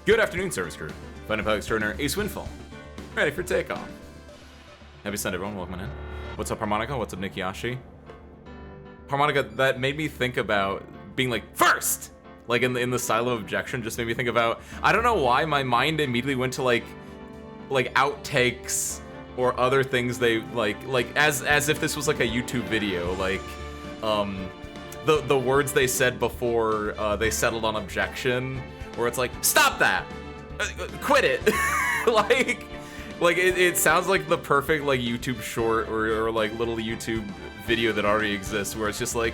Good afternoon, service crew. Fighting pilot extraordinaire Ace Windfall. Ready for takeoff. Happy Sunday, everyone. Welcome in. What's up, Harmonica? What's up, Nikiyashi? Harmonica, that made me think about being like, first! Like in the style of objection, just made me think about, I don't know why, my mind immediately went to like outtakes or other things they like as if this was like a YouTube video, like the words they said before they settled on objection, where it's like, stop that, quit it. like it sounds like the perfect like YouTube short or like little YouTube video that already exists, where it's just like,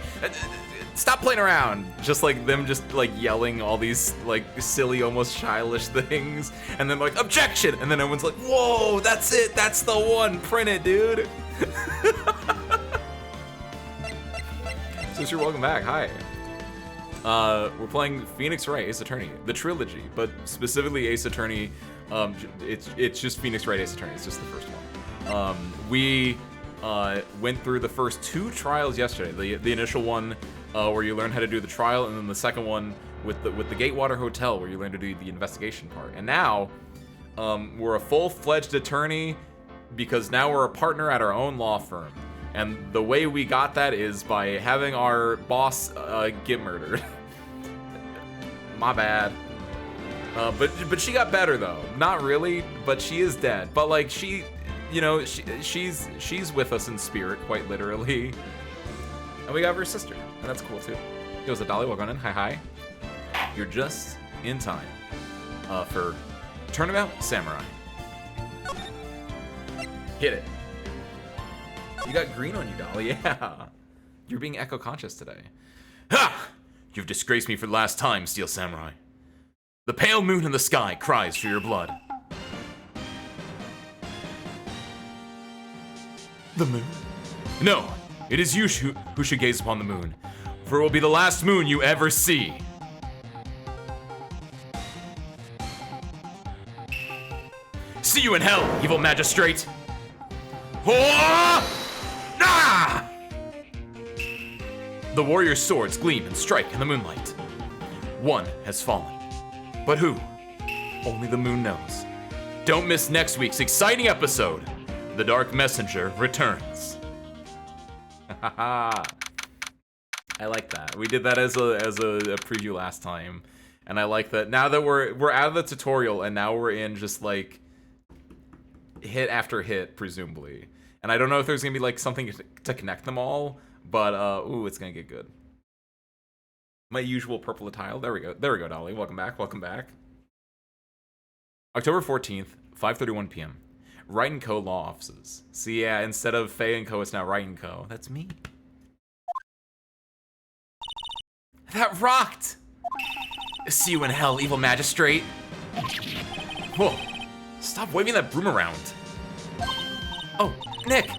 stop playing around, just like them just like yelling all these like silly, almost childish things, and then like, objection, and then everyone's like, whoa, that's it, that's the one, print it, dude. Sister, welcome back. Hi. We're playing Phoenix Wright Ace Attorney, the trilogy, but specifically Ace Attorney. It's just Phoenix Wright Ace Attorney. It's just the first one. We went through the first two trials yesterday. The initial one where you learn how to do the trial, and then the second one with the Gatewater Hotel where you learn to do the investigation part. And now we're a full-fledged attorney because now we're a partner at our own law firm. And the way we got that is by having our boss get murdered. My bad. But she got better though. Not really, but she is dead. But like she, you know, she's with us in spirit, quite literally. And we got her sister, and that's cool too. Yo, what's up, Dolly? Welcome in. Hi. You're just in time for Turnabout Samurai. Hit it. You got green on you, Dolly. Yeah. You're being eco-conscious today. Ha! You've disgraced me for the last time, Steel Samurai. The pale moon in the sky cries for your blood. The moon? No, it is you who should gaze upon the moon, for it will be the last moon you ever see. See you in hell, evil magistrate! Oh! Ah! The warrior's swords gleam and strike in the moonlight. One has fallen. But who? Only the moon knows. Don't miss next week's exciting episode. The Dark Messenger returns. I like that. We did that as a preview last time, and I like that. Now that we're out of the tutorial, and now we're in just like hit after hit, presumably. And I don't know if there's gonna be like something to connect them all, but ooh, it's gonna get good. My usual purple attire. There we go. There we go, Dolly. Welcome back. Welcome back. October 14th, 5:31 p.m. Wright & Co. Law Offices. See, yeah, instead of Faye & Co., it's now Wright & Co. That's me. That rocked! See you in hell, evil magistrate. Whoa. Stop waving that broom around. Oh, Nick.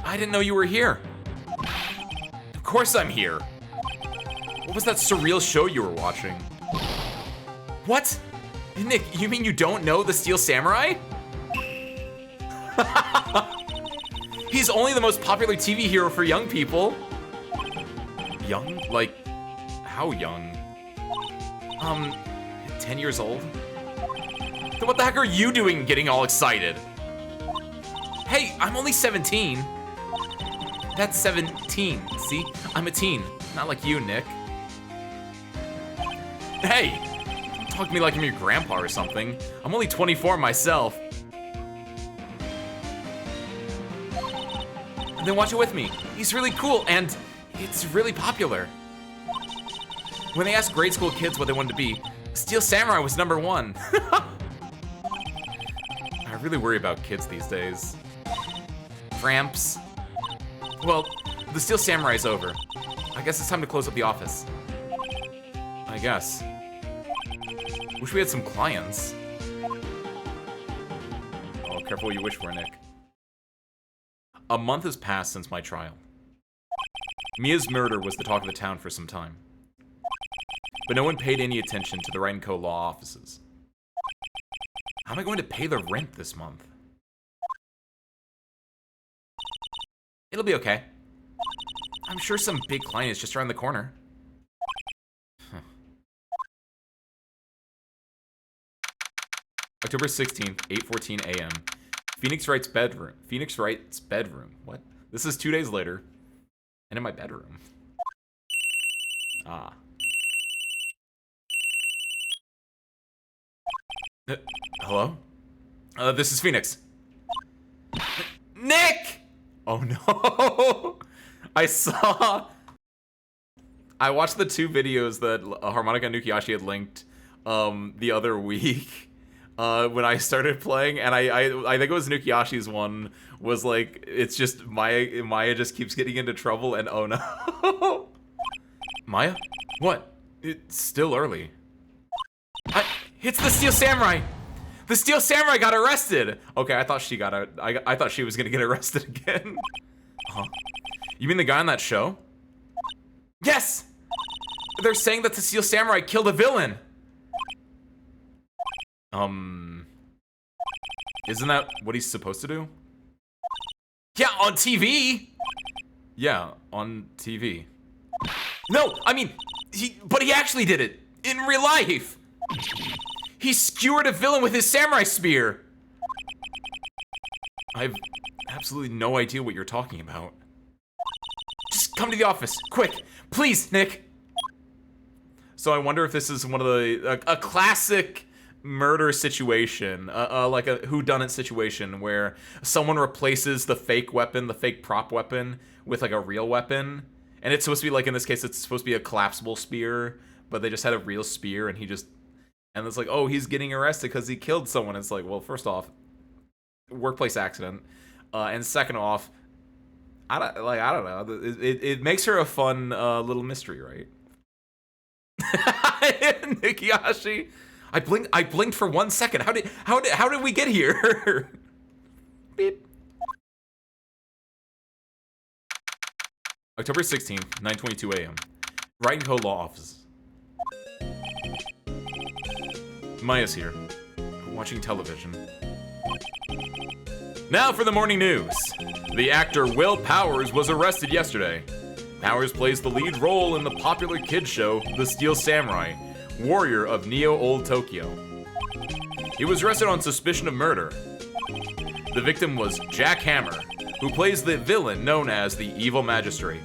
I didn't know you were here. Of course I'm here. What was that surreal show you were watching? What? Nick, you mean you don't know the Steel Samurai? He's only the most popular TV hero for young people. Young? Like, how young? 10 years old? Then what the heck are you doing getting all excited? Hey, I'm only 17. That's 17, see? I'm a teen, not like you, Nick. Hey, don't talk to me like I'm your grandpa or something. I'm only 24 myself. And then watch it with me. He's really cool, and it's really popular. When they asked grade school kids what they wanted to be, Steel Samurai was #1. I really worry about kids these days. Tramps. Well, the Steel Samurai's over. I guess it's time to close up the office. I guess. Wish we had some clients. Oh, careful what you wish for, Nick. A month has passed since my trial. Mia's murder was the talk of the town for some time. But no one paid any attention to the Wright & Co. law offices. How am I going to pay the rent this month? It'll be okay. I'm sure some big client is just around the corner. Huh. October 16th, 8:14 a.m. Phoenix Wright's bedroom. Phoenix Wright's bedroom. What? This is 2 days later. And in my bedroom. Ah. Hello? This is Phoenix. Nick! Oh no! I watched the 2 videos that Harmonica and Nukiashi had linked the other week when I started playing, and I think it was Nukiashi's one was like, it's just Maya just keeps getting into trouble, and oh no. Maya? What? It's still early. It's the Steel Samurai! The Steel Samurai got arrested! Okay, I thought I thought she was gonna get arrested again. Huh? You mean the guy on that show? Yes! They're saying that the Steel Samurai killed a villain! Isn't that what he's supposed to do? Yeah, on TV! Yeah, on TV. No, I mean, but he actually did it! In real life! He skewered a villain with his samurai spear! I have absolutely no idea what you're talking about. Just come to the office, quick! Please, Nick! So I wonder if this is one of the, a classic murder situation, like a whodunit situation where someone replaces the fake weapon, the fake prop weapon, with like a real weapon. And it's supposed to be like, in this case, it's supposed to be a collapsible spear, but they just had a real spear and and it's like, oh, he's getting arrested because he killed someone. It's like, well, first off, workplace accident. And second off, I don't know. It makes her a fun little mystery, right? Nikiashi, I blinked for 1 second. How did we get here? Beep. October 16th, 9:22 a.m. Wright & Co. Law Office. Maya's here, watching television. Now for the morning news. The actor Will Powers was arrested yesterday. Powers plays the lead role in the popular kids show, The Steel Samurai, warrior of Neo Old Tokyo. He was arrested on suspicion of murder. The victim was Jack Hammer, who plays the villain known as the Evil Magistrate.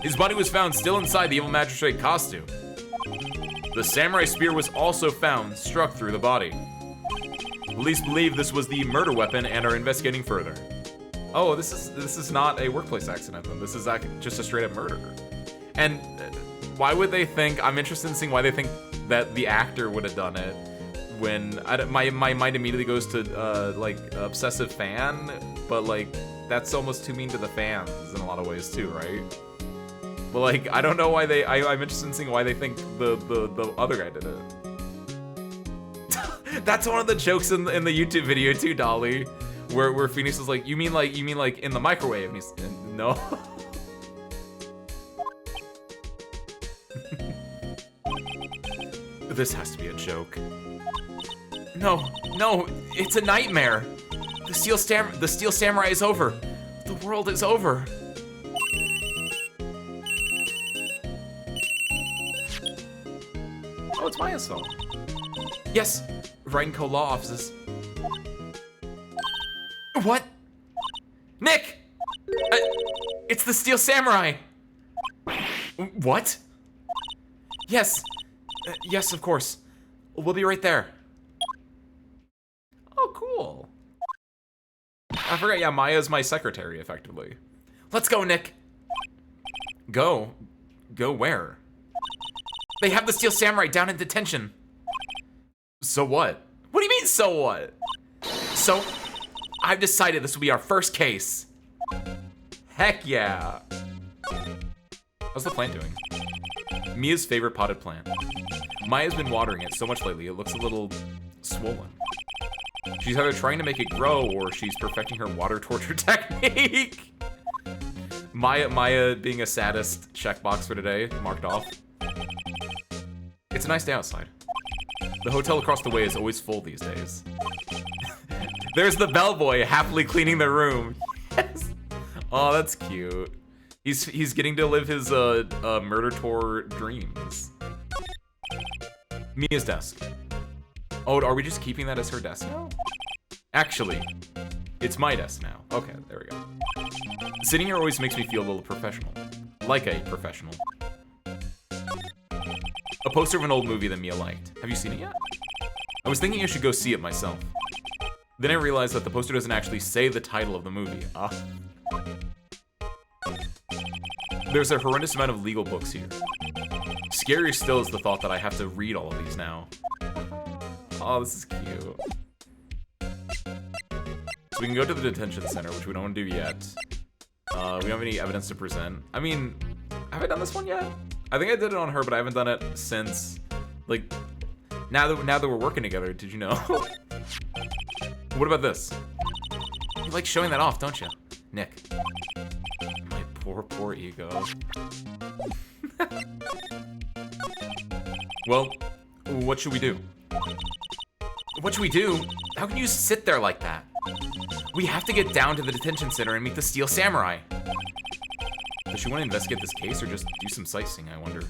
His body was found still inside the Evil Magistrate costume. The samurai spear was also found struck through the body. Police believe this was the murder weapon and are investigating further. Oh, this is not a workplace accident then. This is just a straight up murder. And why would they think, I'm interested in seeing why they think that the actor would have done it when my mind immediately goes to like obsessive fan, but like that's almost too mean to the fans in a lot of ways too, right? But like, I don't know why I'm interested in seeing why they think the other guy did it. That's one of the jokes in the YouTube video too, Dolly, where Phoenix is like, you mean like in the microwave? And he's no. This has to be a joke. No, it's a nightmare. The Steel Samurai is over. The world is over. Oh, it's Maya's phone. Yes, Wright & Co. Law Offices. What? Nick! It's the Steel Samurai! What? Yes. Yes, of course. We'll be right there. Oh, cool. I forgot, yeah, Maya's my secretary, effectively. Let's go, Nick. Go? Go where? They have the Steel Samurai down in detention. So what? What do you mean, so what? So, I've decided this will be our first case. Heck yeah. How's the plant doing? Mia's favorite potted plant. Maya's been watering it so much lately, it looks a little swollen. She's either trying to make it grow or she's perfecting her water torture technique. Maya being a sadist checkbox for today, marked off. It's a nice day outside. The hotel across the way is always full these days. There's the bellboy happily cleaning the room. Yes. Oh, that's cute. He's getting to live his murder tour dreams. Mia's desk. Oh, are we just keeping that as her desk now? Actually, it's my desk now. Okay, there we go. Sitting here always makes me feel a little professional. Like a professional. A poster of an old movie that Mia liked. Have you seen it yet? I was thinking I should go see it myself. Then I realized that the poster doesn't actually say the title of the movie. There's a horrendous amount of legal books here. Scarier still is the thought that I have to read all of these now. Oh, this is cute. So we can go to the detention center, which we don't want to do yet. We don't have any evidence to present. I mean, have I done this one yet? I think I did it on her, but I haven't done it since, like, now that we're working together. Did you know? What about this? You like showing that off, don't you, Nick? My poor ego. Well, what should we do? What should we do? How can you sit there like that? We have to get down to the detention center and meet the Steel Samurai. Does she want to investigate this case or just do some sightseeing, I wonder?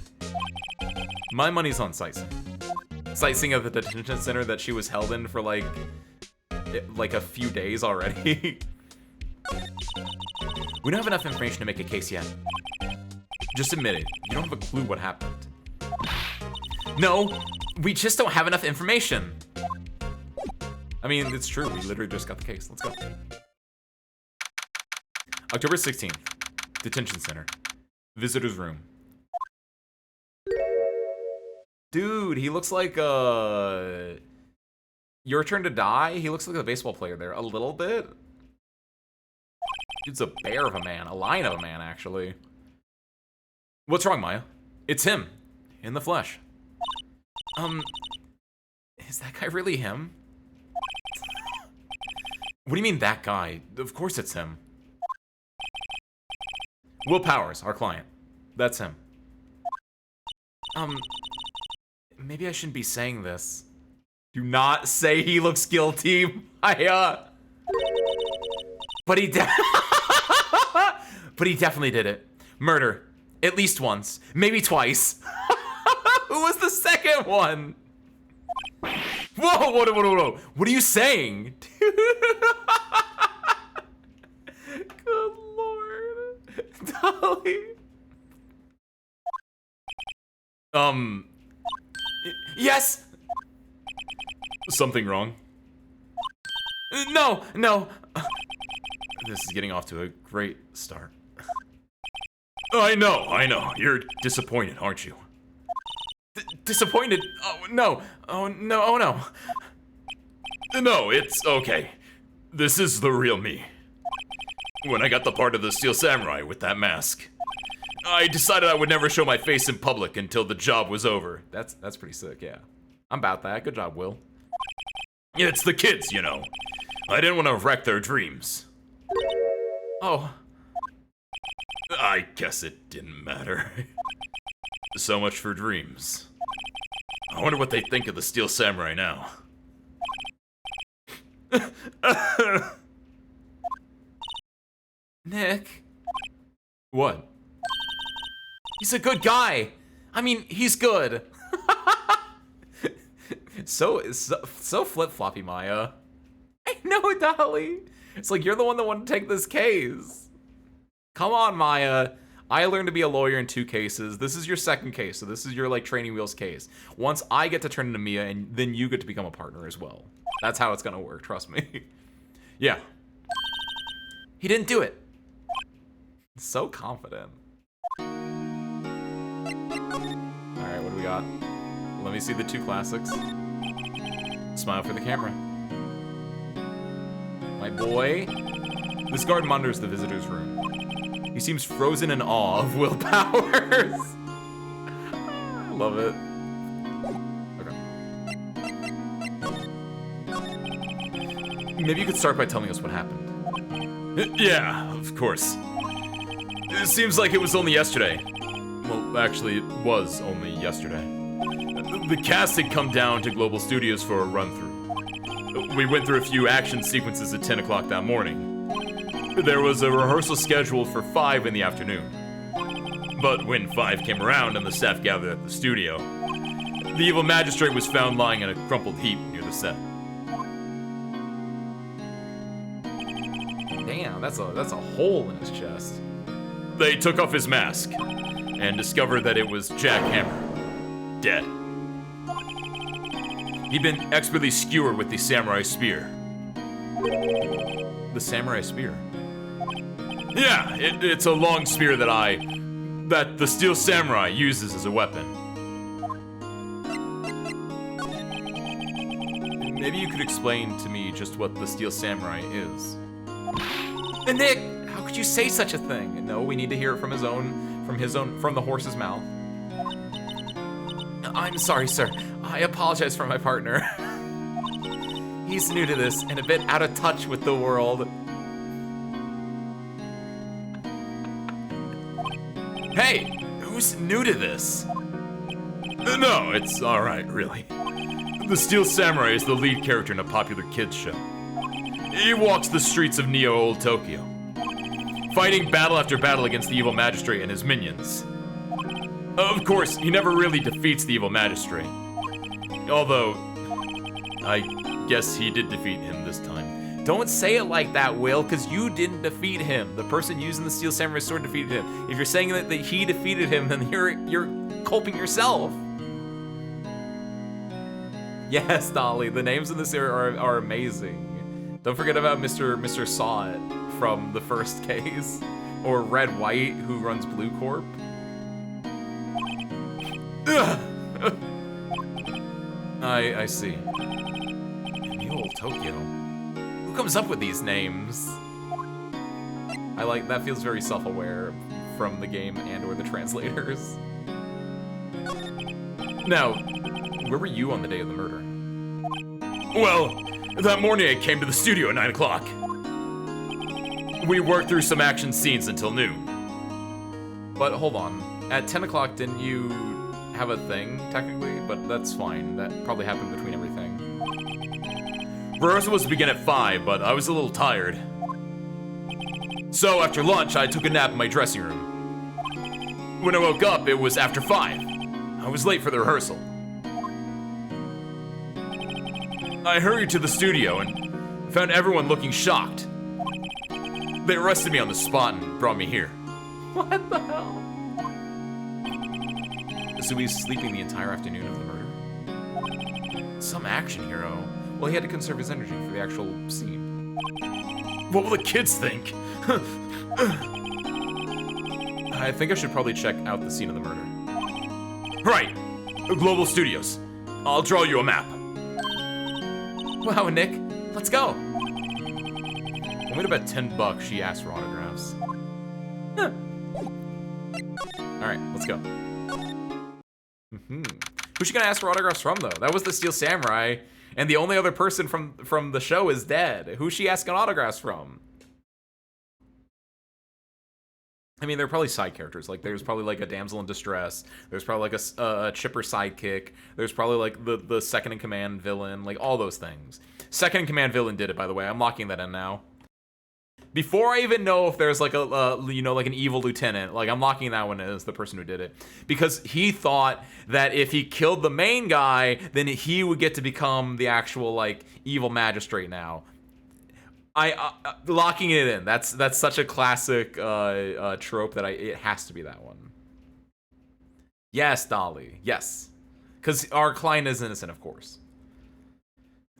My money's on sightseeing. Sightseeing of the detention center that she was held in for like a few days already. We don't have enough information to make a case yet. Just admit it. You don't have a clue what happened. No, we just don't have enough information. I mean, it's true. We literally just got the case. Let's go. October 16th. Detention center. Visitor's room. Dude, he looks like Your Turn to Die? He looks like a baseball player there. A little bit. Dude's a bear of a man. A lion of a man, actually. What's wrong, Maya? It's him. In the flesh. Is that guy really him? What do you mean, that guy? Of course it's him. Will Powers, our client. That's him. Maybe I shouldn't be saying this. Do not say he looks guilty, Maya. But he definitely did it. Murder. At least once. Maybe twice. Who was the second one? Whoa. What are you saying? Good lord. Dolly. Yes! Something wrong? No. This is getting off to a great start. I know. You're disappointed, aren't you? Disappointed? Oh, no. Oh, no. No, it's okay. This is the real me. When I got the part of the Steel Samurai with that mask, I decided I would never show my face in public until the job was over. That's pretty sick, yeah. I'm about that. Good job, Will. It's the kids, you know. I didn't want to wreck their dreams. Oh. I guess it didn't matter. So much for dreams. I wonder what they think of the Steel Samurai now. Nick? What? He's a good guy. I mean, he's good. so flip-floppy, Maya. I know, Dolly. It's like you're the one that wanted to take this case. Come on, Maya. I learned to be a lawyer in 2 cases. This is your second case, so this is your, like, training wheels case. Once I get to turn into Mia, and then you get to become a partner as well. That's how it's gonna work, trust me. Yeah. He didn't do it. So confident. Alright, what do we got? Let me see the 2 classics. Smile for the camera. My boy. This guard monitors the visitor's room. He seems frozen in awe of Will Powers. I love it. Okay. Maybe you could start by telling us what happened. Yeah, of course. It seems like it was only yesterday. Well, actually, it was only yesterday. The cast had come down to Global Studios for a run-through. We went through a few action sequences at 10 o'clock that morning. There was a rehearsal scheduled for 5 in the afternoon. But when 5 came around and the staff gathered at the studio, the evil magistrate was found lying in a crumpled heap near the set. Damn, that's a hole in his chest. They took off his mask and discovered that it was Jack Hammer, dead. He'd been expertly skewered with the samurai spear. The samurai spear? Yeah, it's a long spear that the steel samurai uses as a weapon. Maybe you could explain to me just what the steel samurai is. Nick, how could you say such a thing? No, we need to hear it from the horse's mouth. I'm sorry, sir. I apologize for my partner. He's new to this and a bit out of touch with the world. Hey, who's new to this? No, it's alright, really. The Steel Samurai is the lead character in a popular kids show. He walks the streets of Neo-Old Tokyo, fighting battle after battle against the evil magistrate and his minions. Of course, he never really defeats the evil magistrate. Although, I guess he did defeat him this time. Don't say it like that, Will, because you didn't defeat him. The person using the Steel Samurai sword defeated him. If you're saying that he defeated him, then you're culping yourself. Yes, Dolly, the names in this area are amazing. Don't forget about Mr. Saw It from the first case, or Red White, who runs Blue Corp. I see. New-Old Tokyo. Who comes up with these names? I like that. Feels very self-aware from the game and/or the translators. Now, where were you on the day of the murder? Well, that morning I came to the studio at 9 o'clock. We worked through some action scenes until noon. But hold on, at 10 o'clock didn't you have a thing, technically? But that's fine, that probably happened between everything. Rehearsal was to begin at 5, but I was a little tired. So after lunch, I took a nap in my dressing room. When I woke up, it was after 5. I was late for the rehearsal. I hurried to the studio and found everyone looking shocked. They arrested me on the spot and brought me here. What the hell? So he was sleeping the entire afternoon of the murder? Some action hero. Well, he had to conserve his energy for the actual scene. What will the kids think? I think I should probably check out the scene of the murder. Right, Global Studios. I'll draw you a map. Wow, Nick, let's go. I'm gonna bet $10 she asked for autographs. Huh. All right, let's go. Who's she gonna ask for autographs from, though? That was the Steel Samurai, and the only other person from the show is dead. Who's she asking autographs from? I mean, they're probably side characters. Like, there's probably like a damsel in distress. There's probably like a chipper sidekick. There's probably like the second in command villain. Like all those things. Second in command villain did it, by the way. I'm locking that in now. Before I even know if there's like like an evil lieutenant, like I'm locking that one as the person who did it, because he thought that if he killed the main guy, then he would get to become the actual like evil magistrate now. Locking it in. That's such a classic trope that it has to be that one. Yes, Dolly. Yes, because our client is innocent, of course.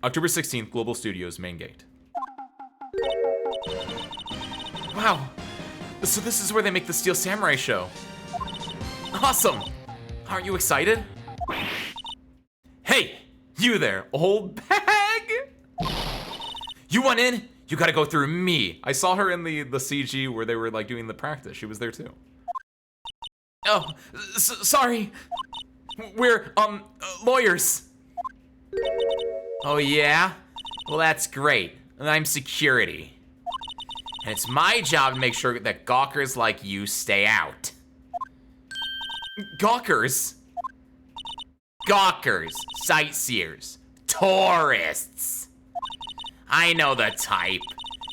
October 16th, Global Studios main gate. Wow. So this is where they make the Steel Samurai show. Awesome. Aren't you excited? Hey, you there, old bag. You want in? You gotta go through me. I saw her in the CG where they were like doing the practice. She was there too. Oh, sorry. We're, lawyers. Oh yeah? Well, that's great. I'm security. And it's my job to make sure that gawkers like you stay out. Gawkers? Gawkers, sightseers, tourists. I know the type.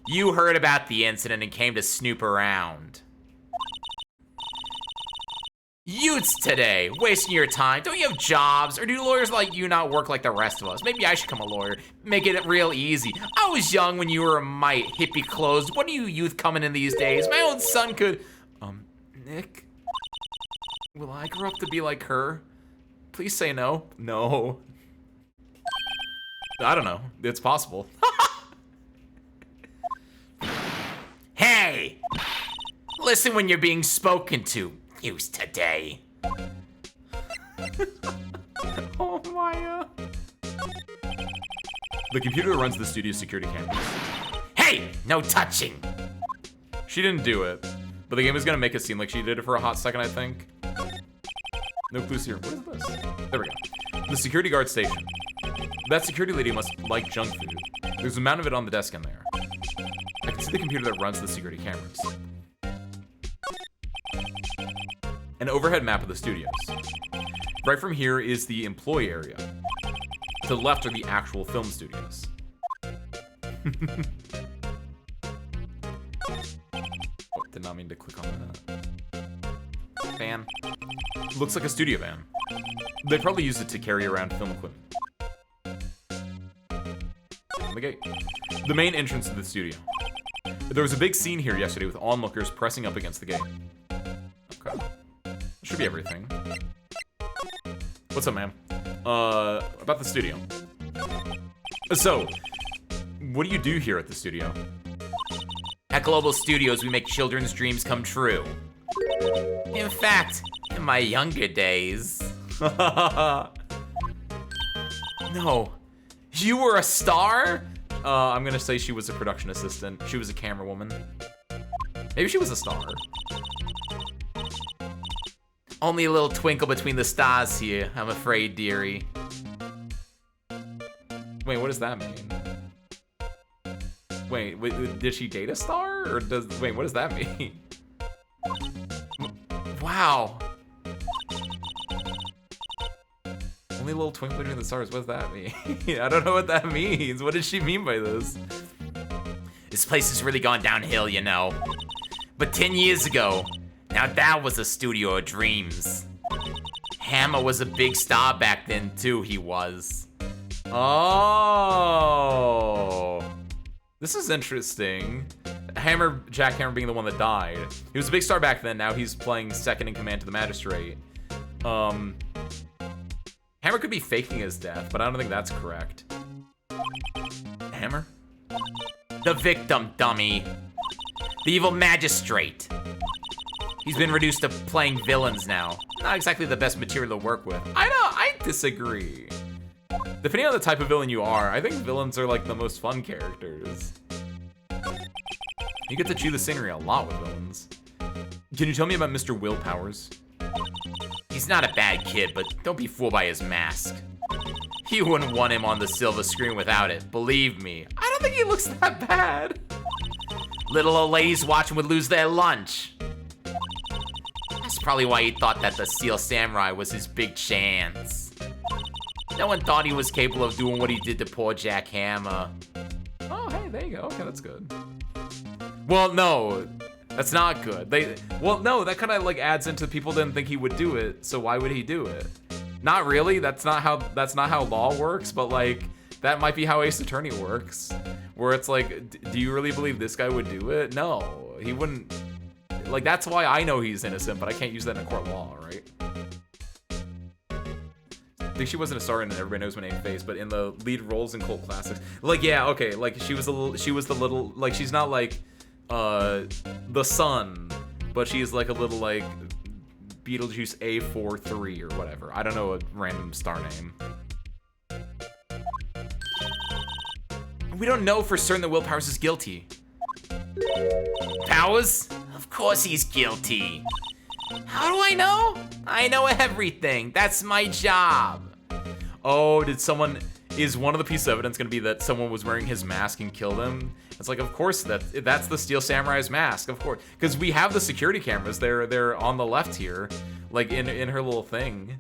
You heard about the incident and came to snoop around. Youths today, wasting your time. Don't you have jobs? Or do lawyers like you not work like the rest of us? Maybe I should become a lawyer. Make it real easy. I was young when you were a mite, hippie clothes. What are you youth coming in these days? My own son could... Nick? Will I grow up to be like her? Please say no. No. I don't know. It's possible. Hey! Listen when you're being spoken to. Use today. Oh my. The computer that runs the studio security cameras. Hey! No touching! She didn't do it, but the game is gonna make it seem like she did it for a hot second, I think. No clues here. What is this? There we go. The security guard station. That security lady must like junk food. There's a amount of it on the desk in there. I can see the computer that runs the security cameras. An overhead map of the studios. Right from here is the employee area. To the left are the actual film studios. Oh, did not mean to click on that. Van. Looks like a studio van. They probably used it to carry around film equipment. On the gate. The main entrance to the studio. There was a big scene here yesterday with onlookers pressing up against the gate. Okay. Should be everything. What's up, ma'am? About the studio. So, what do you do here at the studio? At Global Studios, we make children's dreams come true. In fact, in my younger days... No. You were a star? I'm gonna say she was a production assistant. She was a camera woman. Maybe she was a star. Only a little twinkle between the stars here, I'm afraid, dearie. Wait, what does that mean? Wait, did she date a star? Or wait, what does that mean? Wow. Only a little twinkle between the stars, what does that mean? I don't know what that means. What does she mean by this? This place has really gone downhill, you know. But 10 years ago, now that was a studio of dreams. Hammer was a big star back then too, he was. Oh. This is interesting. Jack Hammer being the one that died. He was a big star back then, now he's playing second in command to the magistrate. Hammer could be faking his death, but I don't think that's correct. Hammer? The victim, dummy. The evil magistrate. He's been reduced to playing villains now. Not exactly the best material to work with. I disagree. Depending on the type of villain you are, I think villains are like the most fun characters. You get to chew the scenery a lot with villains. Can you tell me about Mr. Will Powers? He's not a bad kid, but don't be fooled by his mask. You wouldn't want him on the silver screen without it, believe me. I don't think he looks that bad. Little old ladies watching would lose their lunch. That's probably why he thought that the Steel Samurai was his big chance. No one thought he was capable of doing what he did to poor Jack Hammer. Oh, hey, there you go. Okay, that's good. Well, no, that's not good. Well, no, that kind of like adds into people didn't think he would do it, so why would he do it? Not really. That's not how law works. But like, that might be how Ace Attorney works, where it's like, do you really believe this guy would do it? No, he wouldn't. Like, that's why I know he's innocent, but I can't use that in a court of law, right? I think she wasn't a star in Everybody Knows My Name face, but in the lead roles in cult classics, like, yeah, okay, like she was the little, like, she's not like the Sun, but she's like a little like Beetlejuice A43 or whatever. I don't know a random star name. We don't know for certain that Will Powers is guilty. Powers? Of course he's guilty. How do I know? I know everything. That's my job. Oh, is one of the pieces of evidence gonna be that someone was wearing his mask and killed him? It's like, of course that's the Steel Samurai's mask, of course. Because we have the security cameras, they're on the left here, like in her little thing.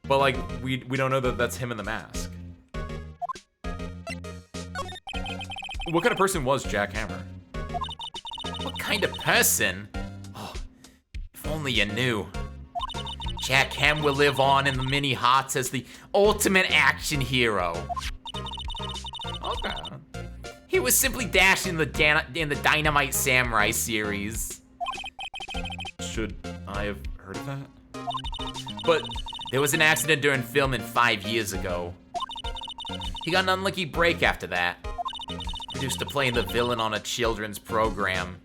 But like, we don't know that that's him in the mask. What kind of person was Jack Hammer? What kind of person? Oh, if only you knew. Jack Ham will live on in the many hearts as the ultimate action hero. Okay. He was simply dashed in the Dynamite Samurai series. Should I have heard of that? But there was an accident during filming 5 years ago. He got an unlucky break after that. Reduced to playing the villain on a children's program.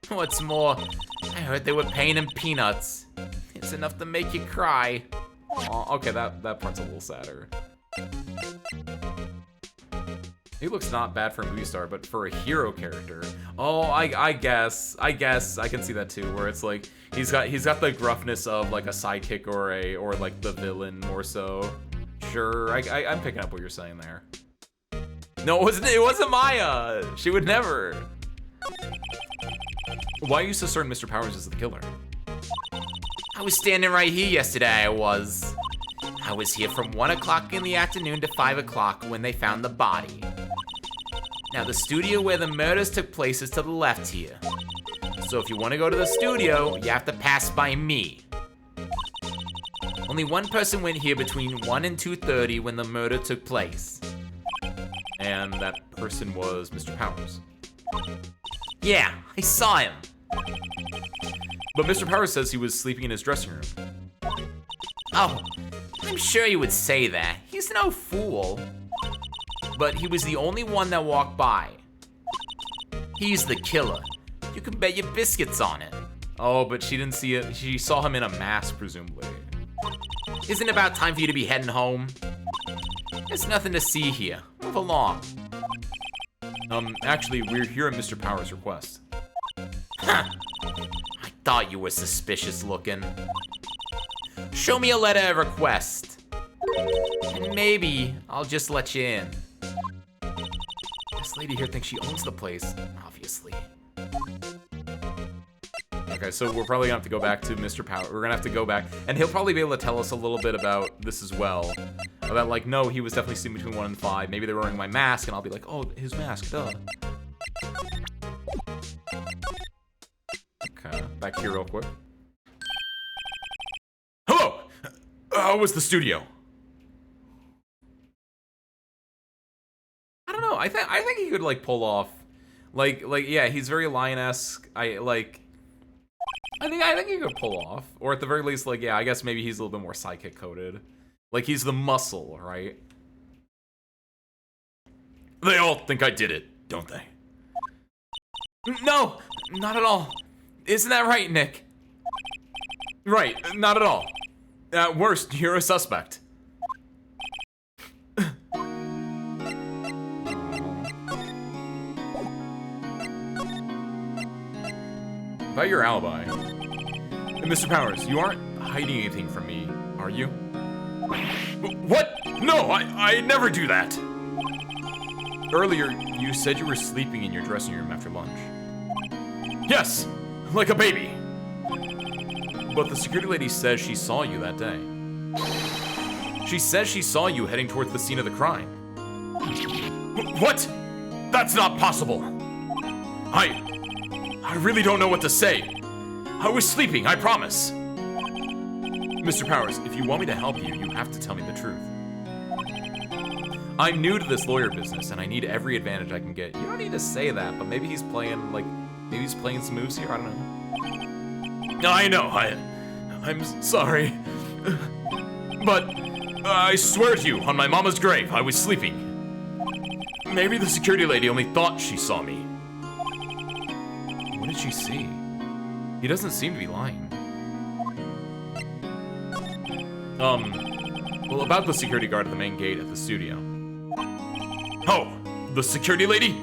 What's more, I heard they were paying him peanuts. It's enough to make you cry. Aw, okay, that part's a little sadder. He looks not bad for a movie star, but for a hero character, oh, I guess I can see that too, where it's like he's got the gruffness of like a sidekick or like the villain more so. Sure, I'm picking up what you're saying there. No, it wasn't Maya. She would never. Why are you so certain Mr. Powers is the killer? I was standing right here yesterday, I was here from 1 o'clock in the afternoon to 5 o'clock when they found the body. Now, the studio where the murders took place is to the left here. So if you want to go to the studio, you have to pass by me. Only one person went here between 1 and 2:30 when the murder took place. And that person was Mr. Powers. Yeah, I saw him. But Mr. Powers says he was sleeping in his dressing room. Oh, I'm sure you would say that. He's no fool. But he was the only one that walked by. He's the killer. You can bet your biscuits on it. Oh, but she didn't see it. She saw him in a mask, presumably. Isn't it about time for you to be heading home? There's nothing to see here. Move along. Actually, we're here at Mr. Powers' request. Huh. I thought you were suspicious looking. Show me a letter of request. And maybe I'll just let you in. This lady here thinks she owns the place, obviously. Okay, so we're probably gonna have to go back to Mr. Powers. We're gonna have to go back, and he'll probably be able to tell us a little bit about this as well. About like, no, he was definitely seen between 1 and 5. Maybe they were wearing my mask, and I'll be like, oh, his mask, duh. Okay, back here real quick. Hello! How was the studio? I don't know. I think he could like pull off, like yeah, he's very lion-esque. I think he could pull off, or at the very least, like yeah, I guess maybe he's a little bit more psychic coded. Like he's the muscle, right? They all think I did it, don't they? No, not at all. Isn't that right, Nick? Right, not at all. At worst, you're a suspect. About your alibi. Mr. Powers, you aren't hiding anything from me, are you? What? No, I never do that! Earlier, you said you were sleeping in your dressing room after lunch. Yes, like a baby. But the security lady says she saw you that day. She says she saw you heading towards the scene of the crime. What? That's not possible. I really don't know what to say. I was sleeping, I promise. Mr. Powers, if you want me to help you, you have to tell me the truth. I'm new to this lawyer business, and I need every advantage I can get. You don't need to say that, but maybe he's playing, like, maybe he's playing some moves here, I don't know. I know, I'm sorry. But I swear to you, on my mama's grave, I was sleeping. Maybe the security lady only thought she saw me. What did she see? He doesn't seem to be lying. Well, about the security guard at the main gate at the studio. Oh, the security lady?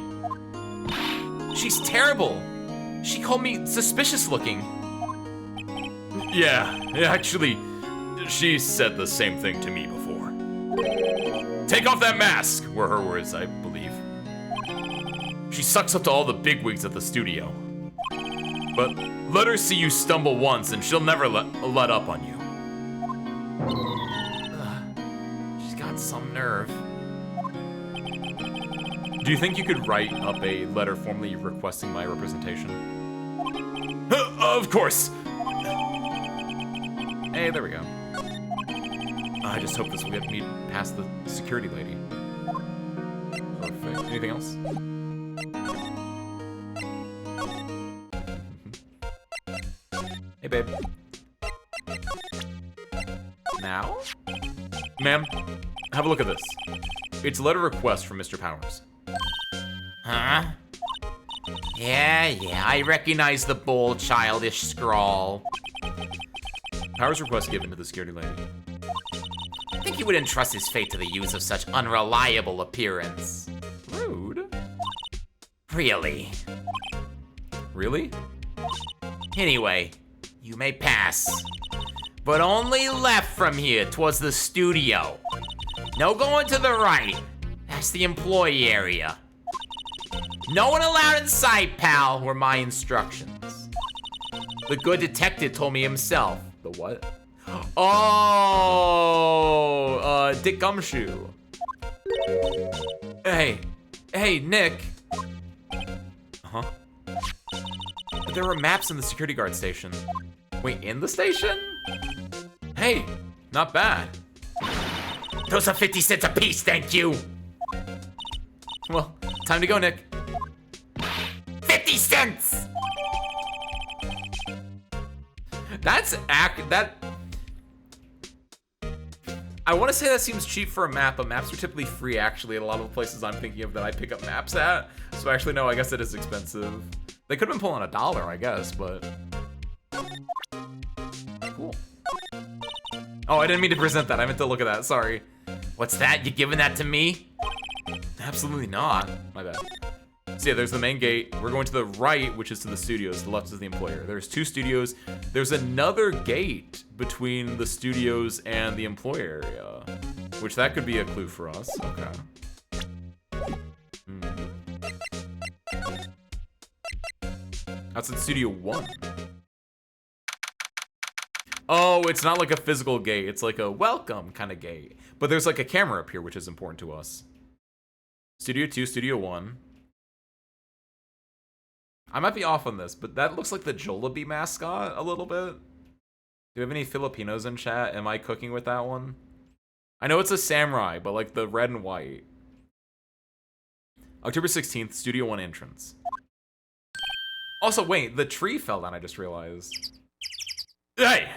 She's terrible. She called me suspicious looking. Yeah, actually, she said the same thing to me before. Take off that mask, were her words, I believe. She sucks up to all the bigwigs at the studio. But let her see you stumble once and she'll never let up on you. She's got some nerve. Do you think you could write up a letter formally requesting my representation? Of course! Hey, there we go. I just hope this will get me past the security lady. Perfect. Anything else? Hey, babe. Now? Ma'am, have a look at this. It's a letter request from Mr. Powers. Huh? Yeah, I recognize the bold, childish scrawl. Powers request given to the security lady. I think he would entrust his fate to the use of such unreliable appearance. Rude. Really? Really? Anyway, you may pass. But only left from here towards the studio. No going to the right. That's the employee area. No one allowed inside, pal, were my instructions. The good detective told me himself. The what? Oh, Dick Gumshoe. Hey, Nick. Huh? There were maps in the security guard station. Wait, in the station? Hey, not bad. Those are 50 cents a piece, thank you. Well, time to go, Nick. 50 cents! I want to say that seems cheap for a map, but maps are typically free, actually, at a lot of the places I'm thinking of that I pick up maps at. So actually, no, I guess it is expensive. They could have been pulling $1, I guess, but... Cool. Oh, I didn't mean to present that. I meant to look at that, sorry. What's that? You giving that to me? Absolutely not. My bad. So yeah, there's the main gate. We're going to the right, which is to the studios. The left is the employer. There's 2 studios. There's another gate between the studios and the employer area, which that could be a clue for us. Okay. That's in Studio 1. Oh, it's not like a physical gate. It's like a welcome kind of gate. But there's like a camera up here, which is important to us. Studio 2, Studio 1. I might be off on this, but that looks like the Jollibee mascot a little bit. Do we have any Filipinos in chat? Am I cooking with that one? I know it's a samurai, but like the red and white. October 16th, Studio 1 entrance. Also, wait, the tree fell down, I just realized. Hey!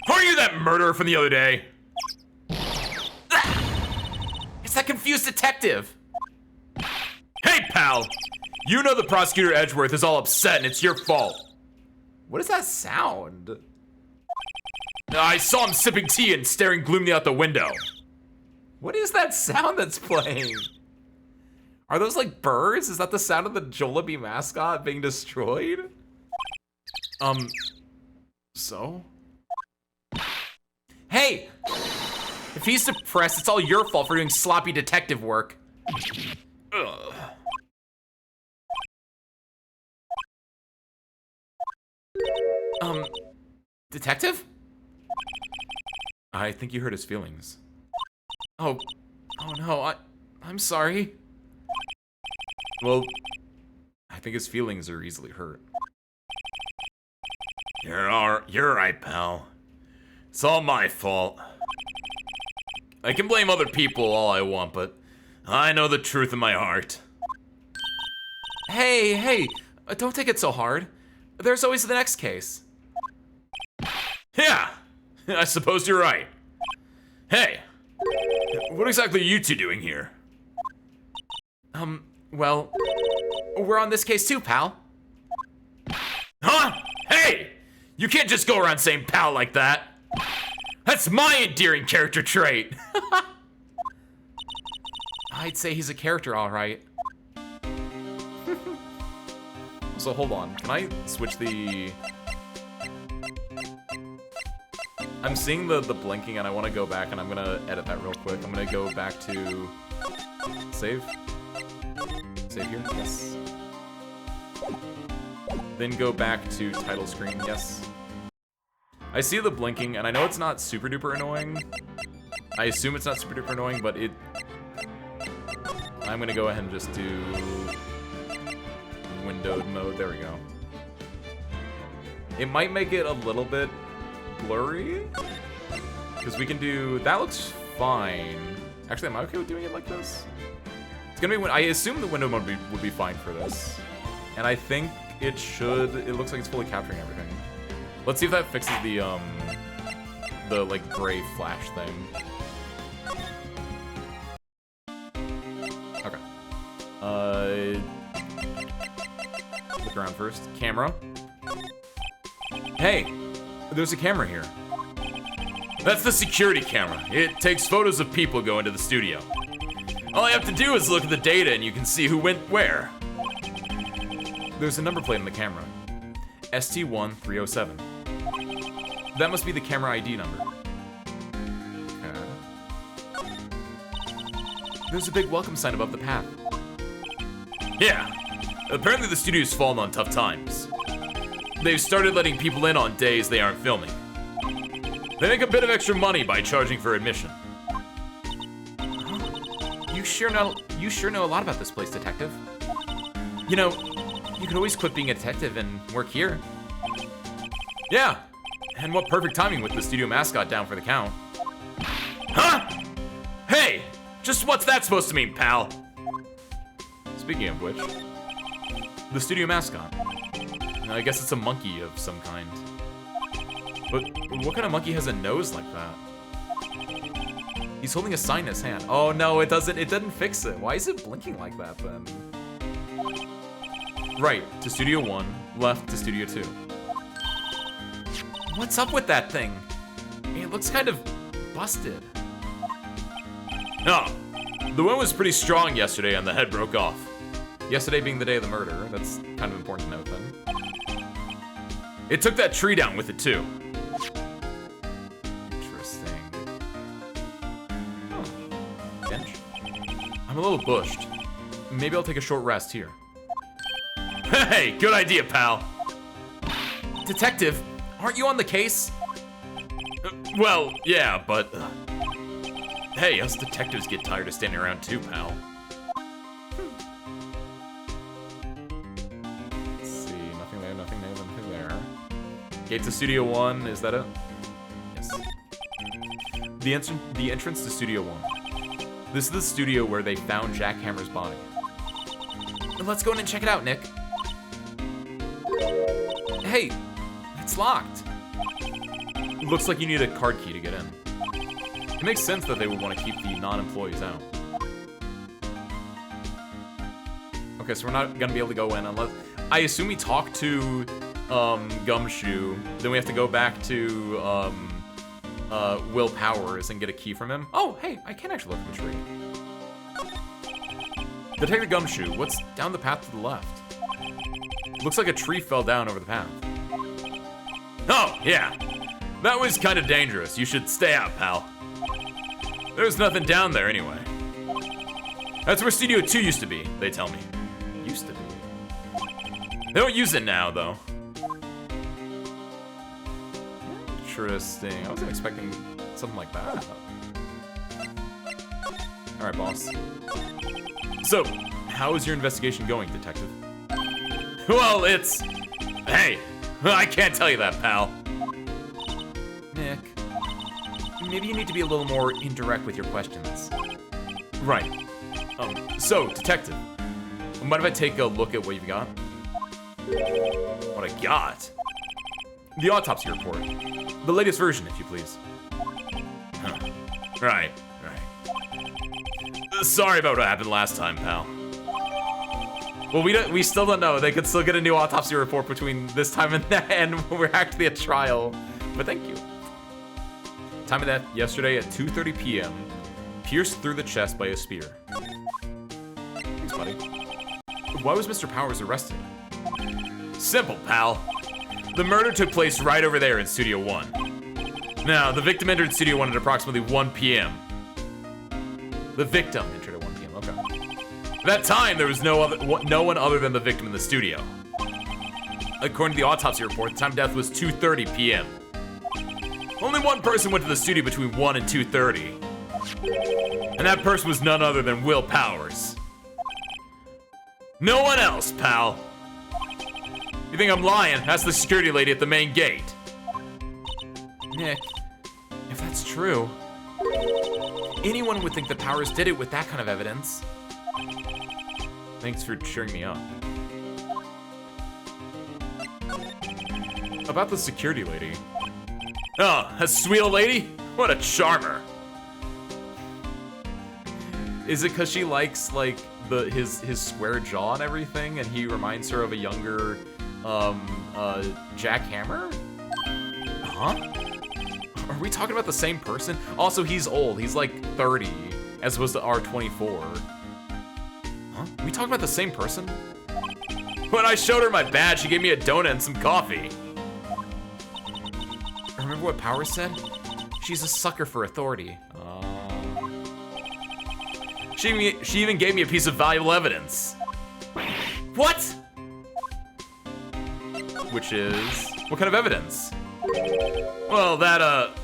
Are you that murderer from the other day? It's that confused detective. Hey, pal! You know the prosecutor Edgeworth is all upset and it's your fault. What does that sound? I saw him sipping tea and staring gloomily out the window. What is that sound that's playing? Are those like birds? Is that the sound of the Jollibee mascot being destroyed? So? Hey! If he's depressed, it's all your fault for doing sloppy detective work. Ugh. Detective? I think you hurt his feelings. Oh no, I'm sorry. Well, I think his feelings are easily hurt. You're right, pal. It's all my fault. I can blame other people all I want, but I know the truth in my heart. Hey, don't take it so hard. There's always the next case. Yeah, I suppose you're right. Hey, what exactly are you two doing here? Well, we're on this case too, pal. Huh? Hey! You can't just go around saying pal like that. That's my endearing character trait. I'd say he's a character, all right. So hold on, can I switch the... I'm seeing the blinking and I want to go back and I'm gonna edit that real quick. I'm gonna go back to save. Save here, yes. Then go back to title screen, yes. I see the blinking and I know it's not super duper annoying. I assume it's not super duper annoying, but I'm gonna go ahead and just do windowed mode, there we go. It might make it a little bit blurry. Because we can do, that looks fine. Actually, am I okay with doing it like this? It's gonna be, I assume the window mode would be fine for this. And I think it looks like it's fully capturing everything. Let's see if that fixes the like gray flash thing. Okay. Look around first. Camera. Hey, there's a camera here. That's the security camera. It takes photos of people going to the studio. All I have to do is look at the data and you can see who went where. There's a number plate on the camera. ST1307. That must be the camera ID number. Okay. There's a big welcome sign above the path. Yeah. Apparently the studio's fallen on tough times. They've started letting people in on days they aren't filming. They make a bit of extra money by charging for admission. You sure know a lot about this place, detective. You know, you could always quit being a detective and work here. Yeah, and what perfect timing with the studio mascot down for the count. Huh? Hey, just what's that supposed to mean, pal? Speaking of which, the studio mascot. I guess it's a monkey of some kind. But what kind of monkey has a nose like that? He's holding a sign in his hand. Oh no, it doesn't fix it. Why is it blinking like that then? Right, to Studio 1, left to Studio 2. What's up with that thing? It looks kind of busted. No, the wind was pretty strong yesterday and the head broke off. Yesterday being the day of the murder, that's kind of important to note then. It took that tree down with it too. Interesting. Oh, bench. I'm a little bushed. Maybe I'll take a short rest here. Hey, good idea, pal. Detective, aren't you on the case? Well, yeah, but... hey, us detectives get tired of standing around too, pal. Let's see, nothing there, nothing there, nothing there. Gate to Studio 1, is that it? Yes. The entrance to Studio 1. This is the studio where they found Jack Hammer's body. Let's go in and check it out, Nick. Hey, it's locked. Looks like you need a card key to get in. It makes sense that they would want to keep the non-employees out. Okay, so we're not gonna be able to go in unless... I assume we talk to Gumshoe, then we have to go back to Will Powers and get a key from him. Oh, hey, I can actually look at the tree. Detective Gumshoe, what's down the path to the left? Looks like a tree fell down over the path. Oh, yeah. That was kind of dangerous. You should stay out, pal. There's nothing down there anyway. That's where Studio 2 used to be, they tell me. Used to be. They don't use it now, though. Interesting. I wasn't expecting something like that. Alright, boss. So, how is your investigation going, detective? Well, it's... Hey, I can't tell you that, pal. Nick, maybe you need to be a little more indirect with your questions. Right. So, detective, mind if I take a look at what you've got? What I got? The autopsy report. The latest version, if you please. Huh. Right. Sorry about what happened last time, pal. Well, we still don't know. They could still get a new autopsy report between this time and that, and we're actually at trial. But thank you. Time of that yesterday at 2:30 p.m. Pierced through the chest by a spear. Thanks, buddy. Why was Mr. Powers arrested? Simple, pal. The murder took place right over there in Studio 1. Now, the victim entered Studio 1 at approximately 1 p.m. The victim entered at 1 p.m. Okay. At that time, there was no one other than the victim in the studio. According to the autopsy report, the time of death was 2:30 p.m. Only one person went to the studio between 1 and 2:30. And that person was none other than Will Powers. No one else, pal. You think I'm lying? That's the security lady at the main gate. Nick, if that's true, anyone would think the Powers did it with that kind of evidence. Thanks for cheering me up. About the security lady. Oh, a sweet old lady? What a charmer. Is it because she likes, like, his square jaw and everything, and he reminds her of a younger, Jack Hammer? Huh? Are we talking about the same person? Also, he's old. He's like 30, as opposed to R24. Huh? Are we talking about the same person? When I showed her my badge, she gave me a donut and some coffee. Remember what Powers said? She's a sucker for authority. She even gave me a piece of valuable evidence. What? Which is... What kind of evidence? Well, that,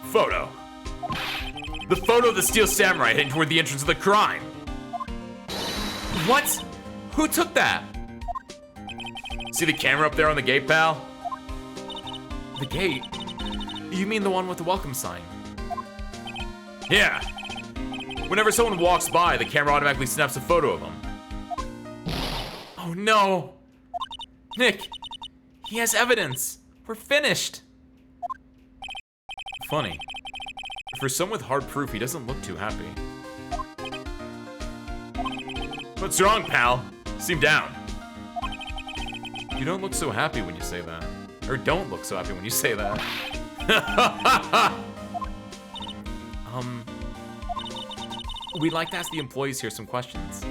photo. The photo of the Steel Samurai heading toward the entrance of the crime. What? Who took that? See the camera up there on the gate, pal? The gate? You mean the one with the welcome sign? Yeah. Whenever someone walks by, the camera automatically snaps a photo of them. Oh no! Nick, he has evidence. We're finished. Funny. For someone with hard proof, he doesn't look too happy. What's wrong, pal? Seem down. You don't look so happy when you say that. Or don't look so happy when you say that. We'd like to ask the employees here some questions.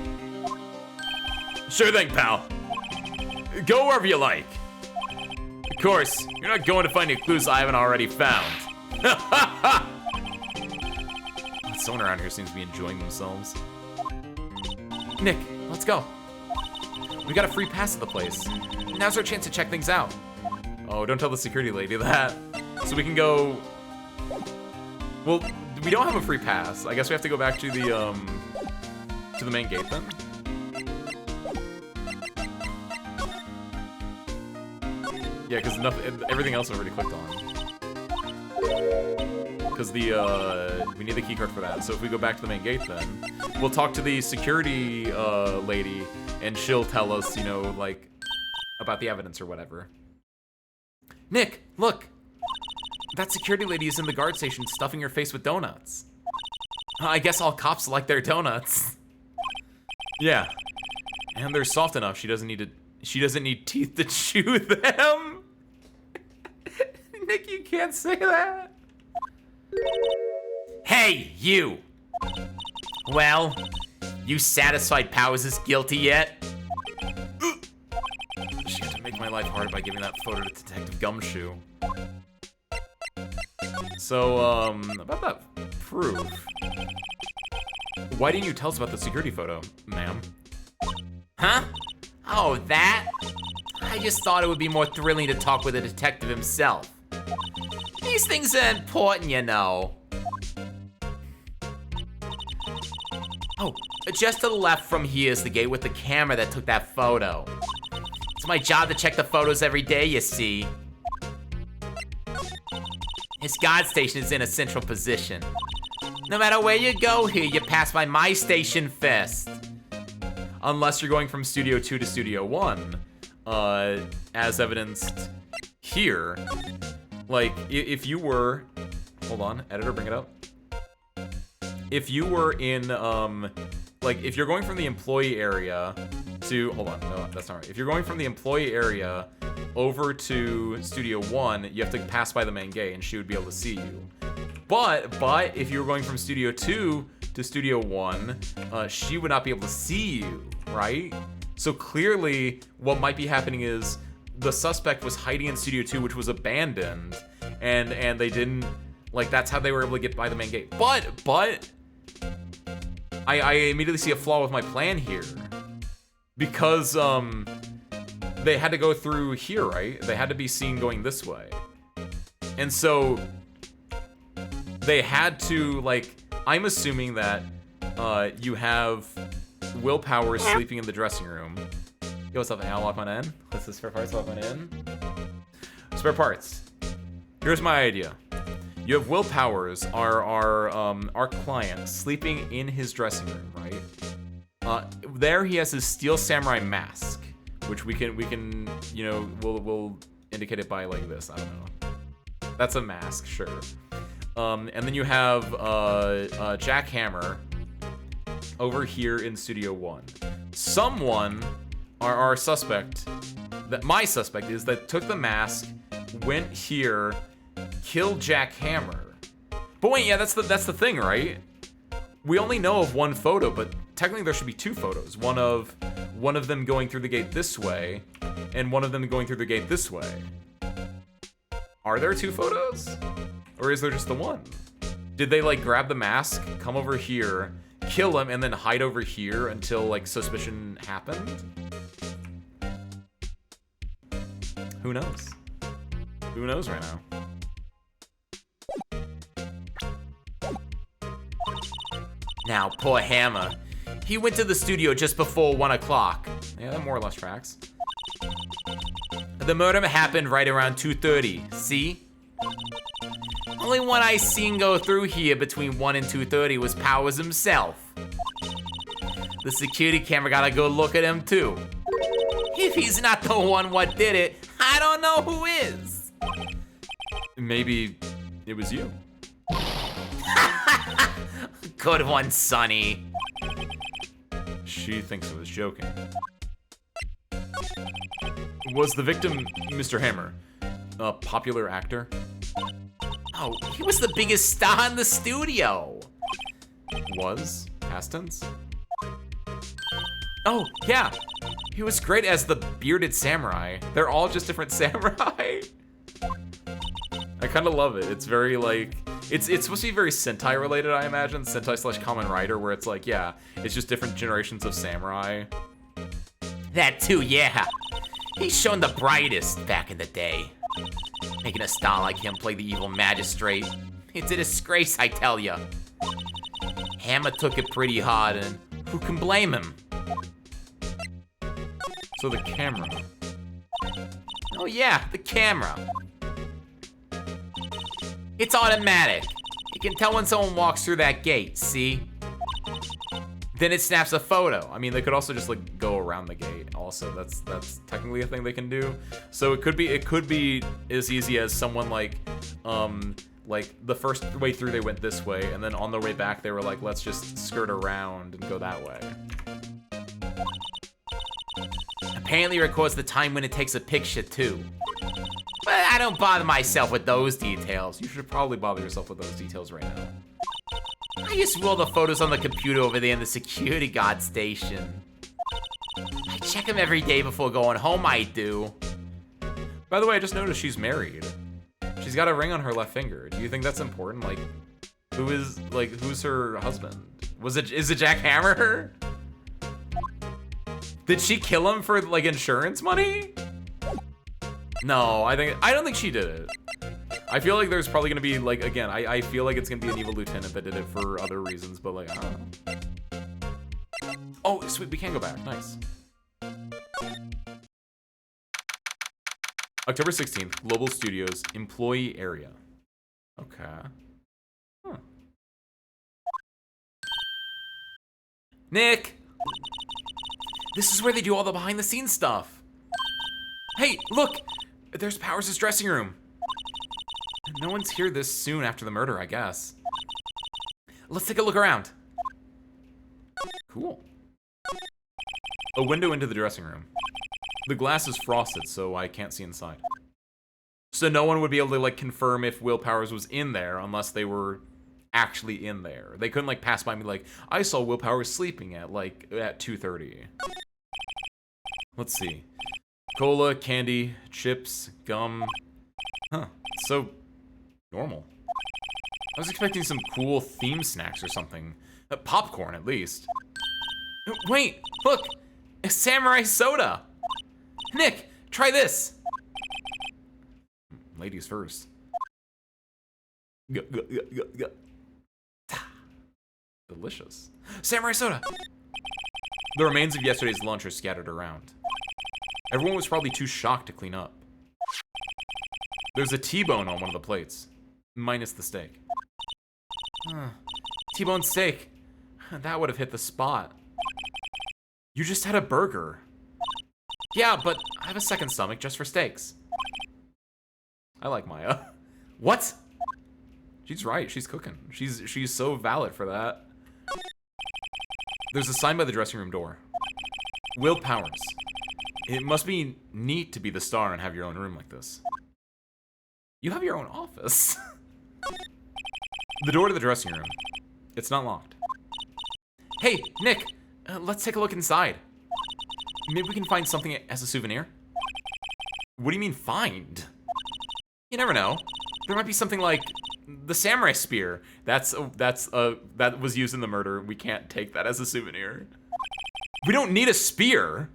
Sure thing, pal. Go wherever you like. Of course, you're not going to find any clues I haven't already found. Someone around here seems to be enjoying themselves. Nick, let's go. We got a free pass to the place. Now's our chance to check things out. Oh, don't tell the security lady that. So we can go... Well, we don't have a free pass. I guess we have to go back to the main gate then. Yeah, because everything else I've already clicked on. Because we need the keycard for that. So if we go back to the main gate then, we'll talk to the security lady, and she'll tell us, you know, like, about the evidence or whatever. Nick, look! That security lady is in the guard station stuffing her face with donuts. I guess all cops like their donuts. Yeah. And they're soft enough, she doesn't need teeth to chew them. Nick, you can't say that. Hey, you! Well, you satisfied Powers is guilty yet? She had to make my life hard by giving that photo to Detective Gumshoe. So, about that proof. Why didn't you tell us about the security photo, ma'am? Huh? Oh, that? I just thought it would be more thrilling to talk with the detective himself. These things are important, you know. Oh, just to the left from here is the gate with the camera that took that photo. It's my job to check the photos every day, you see. His guard station is in a central position. No matter where you go here, you pass by my station first. Unless you're going from Studio 2 to Studio 1, as evidenced here. Like, if you were... Hold on, editor, bring it up. If you were in, like, if you're going from the employee area to... Hold on, no, that's not right. If you're going from the employee area over to Studio 1, you have to pass by the main gate, and she would be able to see you. But if you were going from Studio 2 to Studio 1, she would not be able to see you, right? So clearly, what might be happening is the suspect was hiding in Studio 2, which was abandoned, and they didn't, like, that's how they were able to get by the main gate. But I immediately see a flaw with my plan here. Because, they had to go through here, right? They had to be seen going this way. And so, they had to, like, I'm assuming that you have Will Powers sleeping in the dressing room. Yo, what's up, Al? Welcome in. What's this spare parts? Welcome in. Spare parts. Here's my idea. You have Will Powers, our client, sleeping in his dressing room, right? There he has his steel samurai mask, which we can you know we'll indicate it by like this. I don't know. That's a mask, sure. And then you have Jack Hammer over here in Studio 1. Someone, our suspect, my suspect is that took the mask, went here, killed Jack Hammer. But wait, yeah, that's the thing, right? We only know of one photo, but technically there should be two photos. One of them going through the gate this way, and one of them going through the gate this way. Are there two photos? Or is there just the one? Did they like grab the mask, come over here, kill him, and then hide over here until like suspicion happened? Who knows? Who knows right now? Now, poor Hammer. He went to the studio just before 1 o'clock. Yeah, that more or less tracks. The murder happened right around 2:30, see? Only one I seen go through here between 1 and 2:30 was Powers himself. The security camera got a good look at him too. If he's not the one what did it, I don't know who is. Maybe it was you. Good one, Sonny. She thinks I was joking. Was the victim Mr. Hammer a popular actor? Oh, he was the biggest star in the studio. Was? Past tense? Oh, yeah. He was great as the bearded samurai. They're all just different samurai. I kind of love it. It's very like, it's supposed to be very Sentai related, I imagine. Sentai / Kamen Rider, where it's like, yeah, it's just different generations of samurai. That too, yeah. He's shown the brightest back in the day. Making a star like him play the evil magistrate. It's a disgrace, I tell ya. Hammer took it pretty hard, and who can blame him? So the camera. Oh yeah, the camera. It's automatic. You can tell when someone walks through that gate, see? Then it snaps a photo. I mean, they could also just like go around the gate. Also, that's technically a thing they can do. So it could be as easy as someone like the first way through they went this way, and then on their way back they were like, let's just skirt around and go that way. Apparently it records the time when it takes a picture too. But I don't bother myself with those details. You should probably bother yourself with those details right now. I just roll the photos on the computer over there in the security guard station. I check them every day before going home, I do. By the way, I just noticed she's married. She's got a ring on her left finger. Do you think that's important? Like, who's her husband? Is it Jack Hammer? Did she kill him for like insurance money? No, I don't think she did it. I feel like there's probably gonna be like, again, I feel like it's gonna be an evil lieutenant that did it for other reasons, but like, I don't know. Oh, sweet, we can go back, nice. October 16th, Global Studios, employee area. Okay. Huh. Nick! This is where they do all the behind the scenes stuff. Hey, look! There's Powers' dressing room. No one's here this soon after the murder, I guess. Let's take a look around. Cool. A window into the dressing room. The glass is frosted, so I can't see inside. So no one would be able to like confirm if Will Powers was in there unless they were actually in there. They couldn't like pass by me like, I saw Will Powers sleeping at 2:30. Let's see. Cola, candy, chips, gum. Huh. So normal. I was expecting some cool theme snacks or something. Popcorn, at least. Wait, look! A samurai soda! Nick, try this! Ladies first. Delicious. Samurai soda! The remains of yesterday's lunch are scattered around. Everyone was probably too shocked to clean up. There's a T-bone on one of the plates. Minus the steak. T-bone steak. That would have hit the spot. You just had a burger. Yeah, but I have a second stomach just for steaks. I like Maya. What? She's right, she's cooking. She's so valid for that. There's a sign by the dressing room door. Will Powers. It must be neat to be the star and have your own room like this. You have your own office. The door to the dressing room. It's not locked. Hey, Nick, let's take a look inside. Maybe we can find something as a souvenir? What do you mean find? You never know. There might be something like the samurai spear. That was used in the murder. We can't take that as a souvenir. We don't need a spear.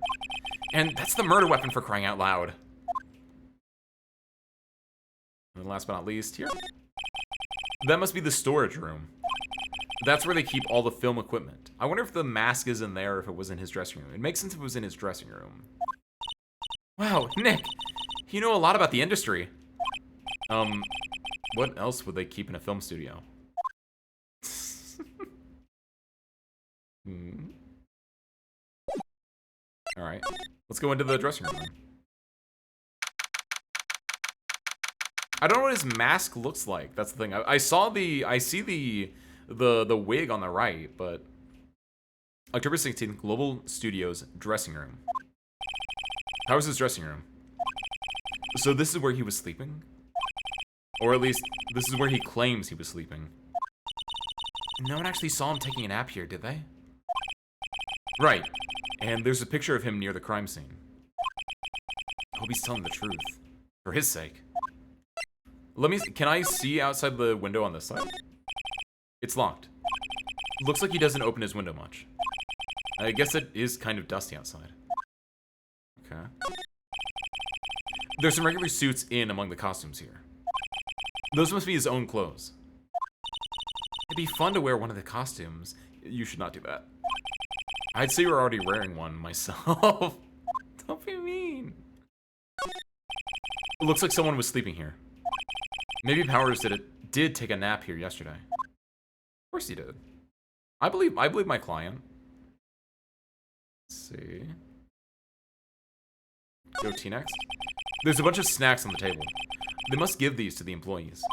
And that's the murder weapon, for crying out loud. And then last but not least, here. That must be the storage room. That's where they keep all the film equipment. I wonder if the mask is in there or if it was in his dressing room. It makes sense if it was in his dressing room. Wow, Nick, you know a lot about the industry. What else would they keep in a film studio? Alright, let's go into the dressing room then. I don't know what his mask looks like. That's the thing. I see the wig on the right, but October 16th, Global Studios dressing room. How was his dressing room? So this is where he was sleeping? Or at least, this is where he claims he was sleeping. No one actually saw him taking a nap here, did they? Right. And there's a picture of him near the crime scene. I hope he's telling the truth. For his sake. Can I see outside the window on this side? It's locked. Looks like he doesn't open his window much. I guess it is kind of dusty outside. Okay. There's some regular suits in among the costumes here. Those must be his own clothes. It'd be fun to wear one of the costumes. You should not do that. I'd say you're already wearing one myself. Don't be mean. It looks like someone was sleeping here. Maybe Powers did take a nap here yesterday. Of course he did. I believe my client. Let's see. Go tea next. There's a bunch of snacks on the table. They must give these to the employees.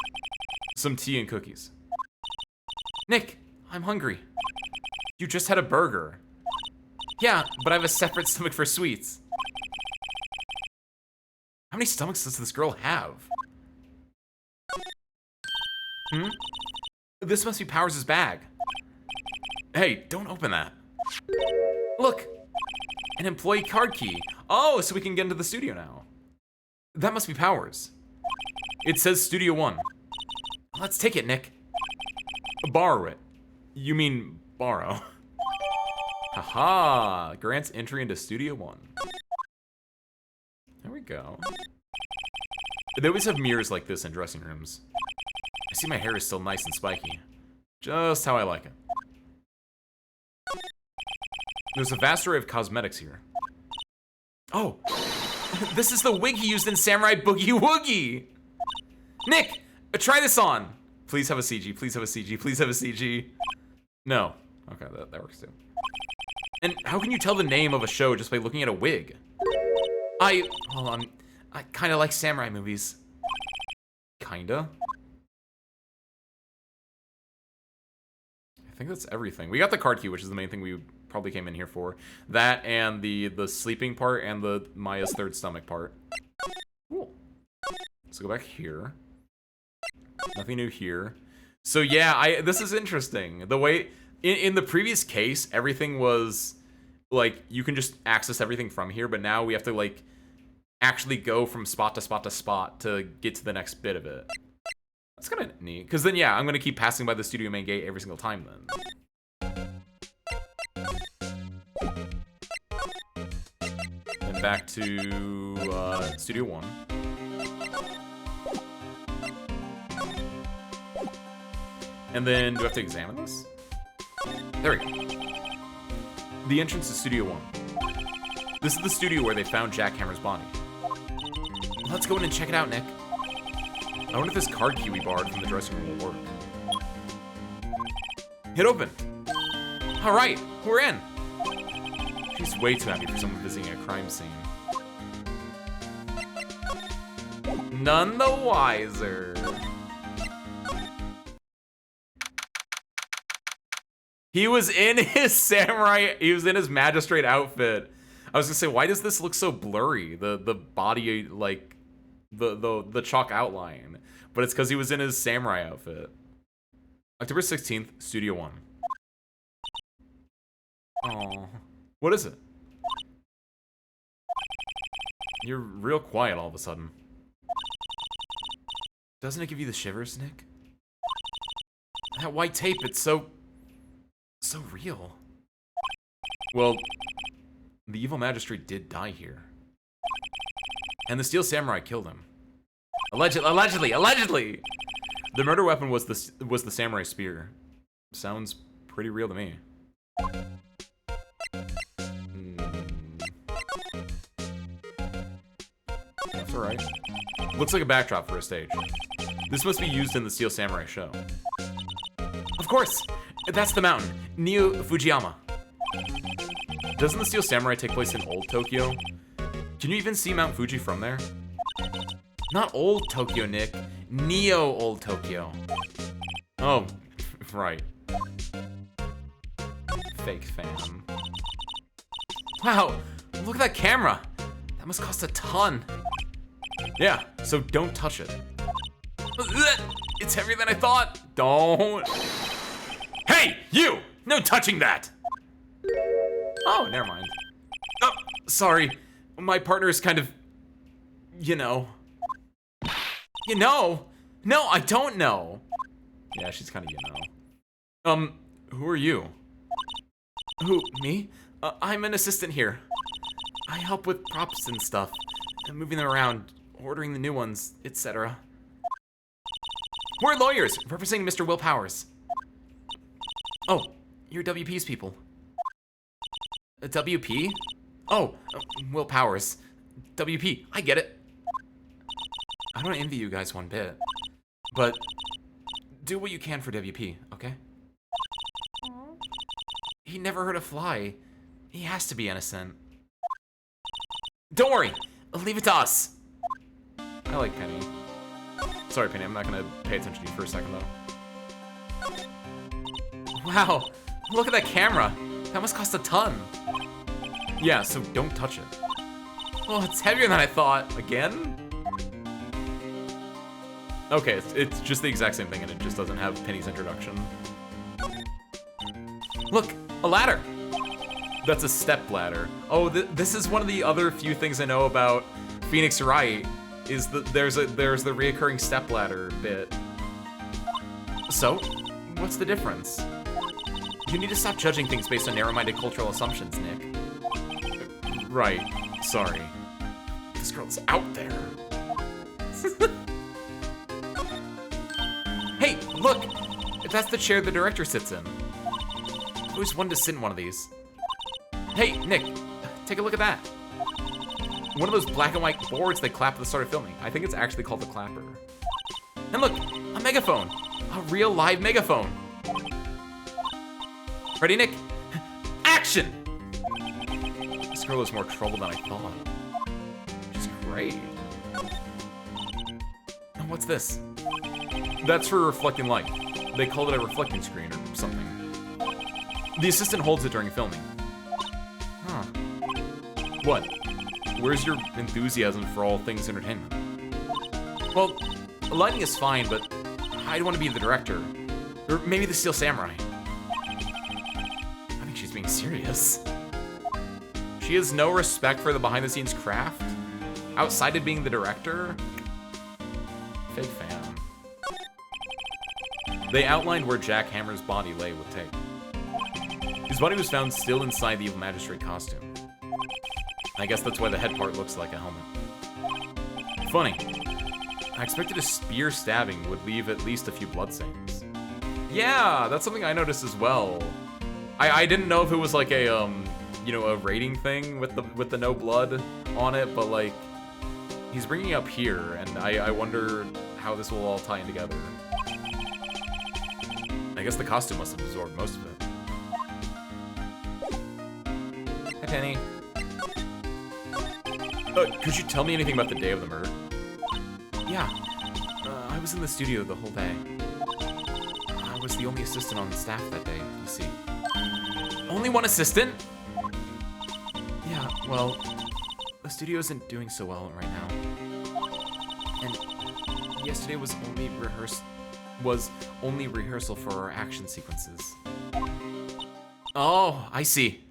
Some tea and cookies. Nick, I'm hungry. You just had a burger. Yeah, but I have a separate stomach for sweets. How many stomachs does this girl have? This must be Powers' bag. Hey, don't open that. Look, an employee card key. Oh, so we can get into the studio now. That must be Powers. It says Studio 1. Let's take it, Nick. Borrow it. You mean borrow. Haha, grants entry into Studio 1. There we go. They always have mirrors like this in dressing rooms. I see my hair is still nice and spiky. Just how I like it. There's a vast array of cosmetics here. Oh, this is the wig he used in Samurai Boogie Woogie. Nick, try this on. Please have a CG, please have a CG, please have a CG. No, okay, that works too. And how can you tell the name of a show just by looking at a wig? Hold on, I kinda like samurai movies. Kinda? I think that's everything. We got the card key, which is the main thing we probably came in here for. That and the sleeping part and the Maya's third stomach part. Cool. Let's go back here. Nothing new here. So yeah, this is interesting. The way in the previous case, everything was like you can just access everything from here, but now we have to like actually go from spot to spot to spot to get to the next bit of it. That's kind of neat, because then yeah, I'm gonna keep passing by the studio main gate every single time then. And back to Studio 1. And then, do I have to examine this? There we go. The entrance to Studio 1. This is the studio where they found Jack Hammer's body. Let's go in and check it out, Nick. I wonder if this card key we borrowed from the dressing room will work. Hit open. All right, we're in. She's way too happy for someone visiting a crime scene. None the wiser. He was in his samurai, he was in his magistrate outfit. I was gonna say, why does this look so blurry? The body, like, the chalk outline. But it's because he was in his samurai outfit. October 16th, Studio One. Oh, what is it? You're real quiet all of a sudden. Doesn't it give you the shivers, Nick? That white tape, it's so real. Well, the evil magistrate did die here. And the steel samurai killed him. Allegedly! The murder weapon was the samurai spear. Sounds pretty real to me. That's alright. Looks like a backdrop for a stage. This must be used in the Steel Samurai show. Of course! That's the mountain, Neo Fujiyama. Doesn't the Steel Samurai take place in Old Tokyo? Can you even see Mount Fuji from there? Not Old Tokyo, Nick. Neo Old Tokyo. Oh, right. Fake fan. Wow, look at that camera. That must cost a ton. Yeah, so don't touch it. It's heavier than I thought. Don't. Hey, you! No touching that! Oh, never mind. Oh, sorry. My partner is kind of, you know. You know? No, I don't know. Yeah, she's kind of, you know. Who are you? Who, me? I'm an assistant here. I help with props and stuff. And moving them around, ordering the new ones, etc. We're lawyers, representing Mr. Will Powers. Oh, you're WP's people. WP? Oh, Will Powers. WP, I get it. I don't envy you guys one bit. But do what you can for WP, okay? He never hurt a fly. He has to be innocent. Don't worry, leave it to us. I like Penny. Sorry, Penny, I'm not gonna pay attention to you for a second, though. Wow, look at that camera. That must cost a ton. Yeah, so don't touch it. Oh, it's heavier than I thought. Again? Okay, it's just the exact same thing, and it just doesn't have Penny's introduction. Look, a ladder. That's a step ladder. Oh, this is one of the other few things I know about Phoenix Wright, is that there's the reoccurring step ladder bit. So, what's the difference? You need to stop judging things based on narrow-minded cultural assumptions, Nick. Right, sorry. This girl's out there. Hey, look! That's the chair the director sits in. I always wanted to sit in one of these. Hey, Nick, take a look at that. One of those black and white boards they clap at the start of filming. I think it's actually called the clapper. And look, a megaphone. A real live megaphone. Ready, Nick? Action! This girl is more trouble than I thought. She's great. And what's this? That's for reflecting light. They call it a reflecting screen or something. The assistant holds it during filming. Huh. What? Where's your enthusiasm for all things entertainment? Well, lighting is fine, but I want to be the director. Or maybe the Steel Samurai. I think she's being serious. She has no respect for the behind-the-scenes craft? Outside of being the director? Fake fan. They outlined where Jack Hammer's body lay with tape. His body was found still inside the evil magistrate costume. I guess that's why the head part looks like a helmet. Funny. I expected a spear stabbing would leave at least a few bloodstains. Yeah, that's something I noticed as well. I didn't know if it was like a you know, a rating thing with the no blood on it, but like he's bringing it up here, and I wonder how this will all tie in together. I guess the costume must have absorbed most of it. Hi, Penny. Could you tell me anything about the day of the murder? Yeah. I was in the studio the whole day. I was the only assistant on staff that day, you see. Only one assistant? Yeah, well, the studio isn't doing so well right now. And yesterday was only rehearsal for our action sequences. Oh, I see.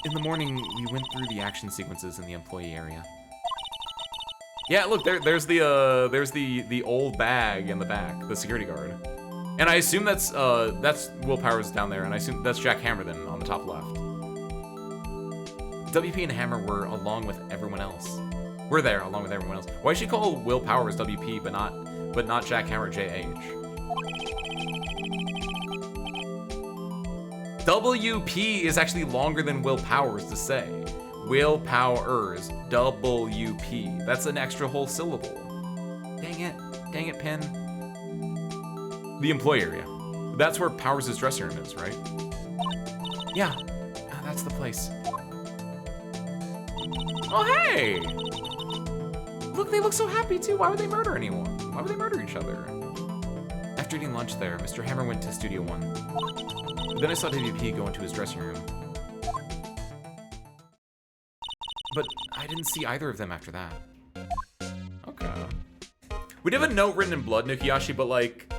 In the morning, we went through the action sequences in the employee area. Yeah, look, there's the old bag in the back, the security guard. And I assume that's Will Powers down there, and I assume that's Jack Hammer then on the top left. WP and Hammer were along with everyone else. We're there along with everyone else. Why should she call Will Powers WP but not Jack Hammer JH? WP is actually longer than Will Powers to say. Will Powers, WP. That's an extra whole syllable. Dang it, Pin. The employee area. That's where Powers' dressing room is, right? Yeah, that's the place. Oh, hey! Look, they look so happy too. Why would they murder anyone? Why would they murder each other? After eating lunch there, Mr. Hammer went to Studio 1. Then I saw WP go into his dressing room. But I didn't see either of them after that. Okay. We'd have a note written in blood, Nukiyashi, but like...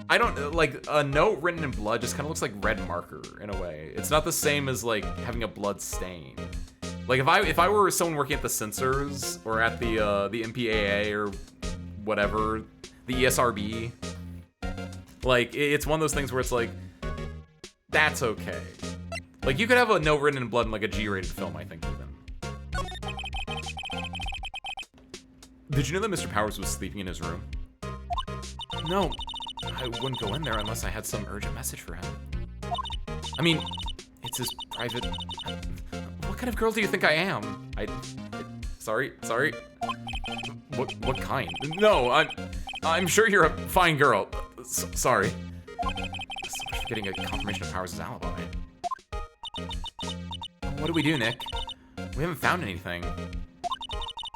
I don't, like, a note written in blood just kind of looks like red marker, in a way. It's not the same as, like, having a blood stain. Like, if I were someone working at the censors, or at the MPAA, or whatever, the ESRB, like, it's one of those things where it's like, that's okay. Like, you could have a note written in blood in, like, a G-rated film, I think, even. Did you know that Mr. Powers was sleeping in his room? No. I wouldn't go in there unless I had some urgent message for him. I mean, it's his private... What kind of girl do you think I am? Sorry. What kind? No, I'm sure you're a fine girl. Sorry. So much for getting a confirmation of Powers' alibi. What do we do, Nick? We haven't found anything.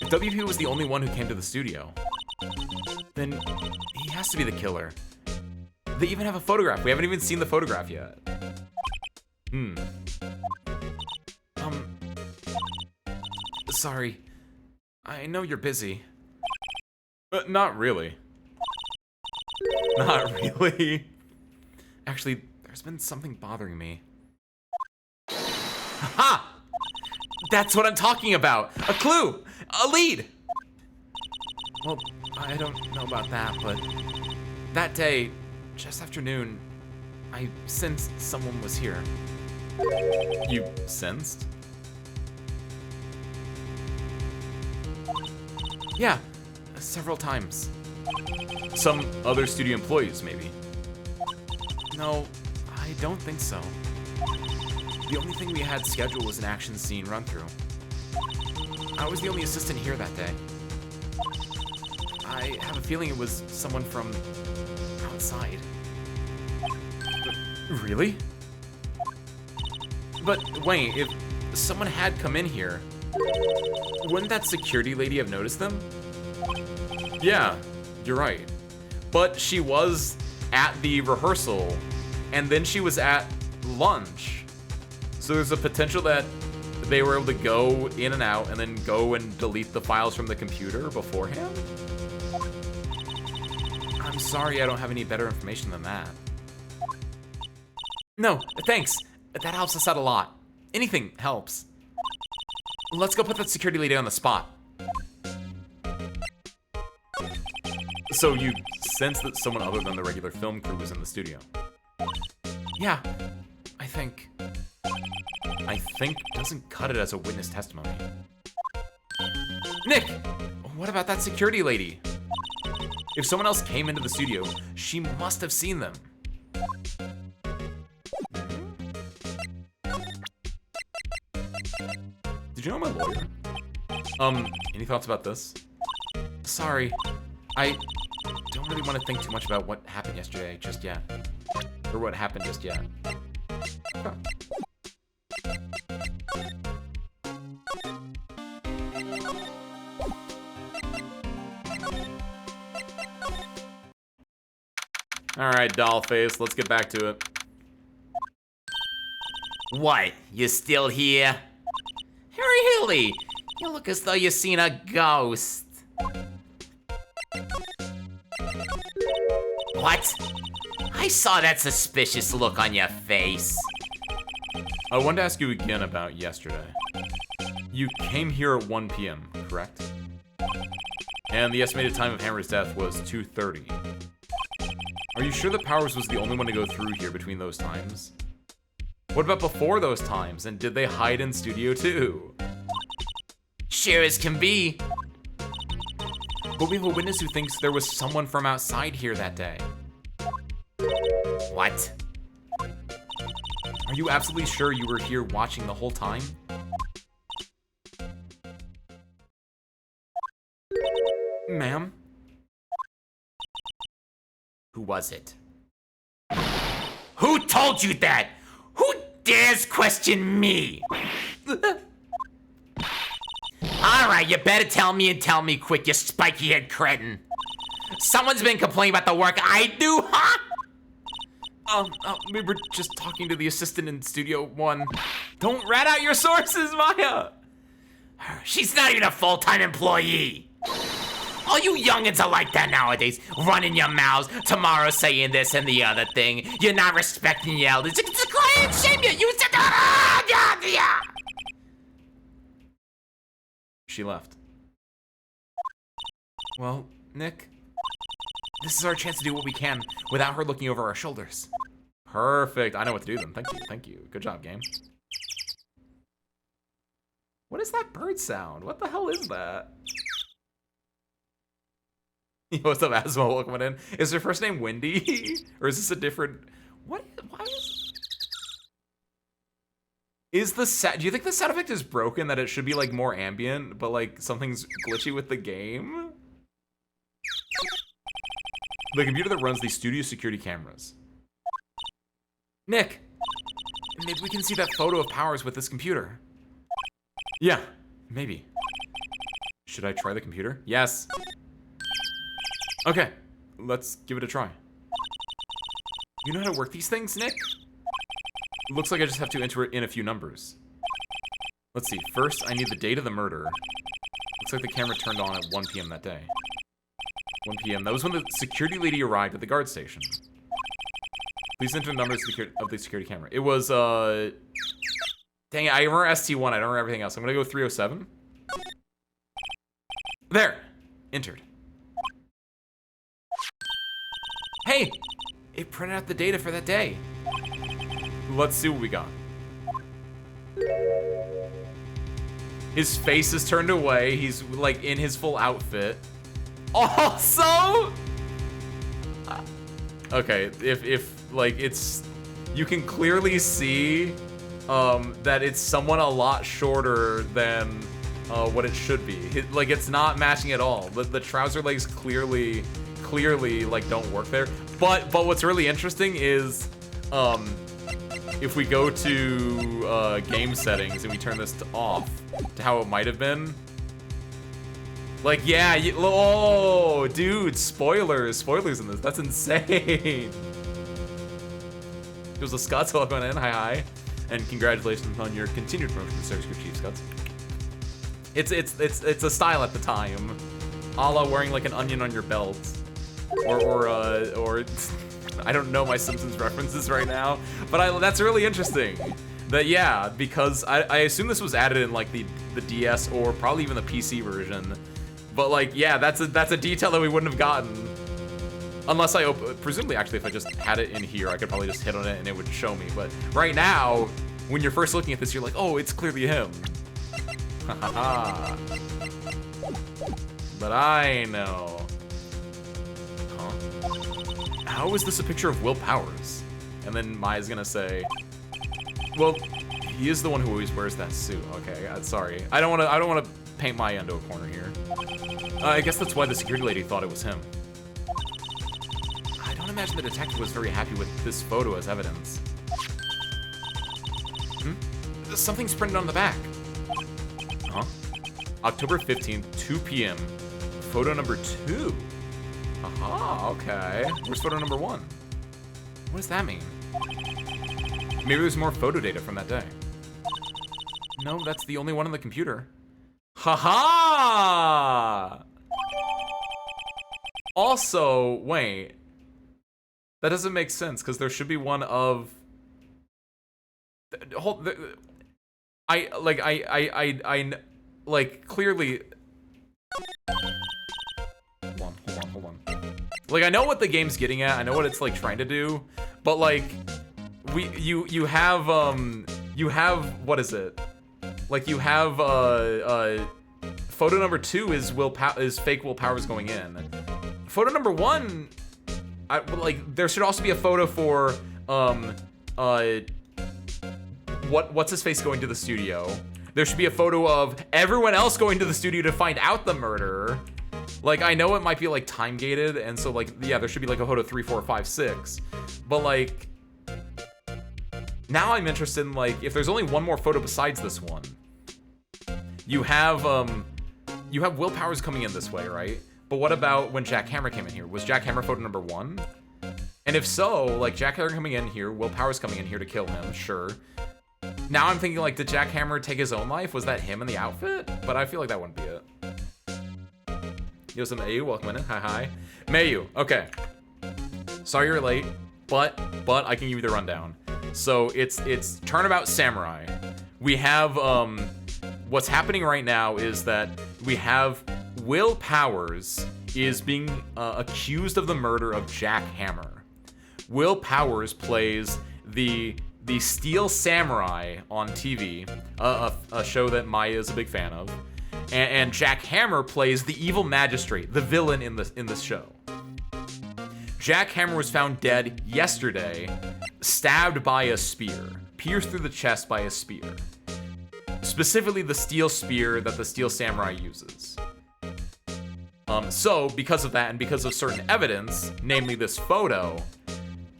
If WP was the only one who came to the studio, then he has to be the killer. They even have a photograph. We haven't even seen the photograph yet. Sorry. I know you're busy. Not really. Not really. Actually, there's been something bothering me. Ha! That's what I'm talking about! A clue! A lead! Well, I don't know about that, but that day, just after noon, I sensed someone was here. You sensed? Yeah, several times. Some other studio employees, maybe. No, I don't think so. The only thing we had scheduled was an action scene run-through. I was the only assistant here that day. I have a feeling it was someone from outside. Really? But wait, if someone had come in here, wouldn't that security lady have noticed them? Yeah, you're right. But she was at the rehearsal, and then she was at lunch. So there's a potential that they were able to go in and out and then go and delete the files from the computer beforehand? I'm sorry I don't have any better information than that. No, thanks. That helps us out a lot. Anything helps. Let's go put that security lady on the spot. So you sense that someone other than the regular film crew was in the studio? Yeah, I think doesn't cut it as a witness testimony. Nick, what about that security lady? If someone else came into the studio, she must have seen them. Did you know I'm a lawyer? Any thoughts about this? Sorry, I don't really want to think too much about what happened yesterday just yet. Or what happened just yet. Huh. Alright, Dollface, let's get back to it. What? You still here? Harry Hilly, you look as though you've seen a ghost. What? I saw that suspicious look on your face. I wanted to ask you again about yesterday. You came here at 1 p.m., correct? And the estimated time of Hammer's death was 2:30. Are you sure that Powers was the only one to go through here between those times? What about before those times, and did they hide in Studio 2? Sure as can be. But we have a witness who thinks there was someone from outside here that day. What? Are you absolutely sure you were here watching the whole time? Ma'am? Who was it? Who told you that? Who dares question me? Alright, you better tell me and tell me quick, you spiky-head cretin. Someone's been complaining about the work I do, huh? We were just talking to the assistant in Studio 1. Don't rat out your sources, Maya! She's not even a full-time employee. All you youngins are like that nowadays, running your mouths, tomorrow saying this and the other thing. You're not respecting your elders. It's a crying shame you used to. She left. Well, Nick, this is our chance to do what we can without her looking over our shoulders. Perfect. I know what to do then. Thank you. Thank you. Good job, game. What is that bird sound? What the hell is that? Yo, what's up, Asmo? Welcome in. Is her first name Wendy? Or is this a different... What? Why is... Is the sound... Do you think the sound effect is broken, that it should be, like, more ambient, but, like, something's glitchy with the game? The computer that runs these studio security cameras. Nick! Maybe we can see that photo of Powers with this computer. Yeah, maybe. Should I try the computer? Yes. Okay, let's give it a try. You know how to work these things, Nick? Looks like I just have to enter in a few numbers. Let's see, first I need the date of the murder. Looks like the camera turned on at 1 p.m. that day. 1 p.m., that was when the security lady arrived at the guard station. Please enter the numbers of the security camera. It was, dang it, I remember ST1, I don't remember everything else. I'm gonna go 307. There, entered. Hey, it printed out the data for that day. Let's see what we got. His face is turned away. He's like in his full outfit. Also, okay, if like it's, you can clearly see that it's someone a lot shorter than what it should be. Like it's not matching at all. The trouser legs clearly like don't work there. But what's really interesting is if we go to game settings and we turn this to off to how it might have been. Like yeah, oh dude, spoilers in this. That's insane. It was a Scott's welcome in. Hi, and congratulations on your continued promotion to Service Group Chief, Scott's. It's a style at the time, a la wearing like an onion on your belt. Or I don't know my Simpsons references right now, but that's really interesting. That yeah, because I assume this was added in like the DS or probably even the PC version. But like yeah, that's a detail that we wouldn't have gotten unless I presumably actually if I just had it in here, I could probably just hit on it and it would show me. But right now, when you're first looking at this, you're like, oh, it's clearly him. Haha. But I know. How is this a picture of Will Powers? And then Maya's gonna say, well, he is the one who always wears that suit. Okay, sorry. I don't wanna paint Maya into a corner here. I guess that's why the security lady thought it was him. I don't imagine the detective was very happy with this photo as evidence. Something's printed on the back. Huh? October 15th, 2 p.m. Photo number 2. Aha, okay. Where's photo number 1? What does that mean? Maybe there's more photo data from that day. No, that's the only one on the computer. Haha! Also, wait. That doesn't make sense, because there should be one of... clearly... Hold on. Like, I know what the game's getting at, I know what it's, like, trying to do, but, like, you have, what is it? Like, you have, photo number 2 is fake Willpower's going in. Photo number 1, there should also be a photo for, what's his face going to the studio. There should be a photo of everyone else going to the studio to find out the murder. Like, I know it might be, like, time-gated, and so, like, yeah, there should be, like, a photo 3, 4, 5, 6. But, like, now I'm interested in, like, if there's only one more photo besides this one. You have Willpower's coming in this way, right? But what about when Jack Hammer came in here? Was Jack Hammer photo number 1? And if so, like, Jack Hammer coming in here, Willpower's coming in here to kill him, sure. Now I'm thinking, like, did Jack Hammer take his own life? Was that him in the outfit? But I feel like that wouldn't be it. Yo, some Mayu, welcome in. Hi. Mayu, okay. Sorry you're late, but I can give you the rundown. So it's Turnabout Samurai. We have, what's happening right now is that we have Will Powers is being accused of the murder of Jack Hammer. Will Powers plays the Steel Samurai on TV, a show that Maya is a big fan of. And Jack Hammer plays the evil magistrate, the villain in this show. Jack Hammer was found dead yesterday, stabbed by a spear, pierced through the chest by a spear. Specifically the steel spear that the Steel Samurai uses. So, because of that and because of certain evidence, namely this photo,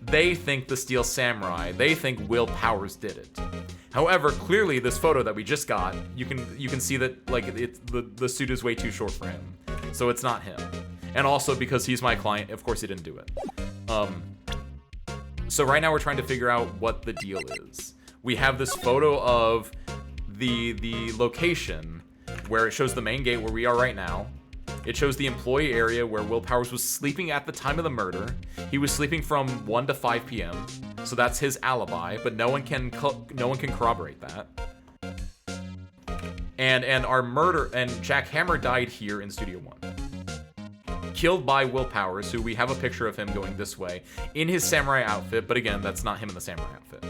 they think the Steel Samurai, they think Will Powers did it. However, clearly this photo that we just got, you can see that, like, the suit is way too short for him. So it's not him. And also because he's my client, of course he didn't do it. So right now we're trying to figure out what the deal is. We have this photo of the location where it shows the main gate where we are right now. It shows the employee area where Will Powers was sleeping at the time of the murder. He was sleeping from 1 to 5 p.m. So that's his alibi, but no one can corroborate that. And our murder and Jack Hammer died here in Studio 1. Killed by Will Powers, who we have a picture of him going this way in his samurai outfit, but again, that's not him in the samurai outfit.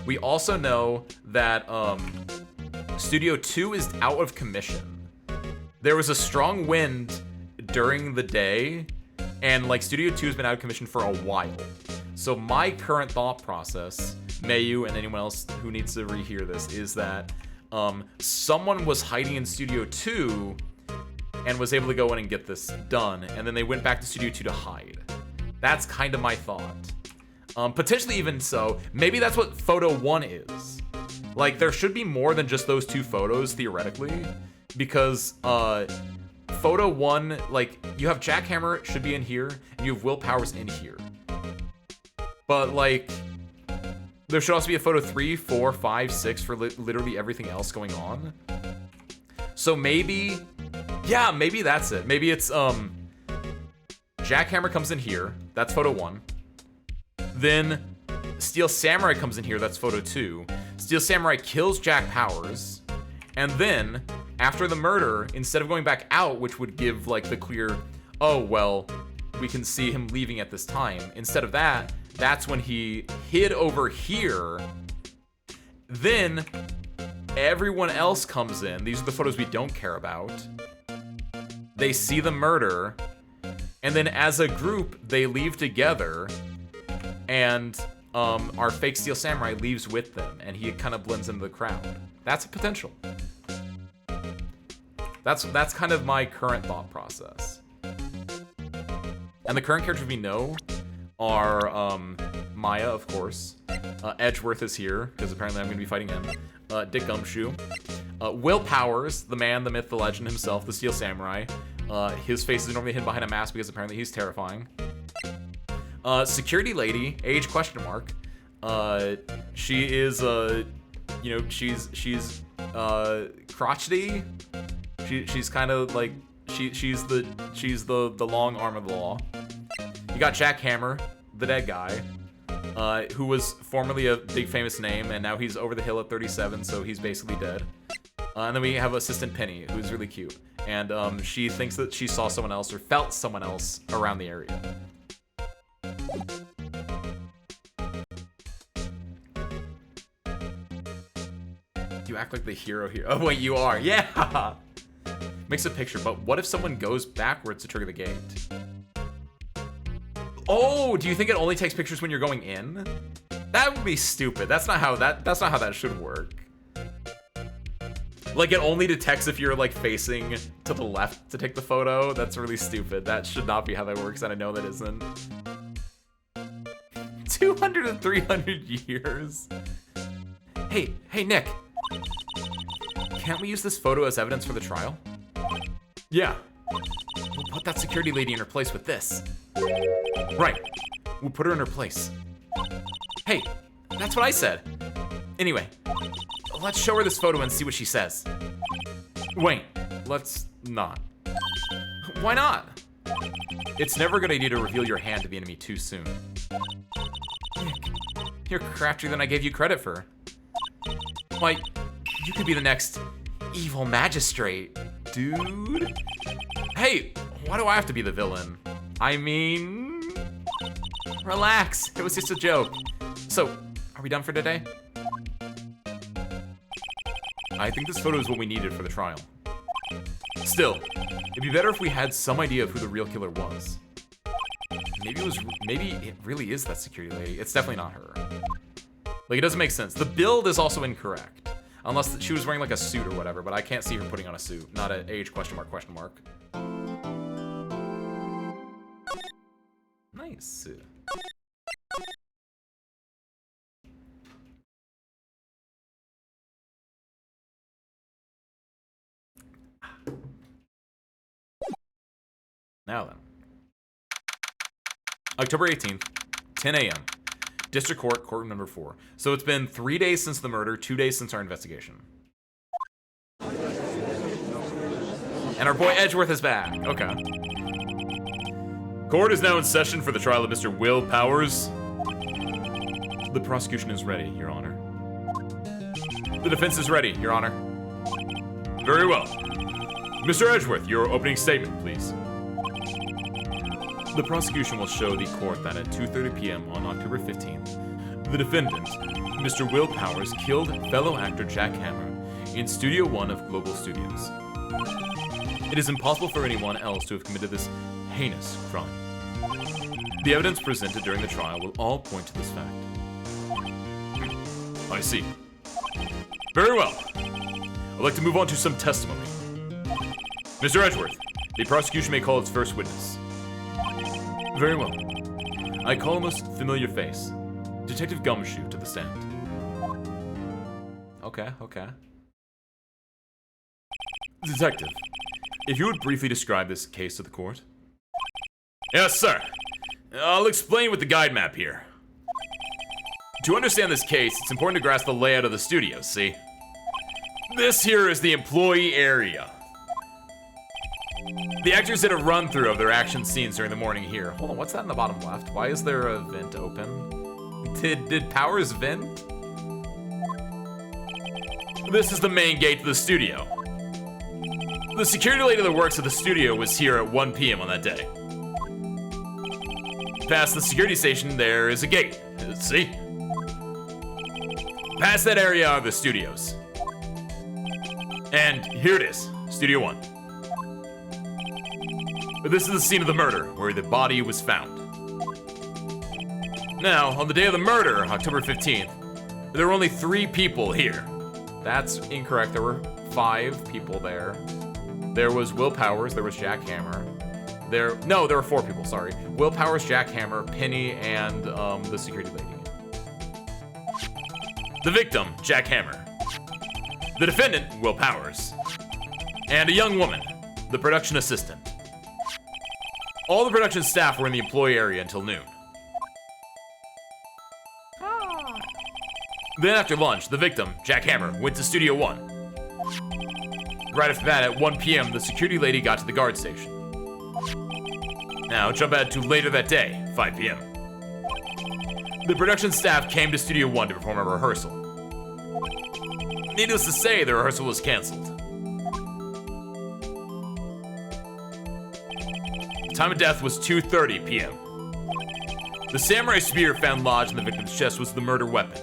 We also know that Studio 2 is out of commission. There was a strong wind during the day, and like Studio 2 has been out of commission for a while. So my current thought process, Mayu and anyone else who needs to rehear this, is that someone was hiding in Studio 2 and was able to go in and get this done, and then they went back to Studio 2 to hide. That's kind of my thought. Potentially even so, maybe that's what photo 1 is. Like, there should be more than just those 2 photos, theoretically, because photo 1, like, you have Jack Hammer should be in here, and you have Will Powers in here. But, like, there should also be a photo 3, 4, 5, 6 for literally everything else going on. So maybe, yeah, maybe that's it. Maybe it's, Jack Hammer comes in here, that's photo 1. Then Steel Samurai comes in here, that's photo 2. Steel Samurai kills Jack Powers, and then, after the murder, instead of going back out, which would give, like, the clear, oh, well, we can see him leaving at this time. Instead of that, that's when he hid over here. Then, everyone else comes in. These are the photos we don't care about. They see the murder, and then as a group, they leave together, and our fake Steel Samurai leaves with them, and he kind of blends into the crowd. That's a potential. That's kind of my current thought process. And the current characters we know are Maya, of course. Edgeworth is here, because apparently I'm going to be fighting him. Dick Gumshoe. Will Powers, the man, the myth, the legend himself, the Steel Samurai. His face is normally hidden behind a mask because apparently he's terrifying. Security Lady, age question mark. She is, you know, she's crotchety. She's kind of like, she's the long arm of the law. You got Jack Hammer, the dead guy, who was formerly a big famous name, and now he's over the hill at 37, so he's basically dead. And then we have Assistant Penny, who's really cute. And she thinks that she saw someone else or felt someone else around the area. You act like the hero here. Oh, wait, you are. Yeah! Makes a picture, but what if someone goes backwards to trigger the gate? Oh, do you think it only takes pictures when you're going in? That would be stupid. That's not how that should work. Like, it only detects if you're, like, facing to the left to take the photo. That's really stupid. That should not be how that works, and I know that isn't. 200 and 300 years. Hey, Nick. Can't we use this photo as evidence for the trial? Yeah. We'll put that security lady in her place with this. Right. We'll put her in her place. Hey, that's what I said. Anyway, let's show her this photo and see what she says. Wait, let's not. Why not? It's never a good idea to reveal your hand to the enemy too soon. Nick, you're craftier than I gave you credit for. Why, you could be the next evil magistrate, dude. Hey, why do I have to be the villain? I mean, relax, it was just a joke. So, are we done for today? I think this photo is what we needed for the trial. Still, it'd be better if we had some idea of who the real killer was. Maybe it really is that security lady. It's definitely not her. Like, it doesn't make sense. The build is also incorrect. Unless she was wearing like a suit or whatever, but I can't see her putting on a suit. Not an age question mark question mark. Nice. Now then. October 18th, 10 a.m. District Court, courtroom number 4. So it's been 3 days since the murder, 2 days since our investigation. And our boy Edgeworth is back. Okay. Court is now in session for the trial of Mr. Will Powers. The prosecution is ready, Your Honor. The defense is ready, Your Honor. Very well. Mr. Edgeworth, your opening statement, please. The prosecution will show the court that at 2:30 p.m. on October 15th, the defendant, Mr. Will Powers, killed fellow actor Jack Hammer in Studio 1 of Global Studios. It is impossible for anyone else to have committed this heinous crime. The evidence presented during the trial will all point to this fact. I see. Very well. I'd like to move on to some testimony. Mr. Edgeworth, the prosecution may call its first witness. Very well. I call a most familiar face. Detective Gumshoe to the stand. Okay. Detective, if you would briefly describe this case to the court. Yes, sir. I'll explain with the guide map here. To understand this case, it's important to grasp the layout of the studio, see? This here is the employee area. The actors did a run-through of their action scenes during the morning here. Hold on, what's that in the bottom left? Why is there a vent open? Did Powers vent? This is the main gate to the studio. The security lady that works at the studio was here at 1 p.m. on that day. Past the security station, there is a gate. See? Past that area are the studios. And here it is, Studio 1. This is the scene of the murder, where the body was found. Now, on the day of the murder, October 15th, there were only 3 people here. That's incorrect, there were 5 people there. There was Will Powers, there was Jack Hammer. There were 4 people, sorry. Will Powers, Jack Hammer, Penny, and the security lady. The victim, Jack Hammer. The defendant, Will Powers. And a young woman, the production assistant. All the production staff were in the employee area until noon. Then after lunch, the victim, Jack Hammer, went to Studio 1. Right after that, at 1 p.m., the security lady got to the guard station. Now, jump ahead to later that day, 5 p.m. The production staff came to Studio 1 to perform a rehearsal. Needless to say, the rehearsal was canceled. The time of death was 2:30 p.m. The samurai spear found lodged in the victim's chest was the murder weapon.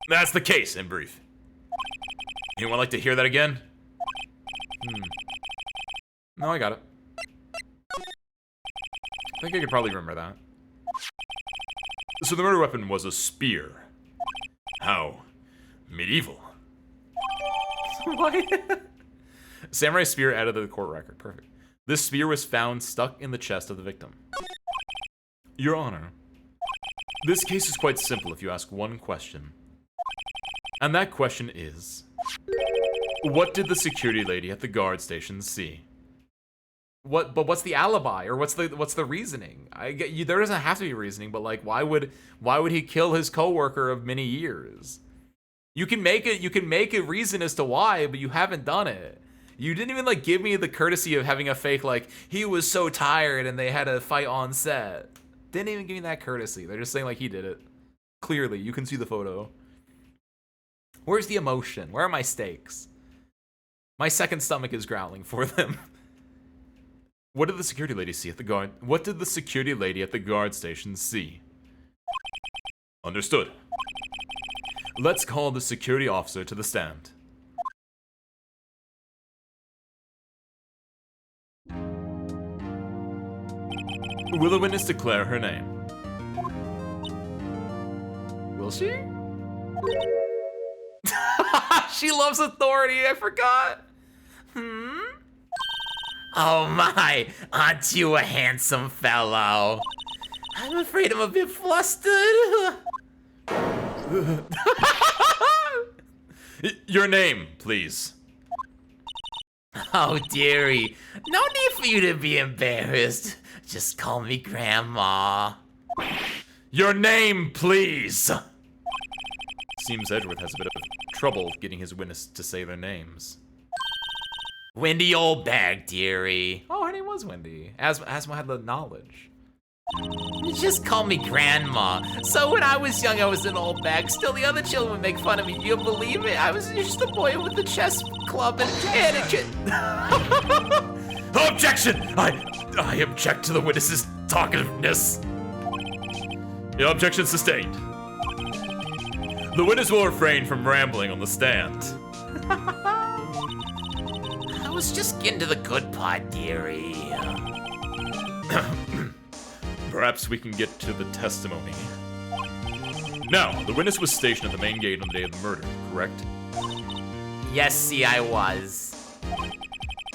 That's the case, in brief. Anyone like to hear that again? No, I got it. I think I could probably remember that. So the murder weapon was a spear. How medieval. What? Samurai spear added to the court record. Perfect. This spear was found stuck in the chest of the victim. Your Honor, this case is quite simple if you ask one question. And that question is, what did the security lady at the guard station see? But what's the alibi, or what's the reasoning? I get you. There doesn't have to be reasoning, but like, why would he kill his coworker of many years? You can make a reason as to why, but you haven't done it. You didn't even like give me the courtesy of having a fake like he was so tired and they had a fight on set. Didn't even give me that courtesy. They're just saying like he did it. Clearly, you can see the photo. Where's the emotion? Where are my stakes? My second stomach is growling for them. What did the security lady see at the guard? What did the security lady at the guard station see? Understood. Let's call the security officer to the stand. Will the witness declare her name? Will she? She loves authority, I forgot. Oh my, aren't you a handsome fellow? I'm afraid I'm a bit flustered. Your name, please. Oh dearie, no need for you to be embarrassed. Just call me Grandma. Your name, please. Seems Edgeworth has a bit of trouble getting his witness to say their names. Wendy Oldbag, dearie. Oh, her name was Wendy. Asma had the knowledge. Just call me Grandma. So when I was young, I was an old bag. Still, the other children would make fun of me. You believe it? I was just a boy with the chess club and Objection! I object to the witness's talkativeness. The objection sustained. The witness will refrain from rambling on the stand. I was just getting to the good part, dearie. Perhaps we can get to the testimony. Now, the witness was stationed at the main gate on the day of the murder, correct? Yes, see, I was.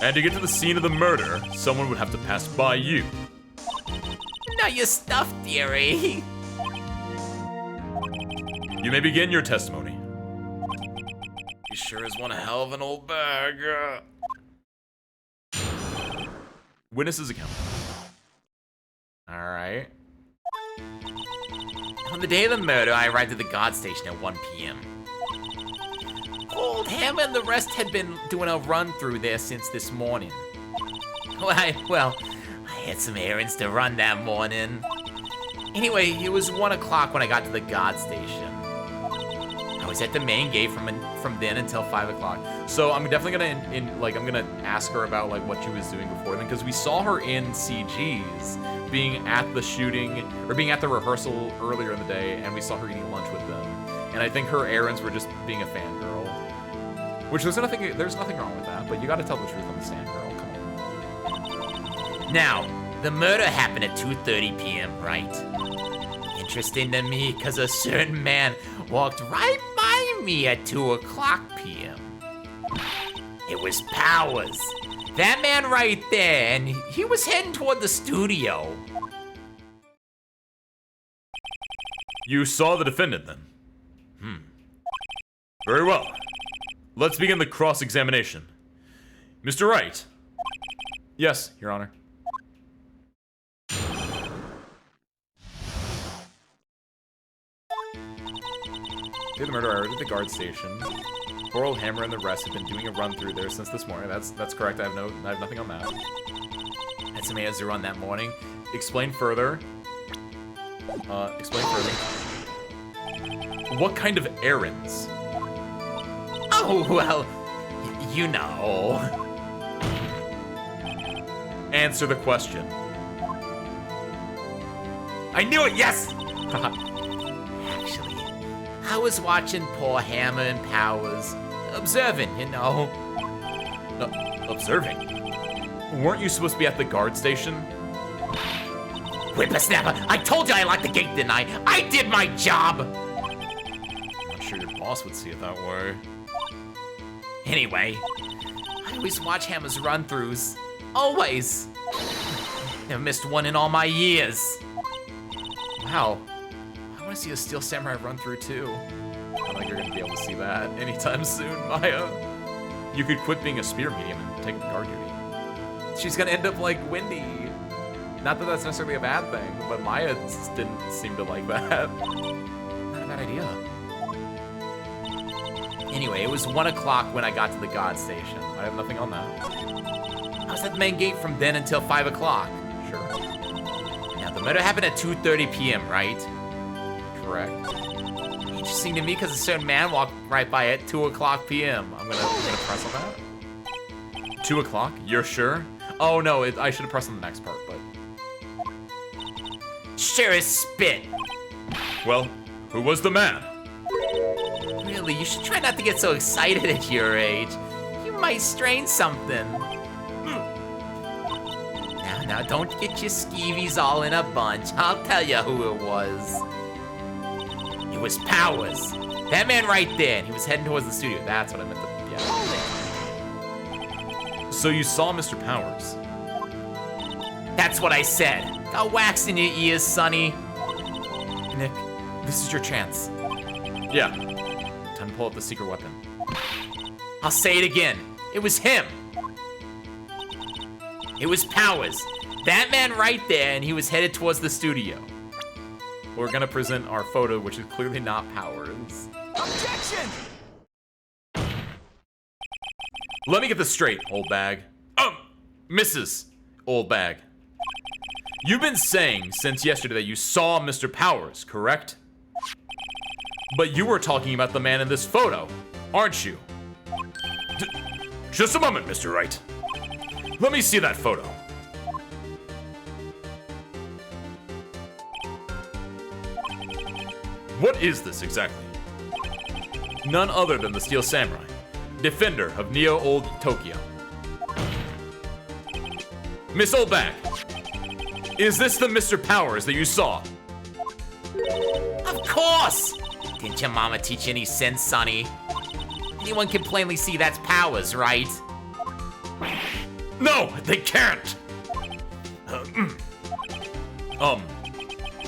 And to get to the scene of the murder, someone would have to pass by you. Now you're stuffed, dearie. You may begin your testimony. He sure is one hell of an old bag. Witness's account. Alright. On the day of the murder, I arrived at the guard station at 1 p.m. Old Hammer and the rest had been doing a run through there since this morning. I had some errands to run that morning. Anyway, it was 1 o'clock when I got to the guard station. I was at the main gate from then until 5 o'clock. So I'm definitely gonna ask her about like what she was doing before then, because we saw her in CG's being at the shooting or being at the rehearsal earlier in the day, and we saw her eating lunch with them. And I think her errands were just being a fangirl, which there's nothing wrong with that. But you got to tell the truth on the stand, girl. Come on. Now, the murder happened at 2:30 p.m., right? Interesting to me, because a certain man walked right by me at 2 o'clock p.m. It was Powers. That man right there, and he was heading toward the studio. You saw the defendant then? Very well. Let's begin the cross-examination. Mr. Wright. Yes, Your Honor. Did the murder already at the guard station. Poor old Hammer and the rest have been doing a run through there since this morning. That's correct. I have nothing on that. That's a man's run that morning. Explain further. Explain further. What kind of errands? Oh, well, you know. Answer the question. I knew it, yes! Actually, I was watching poor Hammer and Powers, observing, you know. Observing? Weren't you supposed to be at the guard station? Whippersnapper, I told you I locked the gate, didn't I? I did my job! I'm not sure your boss would see it that way. Anyway, I always watch Hammer's run-throughs. Always. Never missed one in all my years. Wow. I want to see a Steel Samurai run through too. I don't think you're going to be able to see that anytime soon, Maya. You could quit being a spear medium and take guard duty. She's going to end up like Wendy. Not that that's necessarily a bad thing, but Maya didn't seem to like that. Not a bad idea. Anyway, it was 1 o'clock when I got to the guard station. I have nothing on that. I was at the main gate from then until 5 o'clock. Sure. Now, the murder happened at 2:30 p.m., right? Correct. Interesting to me because a certain man walked right by at 2 o'clock p.m. I'm gonna press on that. 2 o'clock? You're sure? Oh no, I should have pressed on the next part, but... Sure as spit. Well, who was the man? Really, you should try not to get so excited at your age. You might strain something. Now, don't get your skeevies all in a bunch. I'll tell you who it was. It was Powers. That man right there, and he was heading towards the studio. That's what I meant to, yeah. So you saw Mr. Powers? That's what I said. Got wax in your ears, Sonny. Nick, this is your chance. Yeah. Time to pull out the secret weapon. I'll say it again. It was him. It was Powers. That man right there, and he was headed towards the studio. We're gonna present our photo, which is clearly not Powers. Objection! Let me get this straight, old bag. Mrs. Old Bag. You've been saying since yesterday that you saw Mr. Powers, correct? But you were talking about the man in this photo, aren't you? Just a moment, Mr. Wright. Let me see that photo. What is this exactly? None other than the Steel Samurai, defender of Neo Old Tokyo. Miss Old Bag, is this the Mr. Powers that you saw? Of course! Didn't your mama teach you any sense, Sonny? Anyone can plainly see that's Powers, right? No, they can't!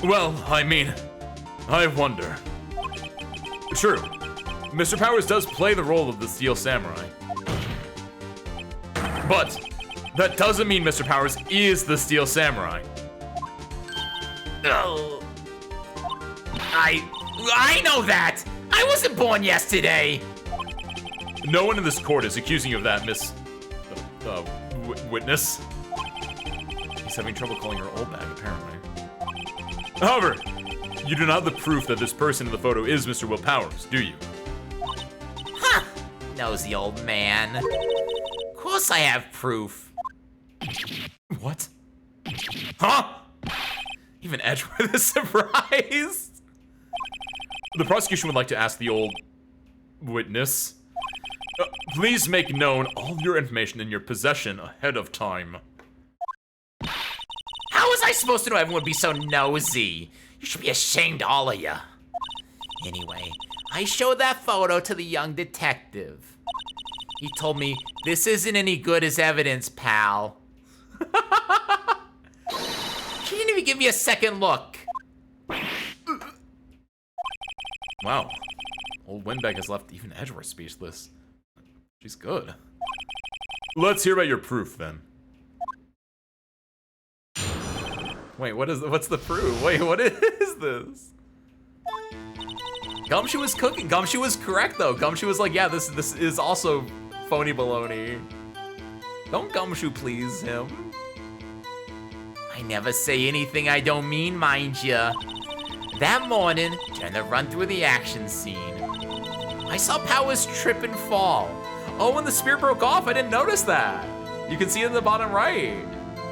Well, I mean, I wonder. True, Mr. Powers does play the role of the Steel Samurai. But that doesn't mean Mr. Powers is the Steel Samurai. Oh. I know that! I wasn't born yesterday! No one in this court is accusing you of that, Miss... witness. He's having trouble calling her Old Bag, apparently. However, you do not have the proof that this person in the photo is Mr. Will Powers, do you? Huh! Nosy old man. Of course I have proof. What? Huh? Even Edgeworth is surprised. The prosecution would like to ask the old witness. Please make known all your information in your possession ahead of time. How was I supposed to know everyone would be so nosy? You should be ashamed, all of you. Anyway, I showed that photo to the young detective. He told me, this isn't any good as evidence, pal. She didn't even give me a second look. Wow. Old Windbag has left even Edgeworth speechless. She's good. Let's hear about your proof, then. Wait, what's the proof? Wait, what is this? Gumshoe was cooking. Gumshoe was correct, though. Gumshoe was like, yeah, this is also phony baloney. Don't Gumshoe please him. I never say anything I don't mean, mind ya. That morning, during the run through the action scene, I saw Powers trip and fall. Oh, when the spear broke off, I didn't notice that. You can see it in the bottom right.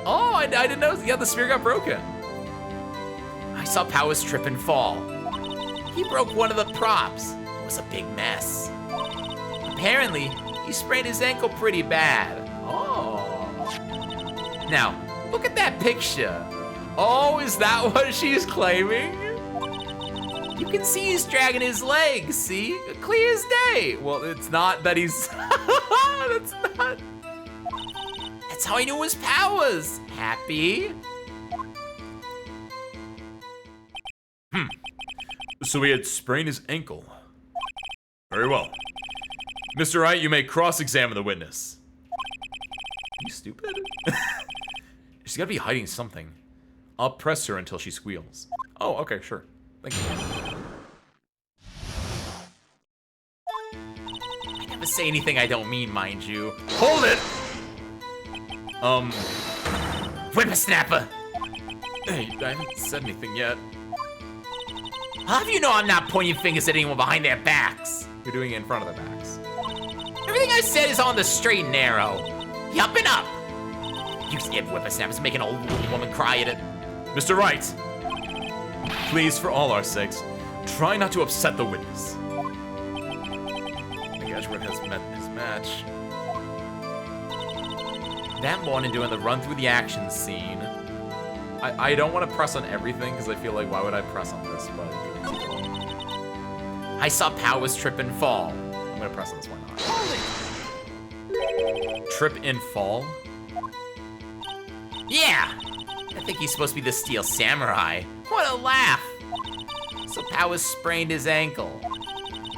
Oh, I didn't notice. Yeah, the spear got broken. I saw Powers trip and fall. He broke one of the props. It was a big mess. Apparently, he sprained his ankle pretty bad. Oh. Now, look at that picture. Oh, is that what she's claiming? You can see he's dragging his legs, see? Clear as day. Well, it's not that he's... That's not... That's how I knew it was Powers. Happy? So he had sprained his ankle. Very well. Mr. Wright, you may cross-examine the witness. Are you stupid? She's gotta be hiding something. I'll press her until she squeals. Oh, okay, sure. Thank you. I never say anything I don't mean, mind you. Hold it! Whippersnapper! Hey, I haven't said anything yet. How do you know I'm not pointing fingers at anyone behind their backs? You're doing it in front of their backs. Everything I said is on the straight and narrow. Yup and up. You scared whippersnappers make an old woman cry at it. Mr. Wright, please, for all our sakes, try not to upset the witness. I think Edgeworth has met his match. That morning during the run through the action scene, I don't want to press on everything because I feel like why would I press on this, but I saw Powers trip and fall. I'm gonna press on this one. Trip and fall? Yeah! I think he's supposed to be the Steel Samurai. What a laugh! So Powers sprained his ankle.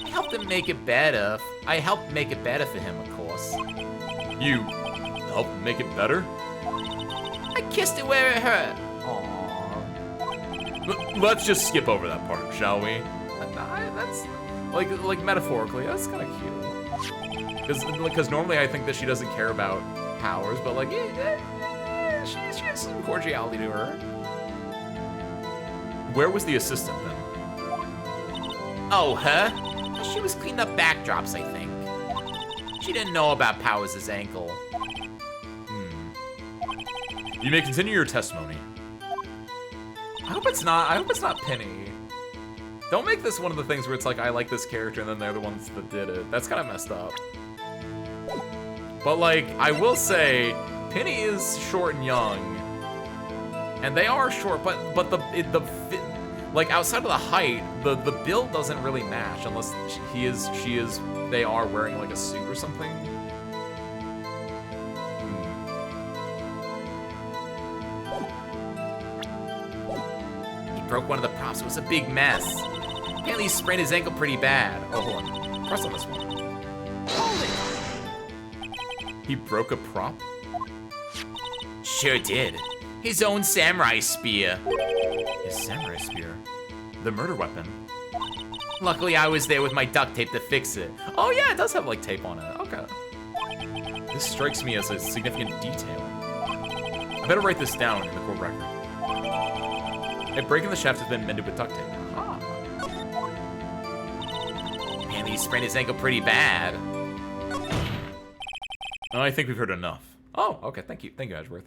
I helped him make it better. I helped make it better for him, of course. You helped make it better? I kissed it where it hurt. Aww. Let's just skip over that part, shall we? That's like metaphorically, that's kind of cute. Because normally I think that she doesn't care about Powers, but like, she has some cordiality to her. Where was the assistant then? Oh, her? She was cleaning up backdrops, I think. She didn't know about Powers' ankle. You may continue your testimony. I hope it's not Penny. Don't make this one of the things where it's like, I like this character and then they're the ones that did it. That's kind of messed up. But like, I will say, Penny is short and young. And they are short, but like outside of the height, the build doesn't really match unless they are wearing like a suit or something. Broke one of the props. It was a big mess. Apparently he sprained his ankle pretty bad. Oh, hold on. Press on this one. He broke a prop? Sure did. His own samurai spear. His samurai spear? The murder weapon? Luckily I was there with my duct tape to fix it. Oh yeah, it does have like tape on it. Okay. This strikes me as a significant detail. I better write this down in the court record. A break in the shaft has been mended with duct tape. Aha. And he sprained his ankle pretty bad. Oh, I think we've heard enough. Oh, okay. Thank you, Edgeworth.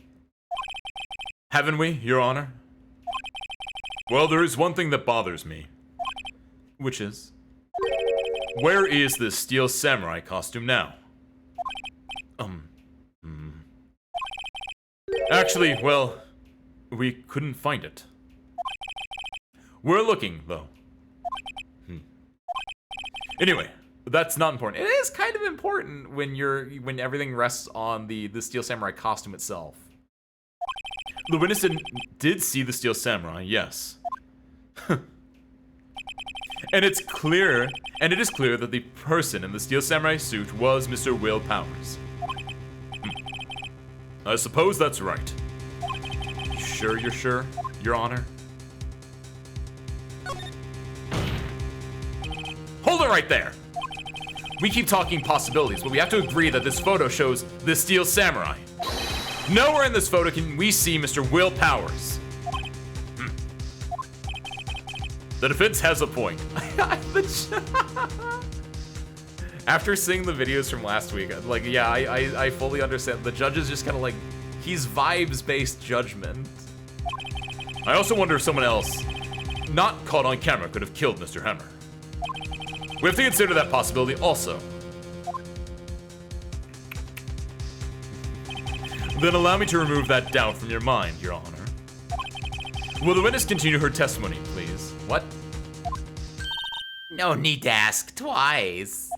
Haven't we, Your Honor? Well, there is one thing that bothers me. Which is? Where is this Steel Samurai costume now? Actually, well, we couldn't find it. We're looking, though. Anyway, But that's not important. It is kind of important when everything rests on the Steel Samurai costume itself. The witness did see the Steel Samurai, yes. And it is clear that the person in the Steel Samurai suit was Mr. Will Powers. I suppose that's right. You're sure, Your Honor? Hold it right there! We keep talking possibilities, but we have to agree that this photo shows the Steel Samurai. Nowhere in this photo can we see Mr. Will Powers. The defense has a point. After seeing the videos from last week, like, yeah, I fully understand. The judge is just kind of like, he's vibes-based judgment. I also wonder if someone else, not caught on camera, could have killed Mr. Hammer. We have to consider that possibility also. Then allow me to remove that doubt from your mind, Your Honor. Will the witness continue her testimony, please? What? No need to ask twice.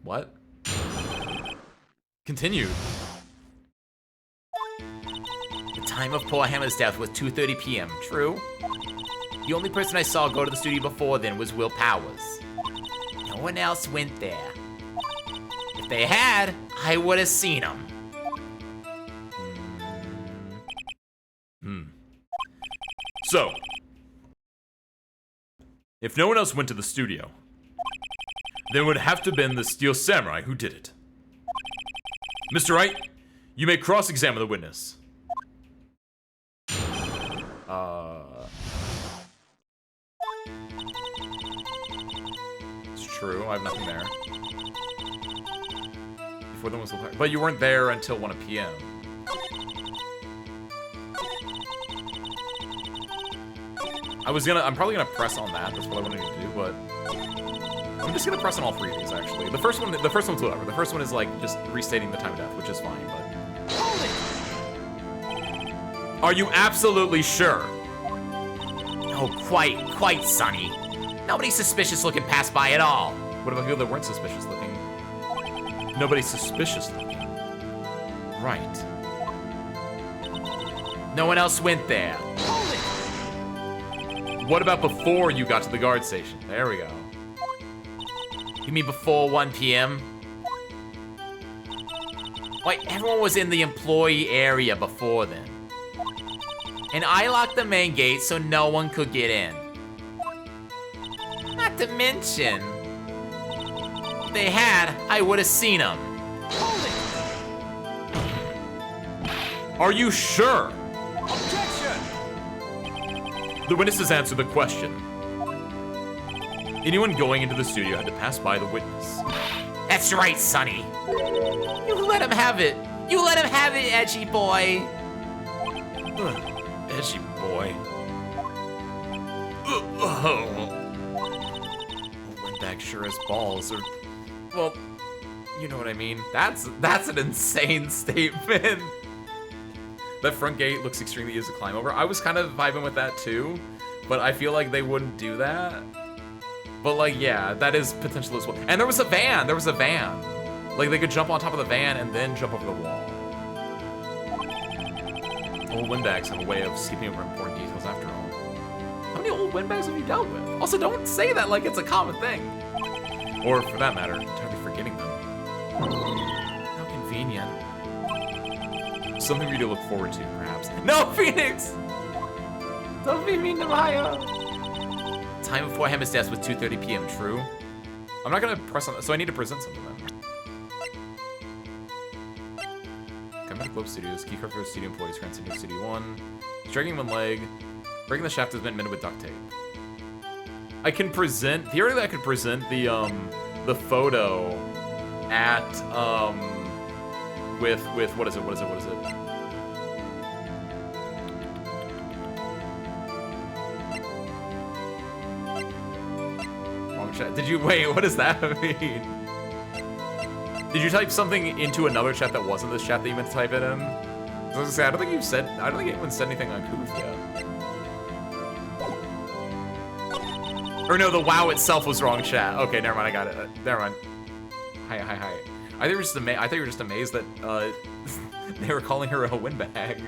What? Continued. The time of poor Hammer's death was 2:30 p.m. True. The only person I saw go to the studio before then was Will Powers. No one else went there. If they had, I would have seen him. So, if no one else went to the studio, then it would have to have been the Steel Samurai who did it. Mr. Wright, you may cross-examine the witness. It's true, I have nothing there. Before them was the... But you weren't there until 1 p.m. I'm probably gonna press on that. That's what I wanted to do, but I'm just gonna press on all three of these. Actually, the first one's whatever. The first one is like just restating the time of death, which is fine. But are you absolutely sure? Oh, quite, Sonny. Nobody suspicious looking passed by at all. What about people that weren't suspicious looking? Nobody suspicious looking. Right. No one else went there. What about before you got to the guard station? There we go. You mean before 1 p.m.? Wait, everyone was in the employee area before then. And I locked the main gate so no one could get in. Not to mention, if they had, I would have seen them. Are you sure? The witnesses answer the question. Anyone going into the studio had to pass by the witness. That's right, Sonny. You let him have it. You let him have it, edgy boy. Edgy boy. Windbag sure has balls, or... Well, you know what I mean. That's an insane statement. That front gate looks extremely easy to climb over. I was kind of vibing with that too, but I feel like they wouldn't do that. But like, yeah, that is potential as well. And there was a van. Like they could jump on top of the van and then jump over the wall. Old windbags have a way of skipping over important details after all. How many old windbags have you dealt with? Also, don't say that like it's a common thing. Or for that matter, entirely forgetting them. How convenient. Something for you to look forward to, perhaps. No, Phoenix! Don't be mean to Maya. Time before Hammer's death was 2:30 p.m. True. I'm not gonna press on that, so I need to present something then. Come to Globe Studios, keycard for studio employees, transcending Studio 1. Striking one leg. Breaking the shaft has been mended with duct tape. Theoretically I could present the photo at, with, what is it? Wrong chat. Wait, what does that mean? Did you type something into another chat that wasn't this chat that you meant to type it in? I was gonna say, I don't think anyone said anything uncouth yet. Or no, the WoW itself was wrong chat. Okay, never mind, I got it. Never mind. Hi. I thought you were just amazed that they were calling her a windbag.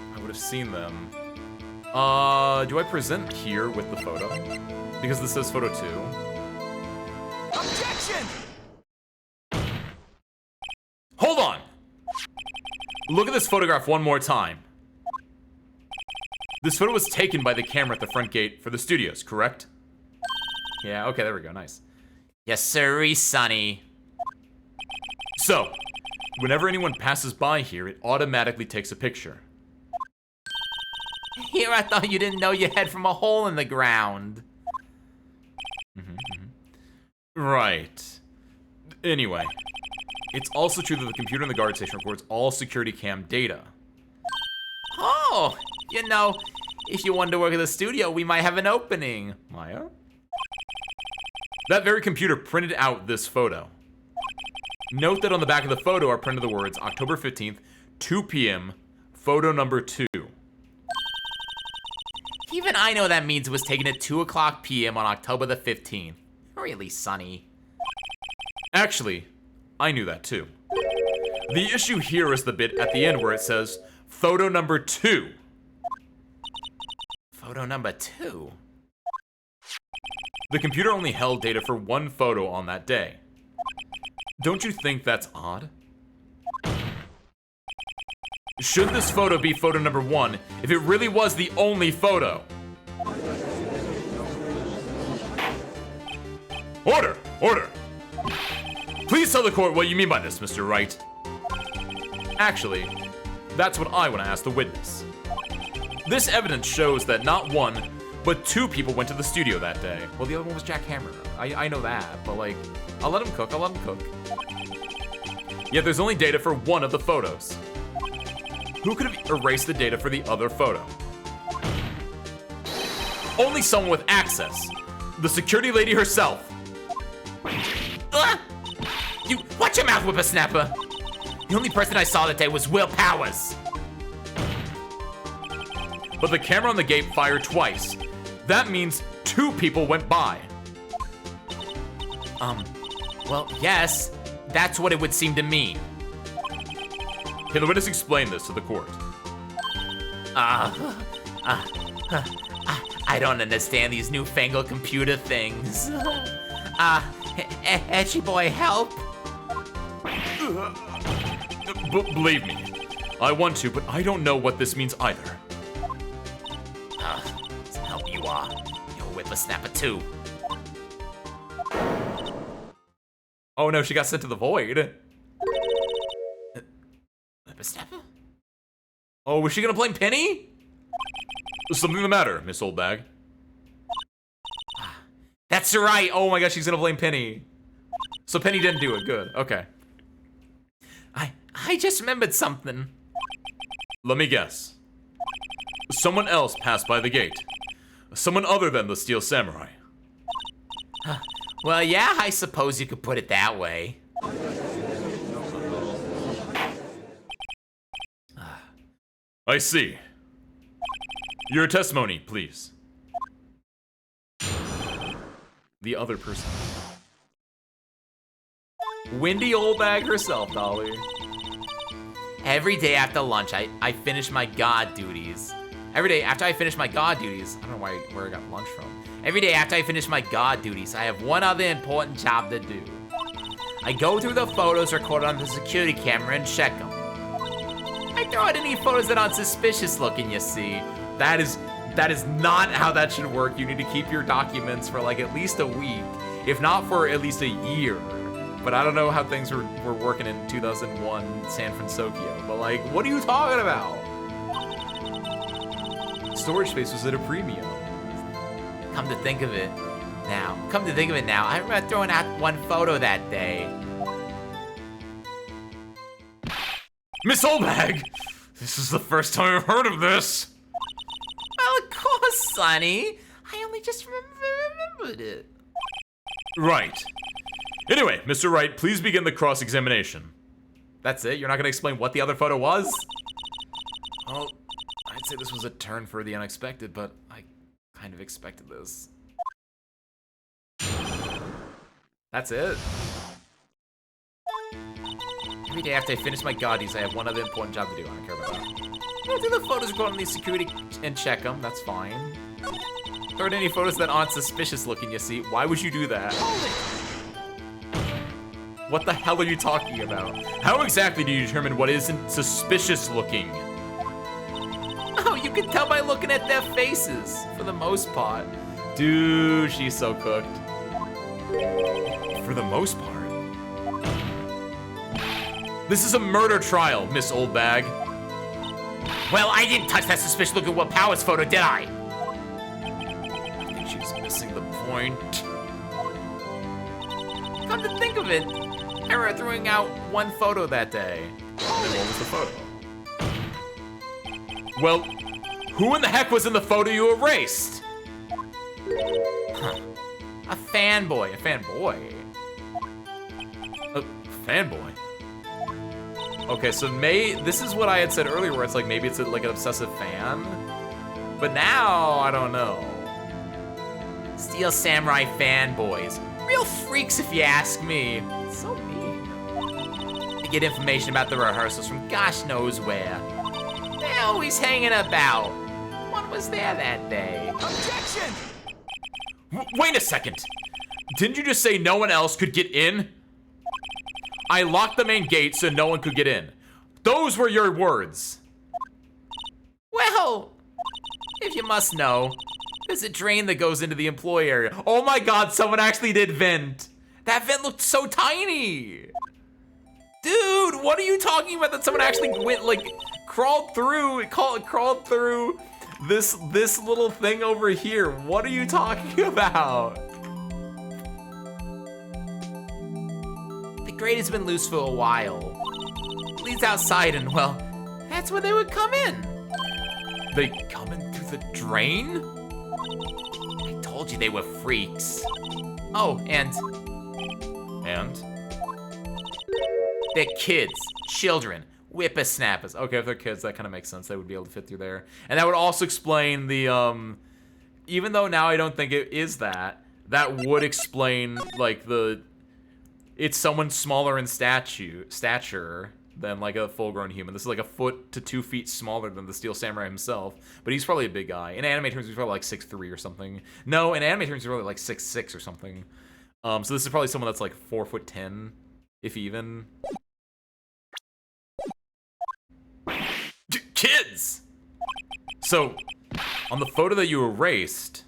I would have seen them. Do I present here with the photo? Because this says photo 2. Objection! Hold on! Look at this photograph one more time. This photo was taken by the camera at the front gate for the studios, correct? Yeah, okay, there we go, nice. Yes, sirree, Sonny. So, whenever anyone passes by here, it automatically takes a picture. Here, I thought you didn't know you head from a hole in the ground. Right. Anyway, it's also true that the computer in the guard station records all security cam data. Oh, you know, if you wanted to work at the studio, we might have an opening. Maya? That very computer printed out this photo. Note that on the back of the photo are printed the words October 15th, 2 p.m., photo number 2. Even I know that means it was taken at 2 o'clock p.m. on October the 15th. Really, Sonny? Actually, I knew that too. The issue here is the bit at the end where it says, photo number 2. Photo number 2? The computer only held data for one photo on that day. Don't you think that's odd? Should this photo be photo number 1 if it really was the only photo? Order! Order! Please tell the court what you mean by this, Mr. Wright. Actually, that's what I want to ask the witness. This evidence shows that not 1, but 2 people went to the studio that day. Well, the other one was Jack Hammer. I know that, but like, I'll let him cook, Yet there's only data for 1 of the photos. Who could have erased the data for the other photo? Only someone with access. The security lady herself. You watch your mouth, whippersnapper. The only person I saw that day was Will Powers. But the camera on the gate fired twice. That means 2 people went by. Well, yes, that's what it would seem to mean. Can the witness explain this to the court? I don't understand these newfangled computer things. Etchy boy, help. Believe me, I want to, but I don't know what this means either. Help you are. You're a whippersnapper too. Oh no, she got sent to the void. Whippersnapper? Oh, was she gonna blame Penny? Is something the matter, Miss Oldbag? That's right. Oh my gosh, she's gonna blame Penny. So Penny didn't do it, good, okay. I just remembered something. Let me guess. Someone else passed by the gate. Someone other than the Steel Samurai. Well, yeah, I suppose you could put it that way. I see. Your testimony, please. The other person. Windy Oldbag herself, Dolly. Every day after lunch, I finish my god duties. Every day after I finish my god duties, I don't know where I got lunch from. Every day after I finish my god duties, I have one other important job to do. I go through the photos recorded on the security camera and check them. I throw out any photos that aren't suspicious looking, you see. That is not how that should work. You need to keep your documents for like at least a week, if not for at least a year. But I don't know how things were working in 2001 San Francisco. But like, what are you talking about? Storage space was at a premium. Come to think of it now, I remember throwing out one photo that day. Miss Oldbag! This is the first time I've heard of this! Well, of course, Sonny. I only just remembered it. Right. Anyway, Mr. Wright, please begin the cross-examination. That's it? You're not gonna explain what the other photo was? Well, I'd say this was a turn for the unexpected, but I kind of expected this. That's it. Every day after I finish my gaudies, I have one other important job to do. I don't care about that. Yeah, do the photos go on the security and check them. That's fine. Throw in any photos that aren't suspicious looking, you see. Why would you do that? What the hell are you talking about? How exactly do you determine what isn't suspicious looking? Oh, you can tell by looking at their faces, for the most part. Dude, she's so cooked. For the most part. This is a murder trial, Miss Oldbag. Well, I didn't touch that suspicious looking Will Powers photo, did I? I think she's missing the point. Come to think of it, I remember throwing out one photo that day. Then what was the photo? Well, who in the heck was in the photo you erased? Huh. A fanboy. A fanboy? A fanboy? Okay, so this is what I had said earlier, where it's like maybe it's like an obsessive fan. But now, I don't know. Steel Samurai fanboys. Real freaks if you ask me. So mean. They get information about the rehearsals from gosh knows where. They're always hanging about. One was there that day. Objection! Wait a second. Didn't you just say no one else could get in? I locked the main gate so no one could get in. Those were your words. Well, if you must know, there's a drain that goes into the employee area. Oh my god, someone actually did vent. That vent looked so tiny. Dude, what are you talking about that someone actually went, like, crawled through this little thing over here? What are you talking about? The grate has been loose for a while. It leads outside and, well, that's where they would come in. They come in through the drain? I told you they were freaks. Oh, and they're kids, children, whippersnappers. Okay, if they're kids, that kind of makes sense. They would be able to fit through there. And that would also explain the, even though now I don't think it is that would explain, like, it's someone smaller in stature than, like, a full-grown human. This is, like, a foot to 2 feet smaller than the Steel Samurai himself. But he's probably a big guy. In anime terms, he's probably, like, 6'3" or something. No, in anime terms, he's probably, like, 6'6" or something. So this is probably someone that's, like, 4'10", if even. Kids! So, on the photo that you erased...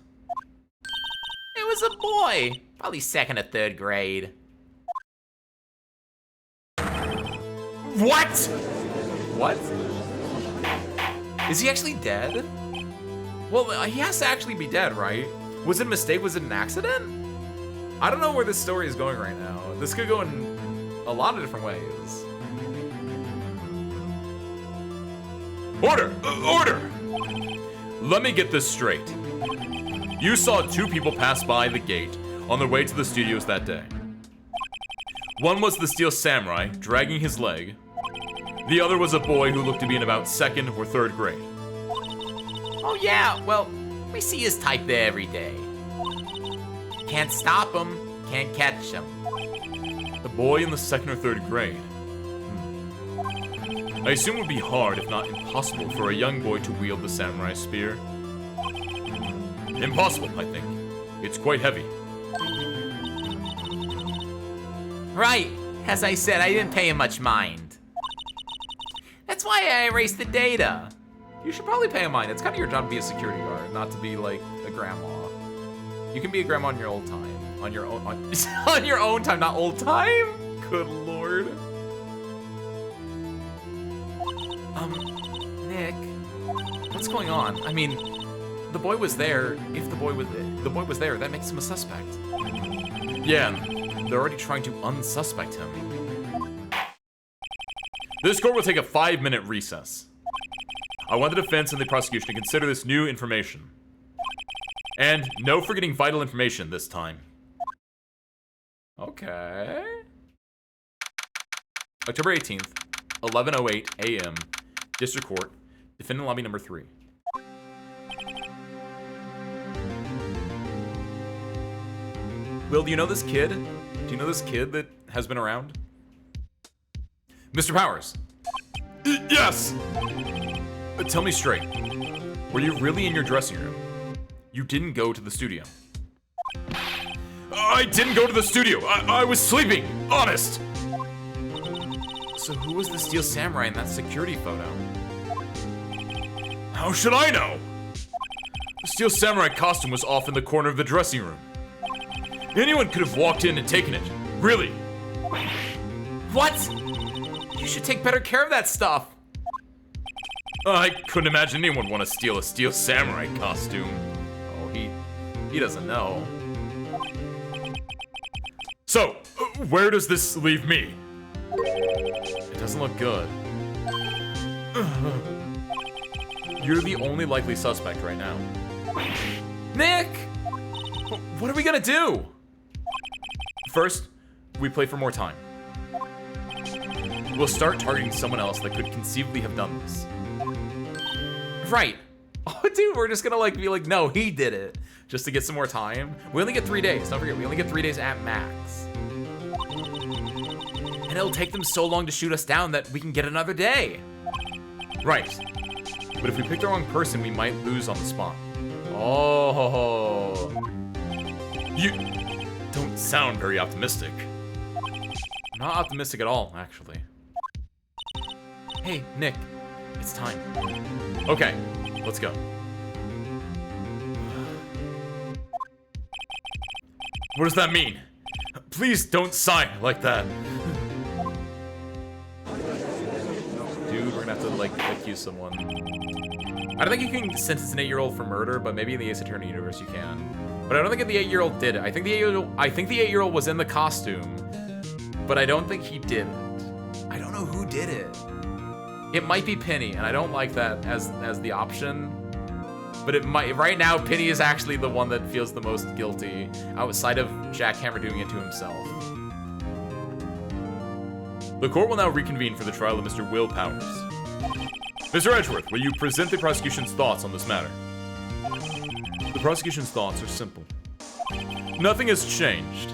It was a boy, probably 2nd or 3rd grade. What? What? Is he actually dead? Well, he has to actually be dead, right? Was it a mistake? Was it an accident? I don't know where this story is going right now. This could go in a lot of different ways. Order! Order! Let me get this straight. You saw 2 people pass by the gate on their way to the studios that day. One was the Steel Samurai, dragging his leg. The other was a boy who looked to be in about 2nd or 3rd grade. Oh yeah, well, we see his type there every day. Can't stop him, can't catch him. The boy in the 2nd or 3rd grade. I assume it would be hard, if not impossible, for a young boy to wield the samurai spear. Impossible, I think. It's quite heavy. Right, as I said, I didn't pay him much mind. That's why I erased the data. You should probably pay him mind. It's kind of your job to be a security guard, not to be like a grandma. You can be a grandma on your old time. On your own on your own time, not old time? Good lord. Nick, What's going on? I mean, the boy was there. If the boy was there, that makes him a suspect. Yeah, they're already trying to unsuspect him. This court will take a 5-minute recess. I want the defense and the prosecution to consider this new information. And no forgetting vital information this time. Okay. October 18th, 11:08 a.m. District Court, defendant lobby number 3. Will, do you know this kid? Do you know this kid that has been around? Mr. Powers. Yes! Tell me straight. Were you really in your dressing room? You didn't go to the studio. I didn't go to the studio. I was sleeping. Honest. So who was the Steel Samurai in that security photo? How should I know? The Steel Samurai costume was off in the corner of the dressing room. Anyone could have walked in and taken it. Really. What? You should take better care of that stuff. I couldn't imagine anyone would want to steal a Steel Samurai costume. Oh, he doesn't know. So, where does this leave me? It doesn't look good. You're the only likely suspect right now. Nick! What are we gonna do? First, we play for more time. We'll start targeting someone else that could conceivably have done this. Right. Oh, dude, we're just gonna like be like, no, he did it. Just to get some more time. We only get 3 days. Don't forget, we only get 3 days at max. And it'll take them so long to shoot us down that we can get another day. Right. But if we pick the wrong person, we might lose on the spot. Oh. You don't sound very optimistic. I'm not optimistic at all, actually. Hey, Nick, it's time. Okay, let's go. What does that mean? Please don't sign like that. Dude, we're gonna have to, like, accuse someone. I don't think you can sentence an 8-year-old for murder, but maybe in the Ace Attorney universe you can. But I don't think the 8-year-old did it. I think the 8-year-old was in the costume, but I don't think he did it. I don't know who did it. It might be Penny, and I don't like that as the option. But it might. Right now, Penny is actually the one that feels the most guilty, outside of Jack Hammer doing it to himself. The court will now reconvene for the trial of Mr. Will Powers. Mr. Edgeworth, will you present the prosecution's thoughts on this matter? The prosecution's thoughts are simple. Nothing has changed.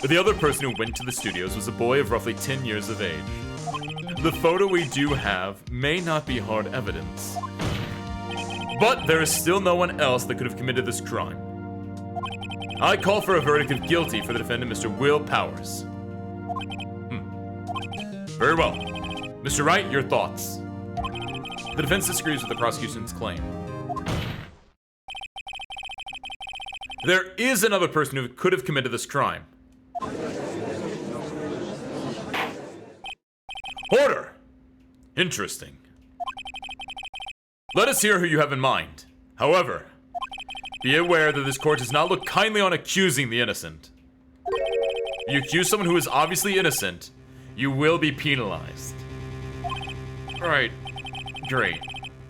The other person who went to the studios was a boy of roughly 10 years of age. The photo we do have may not be hard evidence, but there is still no one else that could have committed this crime. I call for a verdict of guilty for the defendant, Mr. Will Powers. Very well. Mr. Wright, your thoughts? The defense disagrees with the prosecution's claim. There is another person who could have committed this crime. Order! Interesting. Let us hear who you have in mind. However, be aware that this court does not look kindly on accusing the innocent. If you accuse someone who is obviously innocent, you will be penalized. Right. Great.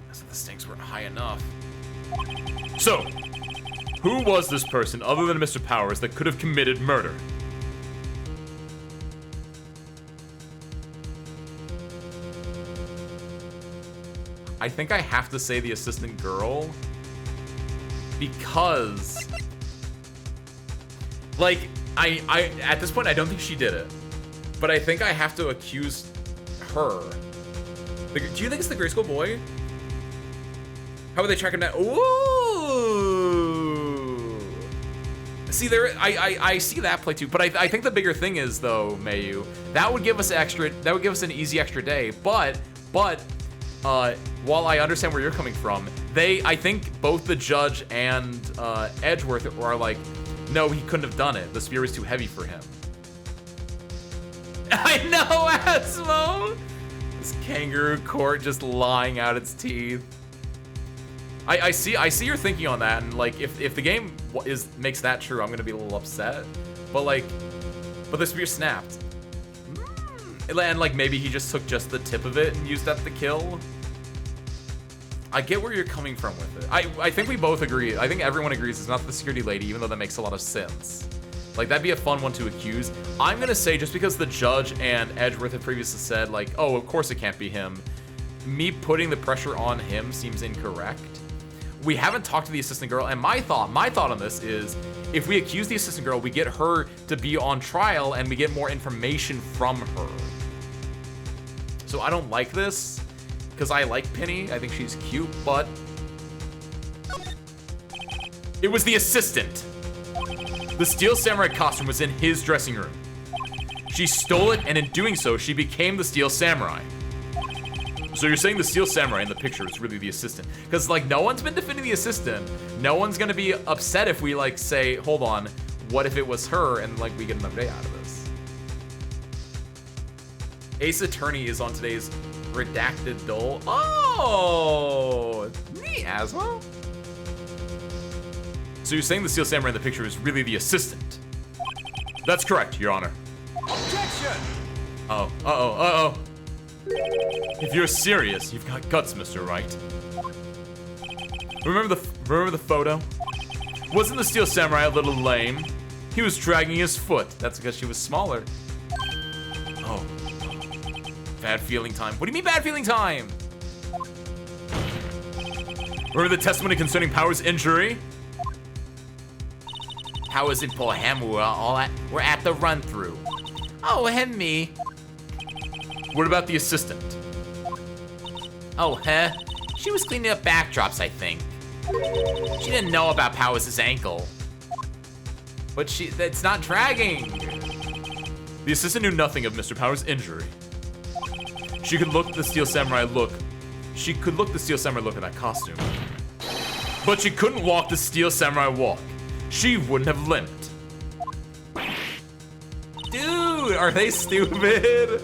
The stakes weren't high enough. So, who was this person other than Mr. Powers that could have committed murder? I think I have to say the assistant girl, because, like, I at this point I don't think she did it, but I think I have to accuse her. Do you think it's the grade school boy? How would they track him down? Ooh. See, I see that play too, but I think the bigger thing is though, Mayu, that would give us an easy extra day, but while I understand where you're coming from, I think both the judge and Edgeworth are like, no, he couldn't have done it. The spear was too heavy for him. I know, Asmo! This kangaroo court just lying out its teeth. I see your thinking on that, and like, if the game makes that true, I'm gonna be a little upset. But the spear snapped. And like, maybe he just took just the tip of it and used that to kill. I get where you're coming from with it. I think we both agree. I think everyone agrees it's not the security lady, even though that makes a lot of sense. Like, that'd be a fun one to accuse. I'm gonna say, just because the judge and Edgeworth have previously said, like, oh, of course it can't be him, me putting the pressure on him seems incorrect. we haven't talked to the assistant girl, and my thought on this is, if we accuse the assistant girl, we get her to be on trial, and we get more information from her. So I don't like this, because I like Penny. I think she's cute, but it was the assistant. The Steel Samurai costume was in his dressing room. She stole it, and in doing so, she became the Steel Samurai. So you're saying the Steel Samurai in the picture is really the assistant? Because, like, no one's been defending the assistant. No one's gonna be upset if we, like, say, hold on, what if it was her, and, like, we get another day out of this? Ace Attorney is on today's redacted dull. Oh, neat, Asmo. So you're saying the Steel Samurai in the picture is really the assistant? That's correct, Your Honor. Objection! Uh-oh. If you're serious, you've got guts, Mr. Wright. Remember the photo? Wasn't the Steel Samurai a little lame? He was dragging his foot. That's because she was smaller. Oh. Bad feeling time. What do you mean bad feeling time? Remember the testimony concerning Power's injury? Powers and poor Ham we're at the run-through. Oh, and me. What about the assistant? Oh, huh? She was cleaning up backdrops, I think. She didn't know about Powers' ankle. But that's not dragging. The assistant knew nothing of Mr. Power's injury. She could look the Steel Samurai look. She could look the Steel Samurai look in that costume. But she couldn't walk the Steel Samurai walk. She wouldn't have limped. Dude, are they stupid?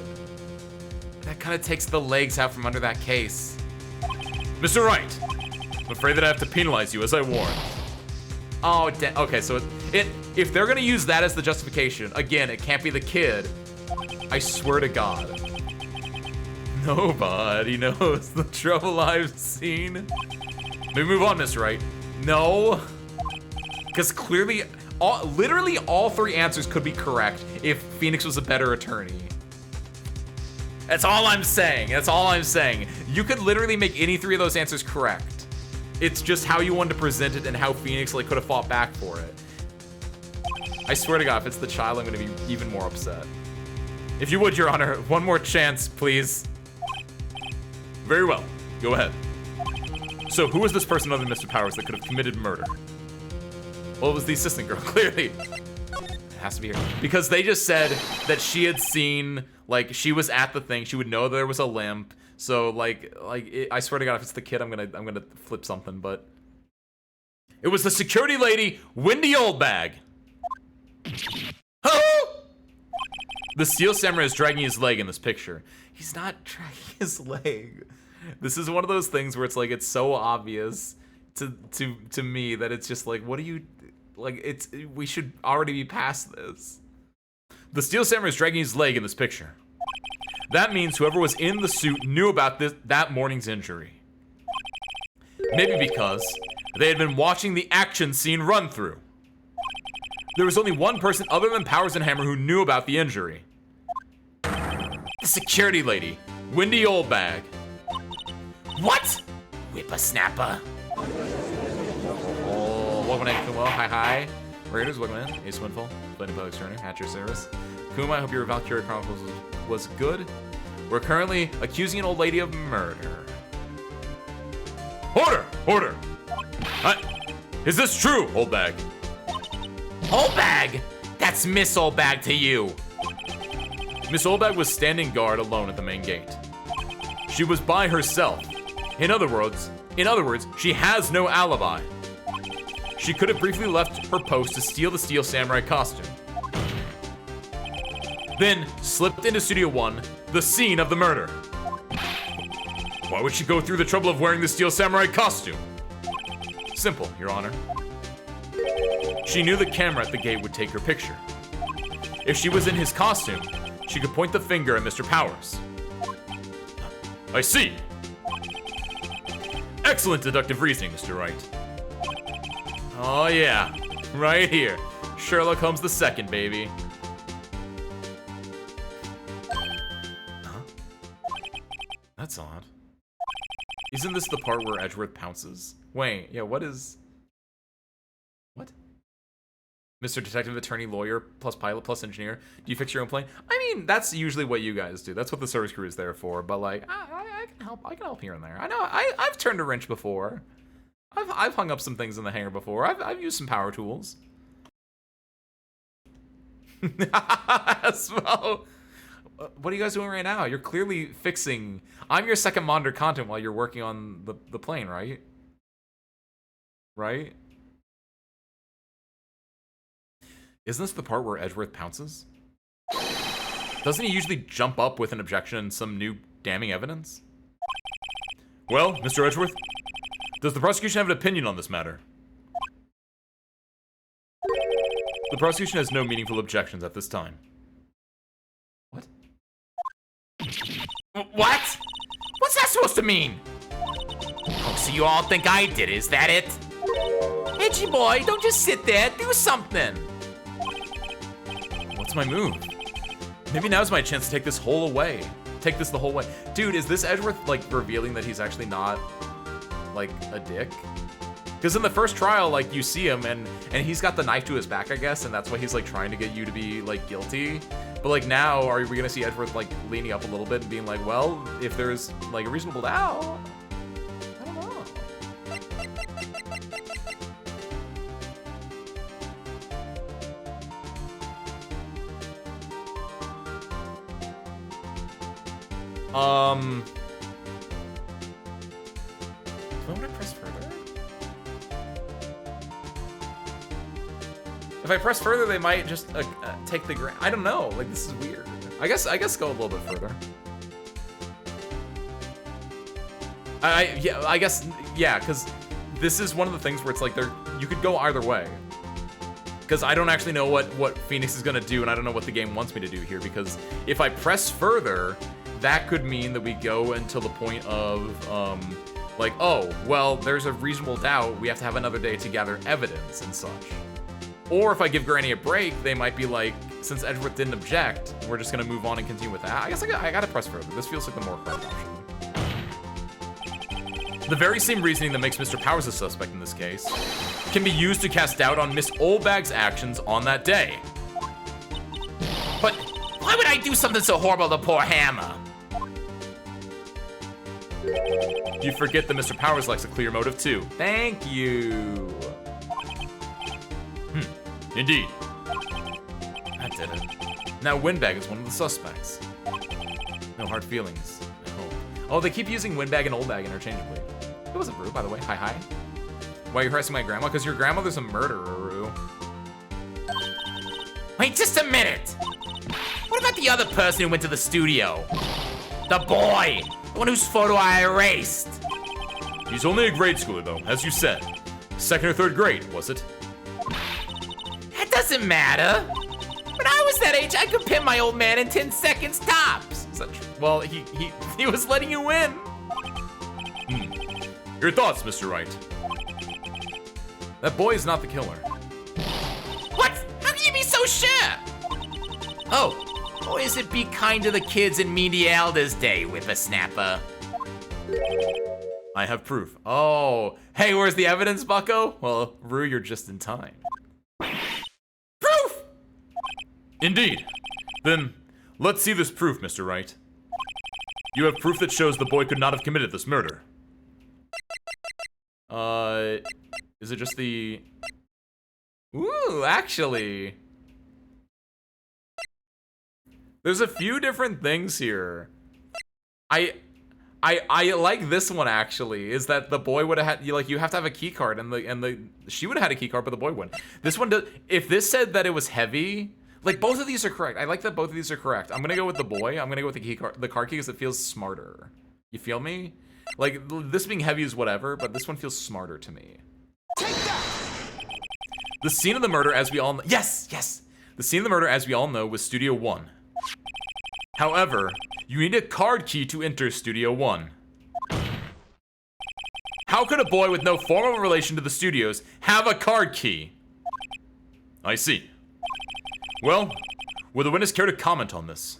That kind of takes the legs out from under that case. Mr. Wright, I'm afraid that I have to penalize you as I warned. Oh, okay, so if they're gonna use that as the justification, again, it can't be the kid. I swear to God. Nobody knows the trouble I've seen. Maybe move on, Mr. Wright. No. Because clearly, literally all three answers could be correct if Phoenix was a better attorney. That's all I'm saying. That's all I'm saying. You could literally make any three of those answers correct. It's just how you wanted to present it and how Phoenix could have fought back for it. I swear to God, if it's the child, I'm gonna be even more upset. If you would, Your Honor, one more chance, please. Very well. Go ahead. So who was this person other than Mr. Powers that could have committed murder? Well, it was the assistant girl, clearly. It has to be her. Because they just said that she had seen, she was at the thing. She would know there was a limp. So, I swear to God, if it's the kid, I'm gonna flip something. But it was the security lady, Wendy Oldbag. Oh! The Steel Samurai is dragging his leg in this picture. He's not dragging his leg. This is one of those things where it's so obvious to me that it's just what do you we should already be past this. The Steel Samurai is dragging his leg in this picture. That means whoever was in the suit knew about that morning's injury. Maybe because they had been watching the action scene run through. There was only one person other than Powers and Hammer who knew about the injury. The security lady, Wendy Oldbag. What? Whippersnapper. Oh, welcome to Kuma. Hi. Raiders, welcome in. Ace Windfall, Blended Public Turner, at your service. Kuma, I hope your Valkyria Chronicles was good. We're currently accusing an old lady of murder. Order! Is this true, Oldbag? Oldbag? That's Miss Oldbag to you. Miss Oldbag was standing guard alone at the main gate. She was by herself. In other words, she has no alibi. She could have briefly left her post to steal the Steel Samurai costume. Then slipped into Studio 1, the scene of the murder. Why would she go through the trouble of wearing the Steel Samurai costume? Simple, Your Honor. She knew the camera at the gate would take her picture. If she was in his costume, she could point the finger at Mr. Powers. I see. Excellent deductive reasoning, Mr. Wright. Oh yeah, right here. Sherlock Holmes II, baby. Huh? That's odd. Isn't this the part where Edgeworth pounces? Wait, yeah, what? Mr. Detective, Attorney, Lawyer, plus Pilot, plus Engineer. Do you fix your own plane? I mean, that's usually what you guys do. That's what the service crew is there for. But like, I can help. I can help here and there. I know. I've turned a wrench before. I've hung up some things in the hangar before. I've used some power tools. So, what are you guys doing right now? You're clearly fixing. I'm your second monitor content while you're working on the plane, right? Right? Isn't this the part where Edgeworth pounces? Doesn't he usually jump up with an objection and some new damning evidence? Well, Mr. Edgeworth, does the prosecution have an opinion on this matter? The prosecution has no meaningful objections at this time. What? What? What's that supposed to mean? Oh, so you all think I did it, is that it? Edgy boy, don't just sit there, do something. What's my move? Maybe now's my chance to take this the whole way. Dude, is this Edgeworth, like, revealing that he's actually not, like, a dick? Because in the first trial, like, you see him, and he's got the knife to his back, I guess, and that's why he's, like, trying to get you to be, like, guilty. But, like, now, are we gonna see Edgeworth, like, leaning up a little bit and being like, well, if there's, like, a reasonable doubt, I don't know. Do I want to press further? If I press further, they might just take the ground. I don't know. Like, this is weird. I guess go a little bit further. I guess, because this is one of the things where it's like you could go either way. Because I don't actually know what Phoenix is gonna do, and I don't know what the game wants me to do here. Because if I press further, that could mean that we go until the point of, like, oh, well, there's a reasonable doubt. We have to have another day to gather evidence and such. Or if I give Granny a break, they might be like, since Edgeworth didn't object, we're just gonna move on and continue with that. I guess I gotta press further. This feels like the more correct option. The very same reasoning that makes Mr. Powers a suspect in this case can be used to cast doubt on Miss Oldbag's actions on that day. But why would I do something so horrible to poor Hammer? You forget that Mr. Powers likes a clear motive too. Thank you. Indeed. That did it. Now Windbag is one of the suspects. No hard feelings, I hope. Oh, they keep using Windbag and Oldbag interchangeably. It wasn't Rue, by the way. Hi. Why are you harassing my grandma? Because your grandmother's a murderer, Rue. Wait just a minute. What about the other person who went to the studio? The boy, the one whose photo I erased. He's only a grade schooler, though, as you said. Second or third grade, was it? That doesn't matter. When I was that age, I could pin my old man in 10 seconds tops. Is that true? Well, he was letting you win. Your thoughts, Mr. Wright? That boy is not the killer. What? How can you be so sure? Oh, boys, it be kind to the kids and mean the elders day, whippersnapper. I have proof. Oh, hey, where's the evidence, bucko? Well, Rue, you're just in time. Proof! Indeed. Then, let's see this proof, Mr. Wright. You have proof that shows the boy could not have committed this murder. Is it just the... Ooh, actually... There's a few different things here. I like this one, actually, is that the boy would have had, you have to have a key card, and she would have had a key card, but the boy wouldn't. This one does, if this said that it was heavy, like, both of these are correct. I like that both of these are correct. I'm gonna go with the boy. I'm gonna go with the card key, because it feels smarter. You feel me? Like, this being heavy is whatever, but this one feels smarter to me. Take that! The scene of the murder, as we all know, yes! The scene of the murder, as we all know, was Studio 1. However, you need a card key to enter Studio 1. How could a boy with no formal relation to the studios have a card key? I see. Well, would the witness care to comment on this?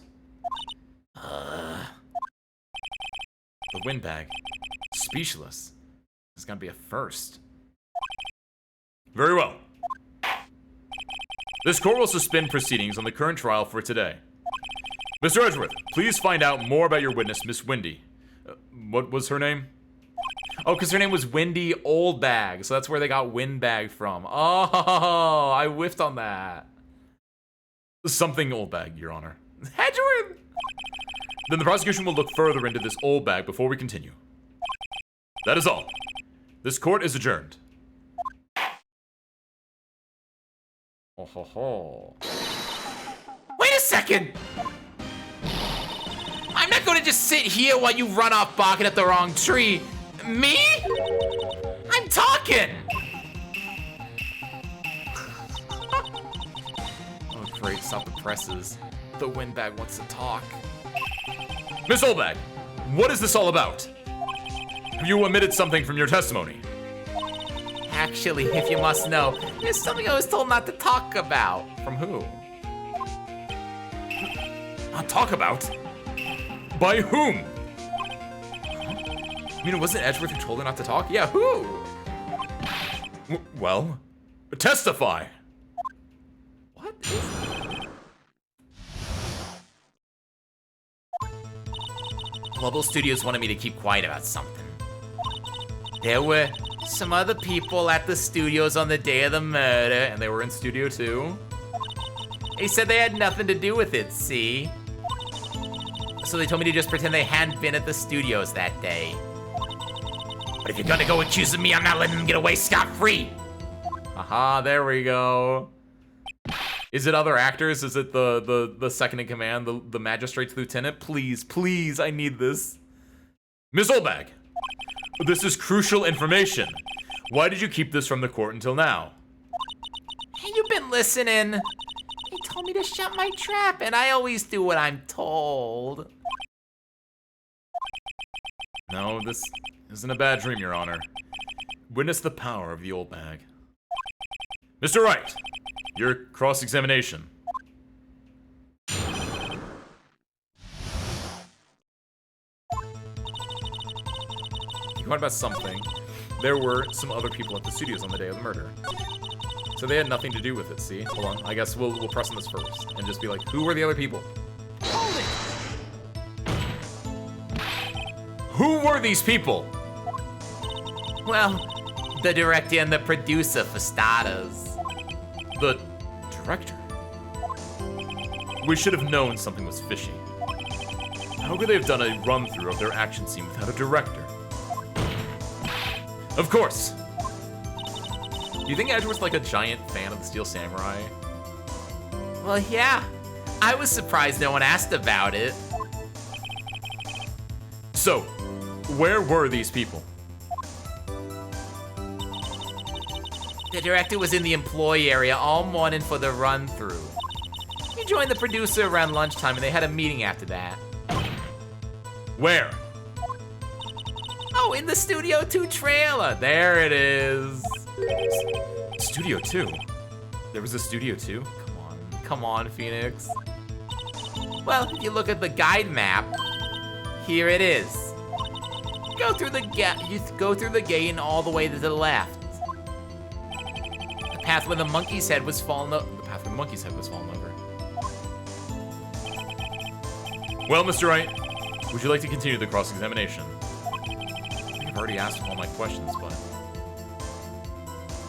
The Windbag. speechless. This is gonna be a first. Very well. This court will suspend proceedings on the current trial for today. Mr. Edgeworth, please find out more about your witness, Miss Wendy. What was her name? Oh, because her name was Wendy Oldbag, so that's where they got Windbag from. Oh, I whiffed on that. Something Oldbag, Your Honor. Edgeworth! Then the prosecution will look further into this Oldbag before we continue. That is all. This court is adjourned. Oh ho ho. Wait a second! I'm not gonna just sit here while you run off barking at the wrong tree. Me? I'm talking! Oh great, stop the presses. The Windbag wants to talk. Miss Oldbag, what is this all about? Have you omitted something from your testimony? Actually, if you must know, there's something I was told not to talk about. From who? Not talk about? By whom? I mean, it wasn't Edgeworth who told her not to talk? Yeah, who? Well, testify. What is that? Global Studios wanted me to keep quiet about something. There were some other people at the studios on the day of the murder, And they were in Studio 2. they said they had nothing to do with it, see? So they told me to just pretend they hadn't been at the studios that day. But if you're gonna go accusing me, I'm not letting them get away scot-free. Aha, there we go. Is it other actors? Is it the second in command, the magistrate's lieutenant? Please, please, I need this. Miss Oldbag, this is crucial information. Why did you keep this from the court until now? Hey, you been listening? They told me to shut my trap, and I always do what I'm told. No, this isn't a bad dream, Your Honor. Witness the power of the Oldbag. Mr. Wright, your cross-examination. You want about something. There were some other people at the studios on the day of the murder. So they had nothing to do with it, see? Hold on, I guess we'll press on this first and just be like, who were the other people? Hold it. Who were these people? Well, the director and the producer, for starters. The director? We should have known something was fishy. How could they have done a run-through of their action scene without a director? Of course! Do you think Edgeworth's like a giant fan of the Steel Samurai? Well, yeah. I was surprised no one asked about it. So, where were these people? The director was in the employee area all morning for the run-through. He joined the producer around lunchtime and they had a meeting after that. Where? Oh, in the Studio 2 trailer. There it is. Studio 2? There was a Studio 2? Come on, Phoenix. Well, if you look at the guide map, here it is. Go through the gate and all the way to the left. The path where the monkey's head was falling over. Well, Mr. Wright, would you like to continue the cross-examination? I think I've already asked all my questions, but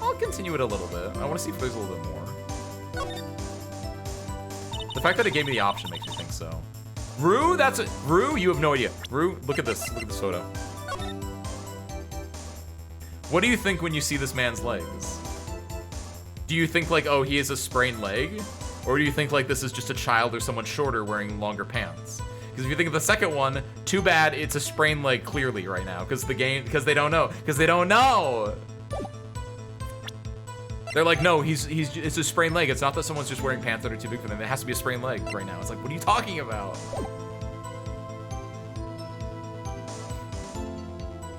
I'll continue it a little bit. I want to see if there's a little bit more. The fact that it gave me the option makes me think so. Rue, Rue, you have no idea. Rue, look at this. Look at this photo. What do you think when you see this man's legs? Do you think like, oh, he has a sprained leg? Or do you think like this is just a child or someone shorter wearing longer pants? Because if you think of the second one, too bad it's a sprained leg clearly right now. Because they don't know. They're like, no, it's a sprained leg. It's not that someone's just wearing pants that are too big for them. It has to be a sprained leg right now. It's like, what are you talking about?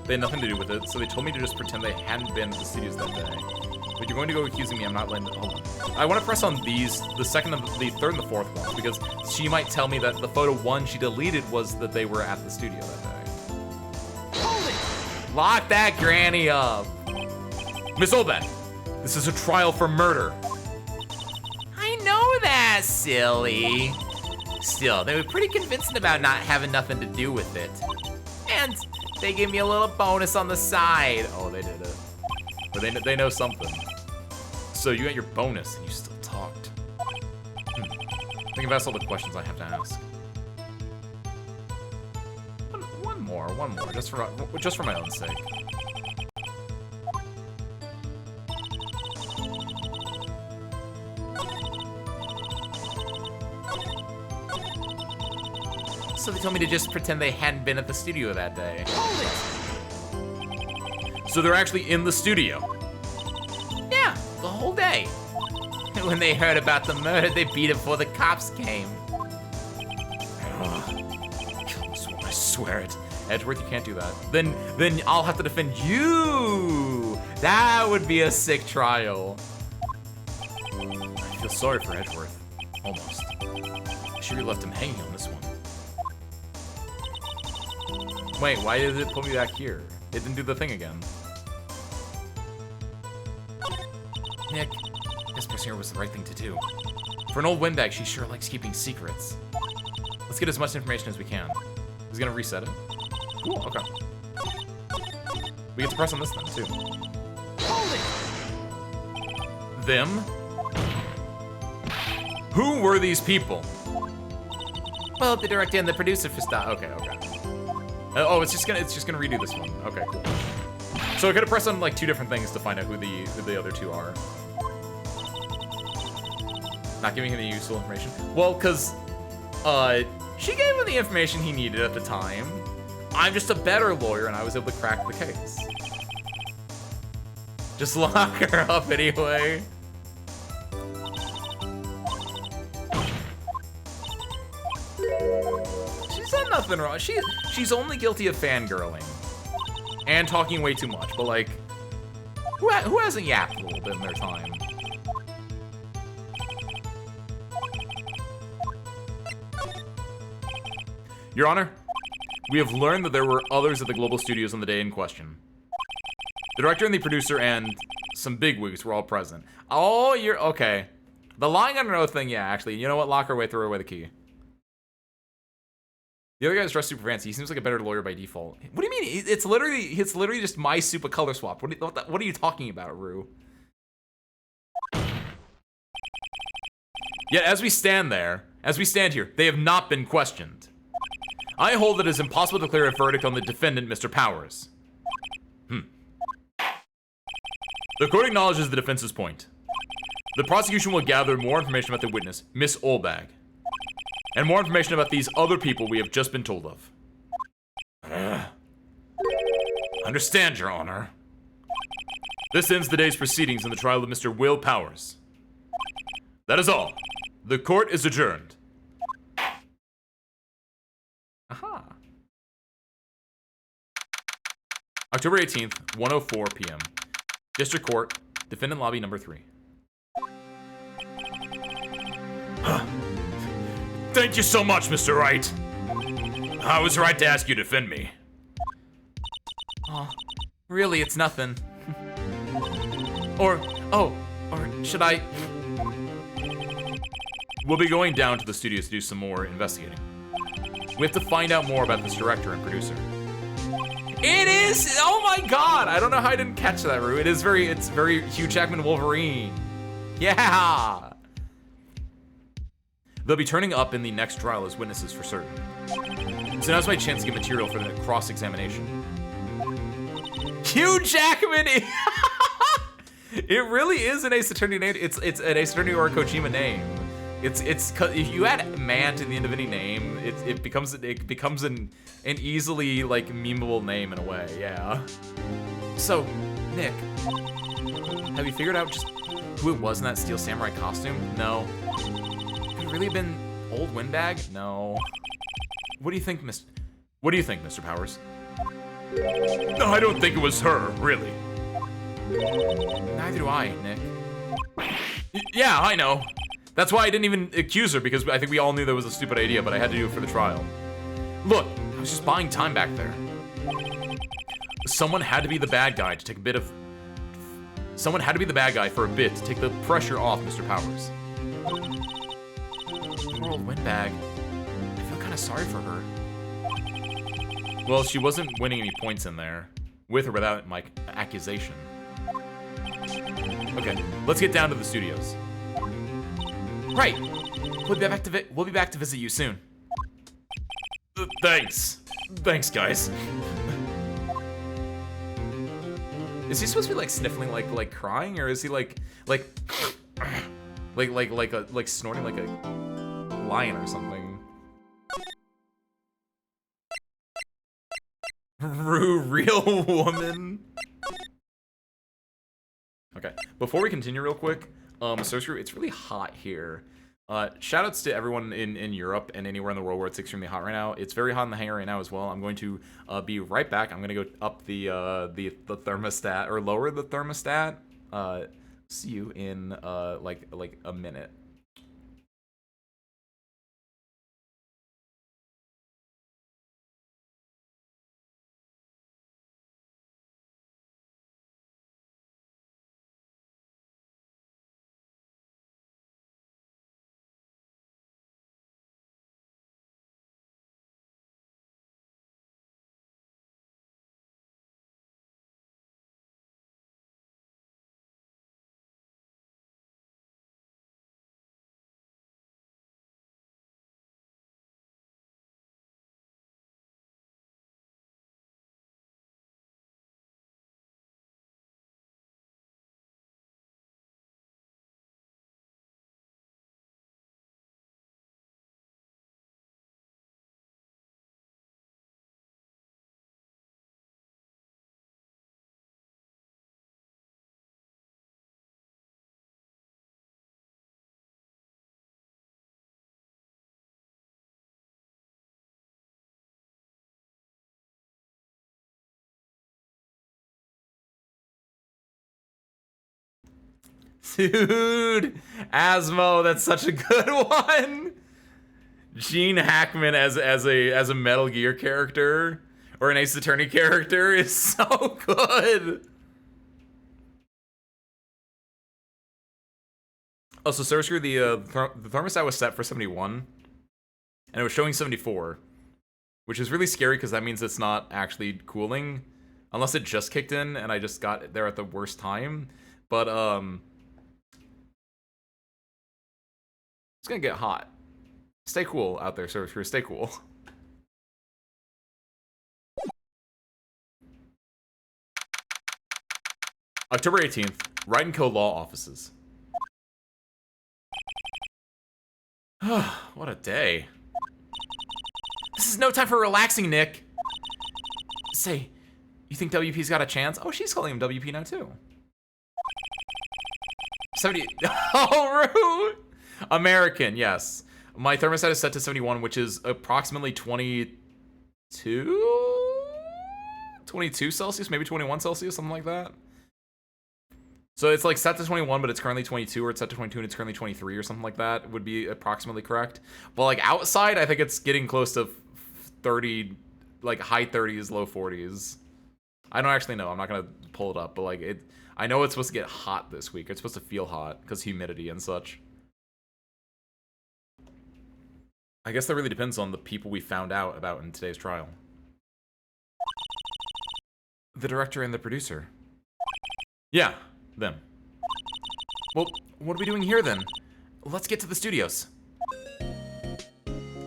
They had nothing to do with it, so they told me to just pretend they hadn't been to the studios that day. But you're going to go accusing me, I'm not letting it. Hold on. I want to press on these, the second, the third, and the fourth ones, because she might tell me that the photo one she deleted was that they were at the studio that day. Hold it. Lock that granny up. Miss Olbeck, this is a trial for murder. I know that, silly. Still, they were pretty convincing about not having nothing to do with it. And they gave me a little bonus on the side. Oh, they did it. But they know something. So you got your bonus and you still talked. I think I've asked all the questions I have to ask. One more, just for my own sake. So they told me to just pretend they hadn't been at the studio that day. Hold it. So they're actually in the studio? Yeah, the whole day. And when they heard about the murder, they beat it before the cops came. Kill this one, I swear it. Edgeworth, you can't do that. Then I'll have to defend you. That would be a sick trial. I feel sorry for Edgeworth. Almost. I sure you left him hanging on this one. Wait, why did it put me back here? It didn't do the thing again. Nick, this person here was the right thing to do. For an old windbag, she sure likes keeping secrets. Let's get as much information as we can. He's gonna reset it. Cool, okay. We get to press on this then, too. Hold it! Them? Who were these people? Well, the director and the producer for Star. Okay. Oh, it's just gonna redo this one. Okay, cool. So I gotta press on like 2 different things to find out who the other 2 are. Not giving him the useful information. Well, cause she gave him the information he needed at the time. I'm just a better lawyer and I was able to crack the case. Just lock her up anyway. She's done nothing wrong. She's only guilty of fangirling. And talking way too much, but like, who hasn't yapped a little bit in their time? Your Honor, we have learned that there were others at the Global Studios on the day in question. The director and the producer and some bigwigs were all present. Oh, you're okay. The lying under oath thing, yeah, actually. You know what? Lock her away, throw her away the key. The other guy's dressed super fancy. He seems like a better lawyer by default. What do you mean? It's literally just my super color swap. What are you talking about, Rue? Yet as we stand here, they have not been questioned. I hold that it is impossible to declare a verdict on the defendant, Mr. Powers. The court acknowledges the defense's point. The prosecution will gather more information about the witness, Miss Olbag, and more information about these other people we have just been told of. Understand, Your Honor. This ends the day's proceedings in the trial of Mr. Will Powers. That is all. The court is adjourned. Aha. October 18th, 1:04 p.m. District Court, Defendant Lobby number 3. Thank you so much, Mr. Wright. I was right to ask you to defend me. Oh, really, it's nothing. Or should I? We'll be going down to the studios to do some more investigating. We have to find out more about this director and producer. It is! Oh my god! I don't know how I didn't catch that, Rue. It's very Hugh Jackman Wolverine. Yeah! They'll be turning up in the next trial as witnesses for certain. So now's my chance to get material for the cross-examination. Hugh Jackman! It really is an Ace Attorney name. It's an Ace Attorney or a Kojima name. It's if you add man to the end of any name, it becomes an easily like memeable name in a way, yeah. So, Nick, have you figured out just who it was in that Steel Samurai costume? No. Could it really have been old Windbag? No. What do you think, Mr. Powers? No, I don't think it was her, really. Neither do I, Nick. Yeah, I know. That's why I didn't even accuse her, because I think we all knew that was a stupid idea, but I had to do it for the trial. Look, I was just buying time back there. Someone had to be the bad guy to take a bit of... Someone had to be the bad guy for a bit to take the pressure off Mr. Powers. Poor old windbag. I feel kind of sorry for her. Well, she wasn't winning any points in there, with or without my accusation. Okay, let's get down to the studios. Right. We'll be back to visit you soon. Thanks. Thanks, guys. Is he supposed to be like sniffling, like crying, or is he like snorting like a lion or something? Real woman. Okay, before we continue real quick, Sorcerer, it's really hot here. Shoutouts to everyone in Europe and anywhere in the world where it's extremely hot right now. It's very hot in the hangar right now as well. I'm going to be right back. I'm going to go up the thermostat, or lower the thermostat. See you in like a minute. Dude, Asmo, that's such a good one. Gene Hackman as a Metal Gear character or an Ace Attorney character is so good. Also, Sorcerer, the thermostat was set for 71, and it was showing 74, which is really scary because that means it's not actually cooling, unless it just kicked in and I just got there at the worst time. But it's gonna get hot. Stay cool out there, Sorcerer. Stay cool. October 18th, Write and Co. Law Offices. What a day. This is no time for relaxing, Nick. Say, you think WP's got a chance? Oh, she's calling him WP now, too. 70. Oh, rude. American, yes. My thermostat is set to 71, which is approximately 22 Celsius, maybe 21 Celsius, something like that. So it's like set to 21, but it's currently 22, or it's set to 22 and it's currently 23 or something like that would be approximately correct. But like outside, I think it's getting close to 30, like high 30s, low 40s. I don't actually know. I'm not gonna pull it up, but like I know it's supposed to get hot this week. It's supposed to feel hot because humidity and such. I guess that really depends on the people we found out about in today's trial. The director and the producer. Yeah, them. Well, what are we doing here then? Let's get to the studios.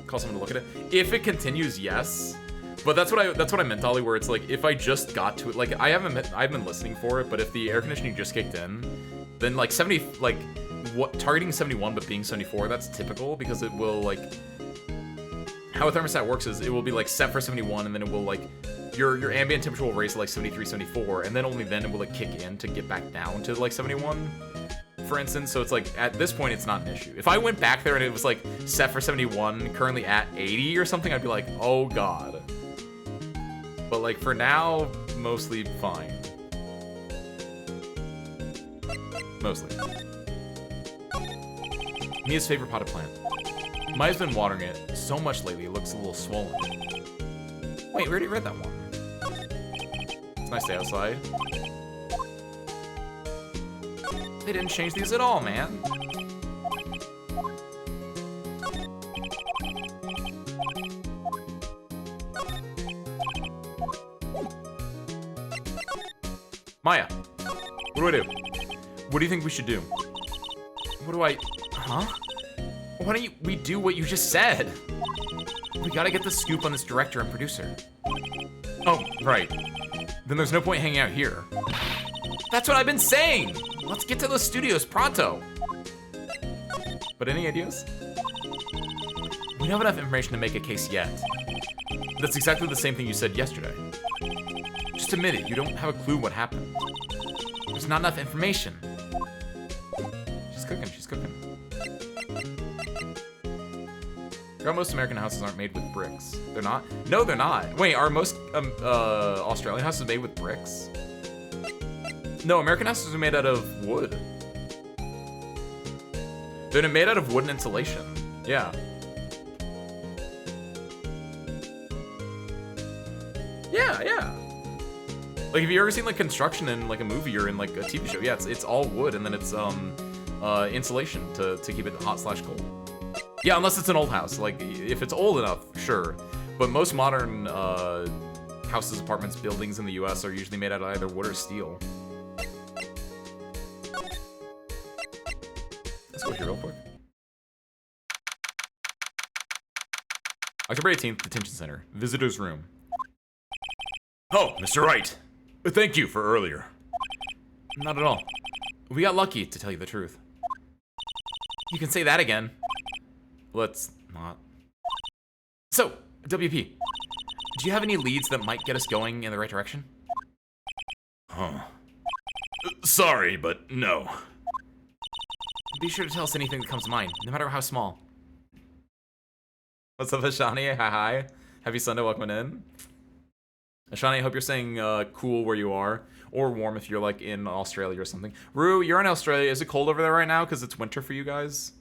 Call someone to look at it. If it continues, yes. But that's what I meant, Ollie, where it's like if I just got to it, like I've been listening for it, but if the air conditioning just kicked in, then like 70, like what targeting 71 but being 74, that's typical because it will like how a thermostat works is it will be like set for 71 and then it will like your ambient temperature will raise to like 73, 74, and then only then it will like kick in to get back down to like 71, for instance. So it's like at this point it's not an issue. If I went back there and it was like set for 71, currently at 80 or something, I'd be like, oh god. But like for now, mostly fine. Mostly. Mia's favorite potted plant. Maya's been watering it so much lately, it looks a little swollen. Wait, we already read that one. It's nice day outside. They didn't change these at all, man. Maya, what do? What do you think we should do? Huh? Why don't we do what you just said? We gotta get the scoop on this director and producer. Oh, right. Then there's no point hanging out here. That's what I've been saying! Let's get to the studios pronto! But any ideas? We don't have enough information to make a case yet. That's exactly the same thing you said yesterday. Just admit it, you don't have a clue what happened. There's not enough information. She's cooking. Most American houses aren't made with bricks. They're not? No, they're not. Wait, are most Australian houses made with bricks? No, American houses are made out of wood. They're made out of wood and insulation. Yeah. Yeah. Like, have you ever seen like construction in like a movie or in like a TV show? Yeah, it's all wood and then it's insulation to keep it hot/cold. Yeah, unless it's an old house. Like, if it's old enough, sure. But most modern houses, apartments, buildings in the US are usually made out of either wood or steel. Let's go here real quick. October 18th, Detention Center. Visitor's room. Oh, Mr. Wright. Thank you for earlier. Not at all. We got lucky, to tell you the truth. You can say that again. Let's not. So, WP, do you have any leads that might get us going in the right direction? Huh. Sorry, but no. Be sure to tell us anything that comes to mind, no matter how small. What's up, Ashani? Hi. Happy Sunday, welcome in. Ashani, I hope you're staying cool where you are, or warm if you're like in Australia or something. Rue, you're in Australia. Is it cold over there right now because it's winter for you guys?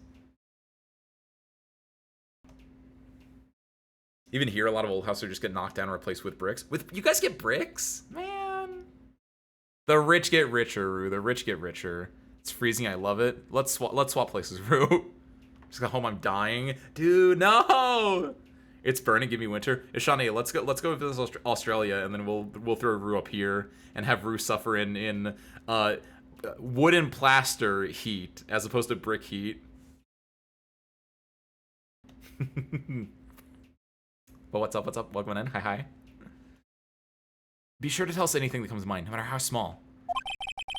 Even here, a lot of old houses just get knocked down and replaced with bricks. You guys get bricks? Man. The rich get richer, Rue. The rich get richer. It's freezing, I love it. Let's swap places, Rue. Just got home, I'm dying. Dude, no! It's burning, give me winter. Ishani, let's go visit Australia, and then we'll throw Rue up here and have Rue suffer in wood and plaster heat as opposed to brick heat. But what's up? Welcome in. Hi. Be sure to tell us anything that comes to mind, no matter how small.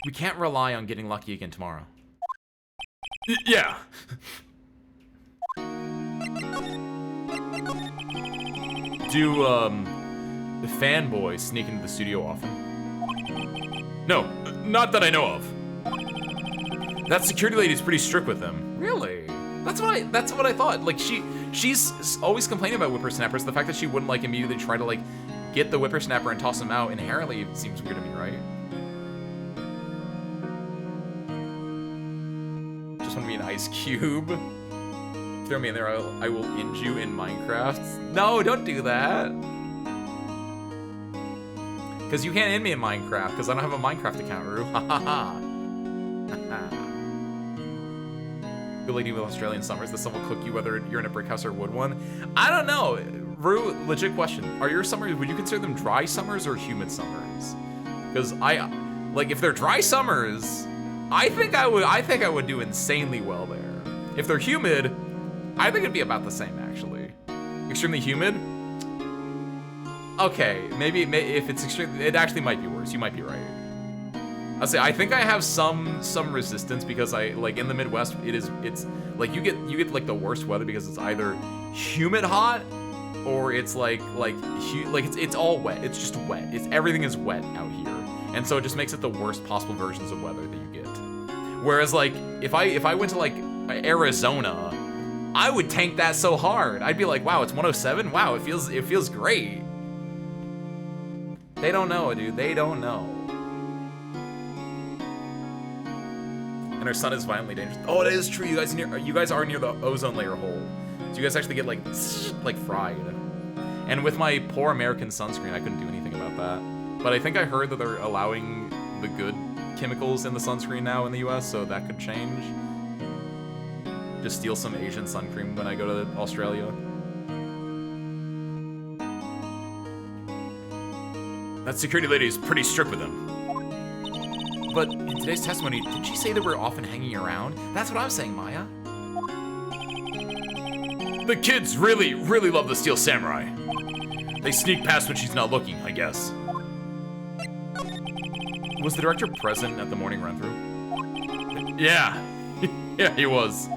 We can't rely on getting lucky again tomorrow. Yeah. Do, the fanboys sneak into the studio often? No, not that I know of. That security lady's pretty strict with them. Really? That's what I thought. Like, she's always complaining about whippersnappers. The fact that she wouldn't, like, immediately try to, like, get the whippersnapper and toss him out inherently seems weird to me, right? Just want to be an ice cube. Throw me in there, I will end you in Minecraft. No, don't do that. Because you can't end me in Minecraft, because I don't have a Minecraft account, Rue. Ha ha ha. Good lady with Australian summers, the sun will cook you whether you're in a brick house or a wood one. I don't know. Rue, legit question. Are your summers, would you consider them dry summers or humid summers? Because like, if they're dry summers, I think I would do insanely well there. If they're humid, I think it'd be about the same, actually. Extremely humid? Okay, maybe if it's extreme, it actually might be worse. You might be right. I'll say I think I have some resistance because like in the Midwest it's like you get like the worst weather because it's either humid hot or it's like it's all wet. It's just wet. Everything is wet out here, and so it just makes it the worst possible versions of weather that you get. Whereas like if I went to like Arizona, I would tank that so hard. I'd be like, wow, it's 107. Wow, it feels great. They don't know, dude. They don't know. And our sun is violently dangerous. Oh, it is true. You guys are near the ozone layer hole, so you guys actually get like fried. And with my poor American sunscreen, I couldn't do anything about that. But I think I heard that they're allowing the good chemicals in the sunscreen now in the US, so that could change. Just steal some Asian sun cream when I go to Australia. That security lady is pretty strict with him. But in today's testimony, didn't she say that we're often hanging around? That's what I'm saying, Maya. The kids really, really love the Steel Samurai. They sneak past when she's not looking, I guess. Was the director present at the morning run-through? Yeah. Yeah, he was.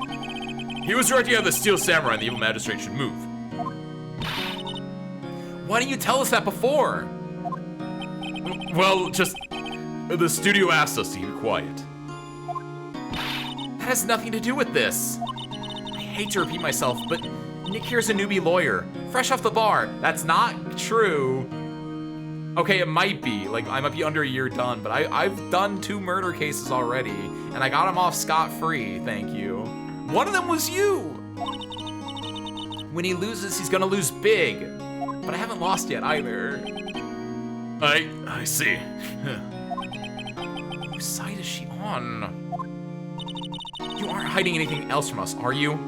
He was directing how the Steel Samurai and the Evil Magistrate should move. Why didn't you tell us that before? Well, just... the studio asked us to keep quiet. That has nothing to do with this. I hate to repeat myself, but Nick here's a newbie lawyer, fresh off the bar. That's not true. Okay, it might be. Like, I might be under a year done, but I've done 2 murder cases already, and I got them off scot-free, thank you. One of them was you. When he loses, he's gonna lose big. But I haven't lost yet either. I see. Whose side is she on? You aren't hiding anything else from us, are you?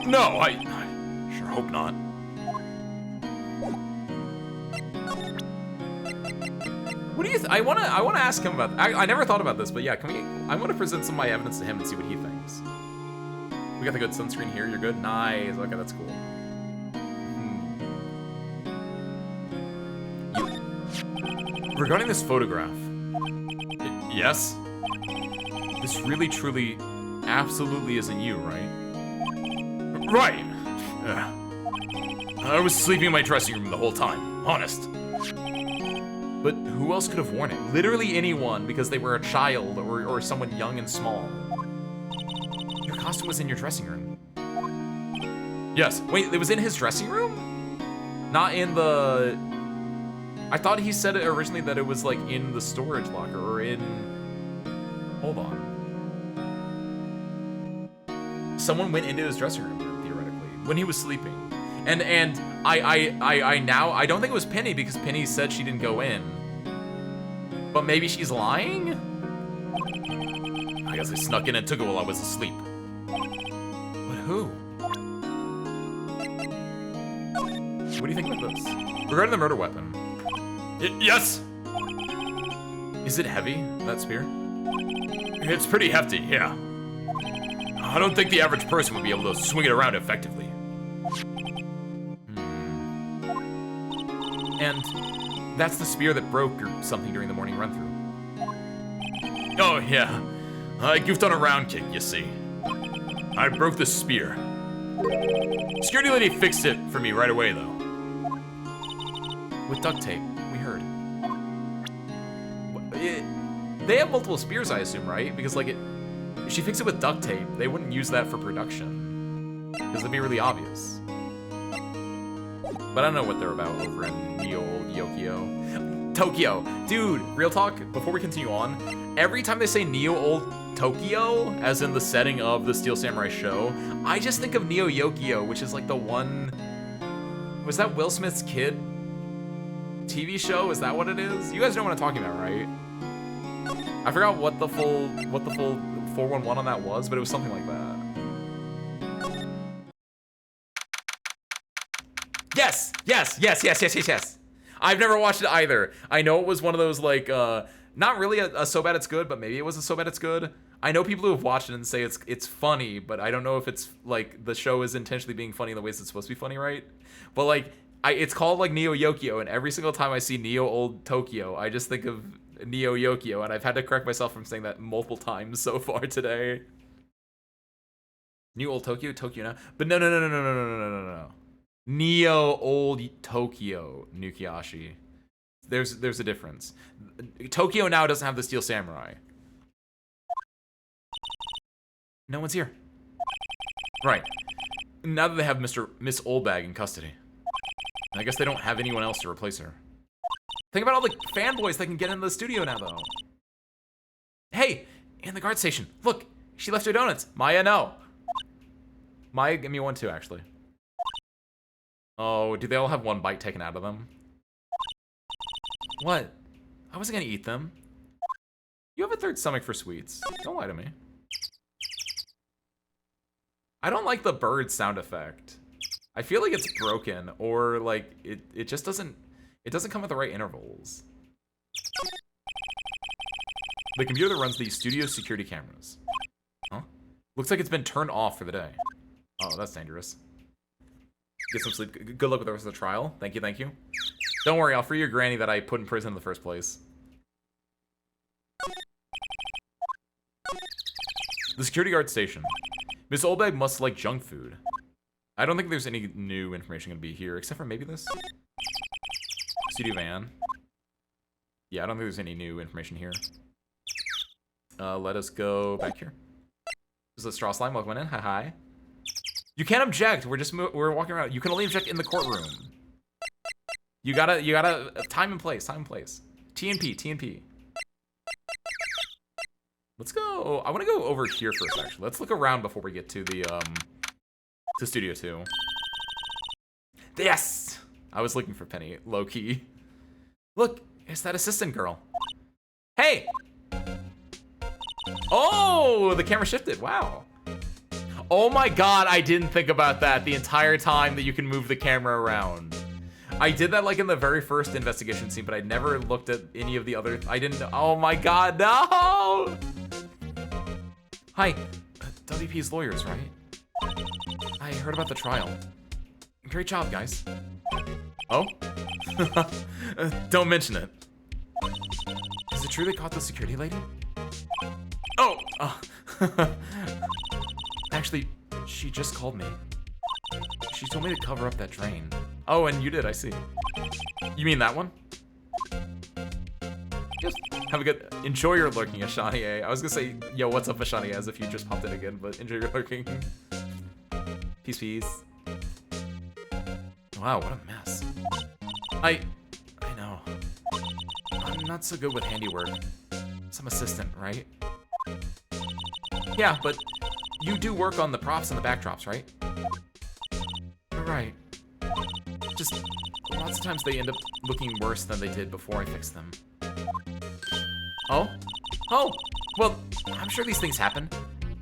No, I sure hope not. What do you? I wanna ask him about. I never thought about this, but yeah, can we? I want to present some of my evidence to him and see what he thinks. We got the good sunscreen here. You're good. Nice. Okay, that's cool. Regarding this photograph. Yes. This really, truly, absolutely isn't you, right? Right. I was sleeping in my dressing room the whole time. Honest. But who else could have worn it? Literally anyone, because they were a child or someone young and small. Your costume was in your dressing room. Yes. Wait, it was in his dressing room? Not in the... I thought he said it originally that it was like in the storage locker or in... Hold on. Someone went into his dressing room, theoretically, when he was sleeping. And I don't think it was Penny because Penny said she didn't go in. But maybe she's lying? I guess I snuck in and took it while I was asleep. But who? What do you think about this? Regarding the murder weapon. Yes? Is it heavy, that spear? It's pretty hefty, yeah. I don't think the average person would be able to swing it around effectively. And that's the spear that broke or something during the morning run-through. Oh, yeah. I goofed on a round kick, you see. I broke the spear. Security lady fixed it for me right away, though. With duct tape, we heard. They have multiple spears, I assume, right? Because, like, if she fixed it with duct tape, they wouldn't use that for production. Because it'd be really obvious. But I don't know what they're about over in Neo Old Tokyo. Dude, real talk, before we continue on, every time they say Neo Old Tokyo, as in the setting of the Steel Samurai show, I just think of Neo Yokio, which is like the one... Was that Will Smith's kid TV show? Is that what it is? You guys know what I'm talking about, right? I forgot what the full 411 on that was, but it was something like that. Yes! I've never watched it either. I know it was one of those, like, not really a so bad it's good, but maybe it was a so bad it's good. I know people who have watched it and say it's funny, but I don't know if it's, like, the show is intentionally being funny in the ways it's supposed to be funny, right? But, like, it's called, like, Neo Yokio, and every single time I see Neo Old Tokyo, I just think of Neo Yokio, and I've had to correct myself from saying that multiple times so far today. New Old Tokyo? Tokyo now? But no. Neo Old Tokyo Nukiashi. There's a difference. Tokyo now doesn't have the Steel Samurai. No one's here. Right. Now that they have Miss Oldbag in custody. I guess they don't have anyone else to replace her. Think about all the fanboys that can get into the studio now, though. Hey, in the guard station. Look, she left her donuts. Maya, no. Maya, give me one too, actually. Oh, do they all have one bite taken out of them? What? I wasn't gonna eat them. You have a third stomach for sweets. Don't lie to me. I don't like the bird sound effect. I feel like it's broken, or like it just doesn't come at the right intervals. The computer that runs the studio security cameras. Huh? Looks like it's been turned off for the day. Oh, that's dangerous. Get some sleep. Good luck with the rest of the trial. Thank you, thank you. Don't worry, I'll free your granny that I put in prison in the first place. The security guard station. Miss Oldbag must like junk food. I don't think there's any new information gonna be here, except for maybe this. Studio van. Yeah, I don't think there's any new information here. Let us go back here. This is a straw slime. Welcome in. Hi. You can't object. We're walking around. You can only object in the courtroom. You gotta time and place. TNP. Let's go. I want to go over here first, actually. Let's look around before we get to the to Studio 2. Yes. I was looking for Penny, low key. Look, it's that assistant girl. Hey. Oh, the camera shifted. Wow. Oh my god, I didn't think about that the entire time that you can move the camera around. I did that like in the very first investigation scene, but I never looked at any of the other. I didn't. Oh my god, no! Hi, WP's lawyers, right? I heard about the trial. Great job, guys. Oh? Don't mention it. Is it true they caught the security lady? Oh! Actually, she just called me. She told me to cover up that drain. Oh, and you did, I see. You mean that one? Just have a good... Enjoy your lurking, Ashani. I was gonna say, yo, what's up, Ashani, as if you just popped in again, but enjoy your lurking. Peace. Wow, what a mess. I know. I'm not so good with handiwork. Some assistant, right? Yeah, but you do work on the props and the backdrops, right? Right. Just lots of times they end up looking worse than they did before I fixed them. Oh? Oh! Well, I'm sure these things happen.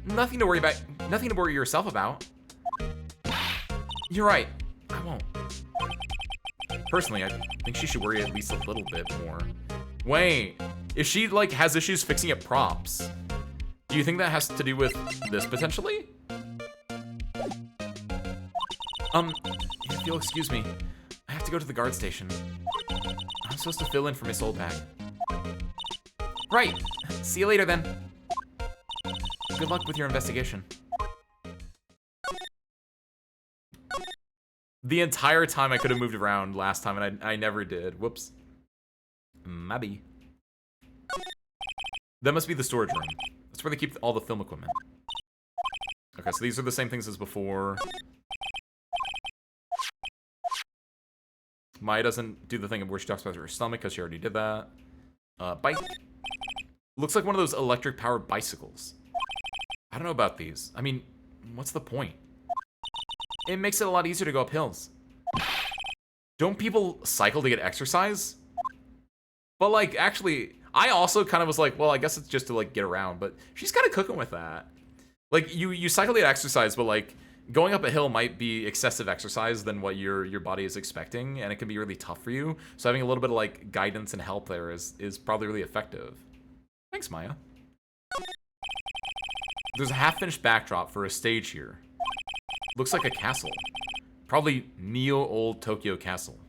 Nothing to worry about. Nothing to worry yourself about. You're right. I won't. Personally, I think she should worry at least a little bit more. Wait, if she like has issues fixing up props, do you think that has to do with this potentially? If you'll excuse me, I have to go to the guard station. I'm supposed to fill in for Miss Oldbag. Right. See you later then. Good luck with your investigation. The entire time I could have moved around last time, and I never did. Whoops. Maybe. That must be the storage room. That's where they keep all the film equipment. Okay, so these are the same things as before. Maya doesn't do the thing of where she talks about her stomach because she already did that. Bike. Looks like one of those electric-powered bicycles. I don't know about these. I mean, what's the point? It makes it a lot easier to go up hills. Don't people cycle to get exercise? But like, actually, I also kind of was like, well, I guess it's just to like get around, but she's kind of cooking with that. Like, you cycle to get exercise, but like, going up a hill might be excessive exercise than what your body is expecting, and it can be really tough for you. So having a little bit of like guidance and help there is probably really effective. Thanks, Maya. There's a half-finished backdrop for a stage here. Looks like a castle. Probably neo-old Tokyo castle.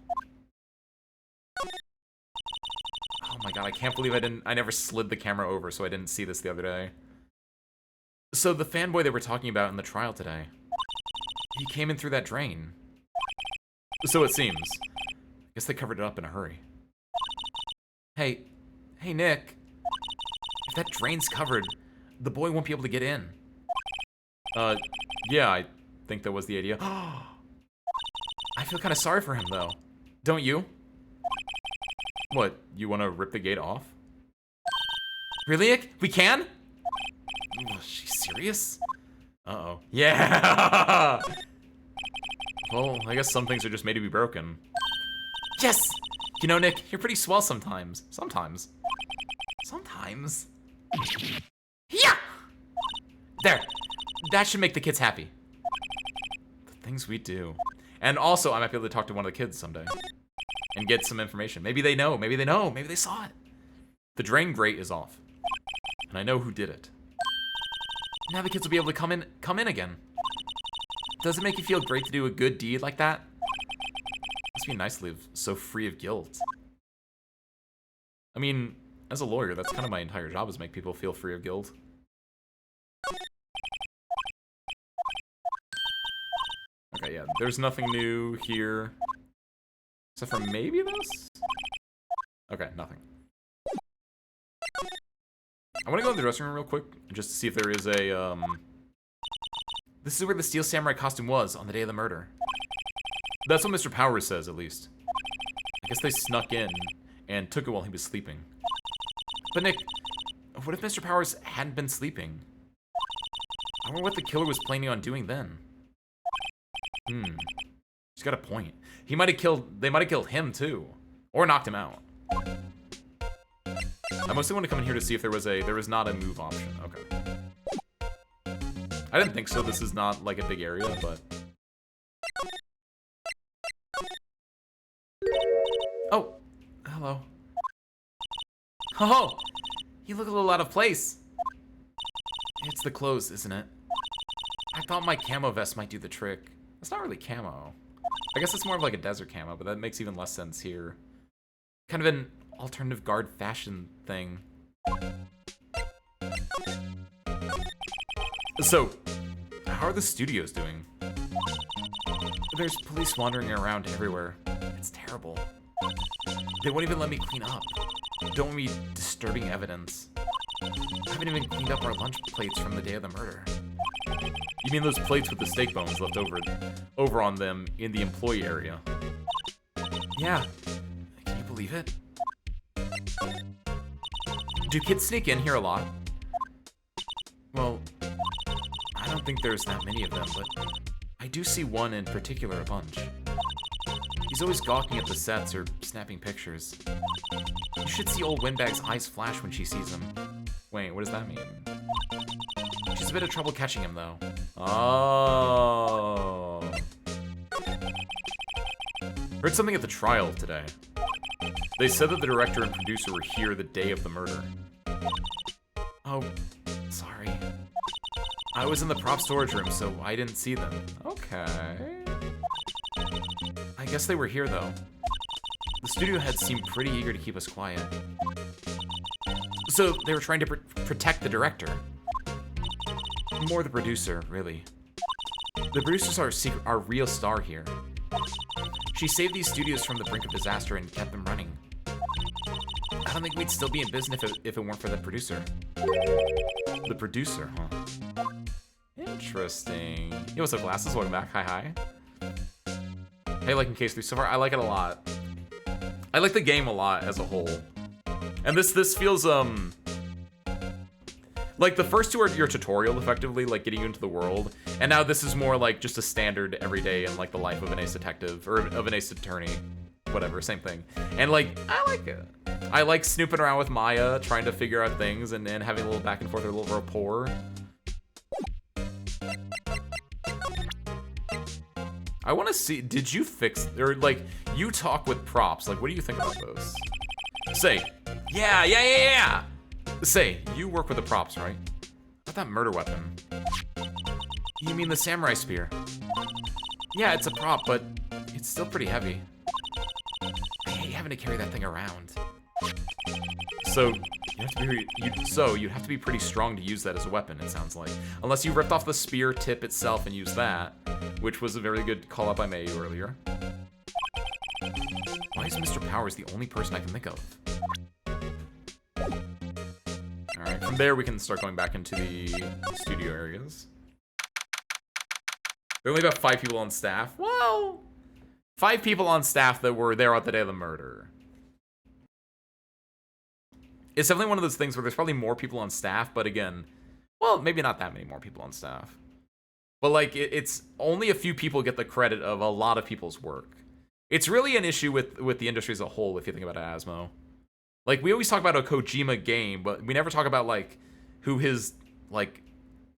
Oh my god, I can't believe I never slid the camera over so I didn't see this the other day. So the fanboy they were talking about in the trial today, he came in through that drain. So it seems. Guess they covered it up in a hurry. Hey, Nick. If that drain's covered, the boy won't be able to get in. Yeah, I think that was the idea. I feel kind of sorry for him, though. Don't you? What, you want to rip the gate off? Really, Nick? We can? Ooh, is she serious? Uh-oh. Yeah! Well, I guess some things are just made to be broken. Yes! You know, Nick, you're pretty swell sometimes. Sometimes. Yeah! There. That should make the kids happy. The things we do. And also, I might be able to talk to one of the kids someday. And get some information. Maybe they know. Maybe they saw it. The drain grate is off. And I know who did it. Now the kids will be able to come in again. Does it make you feel great to do a good deed like that? Must be nice to live so free of guilt. I mean, as a lawyer, that's kind of my entire job, is make people feel free of guilt. Okay, yeah, there's nothing new here. Except for maybe this? Okay, nothing. I want to go in the dressing room real quick, just to see if there is a, This is where the Steel Samurai costume was on the day of the murder. That's what Mr. Powers says, at least. I guess they snuck in and took it while he was sleeping. But Nick, what if Mr. Powers hadn't been sleeping? I wonder what the killer was planning on doing then. He's got a point. They might have killed him too. Or knocked him out. I mostly want to come in here to see if there was not a move option. Okay. I didn't think so. This is not like a big area, but... Oh, hello. Oh, you look a little out of place. It's the clothes, isn't it? I thought my camo vest might do the trick. It's not really camo. I guess it's more of like a desert camo, but that makes even less sense here. Kind of an alternative guard fashion thing. So, how are the studios doing? There's police wandering around everywhere. It's terrible. They won't even let me clean up. Don't want me disturbing evidence. I haven't even cleaned up our lunch plates from the day of the murder. You mean those plates with the steak bones left over on them in the employee area? Yeah. Can you believe it? Do kids sneak in here a lot? Well, I don't think there's that many of them, but I do see one in particular a bunch. He's always gawking at the sets or snapping pictures. You should see old Windbag's eyes flash when she sees him. Wait, what does that mean? She's a bit of trouble catching him, though. Oh. Heard something at the trial today. They said that the director and producer were here the day of the murder. Oh, sorry. I was in the prop storage room, so I didn't see them. Okay. I guess they were here, though. The studio heads seemed pretty eager to keep us quiet. So they were trying to protect the director. More the producer, really. The producer's our real star here. She saved these studios from the brink of disaster and kept them running. I don't think we'd still be in business if it weren't for the producer. The producer, huh? Interesting. Yo, what's up, Glasses? Welcome back. Hi. Hey, like in Case 3 so far, I like it a lot. I like the game a lot as a whole. And this feels, like the first two are your tutorial, effectively, like getting you into the world. And now this is more like just a standard everyday in like the life of an ace detective, or of an ace attorney. Whatever, same thing. And like, I like it. I like snooping around with Maya, trying to figure out things, and having a little back and forth, or a little rapport. I want to see, did you fix, or like, you talk with props, like what do you think about those? Say, yeah. Say, you work with the props, right? What about that murder weapon? You mean the samurai spear? Yeah, it's a prop, but it's still pretty heavy. I hate having to carry that thing around. So, you'd have to be pretty strong to use that as a weapon, it sounds like. Unless you ripped off the spear tip itself and used that, which was a very good call out by Mayu earlier. Why is Mr. Powers the only person I can think of? Alright, from there we can start going back into the studio areas. There are only about 5 people on staff. Well, 5 people on staff that were there on the day of the murder. It's definitely one of those things where there's probably more people on staff, but again, well, maybe not that many more people on staff. But like, it's only a few people get the credit of a lot of people's work. It's really an issue with the industry as a whole if you think about it, Asmo. Like, we always talk about a Kojima game, but we never talk about, like, who his, like,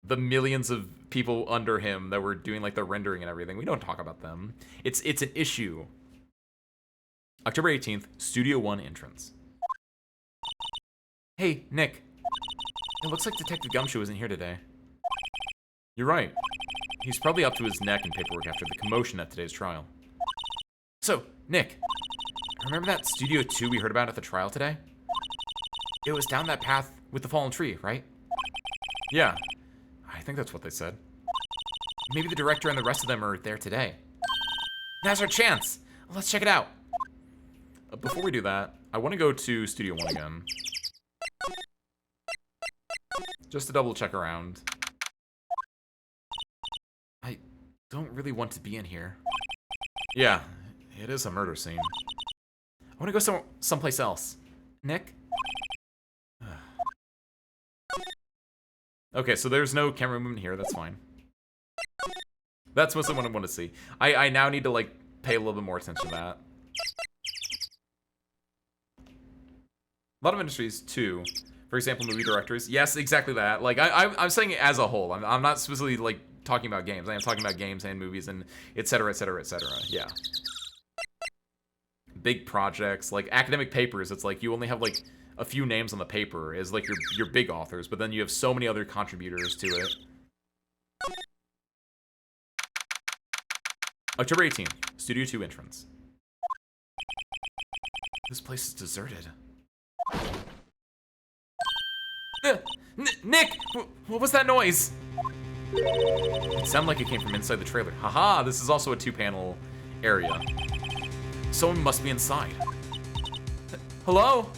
the millions of people under him that were doing, like, the rendering and everything. We don't talk about them. It's an issue. October 18th, Studio 1 entrance. Hey, Nick. It looks like Detective Gumshoe isn't here today. You're right. He's probably up to his neck in paperwork after the commotion at today's trial. So, Nick, remember that Studio 2 we heard about at the trial today? It was down that path with the fallen tree, right? Yeah, I think that's what they said. Maybe the director and the rest of them are there today. Now's our chance. Let's check it out. Before we do that, I want to go to Studio 1 again. Just to double check around. I don't really want to be in here. Yeah, it is a murder scene. I want to go someplace else. Nick? Okay, so there's no camera movement here. That's fine. That's mostly what I want to see. I now need to, like, pay a little bit more attention to that. A lot of industries, too. For example, movie directors. Yes, exactly that. Like, I'm saying it as a whole. I'm not specifically, like, talking about games. I am talking about games and movies and et cetera, et cetera, et cetera. Yeah. Big projects, like academic papers, it's like you only have, like, a few names on the paper as, like, your big authors, but then you have so many other contributors to it. October 18th, Studio 2 entrance. This place is deserted. Nick! What was that noise? It sounded like it came from inside the trailer. Haha, this is also a 2-panel area. Someone must be inside. Hello?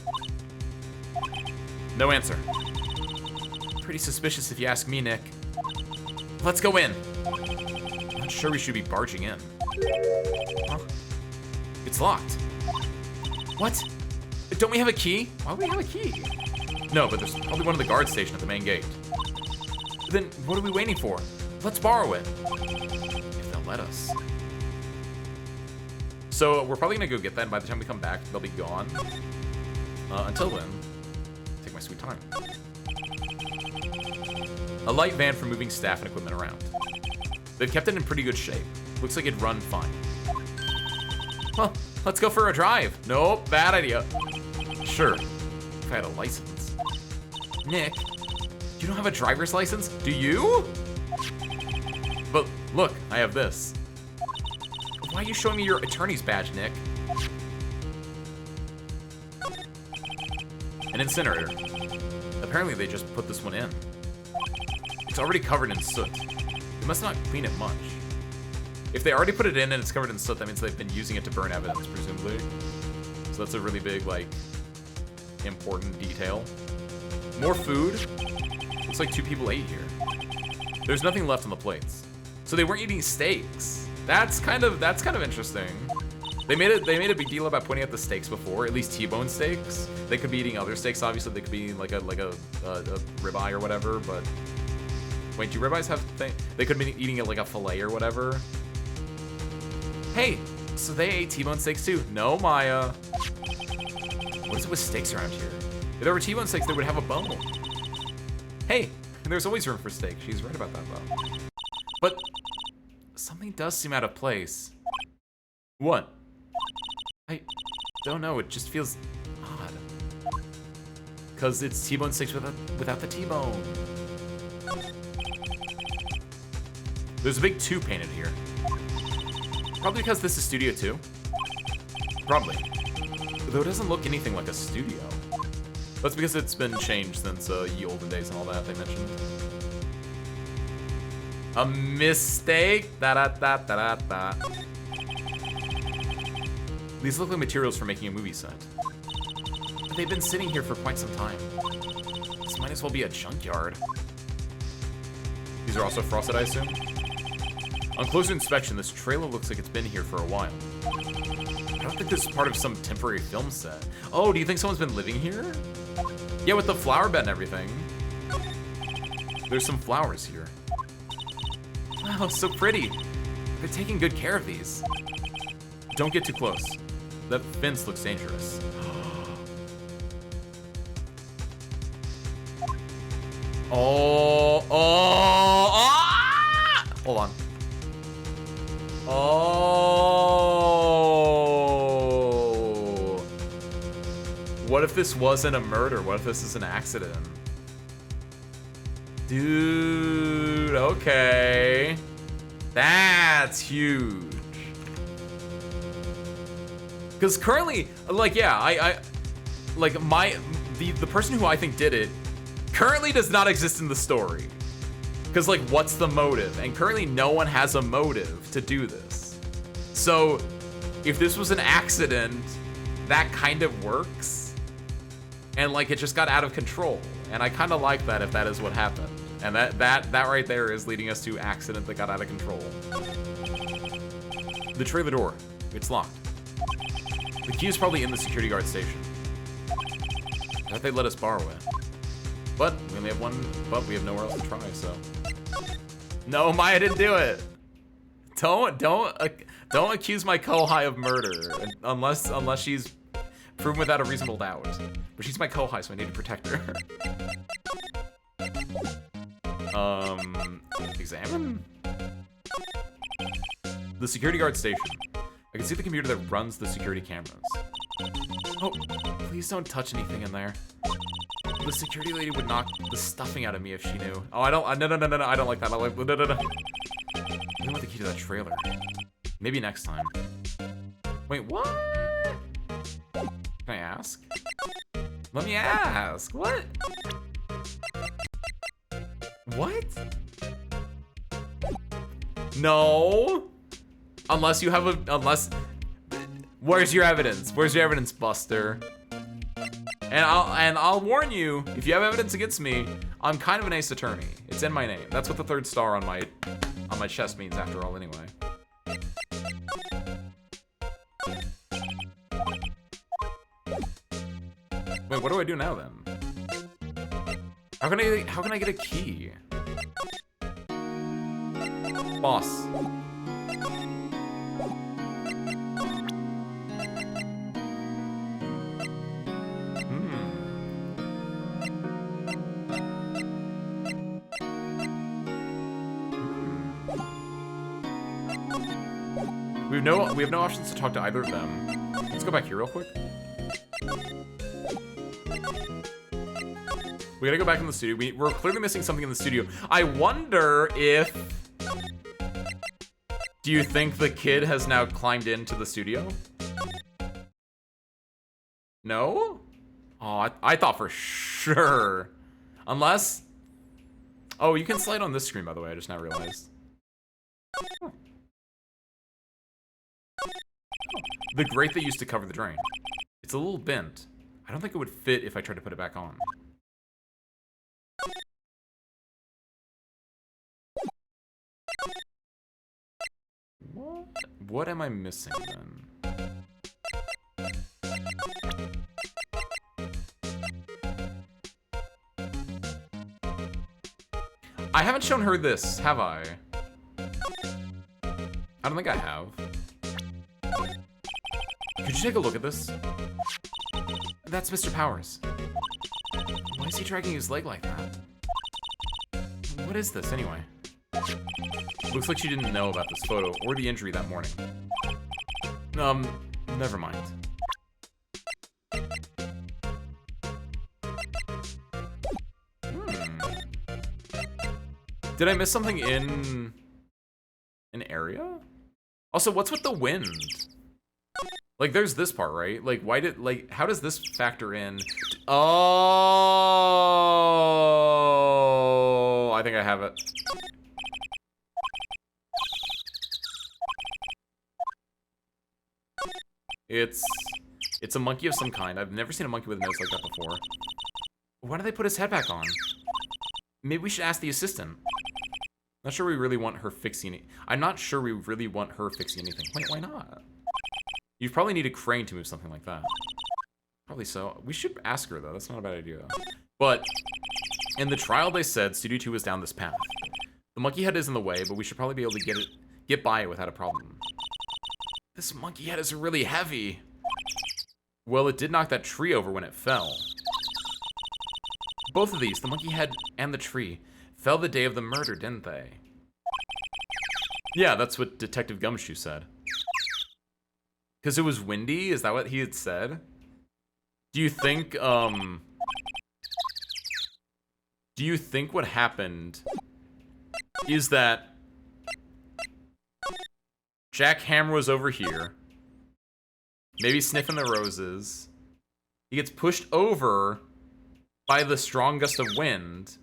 No answer. Pretty suspicious if you ask me, Nick. Let's go in. Not sure we should be barging in. Huh? It's locked. What? Don't we have a key? Why do we have a key? No, but there's probably one at the guard station at the main gate. Then what are we waiting for? Let's borrow it. If they'll let us. So we're probably gonna go get that, and by the time we come back, they'll be gone. Until then, take my sweet time. A light van for moving staff and equipment around. They've kept it in pretty good shape. Looks like it'd run fine. Well, let's go for a drive. Nope, bad idea. Sure, if I had a license. Nick, you don't have a driver's license? Do you? But look, I have this. Why are you showing me your attorney's badge, Nick? An incinerator. Apparently they just put this one in. It's already covered in soot. They must not clean it much. If they already put it in and it's covered in soot, that means they've been using it to burn evidence, presumably. So that's a really big, like, important detail. More food. Looks like 2 people ate here. There's nothing left on the plates. So they weren't eating steaks. That's kind of interesting. They made a big deal about pointing out the steaks before, at least T-bone steaks. They could be eating other steaks, obviously. They could be like a ribeye or whatever, but wait, do ribeyes have they could be eating it like a fillet or whatever. Hey, so they ate T-bone steaks too. No, Maya. What is it with steaks around here? If there were T-bone steaks, they would have a bone. Hey, there's always room for steak. She's right about that, though. But something does seem out of place. What? I don't know. It just feels odd. Because it's T-bone steaks without the T-bone. There's a big 2 painted here. Probably because this is Studio 2. Probably. Though it doesn't look anything like a studio. That's because it's been changed since ye olden days and all that they mentioned. A mistake. Da-da-da-da-da-da. These look like materials for making a movie set. But they've been sitting here for quite some time. This might as well be a junkyard. These are also frosted, I assume? On closer inspection, this trailer looks like it's been here for a while. I don't think this is part of some temporary film set. Oh, do you think someone's been living here? Yeah, with the flower bed and everything. There's some flowers here. Wow, so pretty. They're taking good care of these. don't get too close. That fence looks dangerous. Oh, oh, ah! Hold on. Oh. What if this wasn't a murder? What if this is an accident? Dude, okay. That's huge. Because currently, like, yeah, like, the person who I think did it currently does not exist in the story. Because, like, what's the motive? And currently no one has a motive to do this. So, if this was an accident, that kind of works. And, like, it just got out of control. And I kind of like that if that is what happened. And that right there is leading us to accident that got out of control. The trailer door. It's locked. The key is probably in the security guard station. I thought they'd let us borrow it. But we only have one, but we have nowhere else to try, so. No, Maya didn't do it. Don't accuse my kohai of murder unless she's proven without a reasonable doubt. But she's my kohai, so I need to protect her. Examine? The security guard station. I can see the computer that runs the security cameras. Oh, please don't touch anything in there. The security lady would knock the stuffing out of me if she knew. Oh, no, I don't like that. I want the key to that trailer. Maybe next time. Wait, what? Can I ask? Let me ask. What? What? No. Unless you have where's your evidence? Where's your evidence, Buster? And I'll warn you, if you have evidence against me, I'm kind of an ace attorney. It's in my name. That's what the 3rd star on my chest means after all anyway. Wait, what do I do now then? How can I get a key? Boss. We have no options to talk to either of them. Let's go back here real quick. We gotta go back in the studio. We're clearly missing something in the studio. I wonder if... Do you think the kid has now climbed into the studio? No? Oh, I thought for sure. Unless... Oh, you can slide on this screen, by the way. I just now realized. Huh. The grate that used to cover the drain. It's a little bent. I don't think it would fit if I tried to put it back on. What am I missing then? I haven't shown her this, have I? I don't think I have. Could you take a look at this? That's Mr. Powers. Why is he dragging his leg like that? What is this, anyway? Looks like she didn't know about this photo or the injury that morning. Never mind. Did I miss something in an area? Also, what's with the wind? Like, there's this part, right? Like, how does this factor in? Oh, I think I have it. It's a monkey of some kind. I've never seen a monkey with a nose like that before. Why do they put his head back on? Maybe we should ask the assistant. Not sure we really want her fixing it. I'm not sure we really want her fixing anything. Wait, why not? You probably need a crane to move something like that. Probably so. We should ask her, though. That's not a bad idea. But in the trial, they said Studio 2 was down this path. The monkey head is in the way, but we should probably be able to get by it without a problem. This monkey head is really heavy. Well, it did knock that tree over when it fell. Both of these, the monkey head and the tree, fell the day of the murder, didn't they? Yeah, that's what Detective Gumshoe said. Because it was windy? Is that what he had said? Do you think what happened is that Jack Hammer was over here, maybe sniffing the roses. He gets pushed over by the strong gust of wind,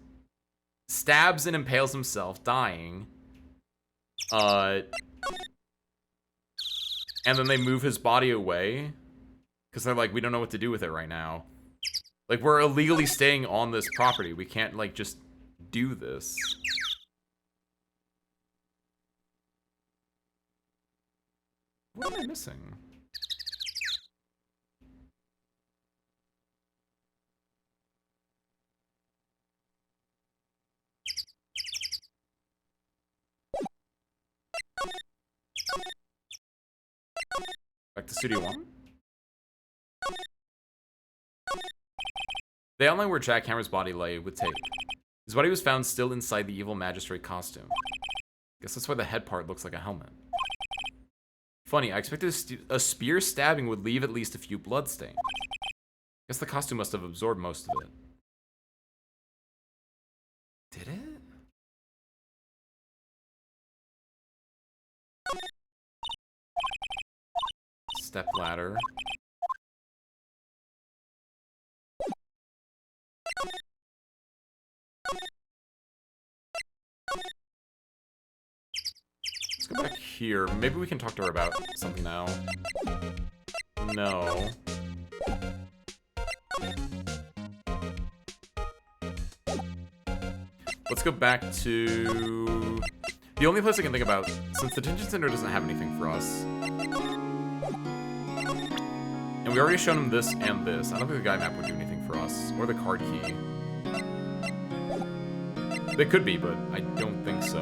stabs and impales himself, dying. And then they move his body away because they're like, we don't know what to do with it right now. Like, we're illegally staying on this property. We can't, like, just do this. What am I missing? Back to Studio One? They outline where Jack Hammer's body lay with tape. His body was found still inside the evil magistrate costume. Guess that's why the head part looks like a helmet. Funny, I expected a spear stabbing would leave at least a few bloodstains. Guess the costume must have absorbed most of it. Did it? Step ladder. Let's go back here. Maybe we can talk to her about something now. No. Let's go back to... The only place I can think about, since the detention center doesn't have anything for us. And we already shown him this and this. I don't think the guide map would do anything for us. Or the card key. They could be, but I don't think so.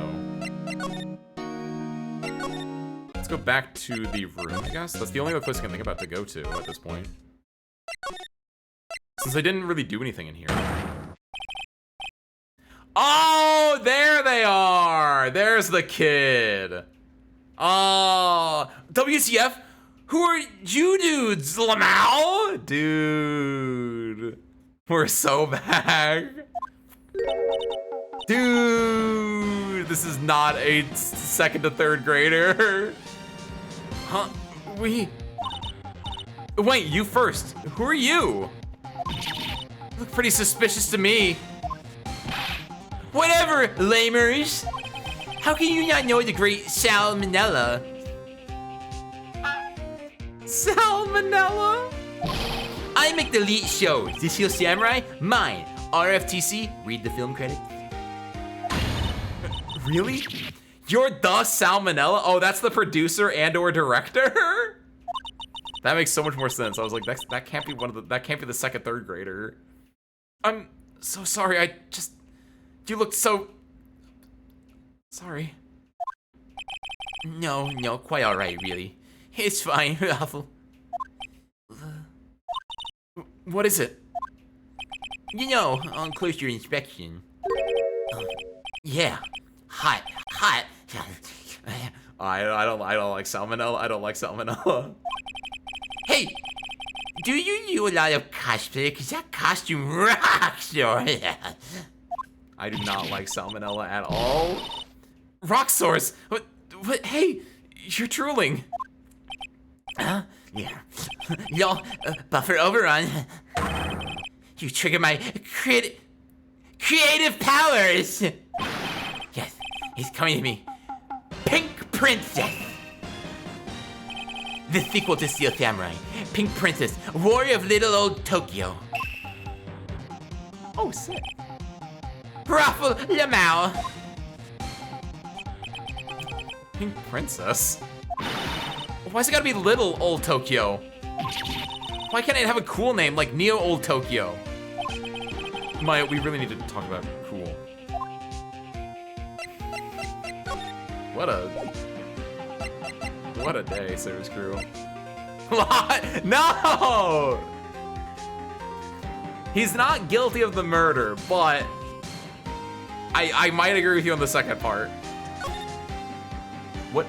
Let's go back to the room, I guess. That's the only other place I can think about to go to at this point. Since they didn't really do anything in here. Oh, there they are! There's the kid. Oh, WTF? Who are you dudes, Lamau? Dude. We're so back. Dude, this is not a second to third grader. Huh? Wait, you first. Who are you? Look pretty suspicious to me. Whatever, lamers. How can you not know the great Salmonella? Salmonella? I make the lead show. This here samurai, mine. RFTC, read the film credits. Really? You're the Salmonella? Oh, that's the producer and or director? That makes so much more sense. I was like, that can't be that can't be the second, third grader. I'm so sorry. You looked so... Sorry. No, quite alright, really. It's fine, Raffle. What is it? You know, on closer inspection. Yeah, hot. I don't like salmonella. I don't like salmonella. Hey, do you do a lot of cosplay? Cause that costume rocks, I do not like salmonella at all. Rock source. What? Hey, you're drooling. Yeah. Yo, buffer overrun. You trigger my creative powers. Yes, he's coming to me. Pink Princess. The sequel to Steel Samurai. Pink Princess, warrior of little old Tokyo. Oh, sick. Raffle Lamau. Pink Princess? Why's it gotta be little old Tokyo? Why can't it have a cool name like Neo Old Tokyo? Maya, we really need to talk about cool. What a... What a day, Sarah's crew. What? No! He's not guilty of the murder, but I might agree with you on the second part. What?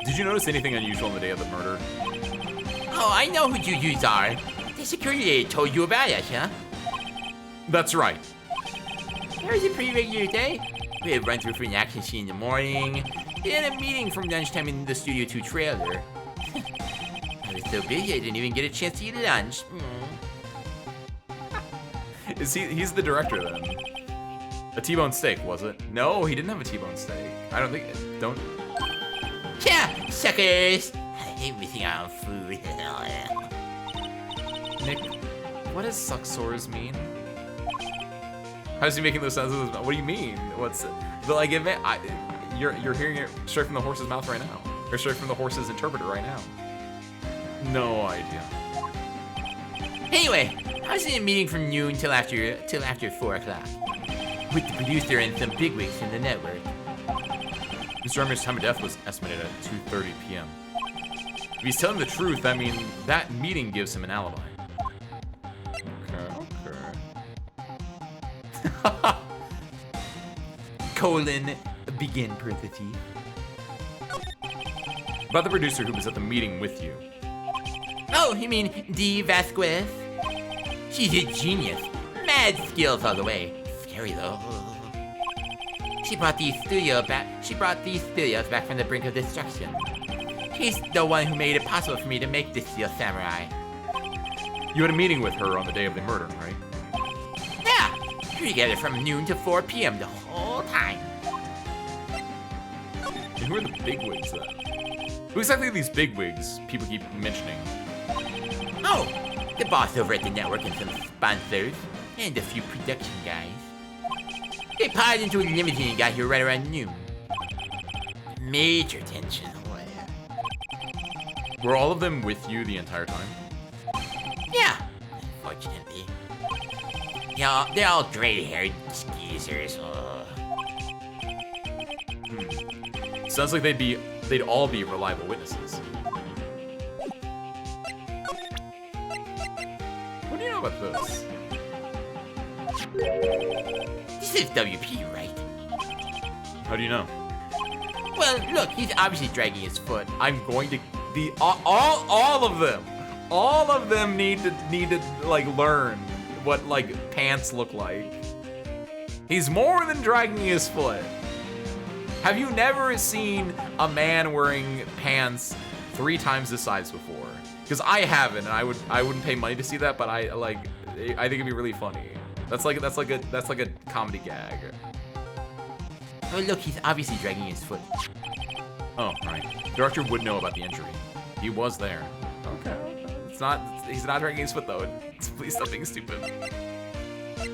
Did you notice anything unusual on the day of the murder? Oh, I know who you are. The security aide told you about us, huh? That's right. It was a pretty regular day. We had run through for an action scene in the morning, then a meeting from lunchtime in the Studio 2 trailer. I was so busy I didn't even get a chance to eat lunch. He's the director then? A T-bone steak, was it? No, he didn't have a T-bone steak. I don't think. Don't. Yeah, suckers. I hate missing out on food. Nick, what does sucksores mean? How's he making those sounds? What do you mean? What's like? You're hearing it straight from the horse's mouth right now, or straight from the horse's interpreter right now. No idea. Anyway, I was in a meeting from noon till after 4 o'clock with the producer and some bigwigs from the network. Mr. Army's time of death was estimated at 2:30 p.m. If he's telling the truth, that means that meeting gives him an alibi. Okay. Colon, begin parentheses. About the producer who was at the meeting with you. Oh, you mean Dee Vasquez? She's a genius. Mad skills all the way. Scary though. She brought these studios back from the brink of destruction. She's the one who made it possible for me to make this Steel Samurai. You had a meeting with her on the day of the murder, right? Yeah, we were together from noon to 4 p.m. the whole time. And who are the bigwigs then? Who exactly are these bigwigs people keep mentioning? Oh, the boss over at the network and some sponsors, and a few production guys. They piled into a limousine and got here right around noon. Major tension. Were all of them with you the entire time? Yeah, unfortunately. Yeah, they're all gray-haired skeezers. Sounds like they'd all be reliable witnesses. What do you know about this? This is WP, right? How do you know? Well, look, he's obviously dragging his foot. I'm going to all of them need to like learn what like pants look like. He's more than dragging his foot. Have you never seen a man wearing pants 3 times the size before? Because I haven't, and I wouldn't pay money to see that, but I think it'd be really funny. That's like a comedy gag. Oh, look, he's obviously dragging his foot. Oh, right. The director would know about the injury. He was there. Okay. He's not dragging his foot though. Please stop being stupid.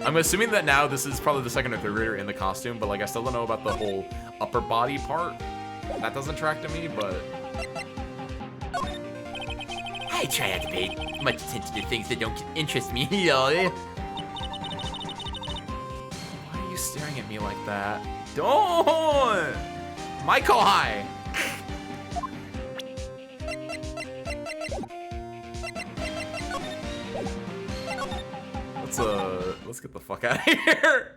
I'm assuming that now this is probably the second or third grader in the costume, but like I still don't know about the whole upper body part. That doesn't track to me, but I try not to pay much attention to things that don't interest me, you know. Why are you staring at me like that? Don't! Michael High! Let's get the fuck out of here.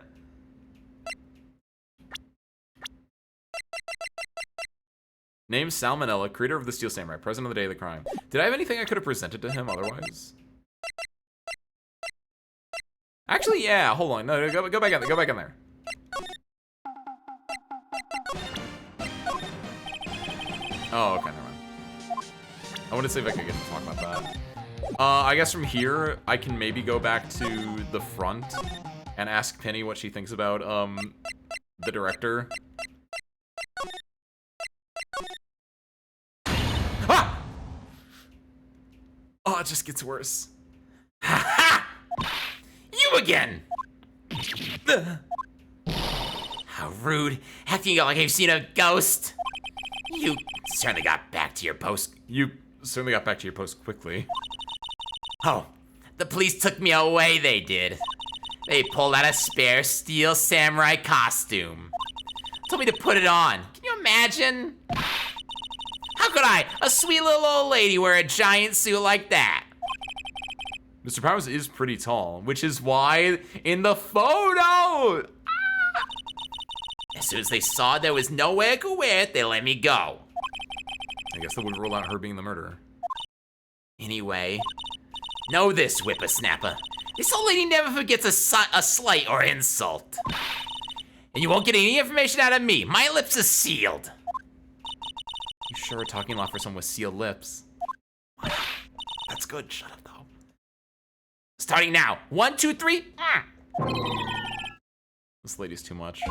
Name Salmonella, creator of the Steel Samurai, present on the day of the crime. Did I have anything I could have presented to him otherwise? Actually, yeah, hold on. No, go back in there. Go back in there. Oh, okay, never mind. I want to see if I could get him to talk about that. I guess from here, I can maybe go back to the front and ask Penny what she thinks about, the director. Ah! Oh, it just gets worse. Ha ha! You again! How rude. Acting like I've seen a ghost. You certainly got back to your post. You certainly got back to your post quickly. Oh, the police took me away, they did. They pulled out a spare Steel Samurai costume. Told me to put it on. Can you imagine? How could I, a sweet little old lady, wear a giant suit like that? Mr. Powers is pretty tall, which is why in the photo. As soon as they saw there was no way I could wear it, they let me go. I guess that would rule out her being the murderer. Anyway, know this, whippersnapper. This old lady never forgets a slight or insult. And you won't get any information out of me. My lips are sealed. You sure are talking a lot for someone with sealed lips. That's good. Shut up, though. Starting now. 1, 2, 3. This lady's too much.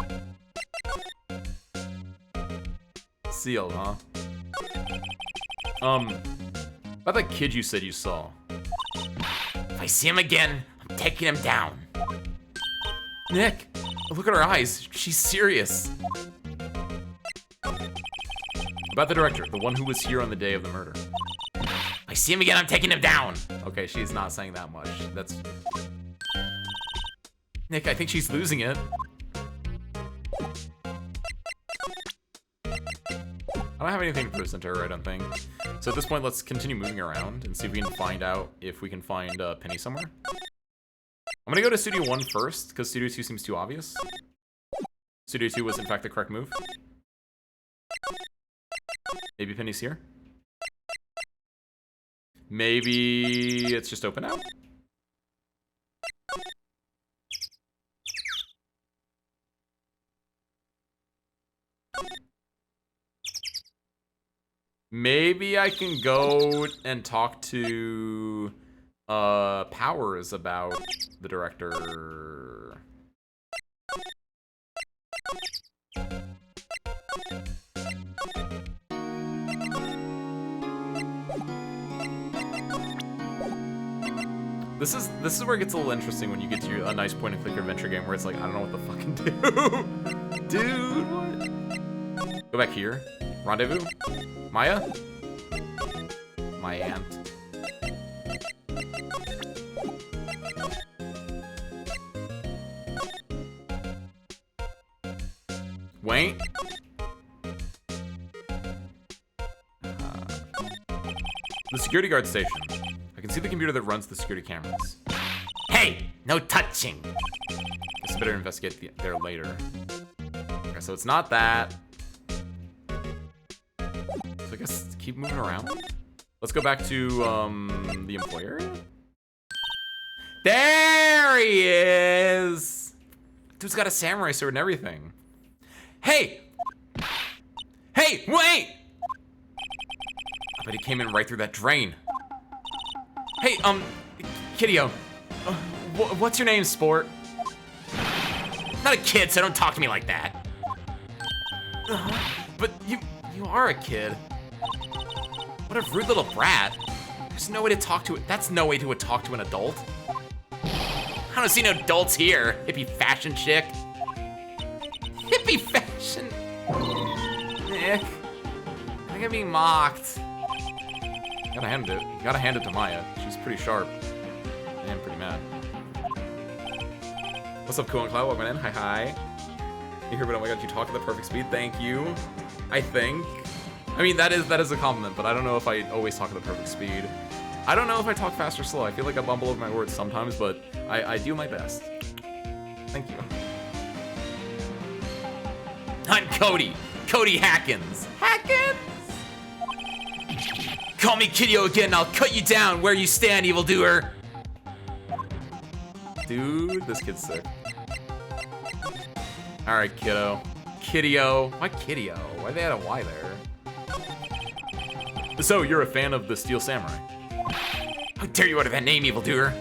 Sealed, huh? About that kid you said you saw. If I see him again, I'm taking him down. Nick, look at her eyes. She's serious. About the director, the one who was here on the day of the murder. If I see him again, I'm taking him down. Okay, she's not saying that much. That's... Nick, I think she's losing it. I don't have anything to present her, I don't think. So at this point, let's continue moving around and see if we can find out if we can find Penny somewhere. I'm gonna go to Studio 1 first, because Studio 2 seems too obvious. Studio 2 was in fact the correct move. Maybe Penny's here. Maybe it's just open now? Maybe I can go and talk to Powers about the director. This is where it gets a little interesting when you get to a nice point and click adventure game where it's like, I don't know what the fucking do. Dude, what? Go back here. Rendezvous? Maya? My aunt. Wait. The security guard station. I can see the computer that runs the security cameras. Hey, no touching. Guess I better investigate there later. Okay, so it's not that. So I guess keep moving around. Let's go back to the employer. There he is. Dude's got a samurai sword and everything. Hey! Hey, wait! I bet he came in right through that drain. Hey, Kiddio. What's your name, sport? I'm not a kid, so don't talk to me like that. But you are a kid. What a rude little brat. There's no way to talk to it. That's no way to talk to an adult. I don't see no adults here, hippie fashion chick. Hippie fashion. Nick, I think I'm being mocked. Gotta hand it to Maya. She's pretty sharp. I am pretty mad. What's up, Cool and Cloud? Welcome in. Hi. You hear, but oh my god, you talk at the perfect speed. Thank you. I think. I mean, that is a compliment, but I don't know if I always talk at the perfect speed. I don't know if I talk fast or slow. I feel like I bumble over my words sometimes, but I do my best. Thank you. I'm Cody. Cody Hackins. Hackins? Call me Kiddio again and I'll cut you down where you stand, evildoer. Dude, this kid's sick. Alright, kiddo. Kiddio. Why Kiddio? Why they add a Y there? So, you're a fan of the Steel Samurai? How dare you utter that name, evildoer?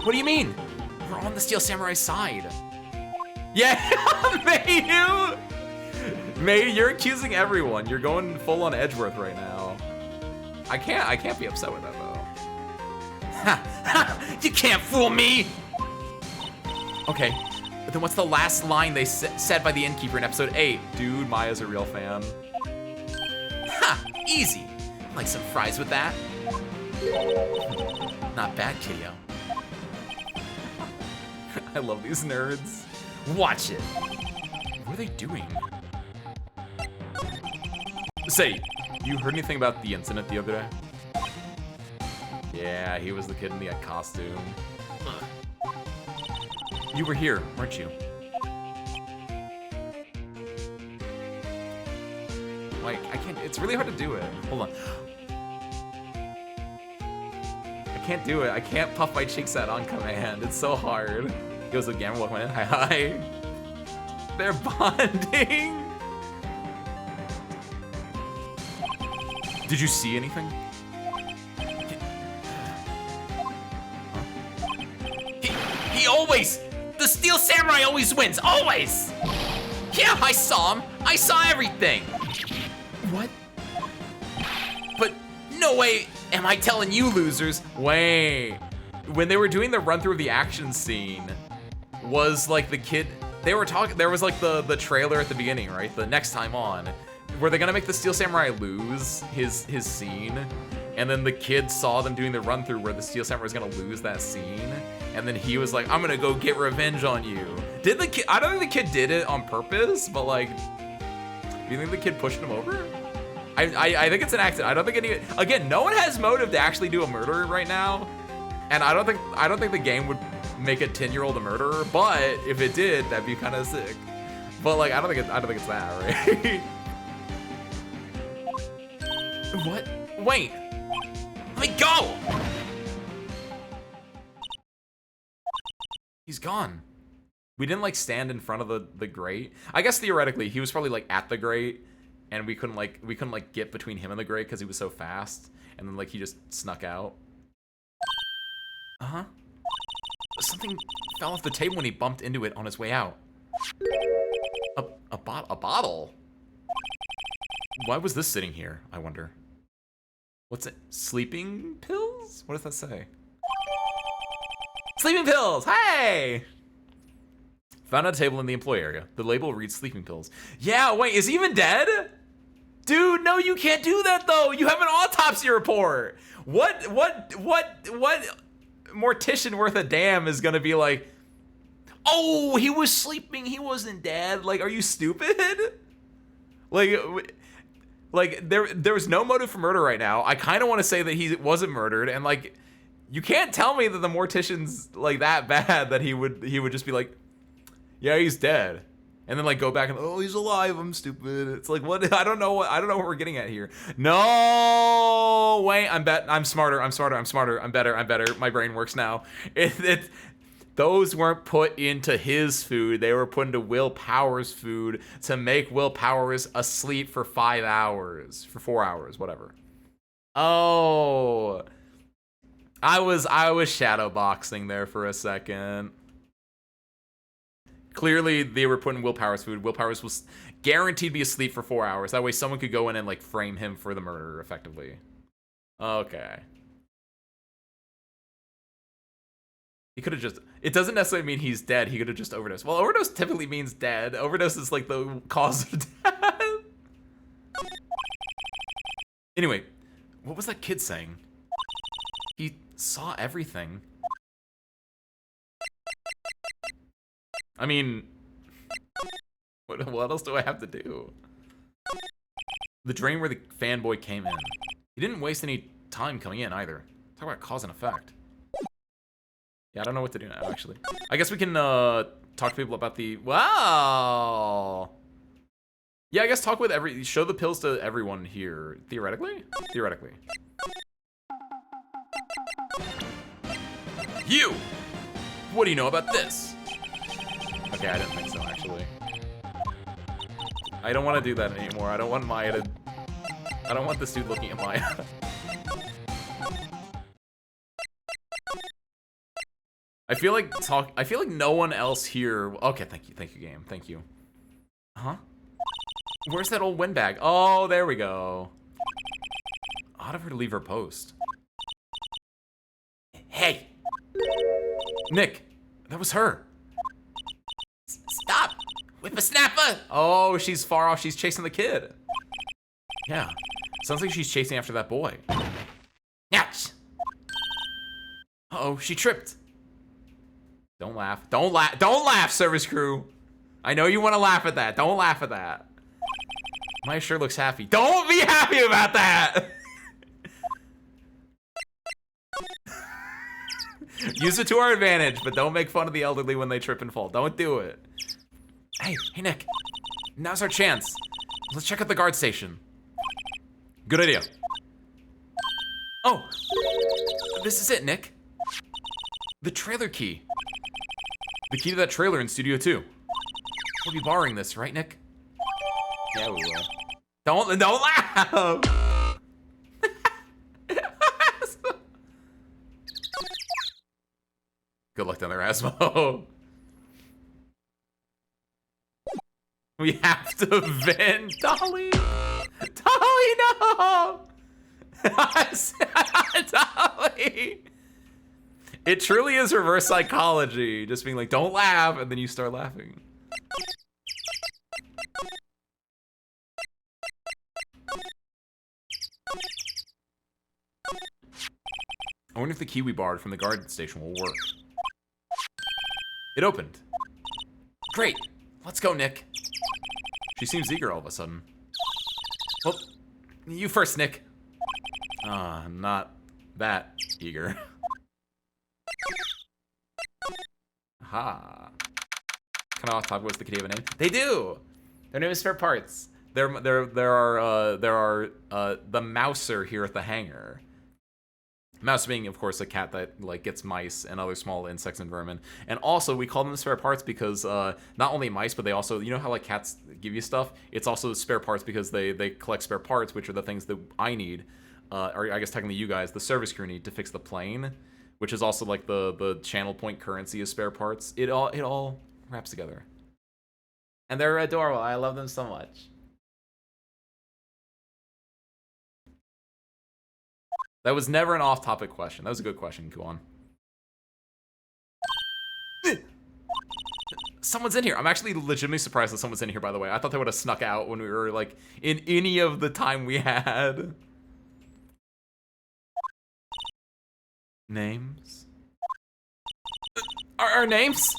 What do you mean? We're on the Steel Samurai side. Yeah, May, you're accusing everyone. You're going full on Edgeworth right now. I can't be upset with that though. You can't fool me! Okay, but then what's the last line they said by the innkeeper in episode 8? Dude, Maya's a real fan. Ha! Easy. Like some fries with that. Not bad, kiddo. I love these nerds. Watch it. What are they doing? Say, you heard anything about the incident the other day? Yeah, he was the kid in the costume. Ugh. You were here, weren't you? Like, I can't, it's really hard to do it. Hold on. I can't do it. I can't puff my cheeks out on command. It's so hard. He goes, again, welcome in. Hi, hi. They're bonding. Did you see anything? He always, the Steel Samurai always wins, always. Yeah, I saw him. I saw everything. What? But no way am I telling you losers. Wait. When they were doing the run through of the action scene, was like the kid, they were talking, there was like the trailer at the beginning, right? The next time on. Were they gonna make the Steel Samurai lose his scene? And then the kid saw them doing the run through where the Steel Samurai was gonna lose that scene. And then he was like, I'm gonna go get revenge on you. Did the kid, I don't think the kid did it on purpose, but like, do you think the kid pushed him over? I think it's an accident. I don't think any, again, no one has motive to actually do a murder right now. And I don't think the game would make a 10-year-old a murderer, but if it did, that'd be kind of sick. But like, I don't think it's that, right? What? Wait. Let me go. He's gone. We didn't like stand in front of the grate. I guess theoretically he was probably like at the grate, and we couldn't like get between him and the grate because he was so fast, and then like he just snuck out. Uh-huh. Something fell off the table when he bumped into it on his way out. A bottle? Why was this sitting here, I wonder? What's it? Sleeping pills? What does that say? Sleeping pills! Hey! Found on a table in the employee area. The label reads sleeping pills. Yeah, wait, is he even dead? Dude, no, you can't do that though. You have an autopsy report. What mortician worth a damn is gonna be like, oh, he was sleeping, he wasn't dead. Like, are you stupid? Like there was no motive for murder right now. I kind of want to say that he wasn't murdered, and like, you can't tell me that the mortician's like that bad that he would just be like, yeah, he's dead, and then like go back and, oh, he's alive, I'm stupid. It's like, what? I don't know what we're getting at here. No, wait, I'm smarter, I'm better. My brain works now. Those weren't put into his food. They were put into Will Powers' food to make Will Powers asleep for 5 hours, for 4 hours, whatever. Oh, I was shadowboxing there for a second. Clearly, they were putting Will Powers' food. Will Powers was guaranteed to be asleep for 4 hours. That way, someone could go in and like frame him for the murder, effectively. Okay. He could have just, it doesn't necessarily mean he's dead. He could have just overdosed. Well, overdose typically means dead. Overdose is like the cause of death. Anyway, what was that kid saying? He saw everything. I mean, what else do I have to do? The drain where the fanboy came in. He didn't waste any time coming in either. Talk about cause and effect. Yeah, I don't know what to do now, actually. I guess we can talk to people about the, wow. Yeah, I guess show the pills to everyone here. Theoretically? Theoretically. You! What do you know about this? Okay, I didn't think so, actually. I don't want to do that anymore. I don't want Maya to, I don't want this dude looking at Maya. I feel like no one else here. Okay, thank you, game. Thank you. Huh? Where's that old windbag? Oh, there we go. Odd of her to leave her post. Hey! Nick, that was her. Stop! Whippersnapper! Oh, she's far off. She's chasing the kid. Yeah. Sounds like she's chasing after that boy. Ouch! Uh-oh, she tripped. Don't laugh. Don't laugh. Don't laugh, service crew. I know you want to laugh at that. Don't laugh at that. Maya sure looks happy. Don't be happy about that! Use it to our advantage, but don't make fun of the elderly when they trip and fall. Don't do it. Hey, Nick. Now's our chance. Let's check out the guard station. Good idea. Oh, this is it, Nick. The trailer key. The key to that trailer in Studio 2. We'll be borrowing this, right, Nick? Yeah, we will. Don't laugh! Good luck down there, Asmo. We have to vent. Dolly! Dolly, no! Dolly! It truly is reverse psychology. Just being like, don't laugh, and then you start laughing. I wonder if the key we borrowed from the guard station will work. It opened. Great. Let's go, Nick. She seems eager all of a sudden. Well, you first, Nick. Not that eager. Ha. Kind of off topic. What's the Kadeva name? They do. Their name is Spare Parts. There are the Mouser here at the hangar. Mouse being, of course, a cat that like gets mice and other small insects and vermin. And also, we call them spare parts because not only mice, but they also, you know how like cats give you stuff? It's also spare parts because they collect spare parts, which are the things that I need, or I guess technically you guys, the service crew need to fix the plane, which is also like the channel point currency of spare parts. It all wraps together. And they're adorable. I love them so much. That was never an off-topic question. That was a good question, Kuan. Someone's in here. I'm actually legitimately surprised that someone's in here, by the way. I thought they would have snuck out when we were, like, in any of the time we had. Names? Our names?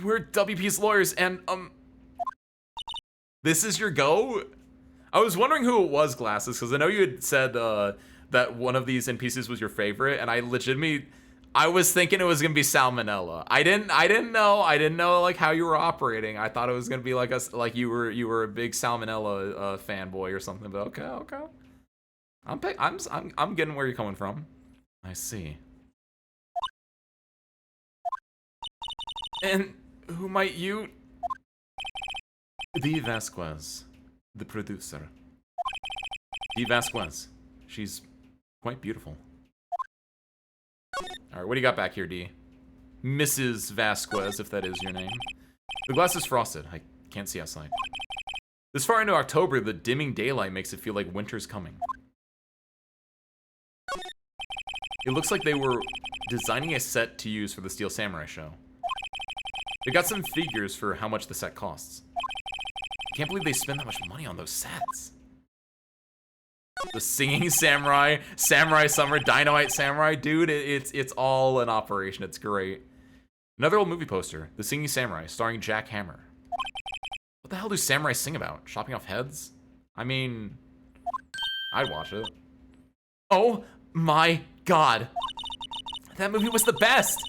We're WP's lawyers, and, this is your go? I was wondering who it was, Glasses, because I know you had said, that one of these NPCs was your favorite, and I was thinking it was gonna be Salmonella. I didn't know like how you were operating. I thought it was gonna be like you were a big Salmonella fanboy or something. But okay. I'm getting where you're coming from. I see. And who might you? The Vasquez, the producer. The Vasquez. She's quite beautiful. All right, what do you got back here, D? Mrs. Vasquez, if that is your name. The glass is frosted. I can't see outside. This far into October, the dimming daylight makes it feel like winter's coming. It looks like they were designing a set to use for the Steel Samurai show. They got some figures for how much the set costs. I can't believe they spend that much money on those sets. The Singing Samurai, Samurai Summer, Dynamite Samurai, dude, it's all an operation. It's great. Another old movie poster, The Singing Samurai, starring Jack Hammer. What the hell do samurais sing about? Chopping off heads? I mean, I'd watch it. Oh my god. That movie was the best.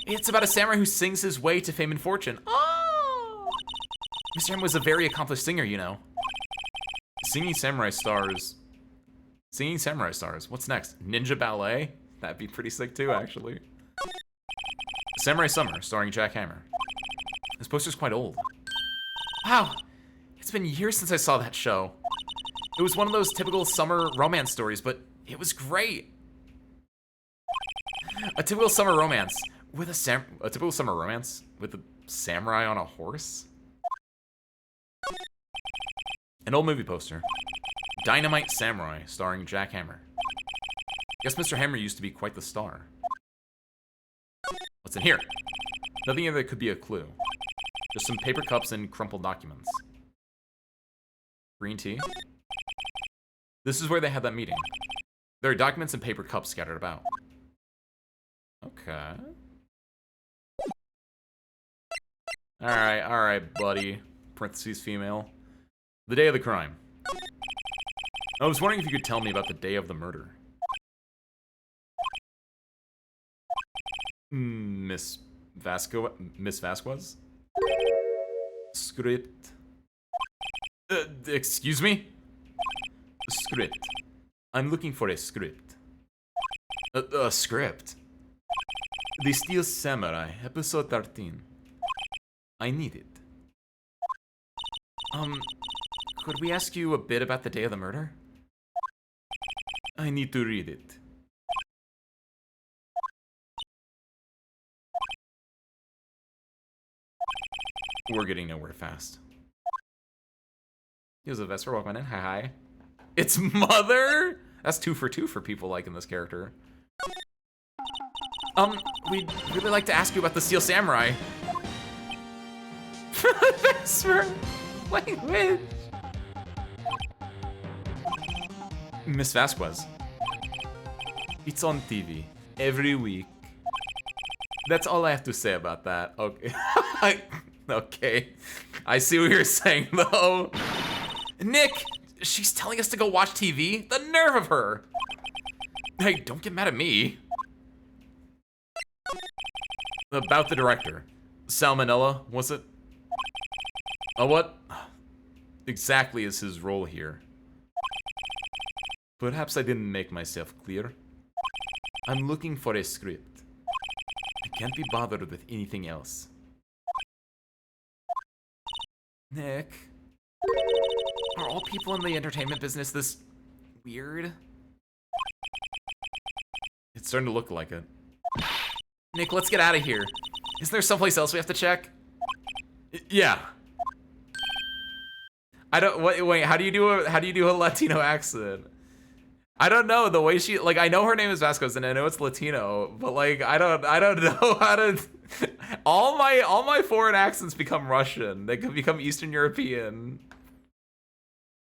It's about a samurai who sings his way to fame and fortune. Oh! Mr. Hammer was a very accomplished singer, you know. Singing Samurai stars. What's next? Ninja Ballet? That'd be pretty sick too, actually. Samurai Summer, starring Jack Hammer. This poster's quite old. Wow, it's been years since I saw that show. It was one of those typical summer romance stories, but it was great. A typical summer romance with a samurai on a horse? An old movie poster. Dynamite Samurai, starring Jack Hammer. Guess Mr. Hammer used to be quite the star. What's in here? Nothing here that could be a clue. Just some paper cups and crumpled documents. Green tea? This is where they had that meeting. There are documents and paper cups scattered about. Okay. Alright, buddy. Parentheses female. The day of the crime. I was wondering if you could tell me about the day of the murder. Miss Vasquez? Script. Excuse me? Script. I'm looking for a script. A script? The Steel Samurai, episode 13. I need it. Could we ask you a bit about the day of the murder? I need to read it. We're getting nowhere fast. Here's a Vesper, welcome in. Hi. It's Mother? That's 2 for 2 for people liking this character. We'd really like to ask you about the Steel Samurai. Vesper language. Miss Vasquez. It's on TV every week. That's all I have to say about that. Okay. Okay. I see what you're saying, though. Nick, she's telling us to go watch TV? The nerve of her. Hey, don't get mad at me. About the director. Salmonella, was it? What exactly is his role here? Perhaps I didn't make myself clear. I'm looking for a script. I can't be bothered with anything else. Nick, are all people in the entertainment business this weird? It's starting to look like it. Nick, let's get out of here. Isn't there someplace else we have to check? Yeah. I don't wait, how do you do a Latino accent? I don't know, the way she, like, I know her name is Vasquez and I know it's Latino, but like I don't know how to all my foreign accents become Russian. They could become Eastern European.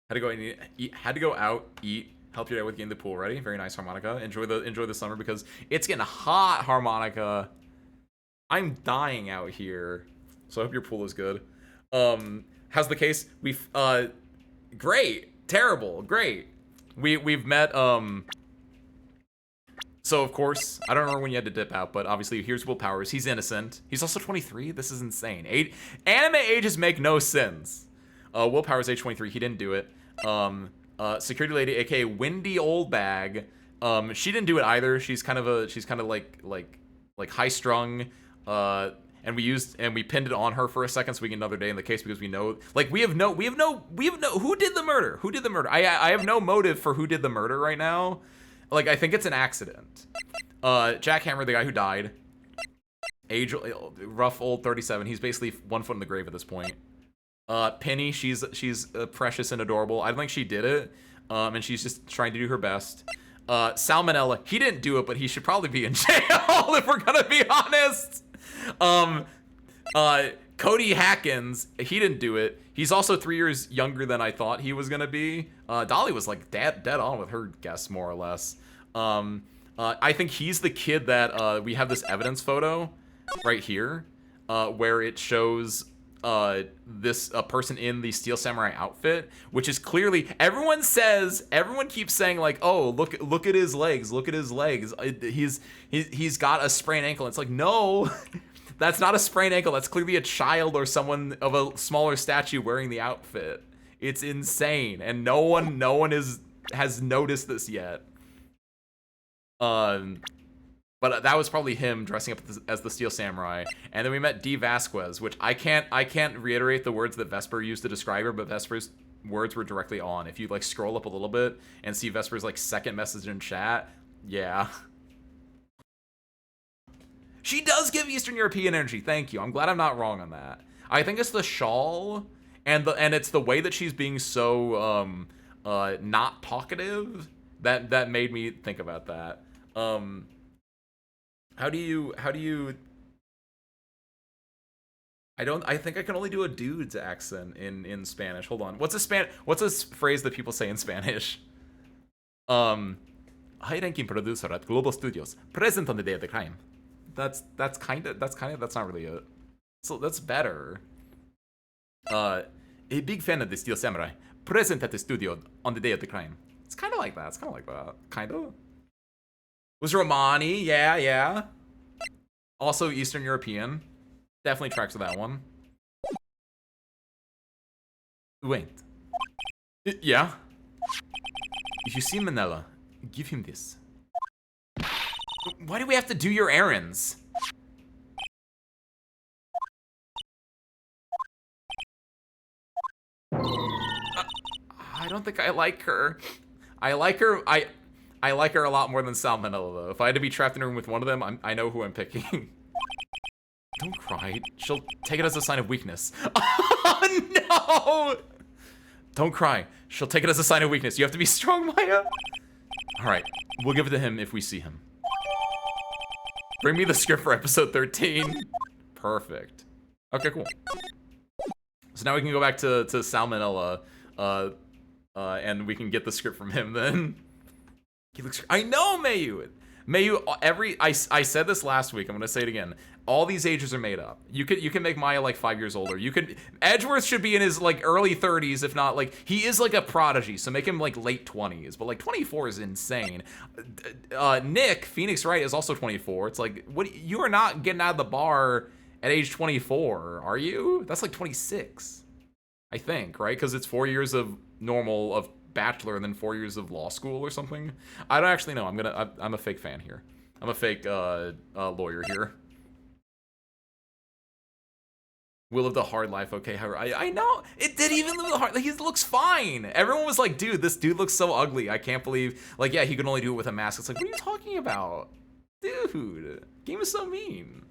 Had to go out, eat, help your day with getting the pool ready. Very nice, Harmonica. Enjoy the summer because it's getting hot, Harmonica. I'm dying out here. So I hope your pool is good. How's the case? Great, terrible, great. We've met, so of course, I don't remember when you had to dip out, but obviously here's Will Powers. He's innocent. He's also 23. This is insane. Anime ages make no sense. Will Powers, age 23. He didn't do it. Security lady, aka Windy Oldbag. She didn't do it either. She's kind of like high strung. And we pinned it on her for a second so we get another day in the case because we know, like, we have no who did the murder? Who did the murder? I have no motive for who did the murder right now. Like, I think it's an accident. Jack Hammer, the guy who died, age rough old 37. He's basically 1 foot in the grave at this point. Penny, she's precious and adorable. I don't think she did it, and she's just trying to do her best. Salmonella, he didn't do it, but he should probably be in jail if we're gonna be honest. Cody Hackins, he didn't do it. He's also 3 years younger than I thought he was gonna be. Dolly was like dead on with her guess, more or less. I think he's the kid that we have this evidence photo right here, where it shows this person in the Steel Samurai outfit, which is clearly, everyone keeps saying like, oh, look at his legs, he's got a sprained ankle. It's like, no. That's not a sprained ankle. That's clearly a child or someone of a smaller stature wearing the outfit. It's insane, and no one has noticed this yet. But that was probably him dressing up as the Steel Samurai. And then we met D. Vasquez, which I can't reiterate the words that Vesper used to describe her, but Vesper's words were directly on. If you like scroll up a little bit and see Vesper's like second message in chat, yeah. She does give Eastern European energy. Thank you. I'm glad I'm not wrong on that. I think it's the shawl and it's the way that she's being so not talkative that made me think about that. How do you I think I can only do a dude's accent in Spanish. Hold on. What's a phrase that people say in Spanish? High-ranking producer at Global Studios, present on the day of the crime. That's not really it. So that's better. A big fan of the Steel Samurai, present at the studio on the day of the crime. It's kind of like that. It's kind of like that. Kind of. Was Romani? Yeah, yeah. Also Eastern European. Definitely tracks with that one. Wait. Yeah. If you see Manila, give him this. Why do we have to do your errands? I don't think I like her. I like her. I like her a lot more than Salmonella, though. If I had to be trapped in a room with one of them, I know who I'm picking. Don't cry. She'll take it as a sign of weakness. Oh, no! Don't cry. She'll take it as a sign of weakness. You have to be strong, Maya. All right. We'll give it to him if we see him. Bring me the script for episode 13. Perfect. Okay, cool. So now we can go back to Salmonella, and we can get the script from him then. He looks. I know, Mayu. Mayu. I said this last week. I'm gonna say it again. All these ages are made up. You can make Maya like 5 years older. Edgeworth should be in his like early 30s, if not like he is like a prodigy. So make him like late 20s. But like 24 is insane. Nick Phoenix Wright is also 24. It's like what you are not getting out of the bar at age 24, are you? That's like 26, I think, right? Because it's 4 years of normal of bachelor and then 4 years of law school or something. I don't actually know. I'm a fake fan here. I'm a fake lawyer here. Will live the hard life, okay? I know it did even live the hard. Like, he looks fine. Everyone was like, "Dude, this dude looks so ugly. I can't believe." Like, yeah, he can only do it with a mask. It's like, what are you talking about, dude? Game is so mean.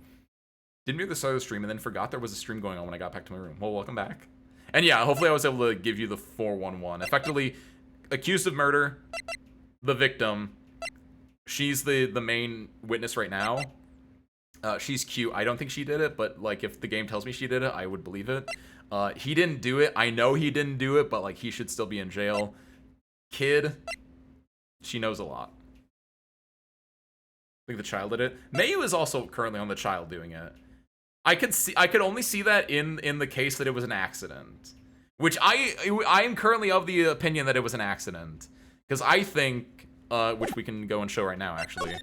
Didn't hear the start of the stream and then forgot there was a stream going on when I got back to my room. Well, welcome back. And yeah, hopefully I was able to give you the 411. Effectively, accused of murder, the victim. She's the main witness right now. She's cute. I don't think she did it, but like if the game tells me she did it, I would believe it. He didn't do it. I know he didn't do it, but like he should still be in jail. Kid, she knows a lot. I think the child did it. Mayu is also currently on the child doing it. I could only see that in the case that it was an accident, which I am currently of the opinion that it was an accident, because I think, which we can go and show right now actually.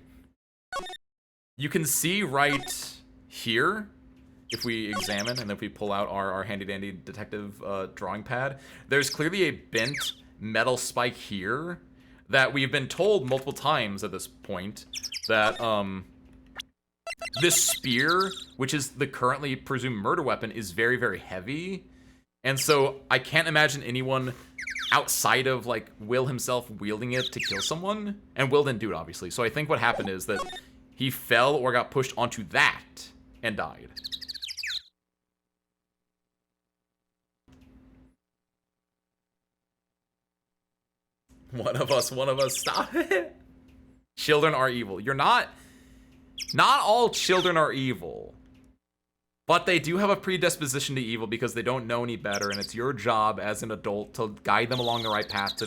You can see right here, if we examine and if we pull out our handy dandy detective drawing pad, there's clearly a bent metal spike here that we've been told multiple times at this point that this spear, which is the currently presumed murder weapon, is very, very heavy. And so I can't imagine anyone outside of like Will himself wielding it to kill someone. And Will didn't do it, obviously. So I think what happened is that he fell or got pushed onto that and died. One of us, stop it. Children are evil. You're not all children are evil. But they do have a predisposition to evil because they don't know any better, and it's your job as an adult to guide them along the right path to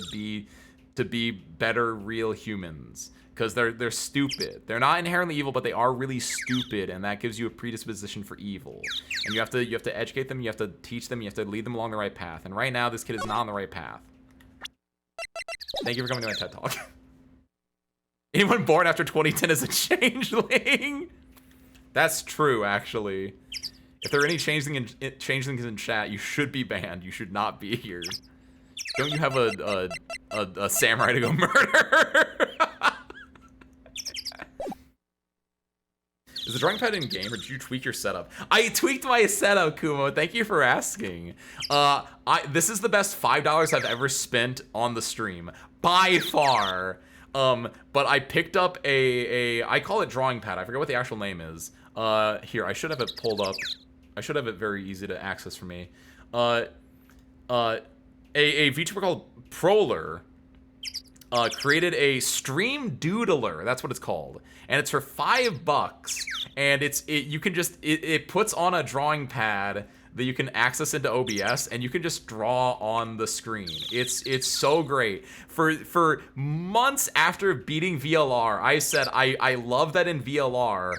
be better real humans. Because they're stupid. They're not inherently evil, but they are really stupid, and that gives you a predisposition for evil. And you have to educate them, you have to teach them, you have to lead them along the right path. And right now, this kid is not on the right path. Thank you for coming to my TED Talk. Anyone born after 2010 is a changeling? That's true, actually. If there are any changelings in chat, you should be banned. You should not be here. Don't you have a samurai to go murder? Is the drawing pad in game, or did you tweak your setup? I tweaked my setup, Kumo. Thank you for asking. This is the best $5 I've ever spent on the stream, by far. But I picked up I call it drawing pad. I forget what the actual name is. Here, I should have it pulled up. I should have it very easy to access for me. A VTuber called Proler created a stream doodler. That's what it's called, and it's for $5. And it puts on a drawing pad that you can access into OBS, and you can just draw on the screen. It's so great. For months after beating VLR, I said I love that in VLR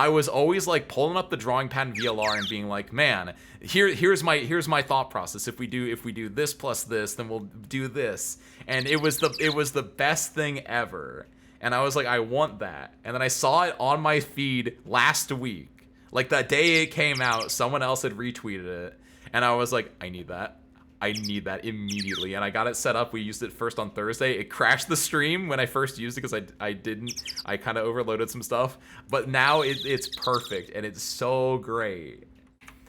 I was always like pulling up the drawing pad in VLR and being like, man, here's my thought process. If we do this plus this, then we'll do this. And it was the best thing ever. And I was like, I want that. And then I saw it on my feed last week. Like that day it came out, someone else had retweeted it. And I was like, I need that. I need that immediately. And I got it set up. We used it first on Thursday. It crashed the stream when I first used it because I kind of overloaded some stuff. But now it's perfect and it's so great.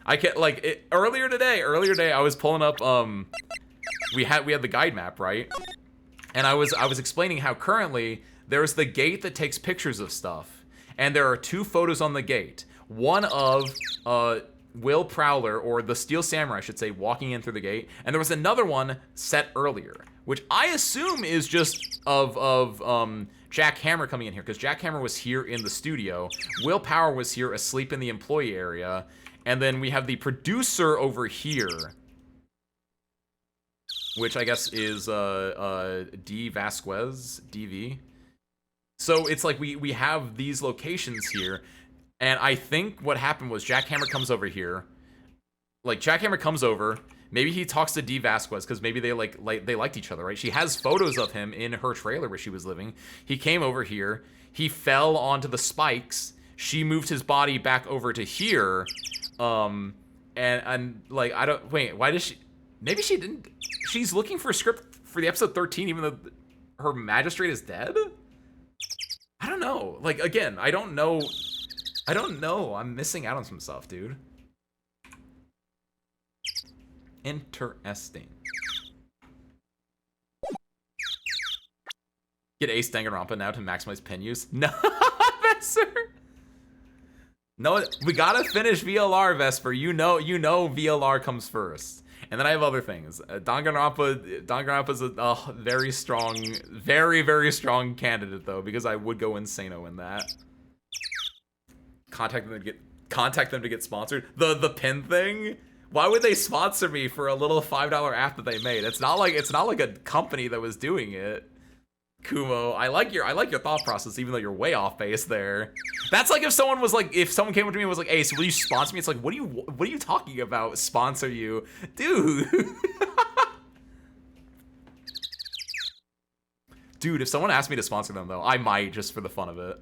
I can't, like, earlier today I was pulling up, we had the guide map, right? And I was explaining how currently there's the gate that takes pictures of stuff. And there are 2 photos on the gate. One of, Will Prowler, or the Steel Samurai, I should say, walking in through the gate, and there was another one set earlier, which I assume is just of Jack Hammer coming in here, because Jack Hammer was here in the studio, Will Power was here asleep in the employee area, and then we have the producer over here, which I guess is D. Vasquez, DV. So it's like we have these locations here. And I think what happened was Jack Hammer comes over here. Like, Jack Hammer comes over. Maybe he talks to D. Vasquez, because maybe they liked each other, right? She has photos of him in her trailer where she was living. He came over here. He fell onto the spikes. She moved his body back over to here. And like, I don't... Wait, why does she... Maybe she didn't... She's looking for a script for the episode 13, even though her magistrate is dead? I don't know. Like, again, I don't know... I'm missing out on some stuff, dude. Interesting. Get Ace Danganronpa now to maximize pen use? No, Vesper. No, we gotta finish VLR, Vesper. You know VLR comes first. And then I have other things. Danganronpa's a very strong, very strong candidate, though, because I would go insano in that. Contact them to get sponsored. The pin thing. Why would they sponsor me for a little $5 app that they made? It's not like a company that was doing it. Kumo, I like your thought process, even though you're way off base there. That's like if someone came up to me and was like, "Hey, so will you sponsor me?" It's like, what are you talking about? Sponsor you, dude? Dude, if someone asked me to sponsor them though, I might, just for the fun of it.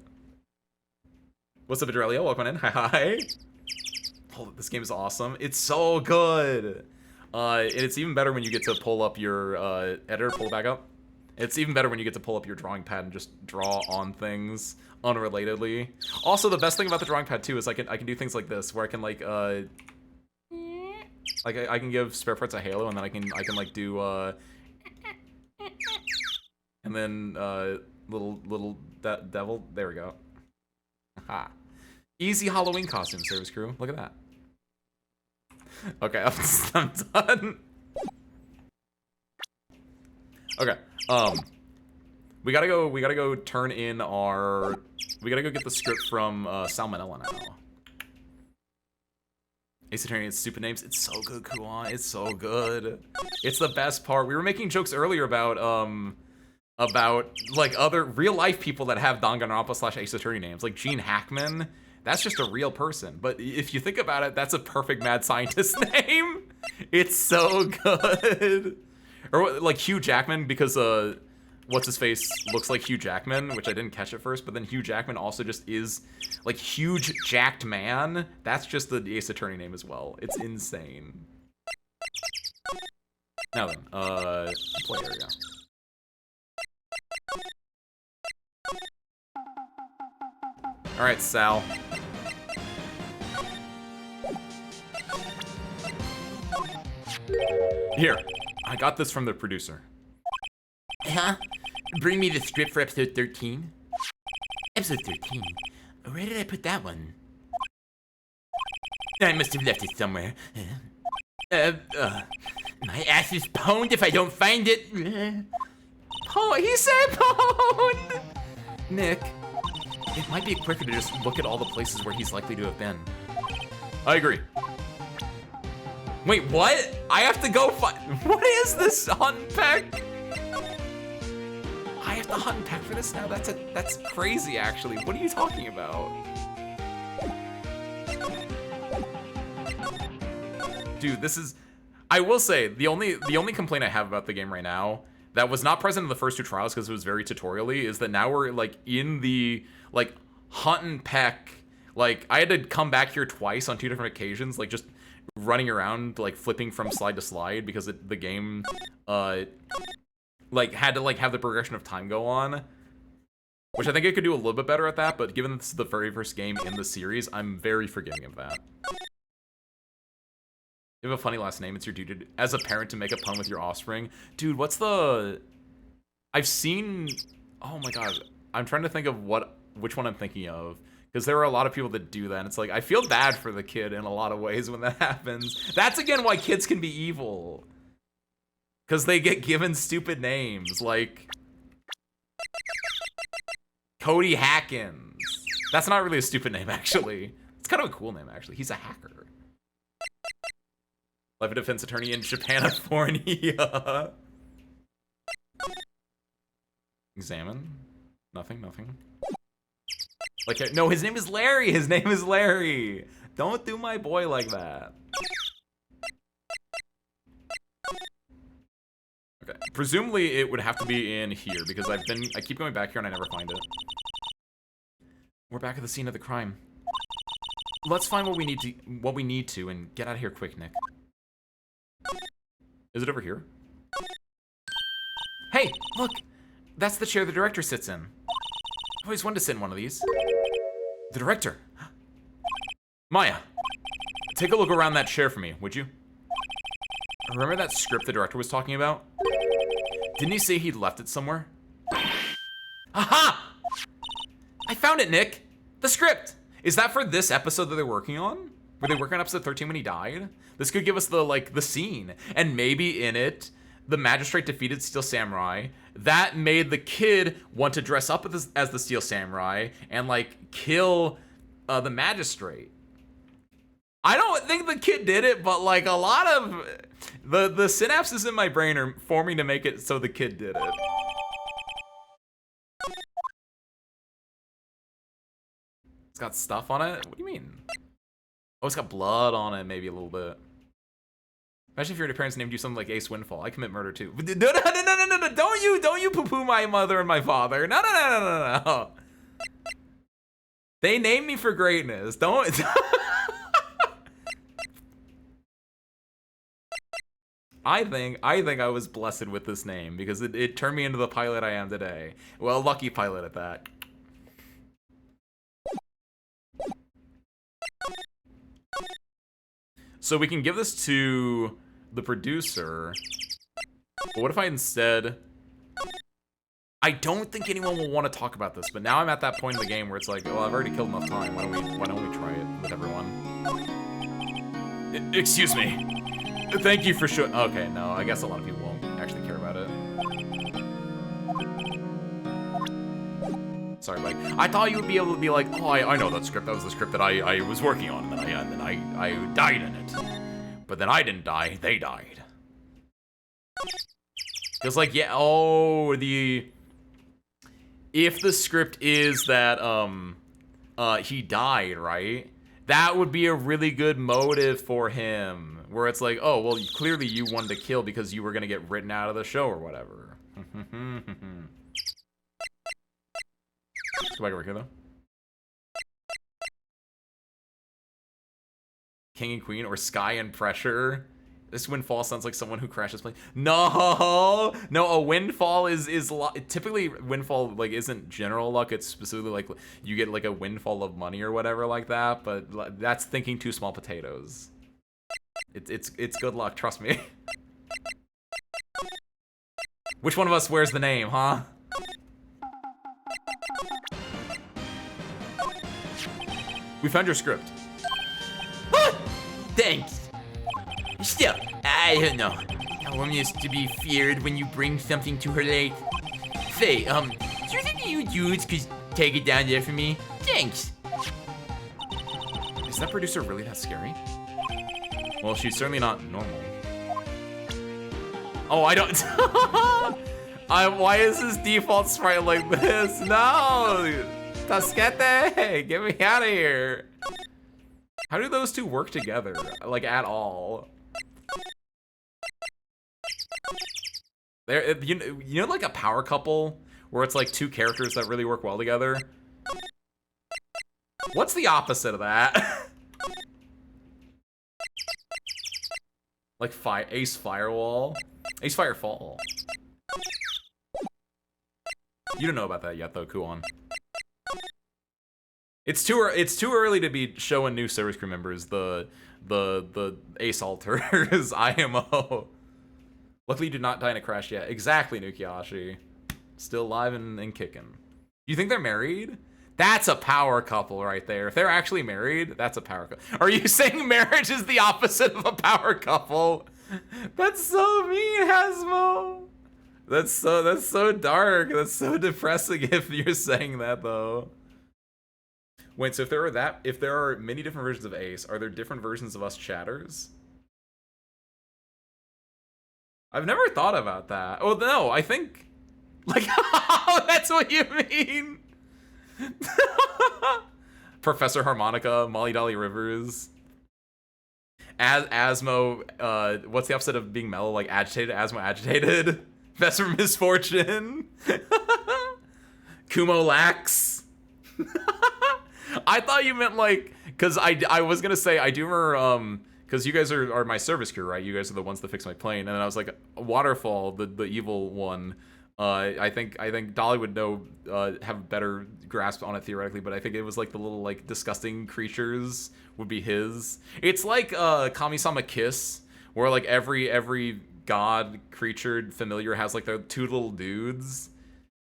What's up, Adrelio? Welcome in. Hi. Oh, this game is awesome. It's so good. And it's even better when you get to pull up your editor, pull it back up. It's even better when you get to pull up your drawing pad and just draw on things unrelatedly. Also, the best thing about the drawing pad too is I can do things like this, where I can like I can give spare parts a halo, and then I can like do and then little devil. There we go. Aha. Easy Halloween costume, service crew. Look at that. Okay, I'm done. Okay. We gotta go turn in our... We gotta go get the script from Salmonella now. Ace Attorney has stupid names. It's so good, Kuan. It's so good. It's the best part. We were making jokes earlier about like other real life people that have Danganronpa / Ace Attorney names, like Gene Hackman. That's just a real person. But if you think about it, that's a perfect mad scientist name. It's so good. Or like Hugh Jackman, because what's his face looks like Hugh Jackman, which I didn't catch at first, but then Hugh Jackman also just is like huge jacked man. That's just the Ace Attorney name as well. It's insane. Now then, play area. All right, Sal. Here, I got this from the producer. Huh? Bring me the script for episode 13? Episode 13? Where did I put that one? I must have left it somewhere. My ass is pwned if I don't find it. Oh, he said pwned! Nick, it might be quicker to just look at all the places where he's likely to have been. I agree. Wait, what? I have to go find... What is this hunt pack? I have to hunt pack for this now? That's crazy, actually. What are you talking about? Dude, this is... I will say, the only complaint I have about the game right now that was not present in the first 2 trials because it was very tutorial-y is that now we're, like, in the, like, hunt and peck. Like, I had to come back here twice on 2 different occasions, like, just running around, like, flipping from slide to slide because the game, like, had to, like, have the progression of time go on. Which I think it could do a little bit better at that, but given this is the very first game in the series, I'm very forgiving of that. You have a funny last name, it's your duty as a parent to make a pun with your offspring. Dude, what's the... I've seen... Oh my god. I'm trying to think of which one I'm thinking of. Because there are a lot of people that do that, and it's like, I feel bad for the kid in a lot of ways when that happens. That's, again, why kids can be evil. Because they get given stupid names, like... Cody Hackins. That's not really a stupid name, actually. It's kind of a cool name, actually. He's a hacker. Life and defense attorney in Japanifornia. Examine. Nothing. Like, no, his name is Larry. His name is Larry. Don't do my boy like that. Okay. Presumably, it would have to be in here because I keep going back here and I never find it. We're back at the scene of the crime. Let's find what we need to, and get out of here quick, Nick. Is it over here? Hey, look! That's the chair the director sits in. I always wanted to sit in one of these. The director! Maya, take a look around that chair for me, would you? Remember that script the director was talking about? Didn't he say he'd left it somewhere? Aha! I found it, Nick! The script! Is that for this episode that they're working on? Were they working on episode 13 when he died? This could give us the scene. And maybe in it, the magistrate defeated Steel Samurai. That made the kid want to dress up as the Steel Samurai and, like, kill the magistrate. I don't think the kid did it, but, like, a lot of... The synapses in my brain are forming to make it so the kid did it. It's got stuff on it? What do you mean? Oh, it's got blood on it, maybe a little bit. Imagine if your parents named you something like Ace Windfall. I commit murder too. No. Don't you poo-poo my mother and my father. No. They named me for greatness. Don't. I think I was blessed with this name because it turned me into the pilot I am today. Well, lucky pilot at that. So we can give this to the producer. But what if I instead... I don't think anyone will want to talk about this, but now I'm at that point in the game where it's like, well, I've already killed enough time. Why don't we try it with everyone? Excuse me. Thank you for showing... Okay, no, I guess a lot of people won't actually care about it. Sorry, Mike. I thought you would be able to be like, oh, I know that script. That was the script that I was working on, and then I died in it. But then I didn't die. They died. Because, like, yeah, oh, if the script is that, he died, right? That would be a really good motive for him. Where it's like, oh, well, clearly you wanted to kill because you were going to get written out of the show or whatever. Let's go back over here, though. King and Queen or Sky and Pressure. This Windfall sounds like someone who crashes plane. No, a Windfall is typically Windfall like isn't general luck. It's specifically like you get like a windfall of money or whatever like that. But that's thinking too small potatoes. It's good luck, trust me. Which one of us wears the name, huh? We found your script. Thanks. Still, I don't know. A woman is to be feared when you bring something to her late. Say, do you think you dudes could take it down there for me? Thanks. Is that producer really that scary? Well, she's certainly not normal. Oh, I don't... why is this default sprite like this? No! Tasquete! Get me out of here! How do those two work together? Like, at all? There, you know, like a power couple where it's like two characters that really work well together. What's the opposite of that? Like Ace Firewall, Ace Firefall. You don't know about that yet, though, Kuon. It's too early to be showing new service crew members the Ace Alters IMO. Luckily, you did not die in a crash yet. Exactly, Nukiashi. Still alive and kicking. You think they're married? That's a power couple right there. If they're actually married, that's a power couple. Are you saying marriage is the opposite of a power couple? That's so mean, Hasmo. That's so dark. That's so depressing if you're saying that, though. Wait, so if there are many different versions of Ace, are there different versions of us chatters? I've never thought about that. Oh no, I think like that's what you mean. Professor Harmonica, Molly Dolly Rivers. Asmo, what's the opposite of being mellow? Like agitated? Asmo agitated? Professor Misfortune. Kumo Lax. I thought you meant like, cause I was gonna say I do remember because you guys are my service crew, right? You guys are the ones that fix my plane, and then I was like, Waterfall, the evil one. I think Dolly would know, have a better grasp on it theoretically, but I think it was like the little like disgusting creatures would be his. It's like Kami-sama Kiss, where like every god creature familiar has like their two little dudes.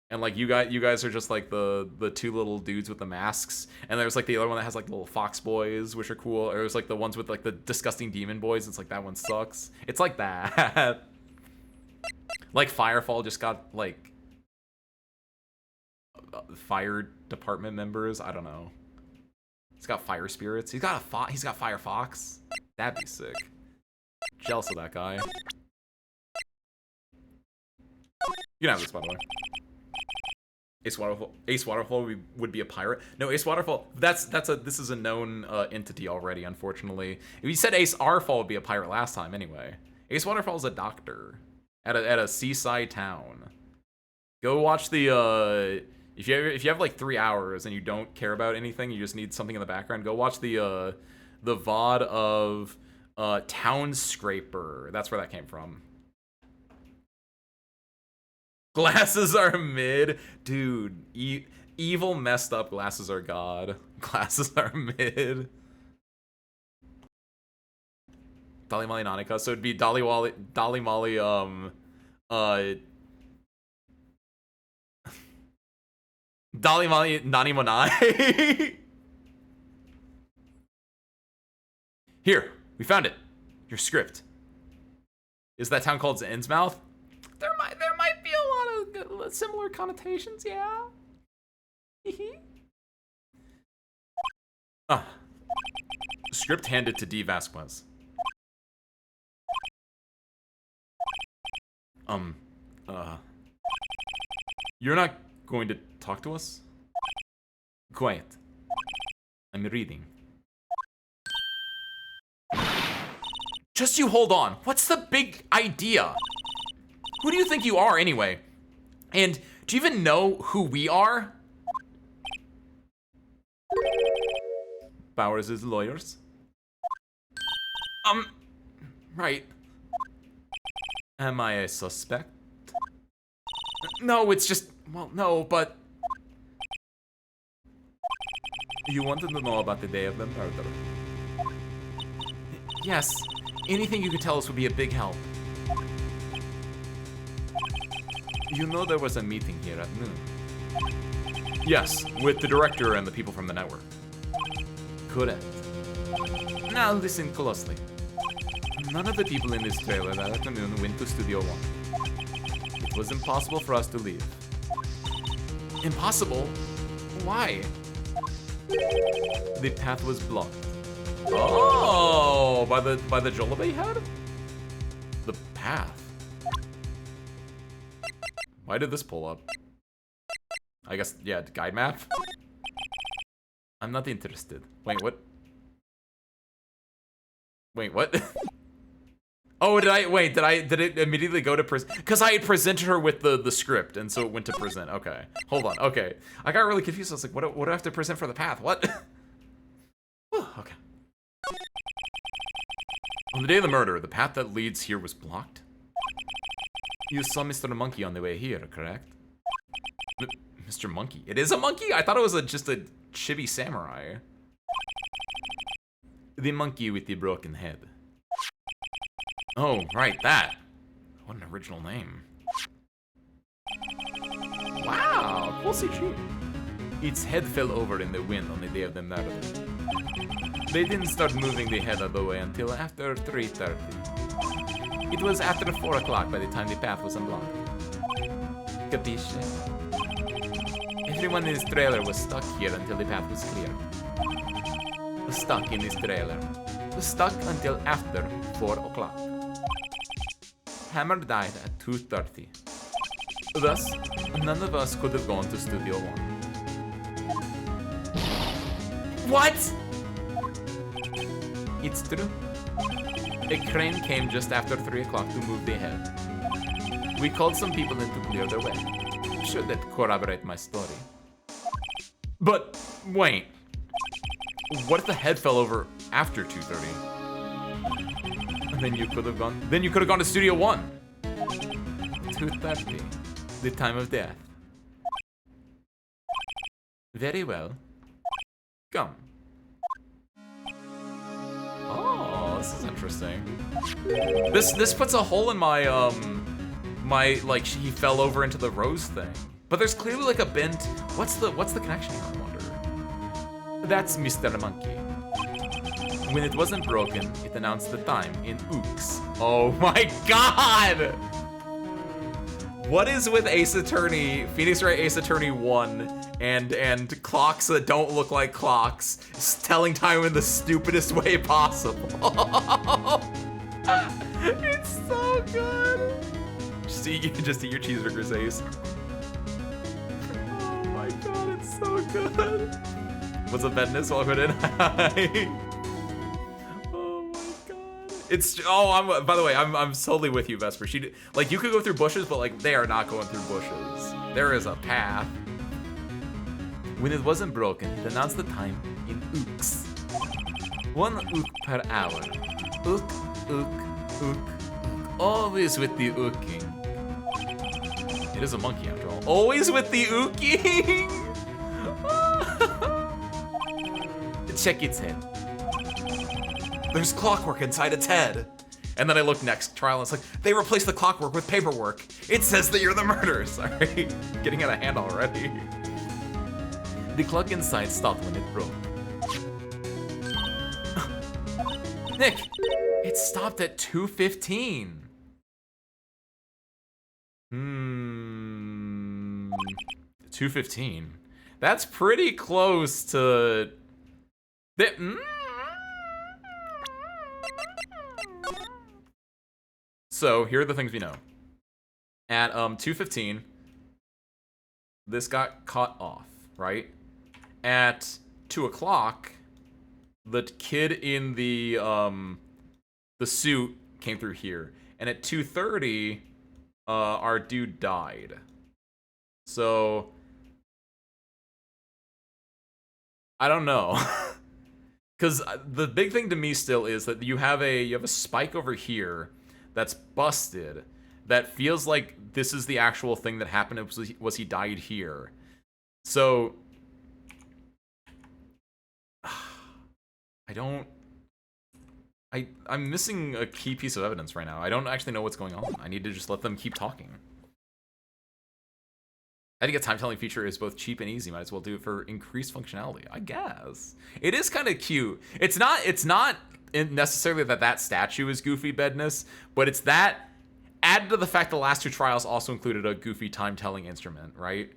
And like you guys are just like the two little dudes with the masks, and there's like the other one that has like the little fox boys, which are cool. Or there's like the ones with like the disgusting demon boys. It's like that one sucks. It's like that. Like Firefall just got like fire department members. I don't know. He's got fire spirits. He's got Fire Fox. That'd be sick. Jealous of that guy. You can have this, by the way. Ace Waterfall would be a pirate. No, Ace Waterfall. This is a known entity already. Unfortunately, if you said Ace Arfall would be a pirate last time, anyway. Ace Waterfall is a doctor at a seaside town. Go watch the if you have like 3 hours and you don't care about anything, you just need something in the background. Go watch the VOD of Town Scraper. That's where that came from. Glasses are mid. Dude, evil messed up glasses are god. Glasses are mid. Dolly Molly Nanika. So it'd be Dolly Molly, Dolly Molly Nani Monai. Here, we found it. Your script. Is that town called Innsmouth? There might be a lot of similar connotations, yeah. Script handed to D. Vasquez. You're not going to talk to us? Quiet. I'm reading. Just you hold on. What's the big idea? Who do you think you are, anyway? And do you even know who we are? Bowers is lawyers. Right. Am I a suspect? No, it's just, well, no, but... You wanted to know about the day of the murder? Yes. Anything you could tell us would be a big help. You know there was a meeting here at noon? Yes, with the director and the people from the network. Correct. Now listen closely. None of the people in this trailer that afternoon went to Studio 1. It was impossible for us to leave. Impossible? Why? The path was blocked. Oh, by the Jollibee head? The path. Why did this pull up? I guess, yeah, guide map? I'm not interested. Wait, what? Wait, what? Oh, did it immediately go to present? Because I had presented her with the script, and so it went to present. Okay, hold on. Okay, I got really confused. I was like, what do I have to present for the path? What? Okay. On the day of the murder, the path that leads here was blocked. You saw Mr. Monkey on the way here, correct? Mr. Monkey? It is a monkey? I thought it was just a chibi samurai. The monkey with the broken head. Oh, right, that. What an original name. Wow, cool CG. Its head fell over in the wind on the day of the murder. They didn't start moving the head out of the way until after 3:30. It was after 4 o'clock by the time the path was unblocked. Capisce? Everyone in this trailer was stuck here until the path was clear. Stuck in this trailer. Stuck until after 4 o'clock. Hammer died at 2:30. Thus, none of us could have gone to Studio 1. What? It's true. A crane came just after 3 o'clock to move the head. We called some people in to clear their way. Should that corroborate my story? But, wait. What if the head fell over after 2:30? Then you could have gone to Studio 1. 2:30. The time of death. Very well. Come. Oh, this is interesting. This puts a hole in my like he fell over into the rose thing. But there's clearly like a bent. What's the connection here, I wonder? That's Mr. Monkey. When it wasn't broken, it announced the time in ooks. Oh my god! What is with Ace Attorney, Phoenix Wright Ace Attorney 1, and clocks that don't look like clocks, telling time in the stupidest way possible? It's so good. Just eat your cheeseburgers, Ace. Oh my god, it's so good. What's up, Bedness? Welcome in. Hi. By the way, I'm totally with you, Vesper. Like, you could go through bushes, but like, they are not going through bushes. There is a path. When it wasn't broken, it announced the time in ooks. 1 ook per hour. Ook, ook, ook, ook. Always with the ooking. It is a monkey after all. Always with the ooking! Check its head. There's clockwork inside its head. And then I look next trial and it's like, they replaced the clockwork with paperwork. It says that you're the murderer. Sorry, getting out of hand already. The clock inside stopped when it broke. Nick, it stopped at 2:15. 2:15. That's pretty close to... So here are the things we know. At 2:15, this got cut off, right? At 2 o'clock, the kid in the suit came through here, and at 2:30, our dude died. So I don't know. Because the big thing to me still is that you have a spike over here that's busted that feels like this is the actual thing that happened. Was he died here? So I'm missing a key piece of evidence right now. I don't actually know what's going on. I need to just let them keep talking. I think a time-telling feature is both cheap and easy. Might as well do it for increased functionality, I guess. It is kind of cute. It's not necessarily that statue is goofy, Bedness, but it's that added to the fact the last 2 trials also included a goofy time-telling instrument, right?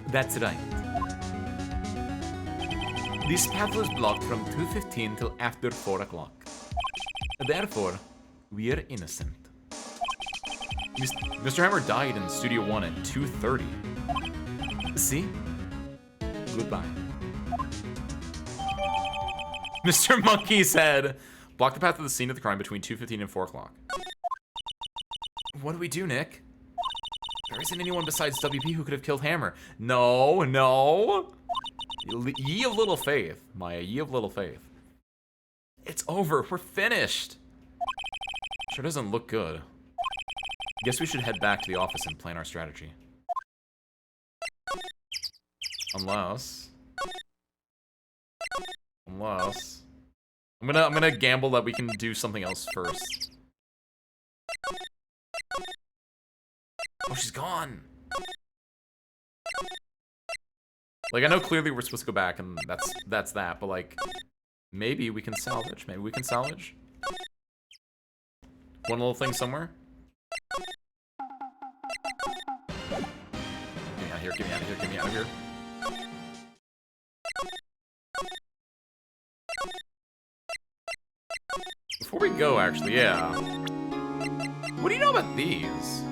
That's right. This path was blocked from 2:15 till after 4 o'clock. Therefore, we are innocent. Mr. Hammer died in Studio 1 at 2:30. See? Goodbye. Mr. Monkey's head. Block the path to the scene of the crime between 2:15 and 4 o'clock. What do we do, Nick? There isn't anyone besides WP who could have killed Hammer. No, no. Ye of little faith, Maya, ye of little faith. It's over, we're finished. Sure doesn't look good. Guess we should head back to the office and plan our strategy. Unless... I'm gonna gamble that we can do something else first. Oh, she's gone. Like, I know clearly we're supposed to go back, and that's that, but like, maybe we can salvage. Maybe we can salvage. One little thing somewhere. Get me out of here, get me out of here, get me out of here. Before we go, actually, yeah. What do you know about these?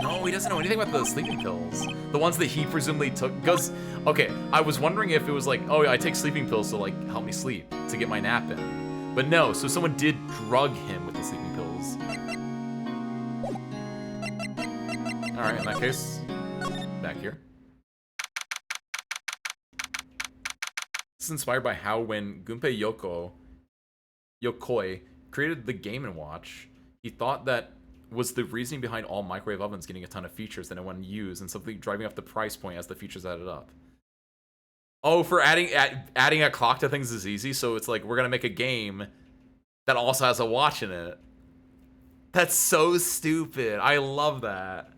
No, he doesn't know anything about the sleeping pills. The ones that he presumably took. Because, okay, I was wondering if it was like, oh, I take sleeping pills to, like, help me sleep, to get my nap in. But no, so someone did drug him with the sleeping pills. Alright, in that case, back here. This is inspired by how when Gunpei Yokoi created the Game & Watch, he thought that was the reasoning behind all microwave ovens getting a ton of features that no one used, and something driving up the price point as the features added up. Oh, for adding a clock to things is easy, so it's like we're gonna make a game that also has a watch in it. That's so stupid. I love that.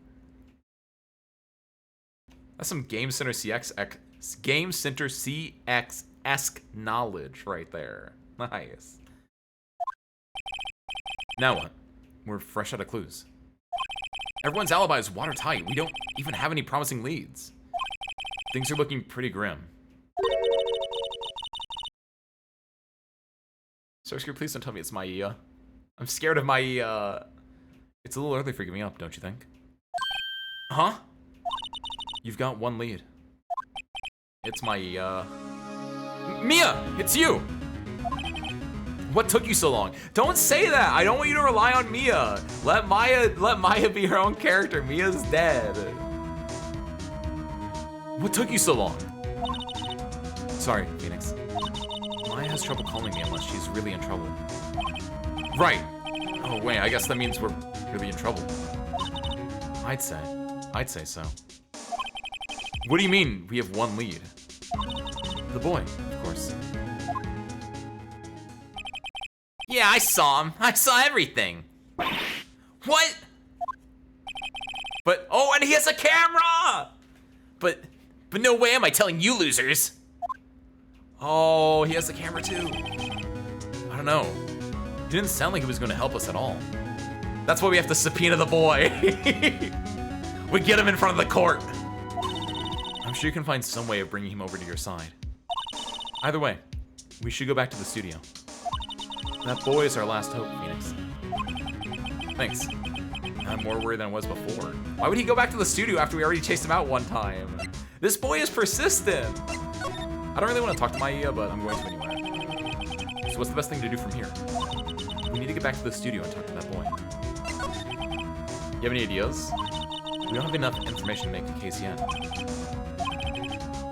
That's some Game Center CX-esque knowledge right there. Nice. Now what? We're fresh out of clues. Everyone's alibi is watertight. We don't even have any promising leads. Things are looking pretty grim. Starscream, please don't tell me it's Maya. I'm scared of Maya. It's a little early for giving up, don't you think? Huh? You've got one lead. It's Maya. Mia! It's you! What took you so long? Don't say that! I don't want you to rely on Mia. Let Maya be her own character. Mia's dead. What took you so long? Sorry, Phoenix. Maya has trouble calling me unless she's really in trouble. Right. Oh wait, I guess that means we're really in trouble. I'd say so. What do you mean we have one lead? The boy, of course. Yeah, I saw him. I saw everything. What? But, oh, and he has a camera! But no way am I telling you losers. Oh, he has a camera too. I don't know. He didn't sound like he was going to help us at all. That's why we have to subpoena the boy. We get him in front of the court. I'm sure you can find some way of bringing him over to your side. Either way, we should go back to the studio. That boy is our last hope, Phoenix. Thanks. I'm more worried than I was before. Why would he go back to the studio after we already chased him out one time? This boy is persistent. I don't really want to talk to Maya, but I'm going to anyway. So what's the best thing to do from here? We need to get back to the studio and talk to that boy. You have any ideas? We don't have enough information to make the case yet.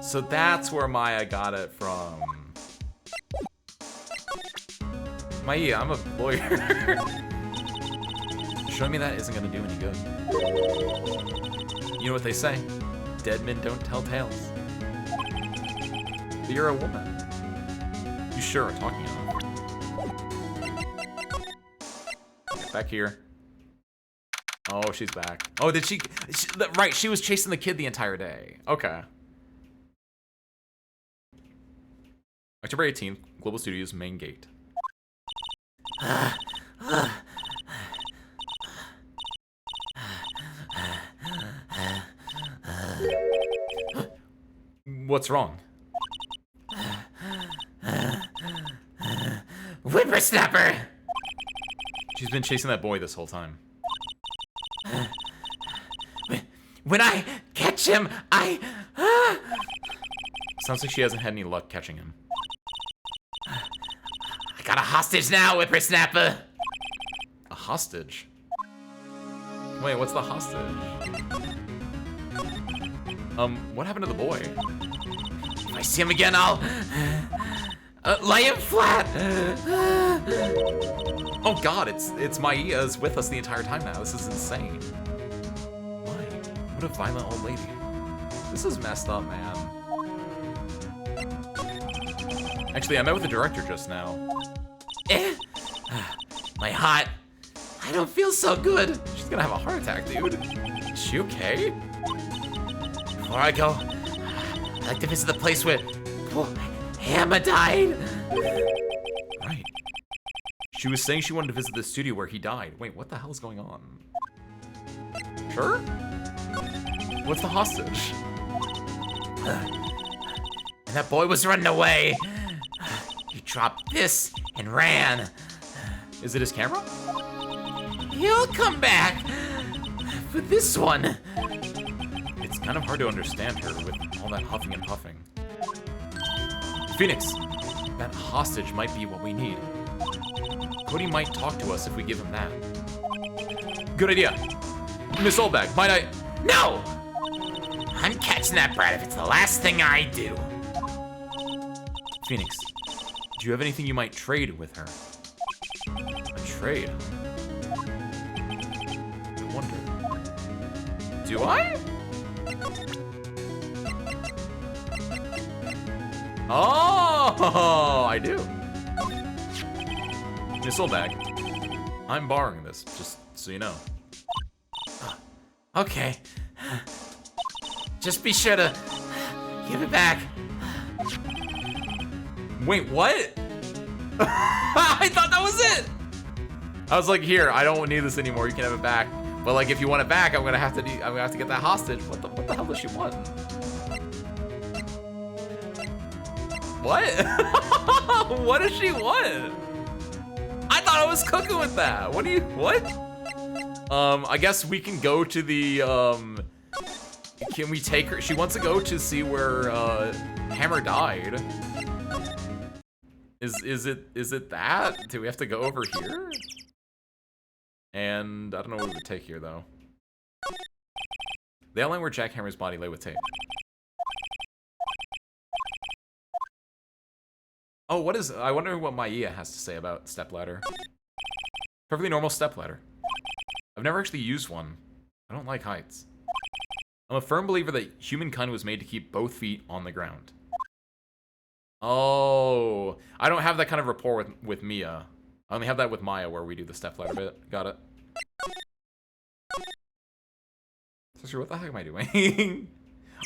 So that's where Maya got it from. Maya, I'm a lawyer. Showing me that isn't gonna do any good. You know what they say? Dead men don't tell tales. But you're a woman. You sure are talking enough. Get back here. Oh, she's back. Oh, did she right, she was chasing the kid the entire day. Okay. October 18th, Global Studios main gate. What's wrong? Whippersnapper! She's been chasing that boy this whole time. When I catch him, Sounds like she hasn't had any luck catching him. got a hostage now, whippersnapper. A hostage? Wait, what's the hostage? What happened to the boy? If I see him again, I'll lay him flat. Oh God, it's Maya is with us the entire time now. This is insane. Why? What a violent old lady. This is messed up, man. Actually, I met with the director just now. My heart. I don't feel so good. She's gonna have a heart attack, dude. Is she okay? Before I go, I'd like to visit the place where poor Hammer died. Right. She was saying she wanted to visit the studio where he died. Wait, what the hell is going on? Sure? What's the hostage? And that boy was running away. He dropped this and ran. Is it his camera? He'll come back for this one. It's kind of hard to understand her with all that huffing and puffing. Phoenix, that hostage might be what we need. Cody might talk to us if we give him that. Good idea. Miss Oldbag, might I? No! I'm catching that brat if it's the last thing I do. Phoenix, do you have anything you might trade with her? A trade? I wonder. Do I? Oh, I do. Miss Oldbag, I'm borrowing this, just so you know. Okay. Just be sure to give it back. Wait, what? I thought that was it. I was like, here, I don't need this anymore. You can have it back. But like, if you want it back, I'm gonna have to get that hostage. What the hell does she want? What? What does she want? I thought I was cooking with that. What? I guess we can go to the, can we take her? She wants to go to see where, Hammer died. Is it that? Do we have to go over here? And I don't know what we would take here, though. The outline where Jack Hammer's body lay with tape. Oh, I wonder what Maya has to say about stepladder. Perfectly normal stepladder. I've never actually used one. I don't like heights. I'm a firm believer that humankind was made to keep both feet on the ground. Oh, I don't have that kind of rapport with Mia. I only have that with Maya where we do the stepladder bit. Got it. Sister, what the heck am I doing?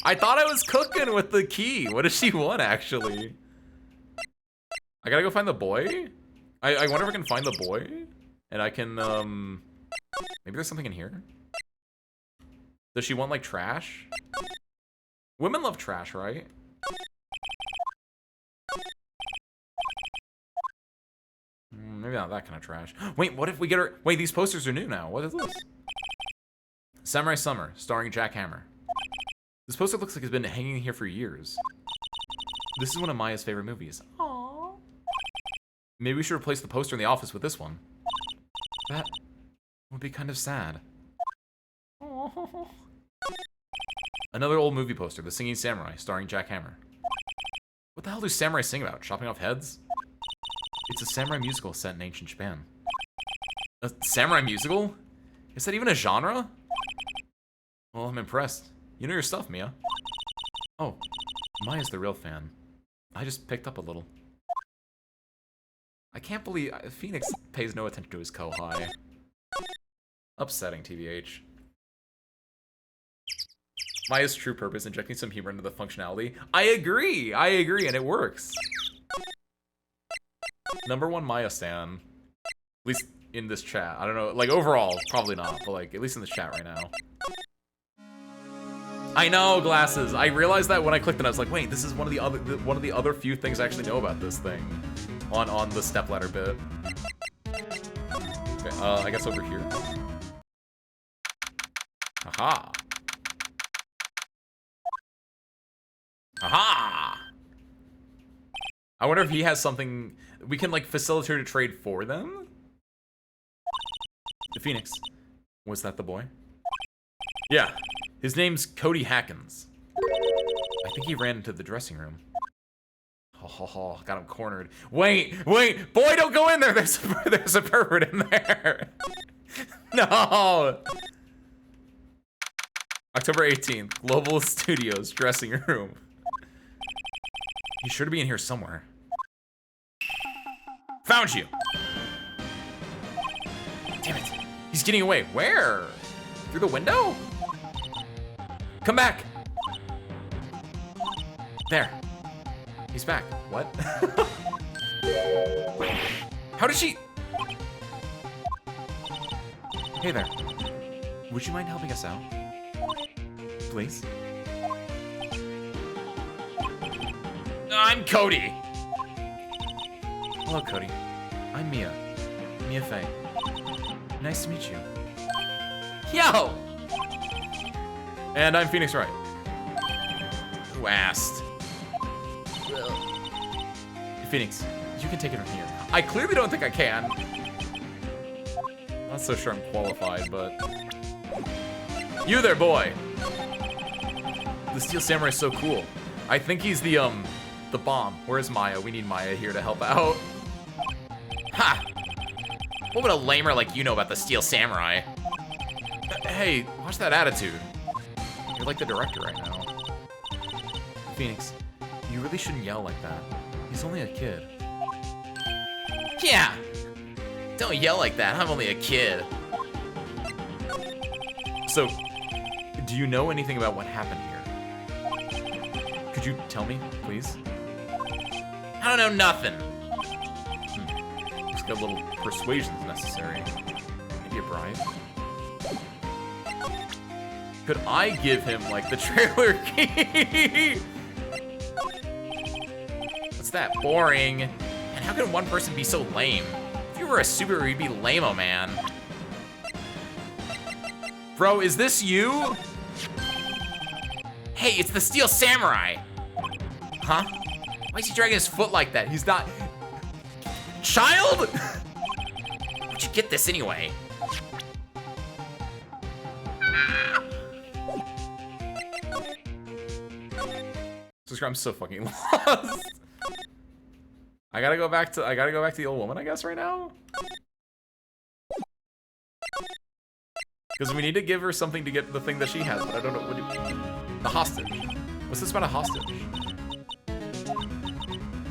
I thought I was cooking with the key. What does she want, actually? I gotta go find the boy? I wonder if I can find the boy? And I can, maybe there's something in here? Does she want, like, trash? Women love trash, right? Maybe not that kind of trash. Wait, what if we get her? Wait, these posters are new now. What is this? Samurai Summer, starring Jack Hammer. This poster looks like it's been hanging here for years. This is one of Maya's favorite movies. Aww. Maybe we should replace the poster in the office with this one. That would be kind of sad. Aww. Another old movie poster, The Singing Samurai, starring Jack Hammer. What the hell do samurai sing about? Chopping off heads? It's a samurai musical set in ancient Japan. A samurai musical? Is that even a genre? Well, I'm impressed. You know your stuff, Mia. Oh, Maya's the real fan. I just picked up a little. I can't believe Phoenix pays no attention to his kohai. Upsetting, TBH. Maya's true purpose, injecting some humor into the functionality. I agree, and it works. #1 Maya stan. At least in this chat. I don't know, like overall, probably not, but like at least in this chat right now. I know, glasses. I realized that when I clicked it, I was like, wait, this is one of the other few things I actually know about this thing on the stepladder bit. Okay, I guess over here. Aha. Aha! I wonder if he has something we can like facilitate a trade for them. The Phoenix. Was that the boy? Yeah. His name's Cody Hackins. I think he ran into the dressing room. Oh, got him cornered. Wait, boy, don't go in there. There's a pervert in there. No. October 18th, Global Studios dressing room. He's sure to be in here somewhere. Found you. Damn it. He's getting away. Where? Through the window? Come back. There. He's back. What? How did she? Hey there. Would you mind helping us out? Please? I'm Cody. Hello, Cody. I'm Mia. Mia Fey. Nice to meet you. Yo! And I'm Phoenix Wright. Who asked? Phoenix, you can take it from here. I clearly don't think I can. Not so sure I'm qualified, but... You there, boy! The Steel Samurai is so cool. I think he's the bomb. Where's Maya? We need Maya here to help out. Ha! What would a lamer like you know about the Steel Samurai? Hey, watch that attitude. You're like the director right now. Phoenix, you really shouldn't yell like that. He's only a kid. Yeah! Don't yell like that, I'm only a kid. So, do you know anything about what happened here? Could you tell me, please? I don't know nothing. Just got a little persuasion necessary. Maybe a bribe? Could I give him, like, the trailer key? What's that? Boring. And how can one person be so lame? If you were a superhero, you'd be lame-o, man. Bro, is this you? Hey, it's the Steel Samurai! Huh? Why is he dragging his foot like that? He's not... Child? Where'd you get this anyway? I'm so fucking lost. I gotta go back to the old woman, I guess, right now. Because we need to give her something to get the thing that she has, but I don't know what the hostage. What's this about a hostage?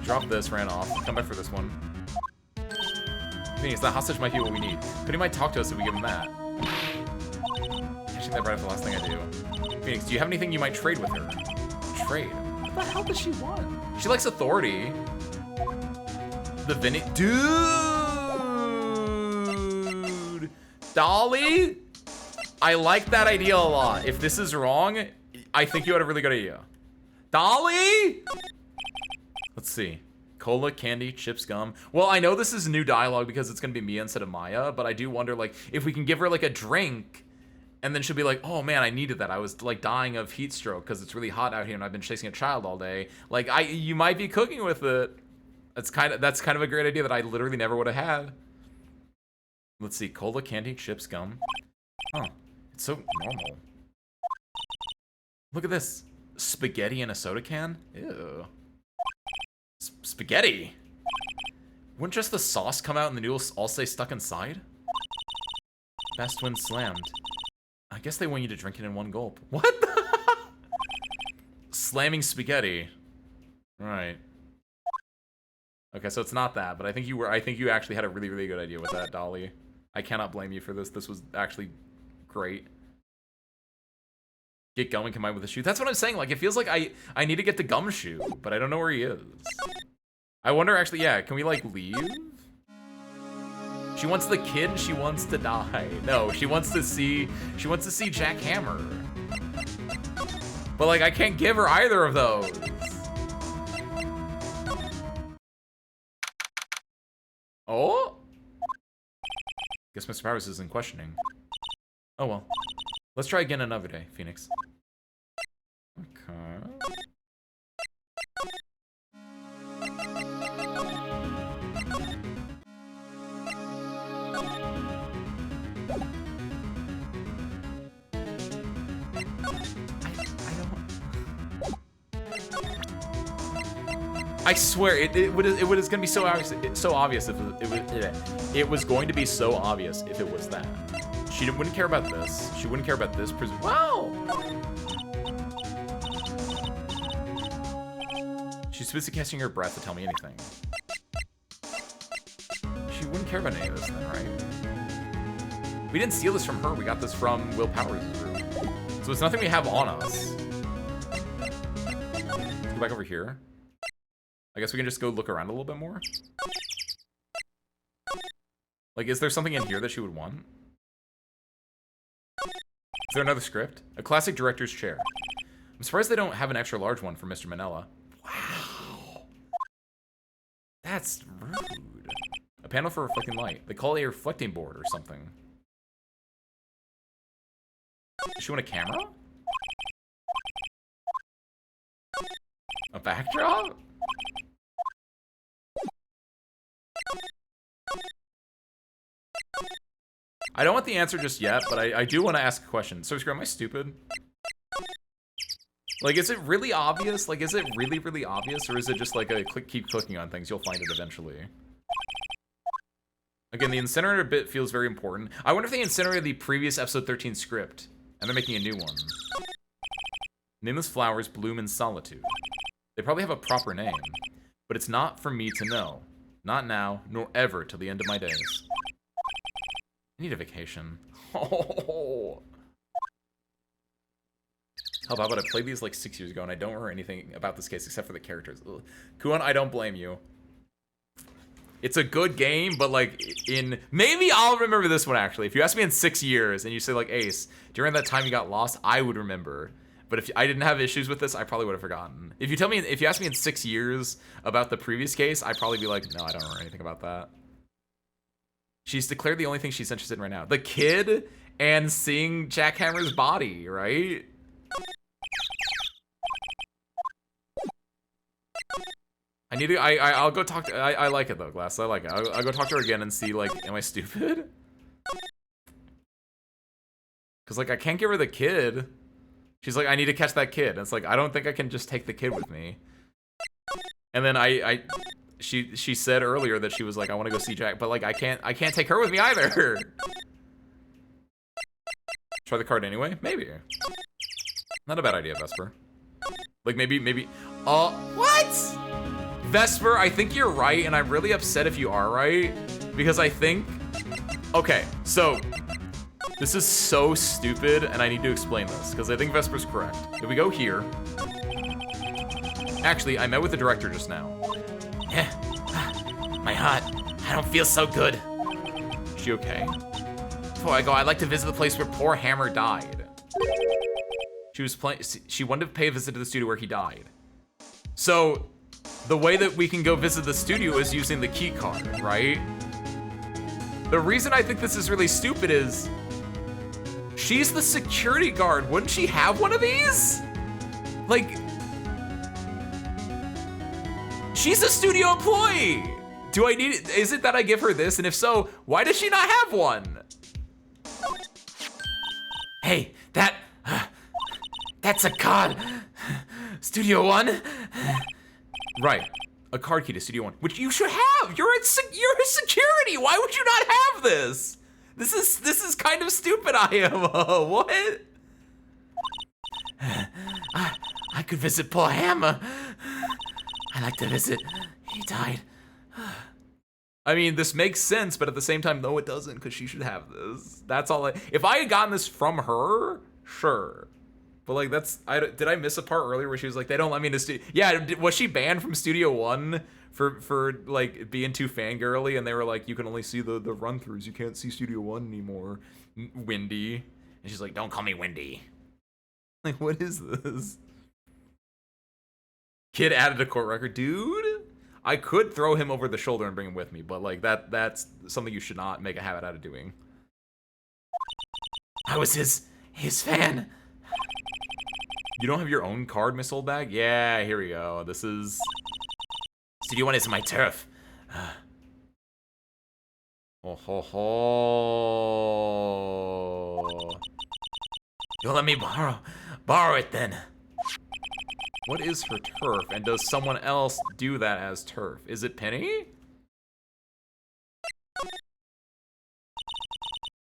Drop this, ran off. Come back for this one. Phoenix, that hostage might be what we need. But he might talk to us if we give him that. Catching that right after the last thing I do. Phoenix, do you have anything you might trade with her? Trade? What the hell does she want? She likes authority. The Dude! Dolly? I like that idea a lot. If this is wrong, I think you had a really good idea. Dolly? Let's see. Cola, candy, chips, gum. Well, I know this is new dialogue because it's gonna be Mia instead of Maya, but I do wonder, like, if we can give her, like, a drink, and then she'll be like, oh man, I needed that. I was, like, dying of heat stroke because it's really hot out here and I've been chasing a child all day. Like, you might be cooking with it. That's kind of a great idea that I literally never would have had. Let's see. Cola, candy, chips, gum. Huh. It's so normal. Look at this. Spaghetti in a soda can? Ew. Spaghetti? Wouldn't just the sauce come out and the noodles all stay stuck inside? Best when slammed. I guess they want you to drink it in one gulp. What? Slamming spaghetti. Right. Okay, so it's not that, but I think you actually had a really, really good idea with that, Dolly. I cannot blame you for this. This was actually great. Get going combined with the shoe. That's what I'm saying. Like, it feels like I need to get the gumshoe, but I don't know where he is. I wonder, actually, yeah, can we, like, leave? She wants the kid, she wants to die. No, she wants to see Jack Hammer. But, like, I can't give her either of those. Oh? Guess Mr. Powers isn't questioning. Oh well. Let's try again another day, Phoenix. Okay. I swear, it was gonna be so obvious. So obvious if it was going to be so obvious if it was that. She wouldn't care about this. She wouldn't care about this. Wow. She's busy catching her breath to tell me anything. She wouldn't care about any of this then, right? We didn't steal this from her. We got this from Will Powers' room. So it's nothing we have on us. Let's go back over here. I guess we can just go look around a little bit more. Like, is there something in here that she would want? Is there another script? A classic director's chair. I'm surprised they don't have an extra large one for Mr. Manella. Wow. That's rude. A panel for reflecting light. They call it a reflecting board or something. Does she want a camera? A backdrop? I don't want the answer just yet, but I do want to ask a question. So, am I stupid? Like, is it really obvious? Like, is it really, really obvious? Or is it just like a keep clicking on things, you'll find it eventually? Again, the incinerator bit feels very important. I wonder if they incinerated the previous episode 13 script, and they're making a new one. Nameless flowers bloom in solitude. They probably have a proper name, but it's not for me to know. Not now, nor ever till the end of my days. I need a vacation. Oh. How about I played these like 6 years ago and I don't remember anything about this case except for the characters. Ugh. Kuon, I don't blame you. It's a good game, but like maybe I'll remember this one actually. If you ask me in 6 years and you say like, Ace, during that time you got lost, I would remember. But if I didn't have issues with this, I probably would have forgotten. If you ask me in 6 years about the previous case, I'd probably be like, no, I don't remember anything about that. She's declared the only thing she's interested in right now. The kid and seeing Jackhammer's body, right? I need to, I'll go talk to, I like it though, Glass, I like it. I'll go talk to her again and see, like, am I stupid? Cause like, I can't give her the kid. She's like, I need to catch that kid. And it's like, I don't think I can just take the kid with me. And then she said earlier that she was like, I want to go see Jack, but like, I can't take her with me either. Try the card anyway? Maybe. Not a bad idea, Vesper. Like, maybe, what? Vesper, I think you're right, and I'm really upset if you are right, because I think, okay, so, this is so stupid, and I need to explain this, because I think Vesper's correct. If we go here, actually, I met with the director just now. My heart, I don't feel so good. Is she okay? Before I go, I'd like to visit the place where poor Hammer died. She wanted to pay a visit to the studio where he died. So, the way that we can go visit the studio is using the key card, right? The reason I think this is really stupid is she's the security guard. Wouldn't she have one of these? Like, she's a studio employee. Do I need it? Is it that I give her this? And if so, why does she not have one? Hey, that's a card. Studio One. Right, a card key to Studio One, which you should have. You're a security. Why would you not have this? This is kind of stupid, I am. What? I could visit poor Hammer. I like to visit. He died. I mean, this makes sense, but at the same time, no, it doesn't, because she should have this. That's all. If I had gotten this from her, sure. But like, did I miss a part earlier where she was like, they don't let me into studio? Yeah, was she banned from Studio One for like being too fangirly, and they were like, you can only see the run-throughs, you can't see Studio One anymore, Windy. And she's like, don't call me Windy. Like, what is this? Kid added a court record, dude. I could throw him over the shoulder and bring him with me, but like that's something you should not make a habit out of doing. I was his fan. You don't have your own card, Miss Oldbag? Yeah, here we go. This is... Studio One is my turf. Oh ho ho. You'll let me borrow it then. What is her turf, and does someone else do that as turf? Is it Penny?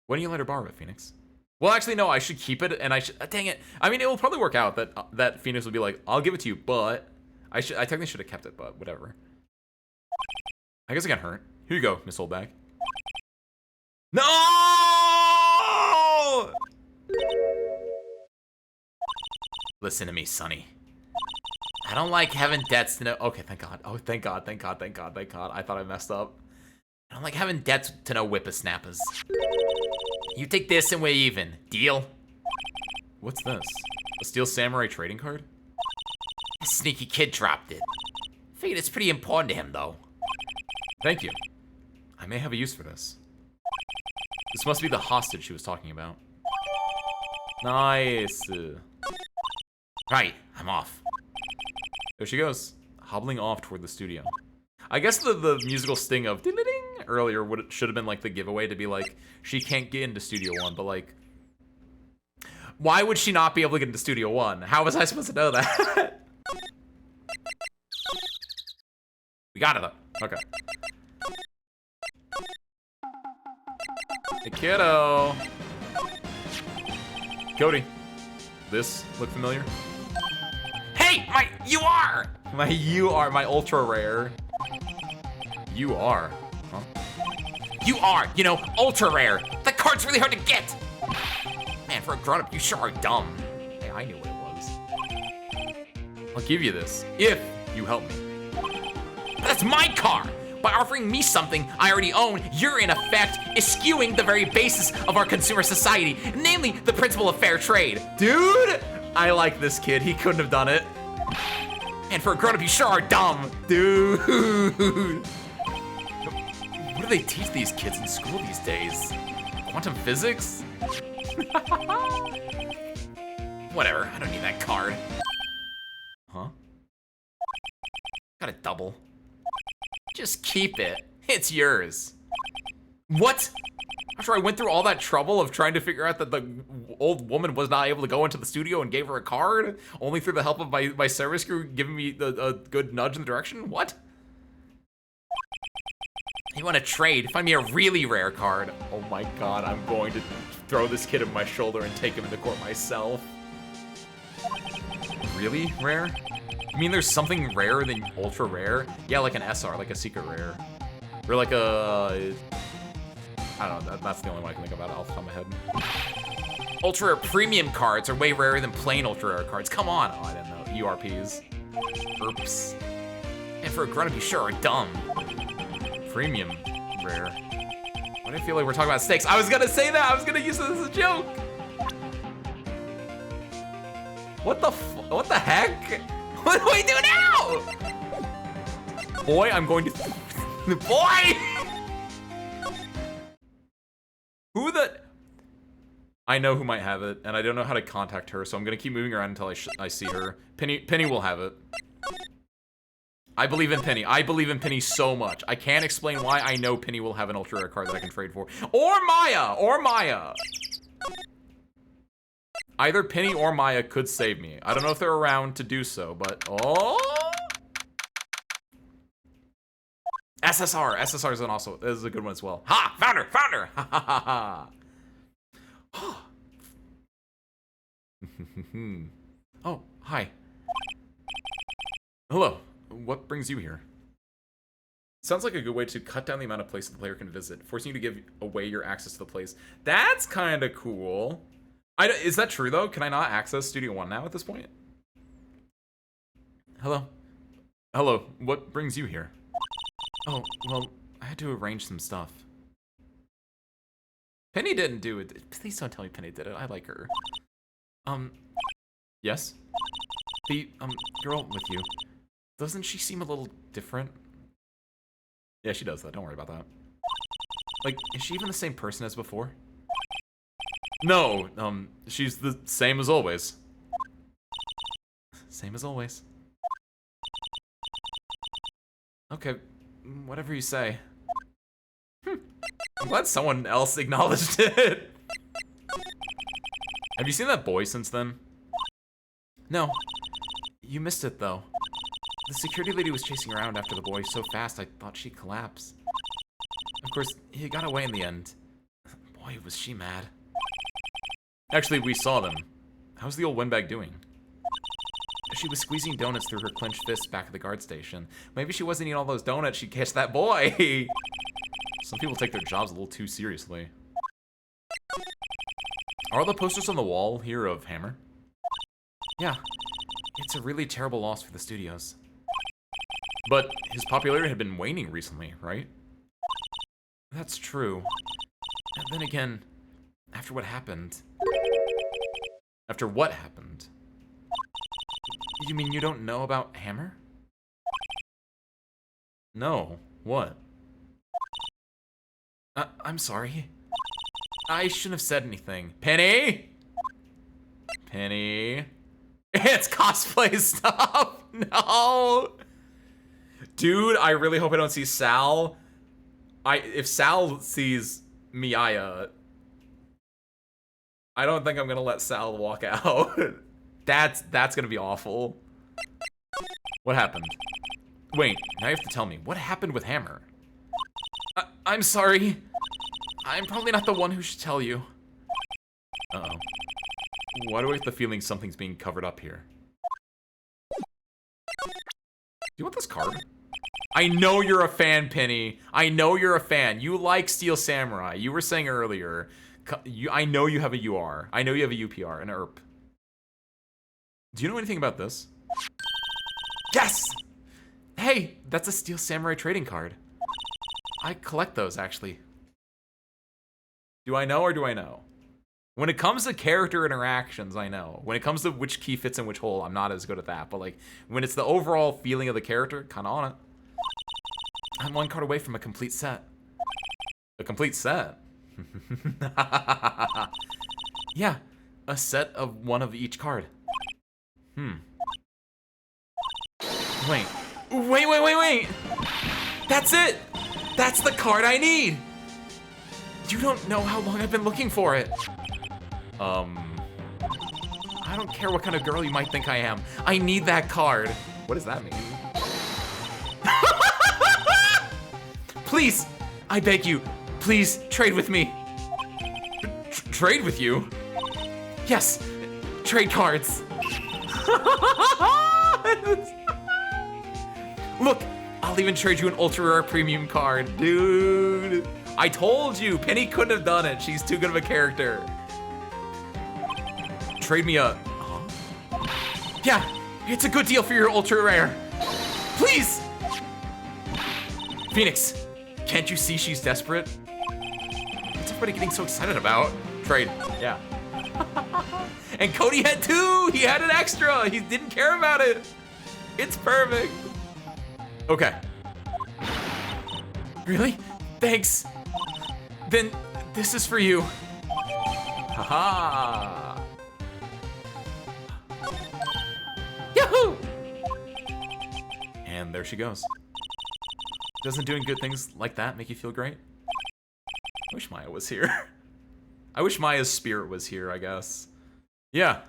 When do you let her borrow it, Phoenix? Well, actually, no, I should keep it, and I should... dang it. I mean, it will probably work out that Phoenix will be like, I'll give it to you, but... I technically should have kept it, but whatever. I guess I got hurt. Here you go, Miss Oldbag. No! Listen to me, Sonny. I don't like having debts to know. Okay, thank God. Oh, thank God, thank God, thank God, thank God. I thought I messed up. I don't like having debts to know whippersnappers. You take this and we're even. Deal? What's this? A Steel Samurai trading card? A sneaky kid dropped it. Figured it's pretty important to him, though. Thank you. I may have a use for this. This must be the hostage she was talking about. Nice. Right, I'm off. There she goes, hobbling off toward the studio. I guess the musical sting of ding-ding earlier should have been like the giveaway to be like, she can't get into Studio One, but like, why would she not be able to get into Studio One? How was I supposed to know that? We got it though. Okay. Hey, kiddo. Cody, this look familiar? Hey, you are! You are my ultra rare. You are, huh? You are, ultra rare. That card's really hard to get. Man, for a grown-up, you sure are dumb. Hey, I knew what it was. I'll give you this, if you help me. But that's my car. By offering me something I already own, you're in effect eschewing the very basis of our consumer society, namely the principle of fair trade. Dude, I like this kid. He couldn't have done it. And for a grown-up, you sure are dumb. Dude. What do they teach these kids in school these days? Quantum physics? Whatever, I don't need that card. Huh? Got a double. Just keep it. It's yours. What? After I went through all that trouble of trying to figure out that the old woman was not able to go into the studio and gave her a card, only through the help of my service crew giving me a good nudge in the direction? What? You want to trade? Find me a really rare card. Oh my God, I'm going to throw this kid over my shoulder and take him into court myself. Really rare? You mean there's something rarer than ultra rare? Yeah, like an SR, like a secret rare. Or like a... I don't know, that's the only one I can think about off the top of my head. Ultra rare premium cards are way rarer than plain ultra rare cards. Come on. Oh, I didn't know. URPs. Oops. And for a grown-up, you sure are dumb. Premium rare. Why do I feel like we're talking about stakes? I was gonna say that! I was gonna use this as a joke! What the heck? What do we do now? Boy, I'm going to... Boy! Who the... I know who might have it, and I don't know how to contact her, so I'm gonna keep moving around until I see her. Penny will have it. I believe in Penny. I believe in Penny so much. I can't explain why. I know Penny will have an ultra rare card that I can trade for. Or Maya! Or Maya! Either Penny or Maya could save me. I don't know if they're around to do so, but... Oh! SSR. SSR is a good one as well. Ha! Found her! Found her! Ha ha ha ha! Oh, hi. Hello. What brings you here? Sounds like a good way to cut down the amount of places the player can visit, forcing you to give away your access to the place. That's kind of cool. Is that true, though? Can I not access Studio One now at this point? Hello? Hello, what brings you here? Oh, well, I had to arrange some stuff. Penny didn't do it. Please don't tell me Penny did it. I like her. Yes? The, girl with you. Doesn't she seem a little different? Yeah, she does that. Don't worry about that. Like, is she even the same person as before? No, she's the same as always. Same as always. Okay, whatever you say. I'm glad someone else acknowledged it. Have you seen that boy since then? No. You missed it, though. The security lady was chasing around after the boy so fast I thought she'd collapse. Of course, he got away in the end. Boy, was she mad. Actually, we saw them. How's the old windbag doing? She was squeezing donuts through her clenched fists back at the guard station. Maybe she wasn't eating all those donuts, she'd catch that boy! Some people take their jobs a little too seriously. Are all the posters on the wall here of Hammer? Yeah. It's a really terrible loss for the studios. But his popularity had been waning recently, right? That's true. And then again, after what happened... After what happened? You mean you don't know about Hammer? No. What? I'm sorry. I shouldn't have said anything. Penny? Penny? It's cosplay stuff! No! Dude, I really hope I don't see Sal. If Sal sees Miaya, I don't think I'm gonna let Sal walk out. That's gonna be awful. What happened? Wait, now you have to tell me. What happened with Hammer? I'm sorry. I'm probably not the one who should tell you. Uh-oh. Why do I get the feeling something's being covered up here? Do you want this card? I know you're a fan, Penny. I know you're a fan. You like Steel Samurai. You were saying earlier. I know you have a UR. I know you have a UPR, an ERP. Do you know anything about this? Yes! Hey, that's a Steel Samurai trading card. I collect those, actually. Do I know or do I know? When it comes to character interactions, I know. When it comes to which key fits in which hole, I'm not as good at that. But like, when it's the overall feeling of the character, kind of on it. I'm one card away from a complete set. A complete set? Yeah, a set of one of each card. Wait. Wait. That's it! That's the card I need! You don't know how long I've been looking for it. I don't care what kind of girl you might think I am. I need that card. What does that mean? Please, I beg you, please trade with me. Trade with you? Yes, trade cards. Look, I'll even trade you an ultra rare premium card, dude. I told you, Penny couldn't have done it. She's too good of a character. Trade me a... Yeah, it's a good deal for your ultra rare. Please! Phoenix, can't you see she's desperate? What's everybody getting so excited about? Trade, yeah. And Cody had two! He had an extra! He didn't care about it! It's perfect! Okay. Really? Thanks. Then this is for you. Haha. Yahoo! And there she goes. Doesn't doing good things like that make you feel great? I wish Maya was here. I wish Maya's spirit was here, I guess. Yeah.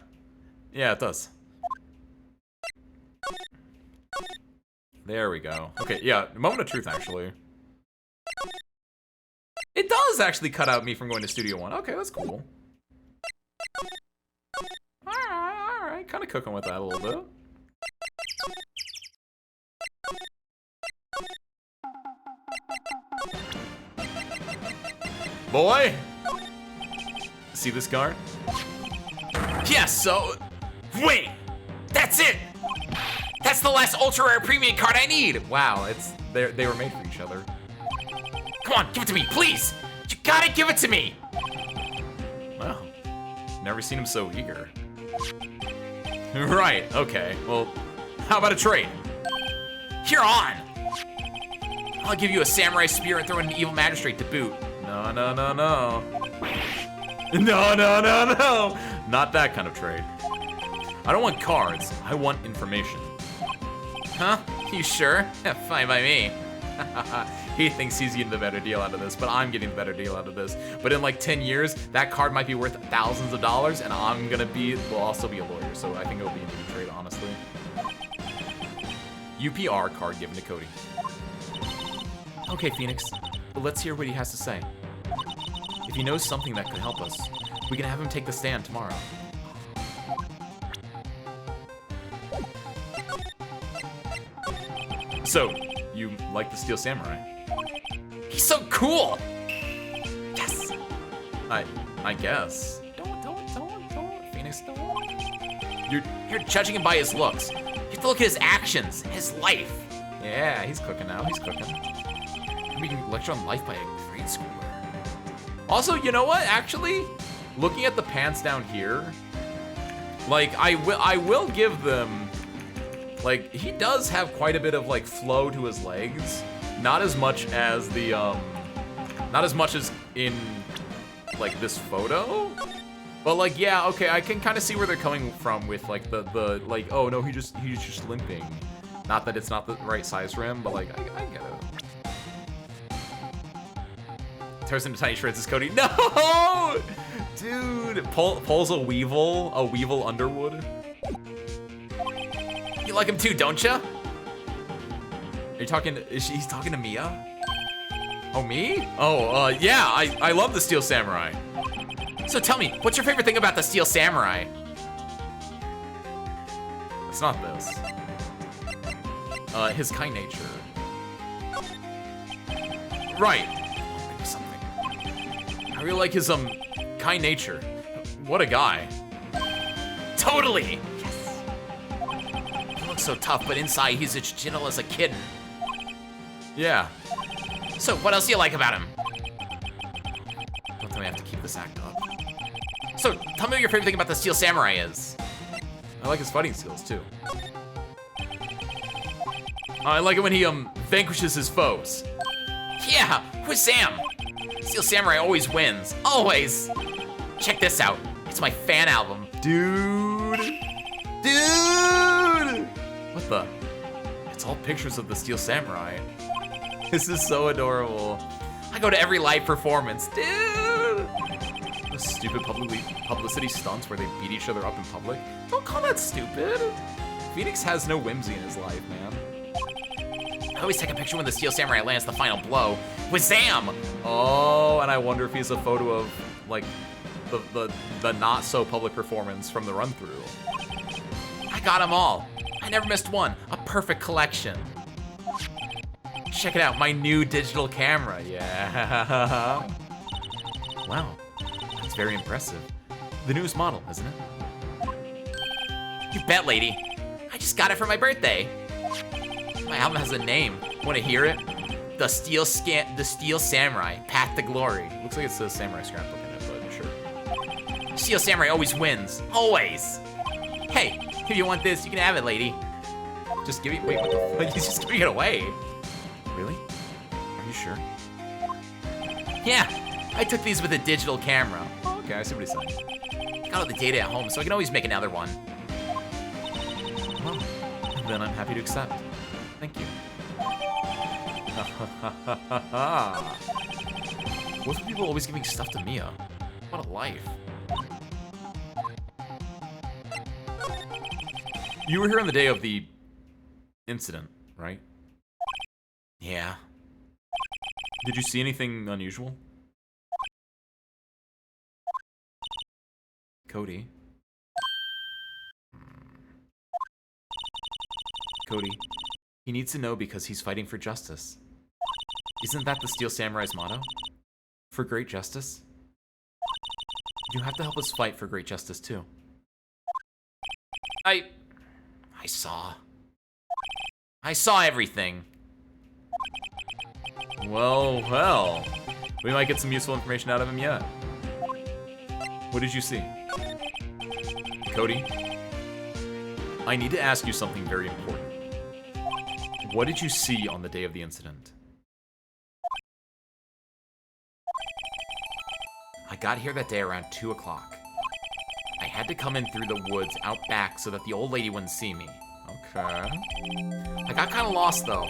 Yeah, it does. There we go. Okay, yeah, moment of truth, actually. It does actually cut out me from going to Studio One. Okay, that's cool. Alright. Kind of cooking with that a little bit. Boy! See this card? Yes, so... Wait! That's it! That's the last ultra rare premium card I need! Wow, they were made for each other. Come on, give it to me, please! You gotta give it to me! Wow. Never seen him so eager. Right, okay. Well, how about a trade? You're on! I'll give you a samurai spear and throw in an evil magistrate to boot. No. No. Not that kind of trade. I don't want cards. I want information. Huh? You sure? Fine by me. He thinks he's getting the better deal out of this, but I'm getting the better deal out of this. But in like 10 years, that card might be worth thousands of dollars, and I'm gonna be, well, I'll still be a lawyer, so I think it'll be a good trade, honestly. UPR card given to Cody. Okay, Phoenix, but let's hear what he has to say. If he knows something that could help us, we can have him take the stand tomorrow. So, you like the Steel Samurai? He's so cool! Yes! I guess. Don't, Phoenix, don't. You're judging him by his looks. You have to look at his actions, his life. Yeah, he's cooking now, he's cooking. We can lecture on life by a grade schooler. Also, you know what? Actually, looking at the pants down here, like I will give them, like, he does have quite a bit of like flow to his legs. Not as much as the not as much as in like this photo. But like, yeah, okay, I can kind of see where they're coming from with like the like, oh no, he's just limping. Not that it's not the right size for him, but like I get it. Tears into tiny shreds is Cody. No! Dude, pulls a Weevil Underwood. You like him too, don't ya? Are you talking, he's talking to Mia? Oh, me? Oh, yeah, I love the Steel Samurai. So tell me, what's your favorite thing about the Steel Samurai? It's not this. His kind nature. Right. Something. I really like his, kind nature. What a guy. Totally! Yes! He looks so tough, but inside he's as gentle as a kitten. Yeah. So, what else do you like about him? Don't tell me I have to keep this act up. So, tell me what your favorite thing about the Steel Samurai is. I like his fighting skills, too. I like it when he, vanquishes his foes. Yeah, who's Sam? Steel Samurai always wins. Always! Check this out. It's my fan album. Dude! What the? It's all pictures of the Steel Samurai. This is so adorable. I go to every live performance, dude! Those stupid publicity stunts where they beat each other up in public. Don't call that stupid. Phoenix has no whimsy in his life, man. I always take a picture when the Steel Samurai lands the final blow with Sam. Oh, and I wonder if he's a photo of, like, the not so public performance from the run through. I got them all. I never missed one. A perfect collection. Check it out, my new digital camera. Yeah. Wow, that's very impressive. The newest model, isn't it? You bet, lady. I just got it for my birthday. My album has a name. Want to hear it? The Steel Samurai, Path to Glory. Looks like it's a samurai scrapbook in it, but sure. Steel Samurai always wins. Always. Hey, if you want this, you can have it, lady. Just give me, wait, what the fuck? He's just giving it away. Really? Are you sure? Yeah, I took these with a digital camera. Oh, okay, I see what he's saying. Got all the data at home, so I can always make another one. Well, then I'm happy to accept. Thank you. What's with people always giving stuff to Mia? What a life. You were here on the day of the incident, right? Yeah. Did you see anything unusual? Cody? Cody, he needs to know because he's fighting for justice. Isn't that the Steel Samurai's motto? For great justice? You have to help us fight for great justice too. I saw everything. Well. We might get some useful information out of him yet. What did you see? Cody, I need to ask you something very important. What did you see on the day of the incident? I got here that day around 2 o'clock. I had to come in through the woods out back so that the old lady wouldn't see me. Okay. I got kind of lost though.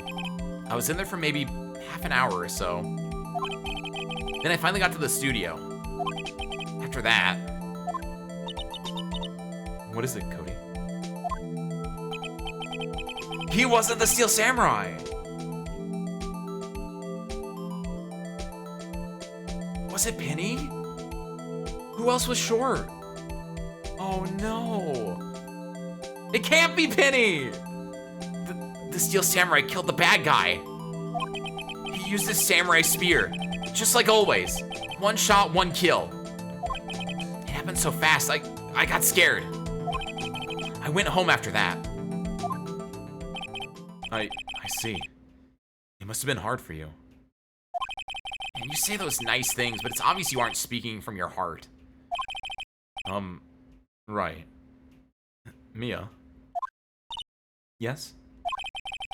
I was in there for maybe half an hour or so. Then I finally got to the studio. After that... What is it, Cody? He wasn't the Steel Samurai. Was it Penny? Who else was short? Oh no. It can't be Penny! The Steel Samurai killed the bad guy. He used his samurai spear, just like always. One shot, one kill. It happened so fast, I got scared. I went home after that. I see. It must have been hard for you. And you say those nice things, but it's obvious you aren't speaking from your heart. Right. Mia? Yes?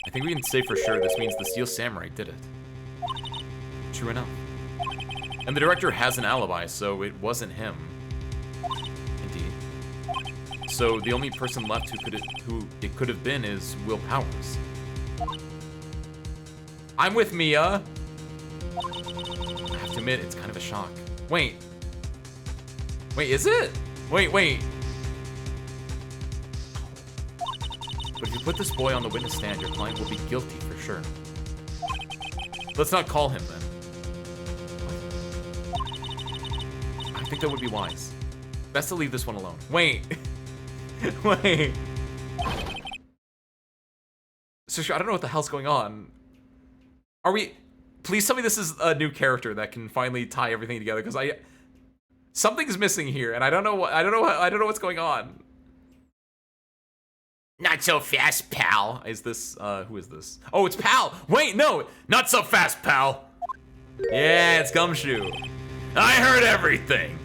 I think we can say for sure this means the Steel Samurai did it. True enough. And the director has an alibi, so it wasn't him. Indeed. So the only person left who it could have been is Will Powers. I'm with Mia. I have to admit, it's kind of a shock. Wait. Wait, is it? Wait. But if you put this boy on the witness stand, your client will be guilty for sure. Let's not call him then. I think that would be wise. Best to leave this one alone. Wait. Wait. So I don't know what the hell's going on. Are we... Please tell me this is a new character that can finally tie everything together, because something's missing here, and I don't know what's going on. Not so fast, pal. Is this, who is this? Oh, it's Pal! Wait, no! Not so fast, Pal! Yeah, it's Gumshoe. I heard everything.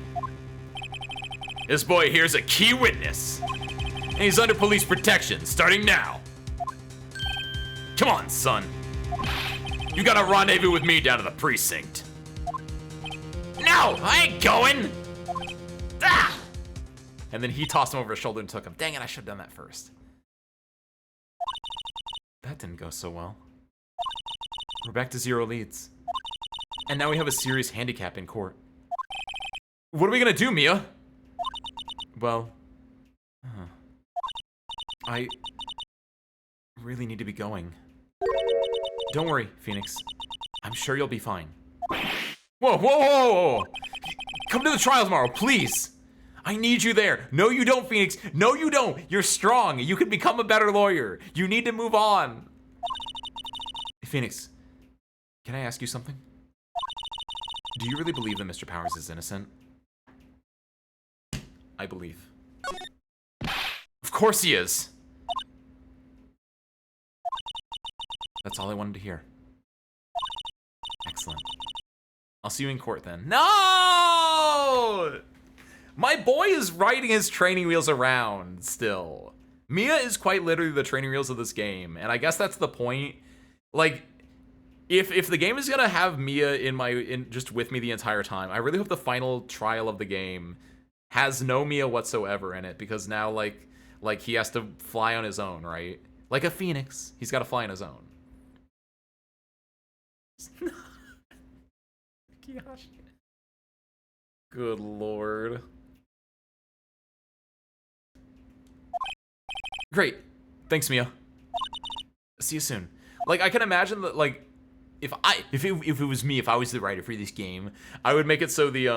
This boy here's a key witness. And he's under police protection, starting now. Come on, son. You gotta rendezvous with me down to the precinct. No, I ain't going! Ah! And then he tossed him over his shoulder and took him. Dang it, I should have done that first. That didn't go so well. We're back to 0 leads. And now we have a serious handicap in court. What are we gonna do, Mia? Well... I... really need to be going. Don't worry, Phoenix. I'm sure you'll be fine. Whoa! Come to the trial tomorrow, please! I need you there. No, you don't, Phoenix. No, you don't. You're strong. You can become a better lawyer. You need to move on. Phoenix, can I ask you something? Do you really believe that Mr. Powers is innocent? I believe. Of course he is. That's all I wanted to hear. Excellent. I'll see you in court then. No! My boy is riding his training wheels around still. Mia is quite literally the training wheels of this game, and I guess that's the point. Like, if the game is gonna have Mia in just with me the entire time, I really hope the final trial of the game has no Mia whatsoever in it, because now like he has to fly on his own, right? Like a phoenix, he's got to fly on his own. Gosh. Good lord. Great. Thanks, Mia. See you soon. Like, I can imagine that, like, if it was me, if I was the writer for this game, I would make it so the,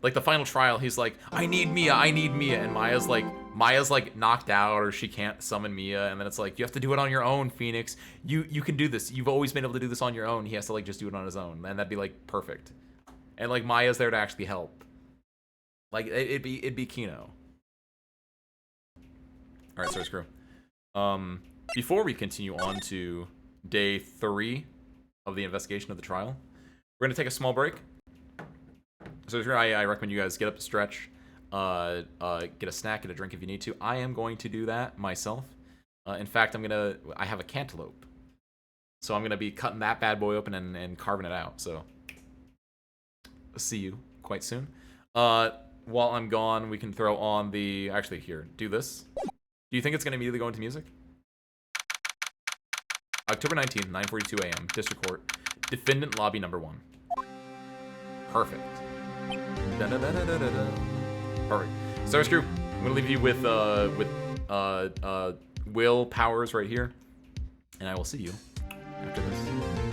like, the final trial, he's like, I need Mia, and Maya's like knocked out, or she can't summon Mia, and then it's like, you have to do it on your own, Phoenix. You can do this. You've always been able to do this on your own. He has to, like, just do it on his own, and that'd be, like, perfect. And, like, Maya's there to actually help. Like, it'd be Kino. Alright, sorry, screw. Before we continue on to day 3 of the investigation of the trial, we're gonna take a small break. So I recommend you guys get up to stretch, get a snack, get a drink if you need to. I am going to do that myself. In fact, I have a cantaloupe. So I'm gonna be cutting that bad boy open and carving it out, so. See you quite soon. While I'm gone, we can throw on the, actually here, do this. Do you think it's gonna immediately go into music? October 19th, 9:42 a.m., District Court, Defendant Lobby number 1. Perfect. Perfect. Star Screw, I'm gonna leave you with Will Powers right here. and I will see you after this.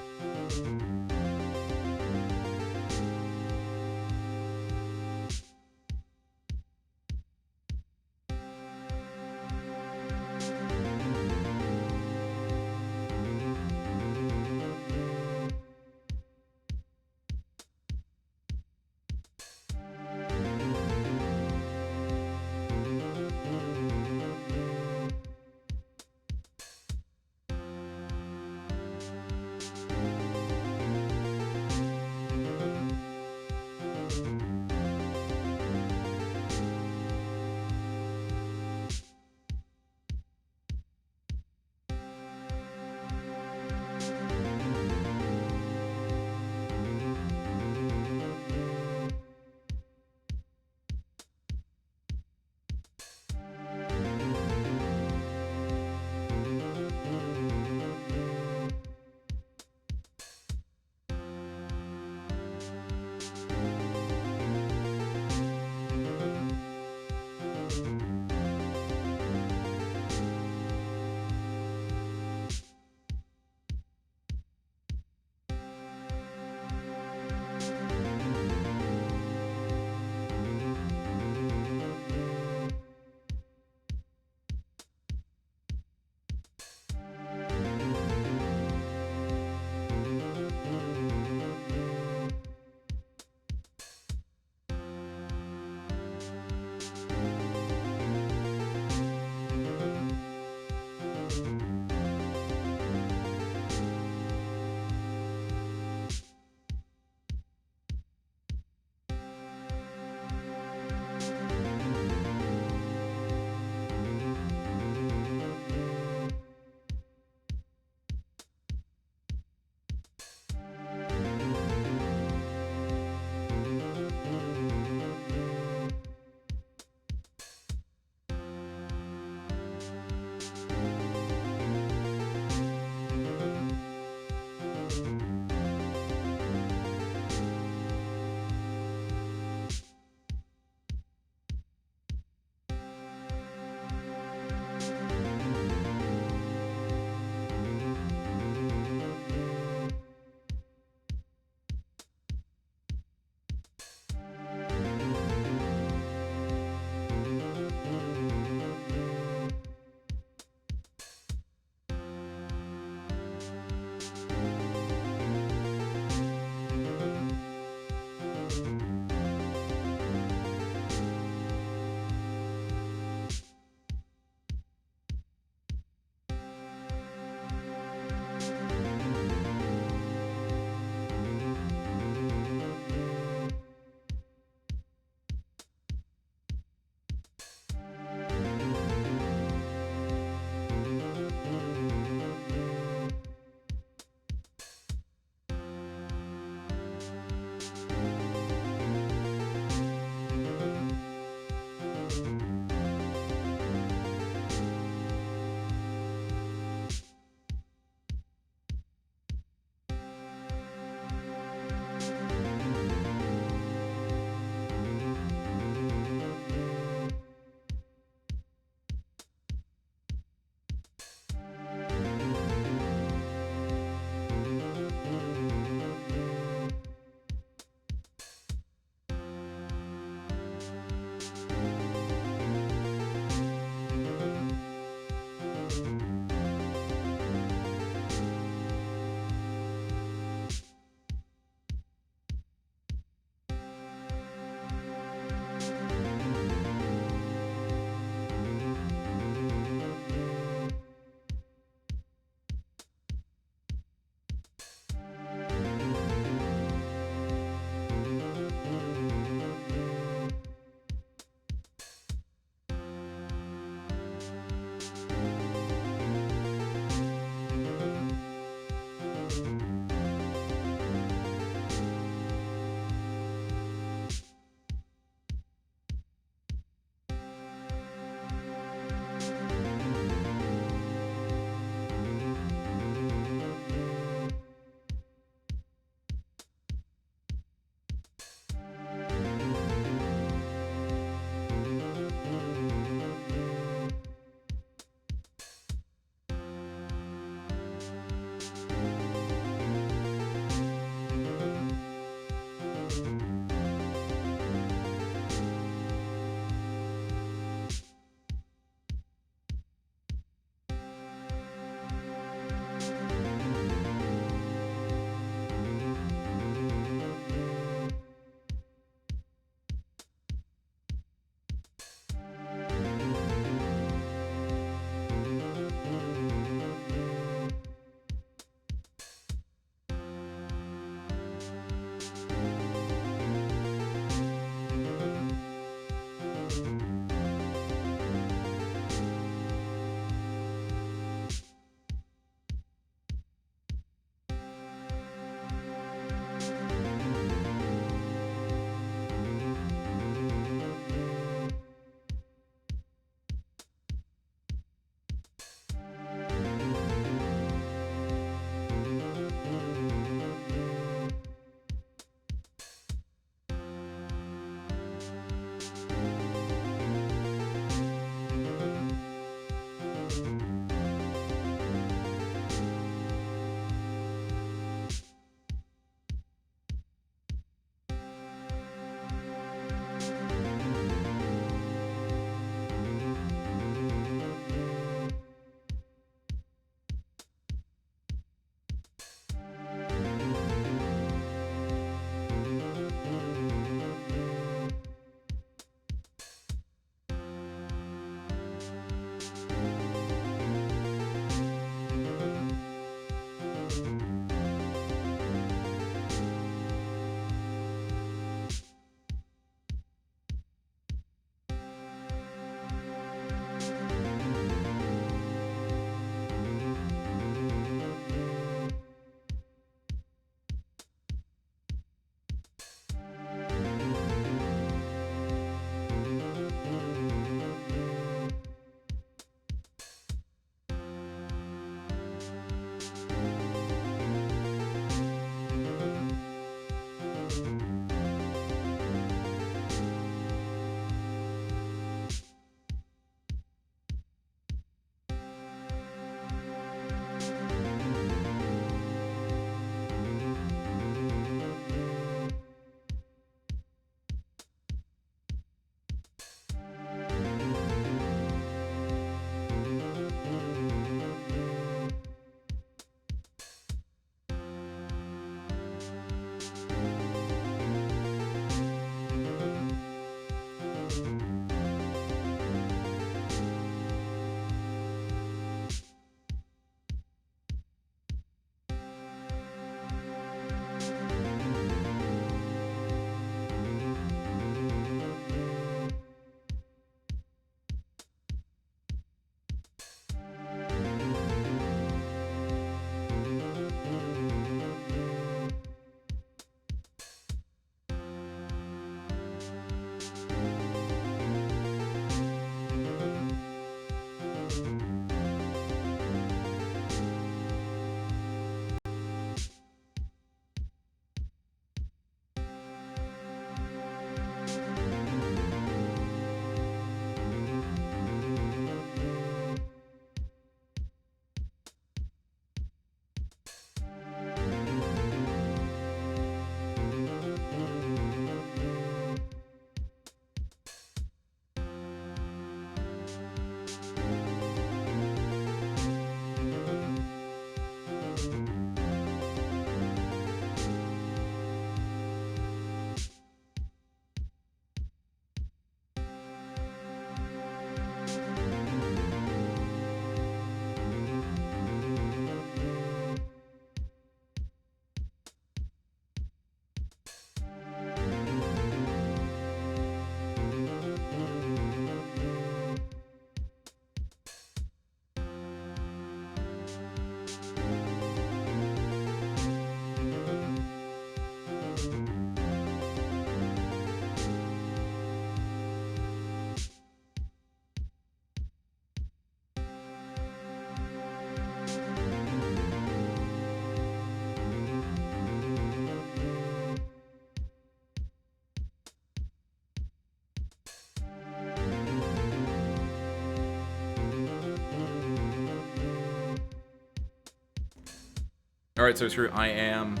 All right, so screw. I am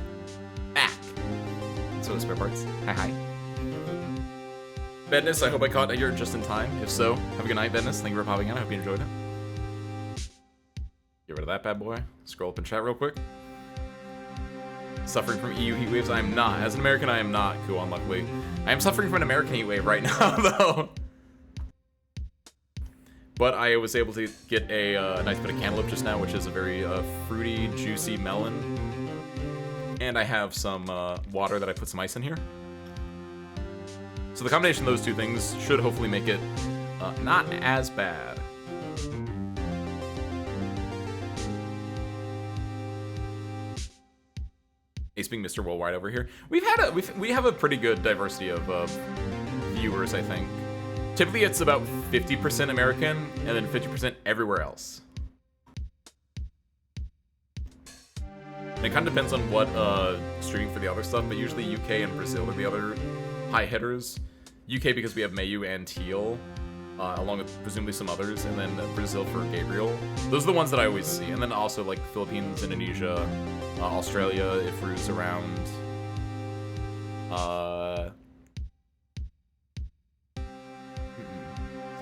back. So spare parts. Hi. Bedness, I hope I caught you just in time. If so, have a good night, Bedness. Thank you for popping in. I hope you enjoyed it. Get rid of that bad boy. Scroll up in chat real quick. Suffering from EU heat waves? I am not. As an American, I am not. Cool, unluckily. I am suffering from an American heat wave right now, though. But I was able to get a nice bit of cantaloupe just now, which is a very fruity, juicy melon. And I have some water that I put some ice in here. So the combination of those two things should hopefully make it not as bad. Ace being Mr. Worldwide over here. We have a pretty good diversity of viewers, I think. Typically, it's about 50% American and then 50% everywhere else. And it kind of depends on what streaming for the other stuff, but usually UK and Brazil are the other high hitters. UK because we have Mayu and Teal, along with presumably some others, and then Brazil for Gabriel. Those are the ones that I always see. And then also like Philippines, Indonesia, Australia, if Rue's around.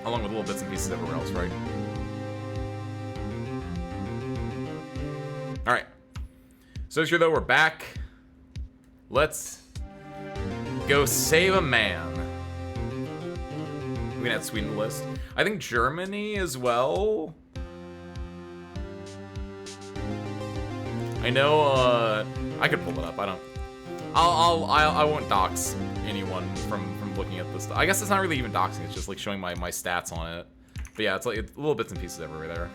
Along with little bits and pieces everywhere else, right? Alright. So here though, we're back. Let's go save a man. We can add Sweden to the list. I think Germany as well. I know, I could pull it up. I won't dox anyone from looking at this stuff. I guess it's not really even doxing. It's just like showing my stats on it. But yeah, it's like little bits and pieces everywhere there.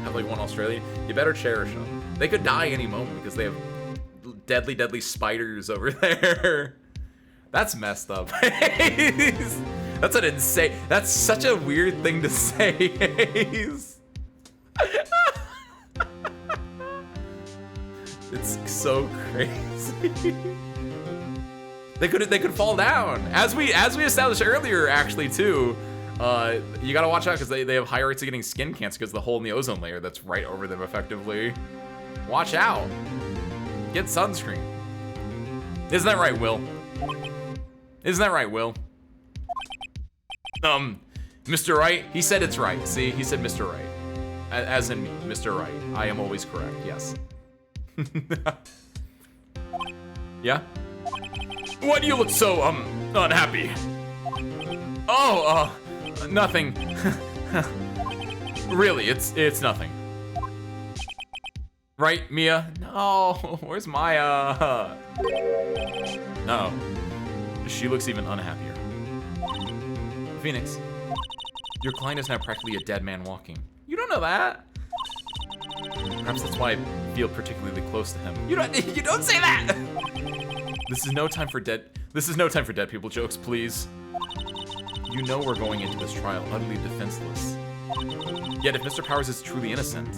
Have like one Australian. You better cherish them. They could die any moment because they have deadly, deadly spiders over there. That's messed up. That's an insane. That's such a weird thing to say. It's so crazy. They could fall down. As we established earlier, actually too. You gotta watch out because they have higher rates of getting skin cancer because the hole in the ozone layer that's right over them effectively. Watch out. Get sunscreen. Isn't that right, Will? Isn't that right, Will? Mr. Right? He said it's right. See, he said Mr. Right. As in me, Mr. Right. I am always correct, yes. Yeah? Why do you look so, unhappy? Oh, nothing. Really, it's nothing. Right, Mia? No, where's Maya? No. She looks even unhappier. Phoenix, your client is now practically a dead man walking. You don't know that. Perhaps that's why I feel particularly close to him. You don't say that! This is no time for dead people jokes, please. You know we're going into this trial utterly defenseless. Yet if Mr. Powers is truly innocent,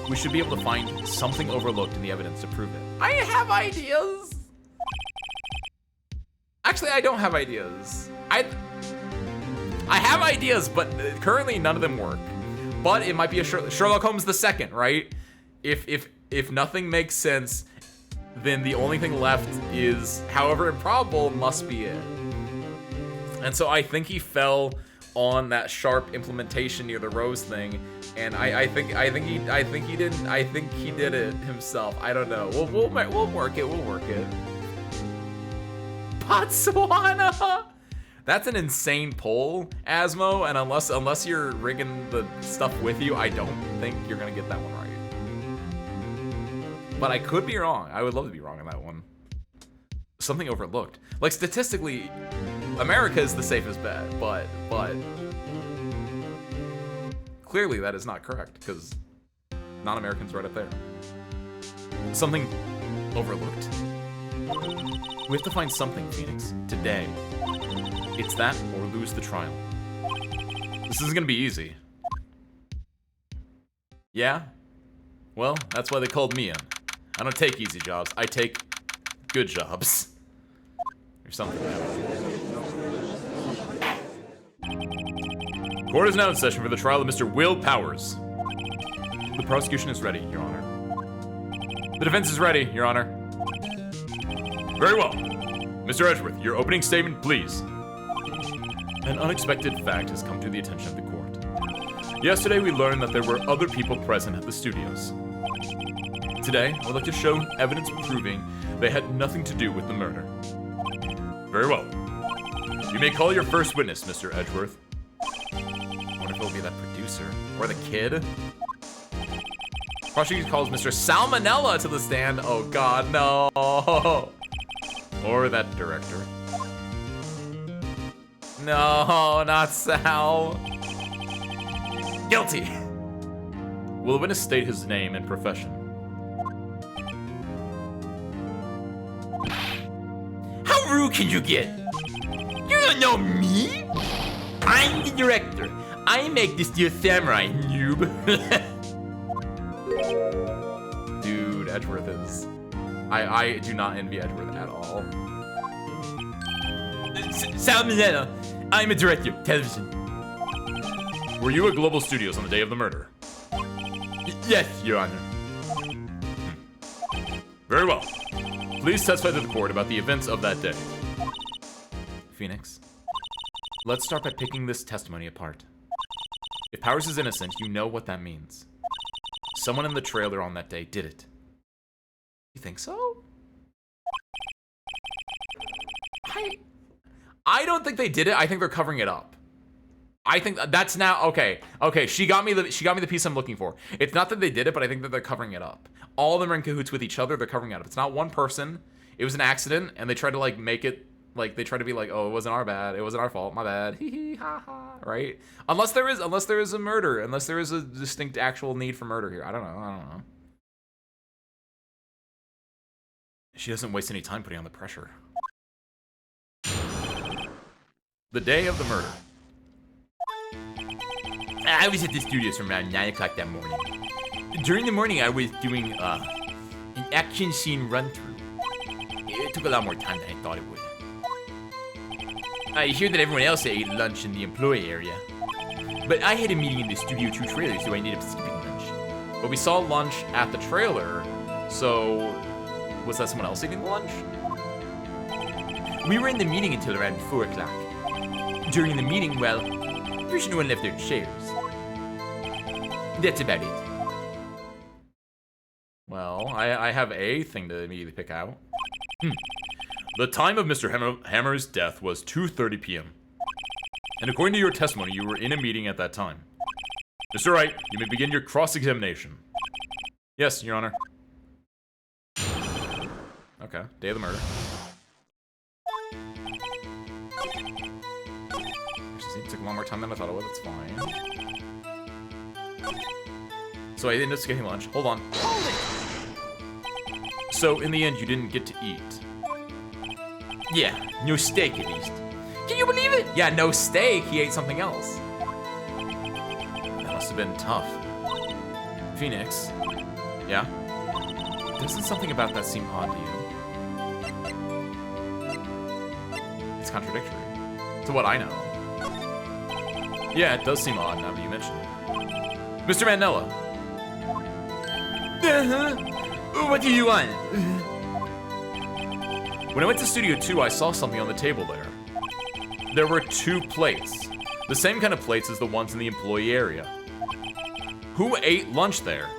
we should be able to find something overlooked in the evidence to prove it. I have ideas! Actually, I don't have ideas. I have ideas, but currently none of them work. But it might be a Sherlock Holmes II, right? If nothing makes sense, then the only thing left is, however improbable, must be it. And so I think he fell on that sharp implementation near the rose thing, and I think he did it himself. I don't know. We'll work it. We'll work it. Botswana. That's an insane poll, Asmo, and unless you're rigging the stuff with you, I don't think you're gonna get that one right. But I could be wrong. I would love to be wrong on that one. Something overlooked. Like statistically, America is the safest bet, but clearly that is not correct because non-Americans right up there. Something overlooked. We have to find something, Phoenix, today. It's that or lose the trial. This isn't gonna be easy. Yeah? Well, that's why they called me in. I don't take easy jobs, I take good jobs. Or something. Court is now in session for the trial of Mr. Will Powers. The prosecution is ready, Your Honor. The defense is ready, Your Honor. Very well. Mr. Edgeworth, your opening statement, please. An unexpected fact has come to the attention of the court. Yesterday, we learned that there were other people present at the studios. Today, I would like to show evidence proving they had nothing to do with the murder. Very well. You may call your first witness, Mr. Edgeworth. I wonder if it'll be that producer or the kid. Prosecutor calls Mr. Salmonella to the stand. Oh God, no. Or that director. No, not Sal. Guilty. Will the witness state his name and profession? How rude can you get? You don't know me? I'm the director. I make this dear samurai, noob. Dude, Edgeworth is... I do not envy Edgeworth at all. Salmonella, I'm a director of television. Were you at Global Studios on the day of the murder? Yes, Your Honor. Very well. Please testify to the court about the events of that day. Phoenix, let's start by picking this testimony apart. If Powers is innocent, you know what that means. Someone in the trailer on that day did it. You think so? I don't think they did it. I think they're covering it up. I think that's now okay. Okay, she got me the piece I'm looking for. It's not that they did it, but I think that they're covering it up. All of them are in cahoots with each other. They're covering it up. It's not one person. It was an accident, and they tried to like make it like they try to be like, oh, it wasn't our bad. It wasn't our fault. My bad. Hee hee ha ha. Right? Unless there is a murder. Unless there is a distinct actual need for murder here. I don't know. She doesn't waste any time putting on the pressure. The day of the murder. I was at the studios from around 9 o'clock that morning. During the morning, I was doing an action scene run-through. It took a lot more time than I thought it would. I hear that everyone else ate lunch in the employee area. But I had a meeting in the Studio 2 trailer, so I ended up skipping lunch. But we saw lunch at the trailer, so was that someone else eating lunch? We were in the meeting until around 4 o'clock. During the meeting, well, first no one left their chairs. That's about it. Well, I have a thing to immediately pick out. The time of Mr. Hammer's death was 2:30 p.m. And according to your testimony, you were in a meeting at that time. Mr. Wright, you may begin your cross-examination. Yes, Your Honor. Okay, day of the murder. It took a lot more time than I thought it would. That's fine. So I ended up skipping lunch. Hold on. Hold it! So in the end, you didn't get to eat. Yeah, no steak at least. Can you believe it? Yeah, no steak. He ate something else. That must have been tough. Phoenix. Yeah? Doesn't something about that seem odd to you? It's contradictory to what I know. Yeah, it does seem odd now that you mention it. Mr. Mandela. What do you want? When I went to Studio 2, I saw something on the table there. There were 2 plates. The same kind of plates as the ones in the employee area. Who ate lunch there?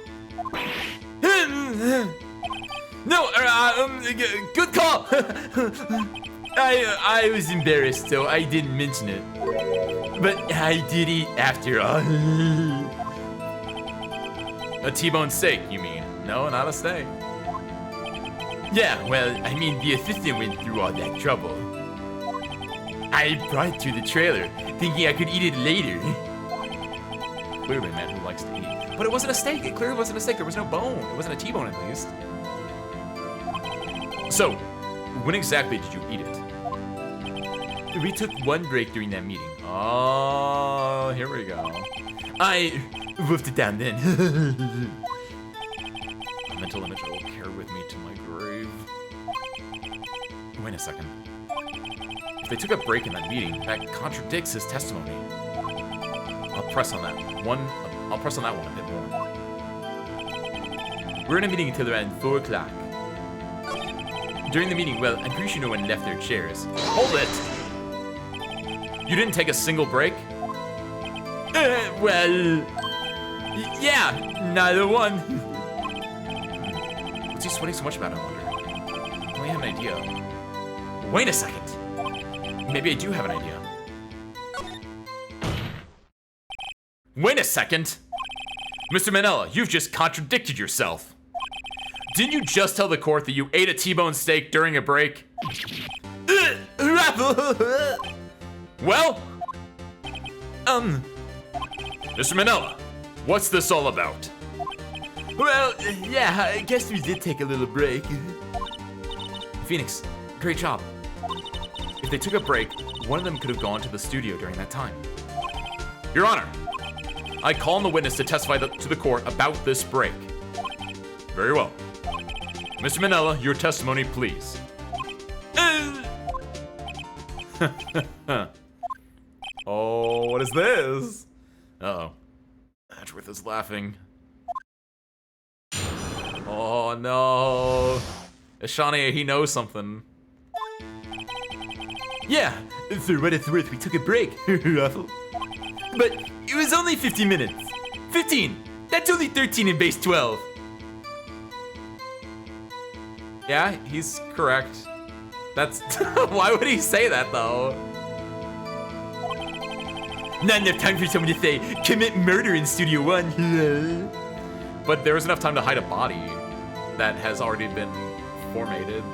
No, good call. I was embarrassed, so I didn't mention it. But I did eat after all. A T-bone steak, you mean? No, not a steak. Yeah, well, I mean, the assistant went through all that trouble. I brought it to the trailer, thinking I could eat it later. Clearly a man who likes to eat. But it wasn't a steak. It clearly wasn't a steak. There was no bone. It wasn't a T-bone, at least. So, when exactly did you eat it? We took one break during that meeting. Oh, here we go. I wolfed it down then. A mental image I will carry with me to my grave. Wait a second. If they took a break in that meeting, that contradicts his testimony. I'll press on that one a bit more. We're in a meeting until around 4 o'clock. During the meeting, well, I'm pretty sure no one left their chairs. Hold it! You didn't take a single break? Well... Yeah, neither one. What's he sweating so much about, I wonder? I only have an idea. Wait a second. Maybe I do have an idea. Wait a second! Mr. Manella, you've just contradicted yourself. Didn't you just tell the court that you ate a T-bone steak during a break? Well? Mr. Manella, what's this all about? Well, yeah, I guess we did take a little break. Phoenix, great job. If they took a break, one of them could have gone to the studio during that time. Your Honor, I call on the witness to testify to the court about this break. Very well. Mr. Manella, your testimony, please. Oh, what is this? Uh-oh. Edgeworth is laughing. Oh, no. Shawnee, he knows something. Yeah, for what it's worth, we took a break. But it was only 15 minutes. 15! That's only 13 in base 12. Yeah, he's correct. That's... Why would he say that, though? Not enough time for someone to say, commit murder in Studio One. But there was enough time to hide a body that has already been formated.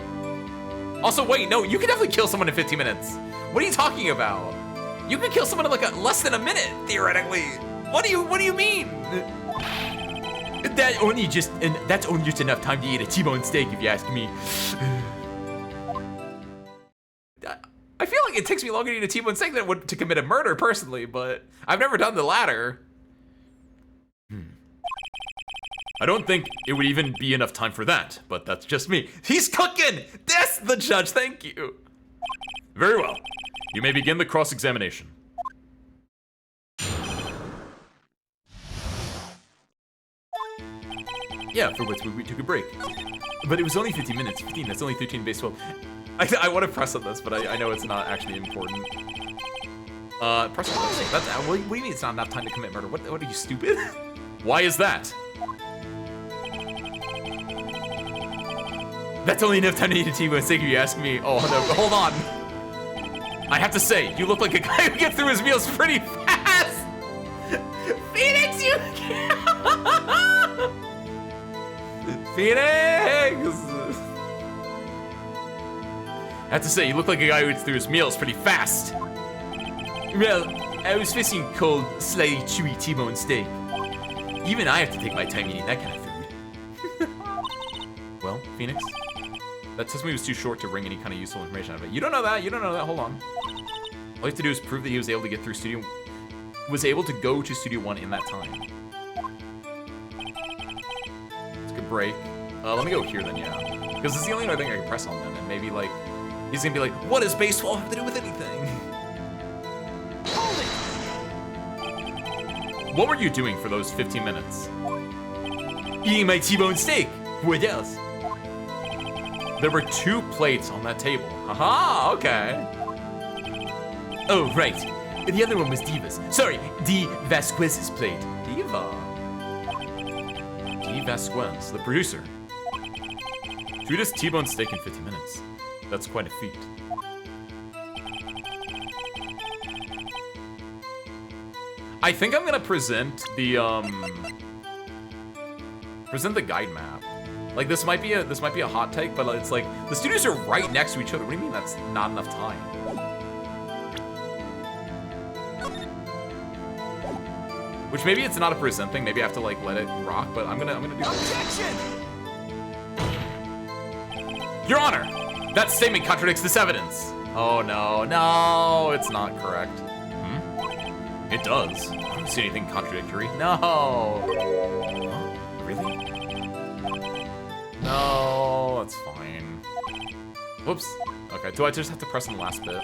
Also, wait, no, you can definitely kill someone in 15 minutes. What are you talking about? You can kill someone in like less than a minute, theoretically. What do you mean? That's only just enough time to eat a T-bone steak, if you ask me. I feel like it takes me longer to eat a T-bone steak than it would to commit a murder, personally, but I've never done the latter. I don't think it would even be enough time for that, but that's just me. He's cooking! That's the judge, thank you. Very well. You may begin the cross-examination. Yeah, for which we took a break. But it was only 15 minutes. 15, that's only 13 base 12. I want to press on this, but I know it's not actually important. Press on this. What do you mean it's not enough time to commit murder? What are you, stupid? Why is that? That's only enough time to eat a T-bone steak, if you ask me. Oh, no, hold on. I have to say, you look like a guy who gets through his meals pretty fast. Phoenix, you Phoenix! I have to say, you look like a guy who gets through his meals pretty fast. Well, I was facing cold, slightly chewy T-bone steak. Even I have to take my time eating that kind of food. Well, Phoenix, that testimony was too short to wring any kind of useful information out of it. You don't know that. You don't know that. Hold on. All you have to do is prove that he was able to get through to go to Studio One in that time. Let's get a break. Let me go here then, yeah. Because it's the only other thing I can press on then, and maybe like he's gonna be like, what does baseball have to do with anything? What were you doing for those 15 minutes? Eating my T-bone steak. What else? There were 2 plates on that table. Haha, okay. Oh, right. The other one was Diva's. Sorry, D. Vasquez's plate. Diva. D. Vasquez, the producer. Food is T-bone steak in 50 minutes. That's quite a feat. I think I'm gonna present the guide map. Like this might be a hot take, but it's like the studios are right next to each other. What do you mean that's not enough time? Which maybe it's not a present thing. Maybe I have to like let it rock. But I'm gonna do Objection! Your Honor, that statement contradicts this evidence. Oh no, it's not correct. It does. I don't see anything contradictory. No. Huh? Really? No, that's fine. Whoops. Okay, do I just have to press on the last bit?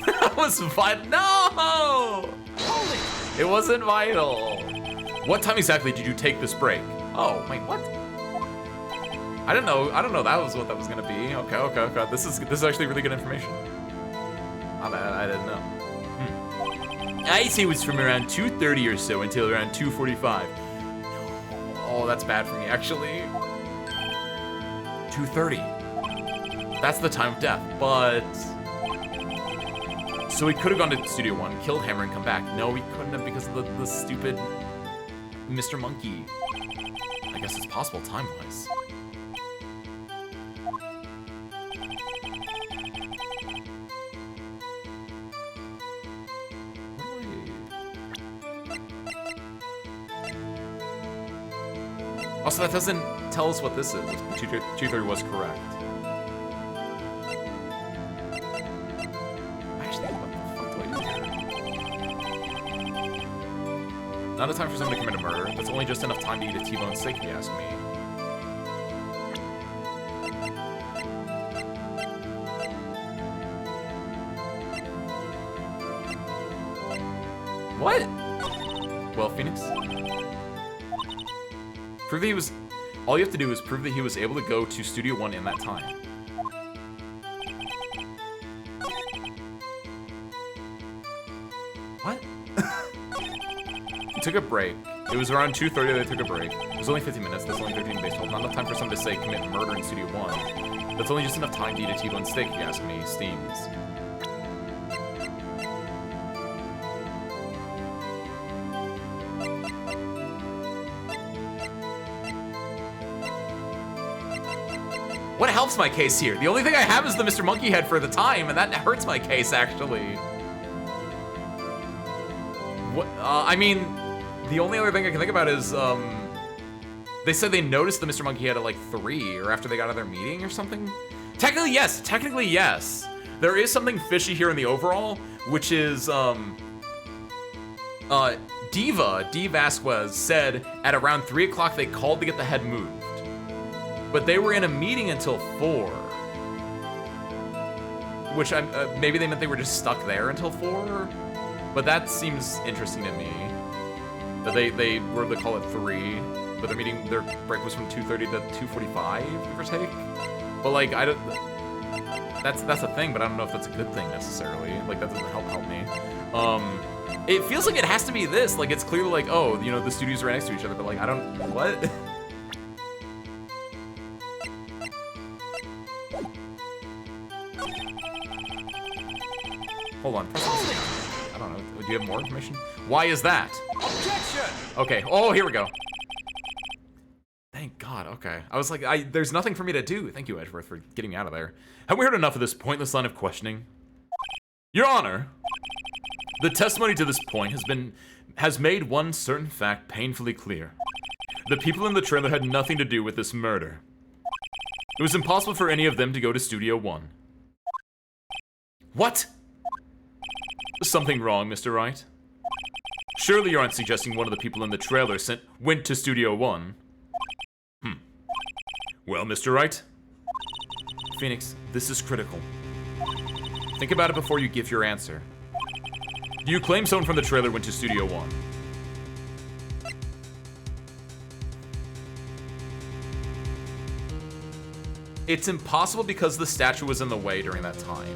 That was fine. No! Hold it! It wasn't vital. What time exactly did you take this break? Oh, wait, what? I don't know that was what that was gonna be. Okay. This is actually really good information. My bad, I didn't know. I'd say it was from around 2:30 or so until around 2:45. Oh, that's bad for me, actually. 2:30. That's the time of death, but... So he could have gone to Studio 1, killed Hammer, and come back. No, he couldn't have because of the stupid Mr. Monkey. I guess it's possible time-wise. Also, that doesn't tell us what this is, if 230 was correct. Actually, what the fuck do I do here? Not a time for someone to commit a murder. That's only just enough time to eat a T-bone steak, if you ask me. What? Well, Phoenix? Prove that he was... All you have to do is prove that he was able to go to Studio 1 in that time. What? He took a break. It was around 2:30 they took a break. It was only 15 minutes. That's only 13 baseball. Not enough time for someone to say commit murder in Studio 1. That's only just enough time to eat a T-bone steak, if you ask me. Steams. What helps my case here? The only thing I have is the Mr. Monkey head for the time, and that hurts my case, actually. What? I mean, the only other thing I can think about is, they said they noticed the Mr. Monkey head at like 3, or after they got out of their meeting or something? Technically, yes. There is something fishy here in the overall, which is, Diva, D. Vasquez, said at around 3 o'clock they called to get the head moved. But they were in a meeting until 4. Which, maybe they meant they were just stuck there until 4? But that seems interesting to me. That they were to call it 3, but their break was from 2:30 to 2:45, give or take. But like, I don't... That's a thing, but I don't know if that's a good thing necessarily. Like, that doesn't help me. It feels like it has to be this. Like, it's clearly like, oh, you know, the studios are next to each other, but like, I don't... What? Hold on. I don't know. Do you have more information? Why is that? Objection! Okay. Oh, here we go. Thank God. Okay. I was like, there's nothing for me to do. Thank you, Edgeworth, for getting me out of there. Have we heard enough of this pointless line of questioning? Your Honor, the testimony to this point has made one certain fact painfully clear. The people in the trailer had nothing to do with this murder. It was impossible for any of them to go to Studio 1. What? Something wrong, Mr. Wright? Surely you aren't suggesting one of the people in the trailer went to Studio 1? Well, Mr. Wright? Phoenix, this is critical. Think about it before you give your answer. Do you claim someone from the trailer went to Studio 1? It's impossible because the statue was in the way during that time.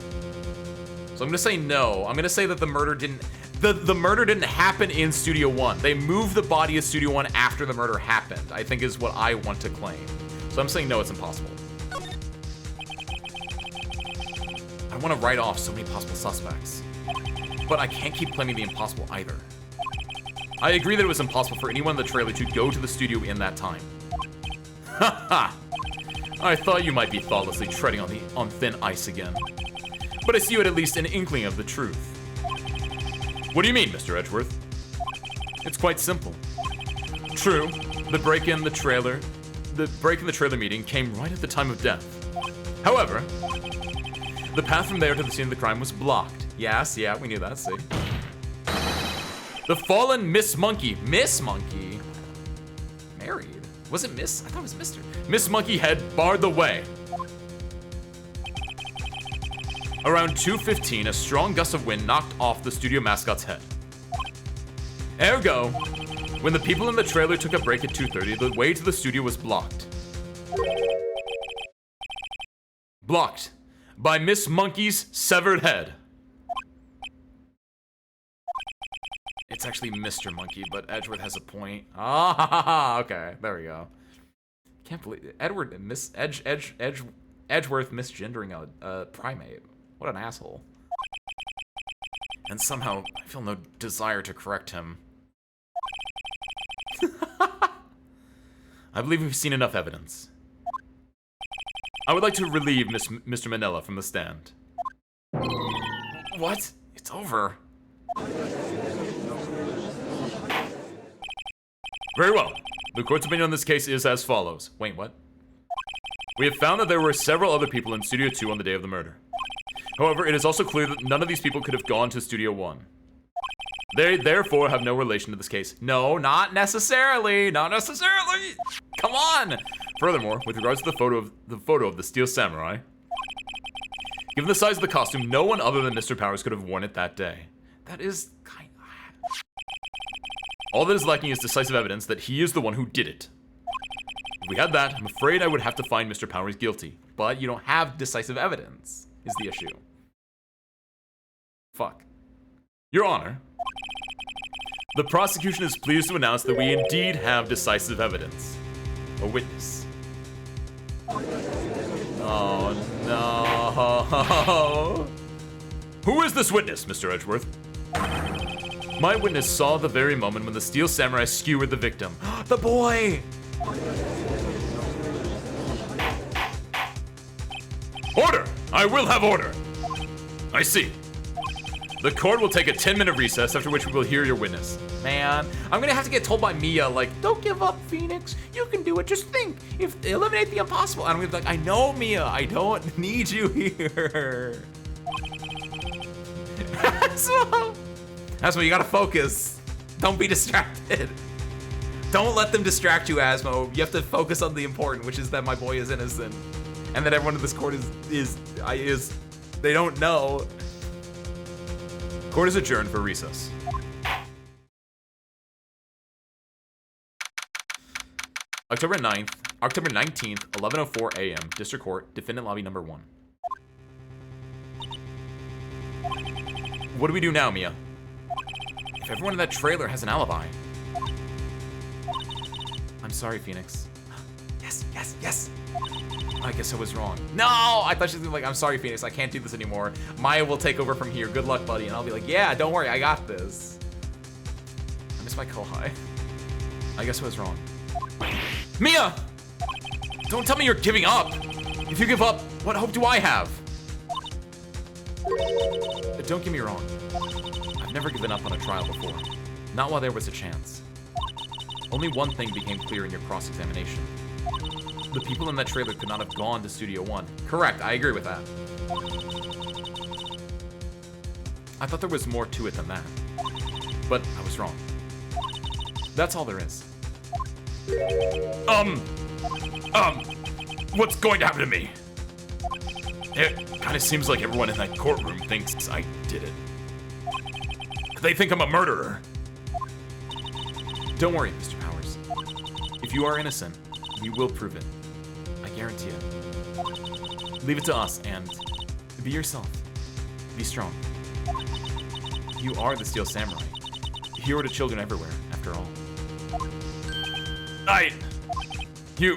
So I'm gonna say no. I'm gonna say that the murder didn't happen in Studio 1. They moved the body of Studio 1 after the murder happened, I think is what I want to claim. So I'm saying no, it's impossible. I want to write off so many possible suspects. But I can't keep claiming the impossible either. I agree that it was impossible for anyone in the trailer to go to the studio in that time. Haha! I thought you might be thoughtlessly treading on thin ice again. But I see you had at least an inkling of the truth. What do you mean, Mr. Edgeworth? It's quite simple. True, the break in the trailer meeting came right at the time of death. However, the path from there to the scene of the crime was blocked. Yes, yeah, we knew that, see? The fallen Miss Monkey. Miss Monkey? Married? Was it Miss? I thought it was Mr. Miss Monkey had barred the way. Around 2:15, a strong gust of wind knocked off the studio mascot's head. Ergo, when the people in the trailer took a break at 2:30, the way to the studio was blocked. Blocked by Miss Monkey's severed head. It's actually Mr. Monkey, but Edgeworth has a point. Ah, okay, there we go. Can't believe it. Edgeworth misgendering a primate. What an asshole. And somehow I feel no desire to correct him. I believe we've seen enough evidence. I would like to relieve Mr. Manella from the stand. What? It's over. Very well. The court's opinion on this case is as follows. Wait, what? We have found that there were several other people in Studio 2 on the day of the murder. However, it is also clear that none of these people could have gone to Studio 1. They therefore have no relation to this case. No, not necessarily. Not necessarily. Come on. Furthermore, with regards to the photo of the Steel Samurai, given the size of the costume, no one other than Mr. Powers could have worn it that day. That is kind of... All that is lacking is decisive evidence that he is the one who did it. If we had that, I'm afraid I would have to find Mr. Powers guilty. But you don't have decisive evidence, is the issue. Fuck. Your Honor, the prosecution is pleased to announce that we indeed have decisive evidence. A witness. Oh no. Who is this witness, Mr. Edgeworth? My witness saw the very moment when the Steel Samurai skewered the victim. The boy! Order! I will have order! I see. The court will take a 10-minute recess, after which we will hear your witness. Man, I'm gonna have to get told by Mia, like, don't give up, Phoenix. You can do it. Just think. Eliminate the impossible. And I'm gonna be like, I know, Mia. I don't need you here. Asmo, you gotta focus. Don't be distracted. Don't let them distract you, Asmo. You have to focus on the important, which is that my boy is innocent. And that everyone in this court is they don't know. Court is adjourned for recess. October 19th, 11:04 a.m., District Court, Defendant Lobby number 1. What do we do now, Mia? If everyone in that trailer has an alibi. I'm sorry, Phoenix. Yes, yes, yes. I guess I was wrong. No! I thought she was gonna be like, I'm sorry, Phoenix, I can't do this anymore. Maya will take over from here. Good luck, buddy. And I'll be like, yeah, don't worry, I got this. I miss my kohai. I guess I was wrong. Mia! Don't tell me you're giving up! If you give up, what hope do I have? But don't get me wrong. I've never given up on a trial before. Not while there was a chance. Only one thing became clear in your cross-examination. The people in that trailer could not have gone to Studio 1. Correct, I agree with that. I thought there was more to it than that. But I was wrong. That's all there is. What's going to happen to me? It kind of seems like everyone in that courtroom thinks I did it. They think I'm a murderer. Don't worry, Mr. Powers. If you are innocent, we will prove it. I guarantee it. Leave it to us and be yourself. Be strong. You are the Steel Samurai. A hero to children everywhere, after all. You...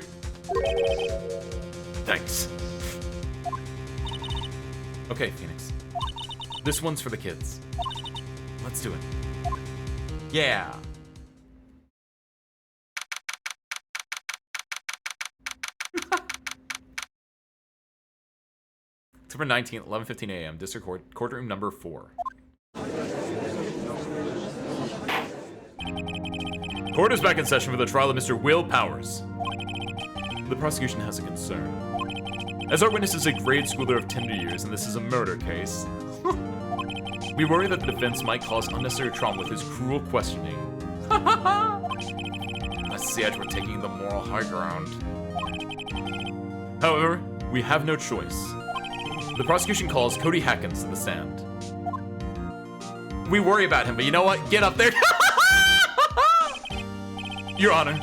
Thanks. Okay, Phoenix. This one's for the kids. Let's do it. Yeah. October 19th, 11:15 a.m., District Court, courtroom number 4. Court is back in session for the trial of Mr. Will Powers. The prosecution has a concern. As our witness is a grade schooler of tender years and this is a murder case, we worry that the defense might cause unnecessary trauma with his cruel questioning. I see Edgeworth taking the moral high ground. However, we have no choice. The prosecution calls Cody Hackins to the stand. We worry about him, but you know what? Get up there. Your Honor,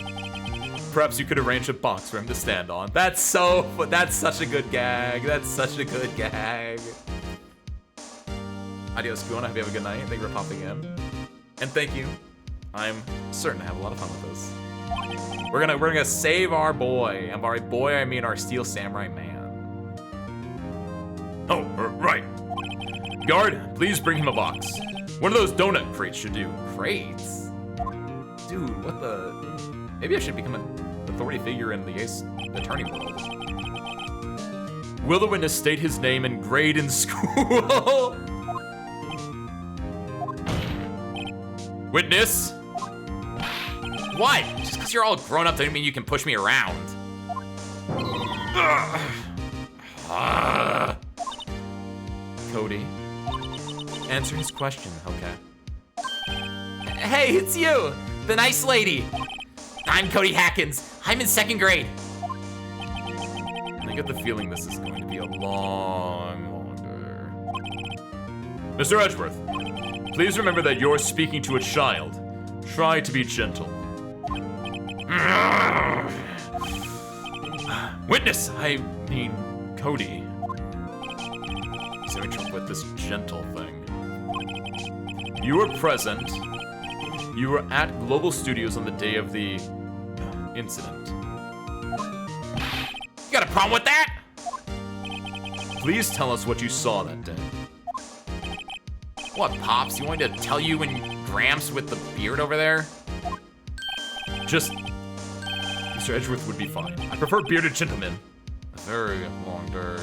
perhaps you could arrange a box for him to stand on. That's such a good gag. That's such a good gag. Adios, Kuona. Hope you have a good night. Thank you for popping in. And thank you. I'm certain to have a lot of fun with this. We're gonna save our boy. And by boy, I mean our Steel Samurai man. Oh, right. Guard, please bring him a box. One of those donut crates should do. Crates? Dude, what the... Maybe I should become an authority figure in the Ace Attorney world. Will the witness state his name and grade in school? Witness? What? Just because you're all grown up doesn't mean you can push me around. Cody, answer his question, okay? Hey, it's you, the nice lady. I'm Cody Hackins. I'm in 2nd grade. I get the feeling this is going to be a longer. Mr. Edgeworth, please remember that you're speaking to a child. Try to be gentle. Witness, I mean, Cody. He's having trouble with this gentle thing. You were present. You were at Global Studios on the day of the incident. You got a problem with that? Please tell us what you saw that day. What, Pops? You want me to tell you and Gramps with the beard over there? Just... Mr. Edgeworth would be fine. I prefer bearded gentlemen. A very longer...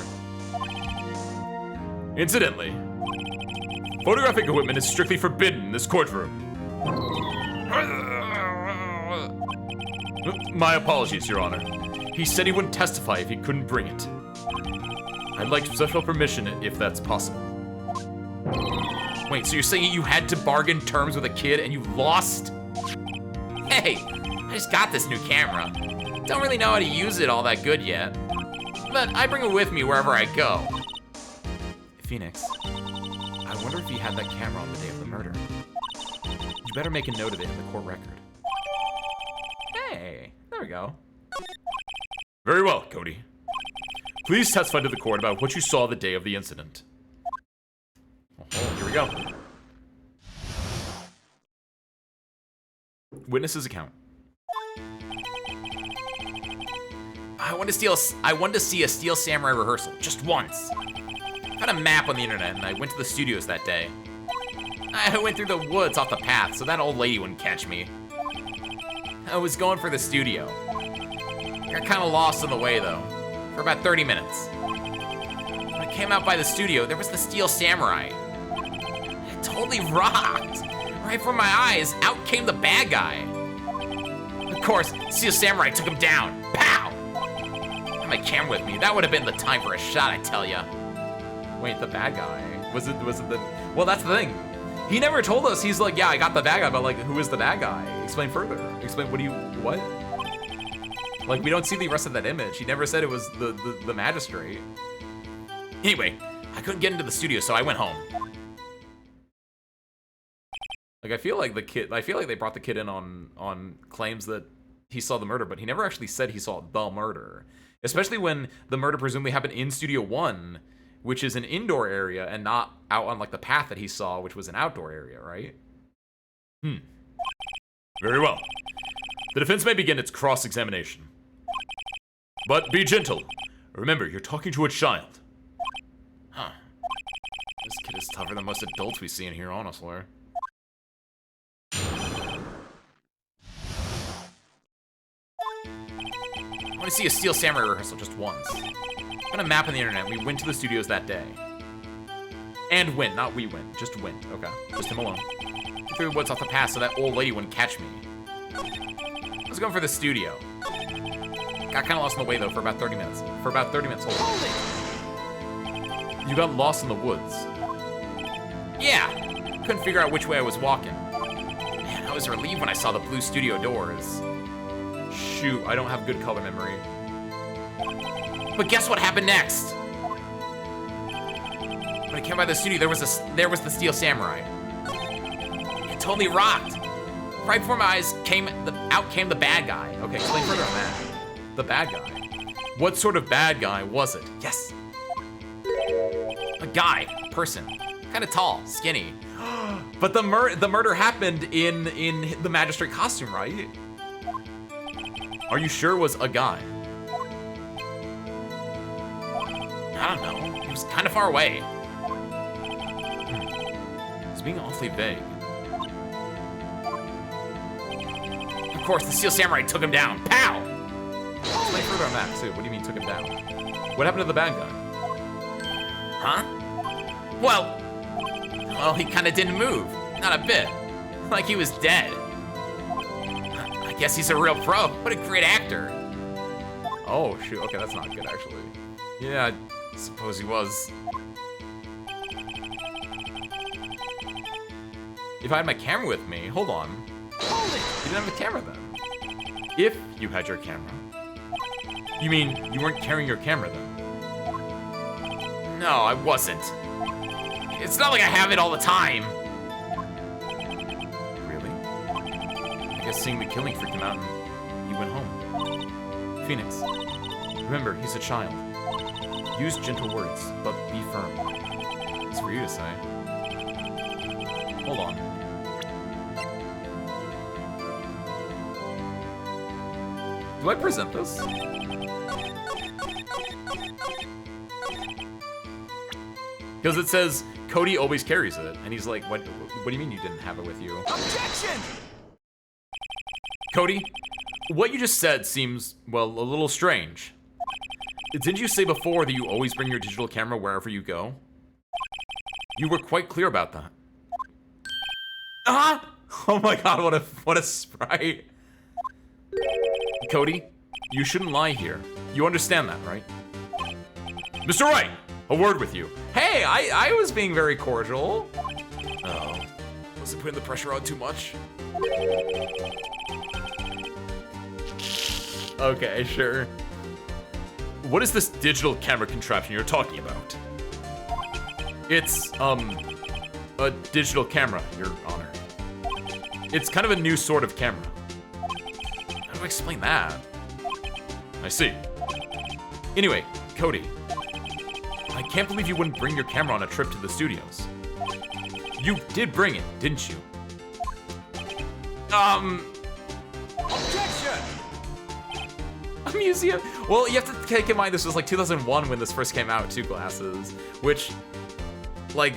Incidentally, photographic equipment is strictly forbidden in this courtroom. My apologies, Your Honor. He said he wouldn't testify if he couldn't bring it. I'd like special permission if that's possible. Wait, so you're saying you had to bargain terms with a kid and you lost? Hey, I just got this new camera. Don't really know how to use it all that good yet. But I bring it with me wherever I go. Phoenix, I wonder if he had that camera on the day of the murder. You better make a note of it in the court record. Hey, there we go. Very well, Cody. Please testify to the court about what you saw the day of the incident. Oh, here we go. Witness's account. I wanted to see a Steel Samurai rehearsal, just once. I found a map on the internet and I went to the studios that day. I went through the woods off the path so that old lady wouldn't catch me. I was going for the studio. I got kind of lost on the way though, for about 30 minutes. When I came out by the studio, there was the Steel Samurai. It totally rocked. Right from my eyes, out came the bad guy. Of course, Steel Samurai took him down. Pow! I had my camera with me. That would have been the time for a shot, I tell ya. Wait, the bad guy? Was it the... Well, that's the thing. He never told us. He's like, yeah, I got the bad guy, but like, who is the bad guy? Explain further. Explain, what? Like, we don't see the rest of that image. He never said it was the magistrate. Anyway, I couldn't get into the studio, so I went home. Like, I feel like they brought the kid in on claims that he saw the murder, but he never actually said he saw the murder. Especially when the murder presumably happened in Studio 1, which is an indoor area and not out on like the path that he saw, which was an outdoor area, right? Very well. The defense may begin its cross-examination. But be gentle. Remember, you're talking to a child. Huh. This kid is tougher than most adults we see in here, honestly. I want to see a Steel Samurai rehearsal just once. Found a map on the internet. We went to the studios that day. And went, not we went. Just went. Okay. Just him alone. Through the woods off the path so that old lady wouldn't catch me. I was going for the studio. Got kind of lost on the way though for about 30 minutes. Hold it. You got lost in the woods. Yeah. Couldn't figure out which way I was walking. Man, I was relieved when I saw the blue studio doors. Shoot, I don't have good color memory. But guess what happened next? When I came by the studio, there was the Steel Samurai. It totally rocked. Right before my eyes out came the bad guy. Okay, explain further on that. The bad guy. What sort of bad guy was it? Yes. A guy, a person, kind of tall, skinny. But the murder happened in the magistrate costume, right? Are you sure it was a guy? I don't know. He was kind of far away. He's being awfully vague. Of course, the Steel Samurai took him down. Pow! Explain further on that too. What do you mean took him down? What happened to the bad guy? Huh? Well, he kind of didn't move. Not a bit. Like he was dead. I guess he's a real pro. What a great actor. Oh, shoot. Okay, that's not good, actually. Yeah, I suppose he was. If I had my camera with me, hold on. Hold it. You didn't have a camera then. If you had your camera. You mean you weren't carrying your camera then? No, I wasn't. It's not like I have it all the time. Really? I guess seeing the killing freaked him out and he went home. Phoenix, remember, he's a child. Use gentle words, but be firm. It's for you to say. Hold on. Do I present this? Because it says Cody always carries it, and he's like, "What do you mean you didn't have it with you?" Objection! Cody, what you just said seems, well, a little strange. Didn't you say before that you always bring your digital camera wherever you go? You were quite clear about that. Ah! Oh my god, what a sprite. Cody, you shouldn't lie here. You understand that, right? Mr. Wright, a word with you. Hey, I was being very cordial. Oh, was it putting the pressure on too much? Okay, sure. What is this digital camera contraption you're talking about? It's, a digital camera, Your Honor. It's kind of a new sort of camera. How do I explain that? I see. Anyway, Cody, I can't believe you wouldn't bring your camera on a trip to the studios. You did bring it, didn't you? Objection! A museum? Well, you have to keep in mind this was like 2001 when this first came out, too, Glasses. Which, like,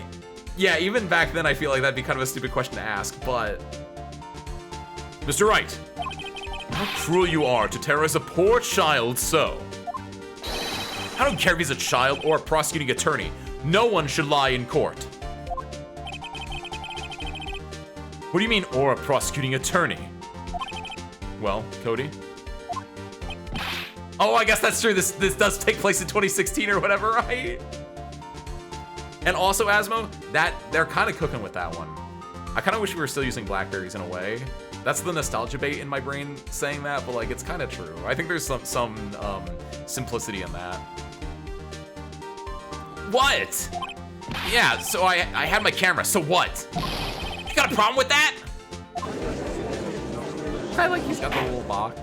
yeah, even back then I feel like that'd be kind of a stupid question to ask, but... Mr. Wright, how cruel you are to terrorize a poor child so. I don't care if he's a child or a prosecuting attorney. No one should lie in court. What do you mean, or a prosecuting attorney? Well, Cody? Oh, I guess that's true. This does take place in 2016 or whatever, right? And also, Asmo, that they're kind of cooking with that one. I kind of wish we were still using Blackberries in a way. That's the nostalgia bait in my brain saying that, but like it's kind of true. I think there's some simplicity in that. What? Yeah, so I had my camera. So what? You got a problem with that? I like he's got the little box.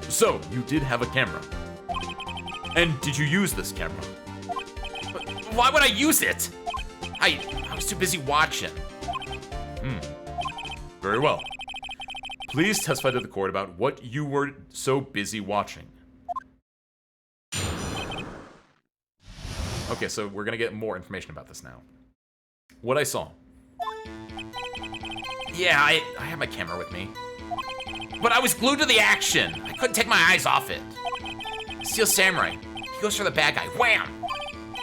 So you did have a camera, and did you use this camera? But why would I use it? I was too busy watching. Very well. Please testify to the court about what you were so busy watching. Okay, so we're gonna get more information about this now. What I saw. Yeah, I had my camera with me. But I was glued to the action. I couldn't take my eyes off it. Steel Samurai. He goes for the bad guy. Wham!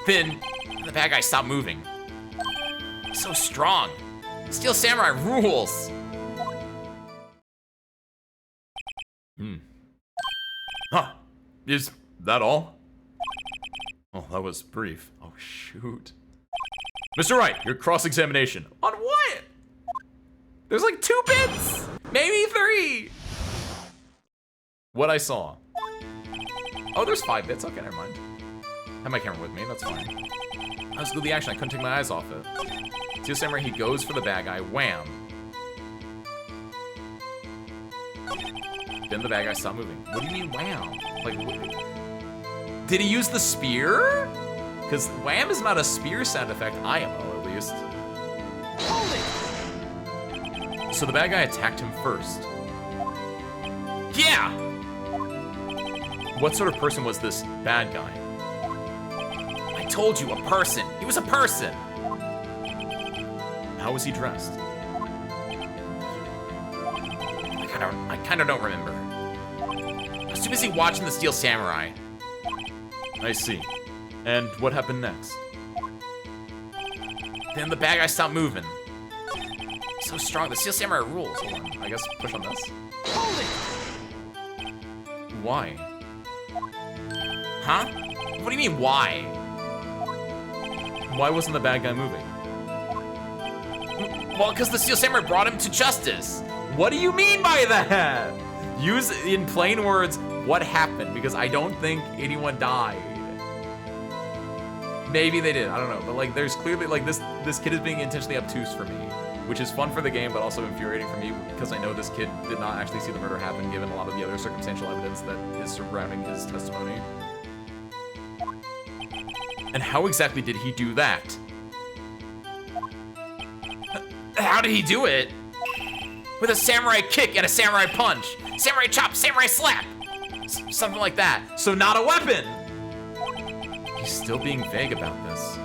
Then the bad guy stopped moving. He's so strong. Steel Samurai rules. Huh. Is that all? Oh, that was brief. Oh, shoot. Mr. Wright, your cross-examination. On what? There's like 2 bits! Maybe 3! What I saw. Oh, there's 5 bits. Okay, never mind. I have my camera with me. That's fine. I was good the action. I couldn't take my eyes off it. Steel Samurai, he goes for the bad guy. Wham. Then the bad guy stopped moving. What do you mean wham? Like, did he use the spear? Because wham is not a spear sound effect, IMO at least. Hold it! So the bad guy attacked him first. Yeah! What sort of person was this bad guy? I told you, a person. He was a person. How was he dressed? I kind of don't remember. I was too busy watching the Steel Samurai. I see. And what happened next? Then the bad guy stopped moving. So strong. The Steel Samurai rules. Hold on. I guess push on this. Hold it! Why? Huh? What do you mean, why? Why wasn't the bad guy moving? Well, because the Steel Samurai brought him to justice. What do you mean by that? Use in plain words what happened, because I don't think anyone died. Maybe they did, I don't know. But like there's clearly like this kid is being intentionally obtuse for me, which is fun for the game but also infuriating for me because I know this kid did not actually see the murder happen given a lot of the other circumstantial evidence that is surrounding his testimony. And how exactly did he do that? How did he do it? With a samurai kick and a samurai punch. Samurai chop, samurai slap. Something like that. So not a weapon! He's still being vague about this.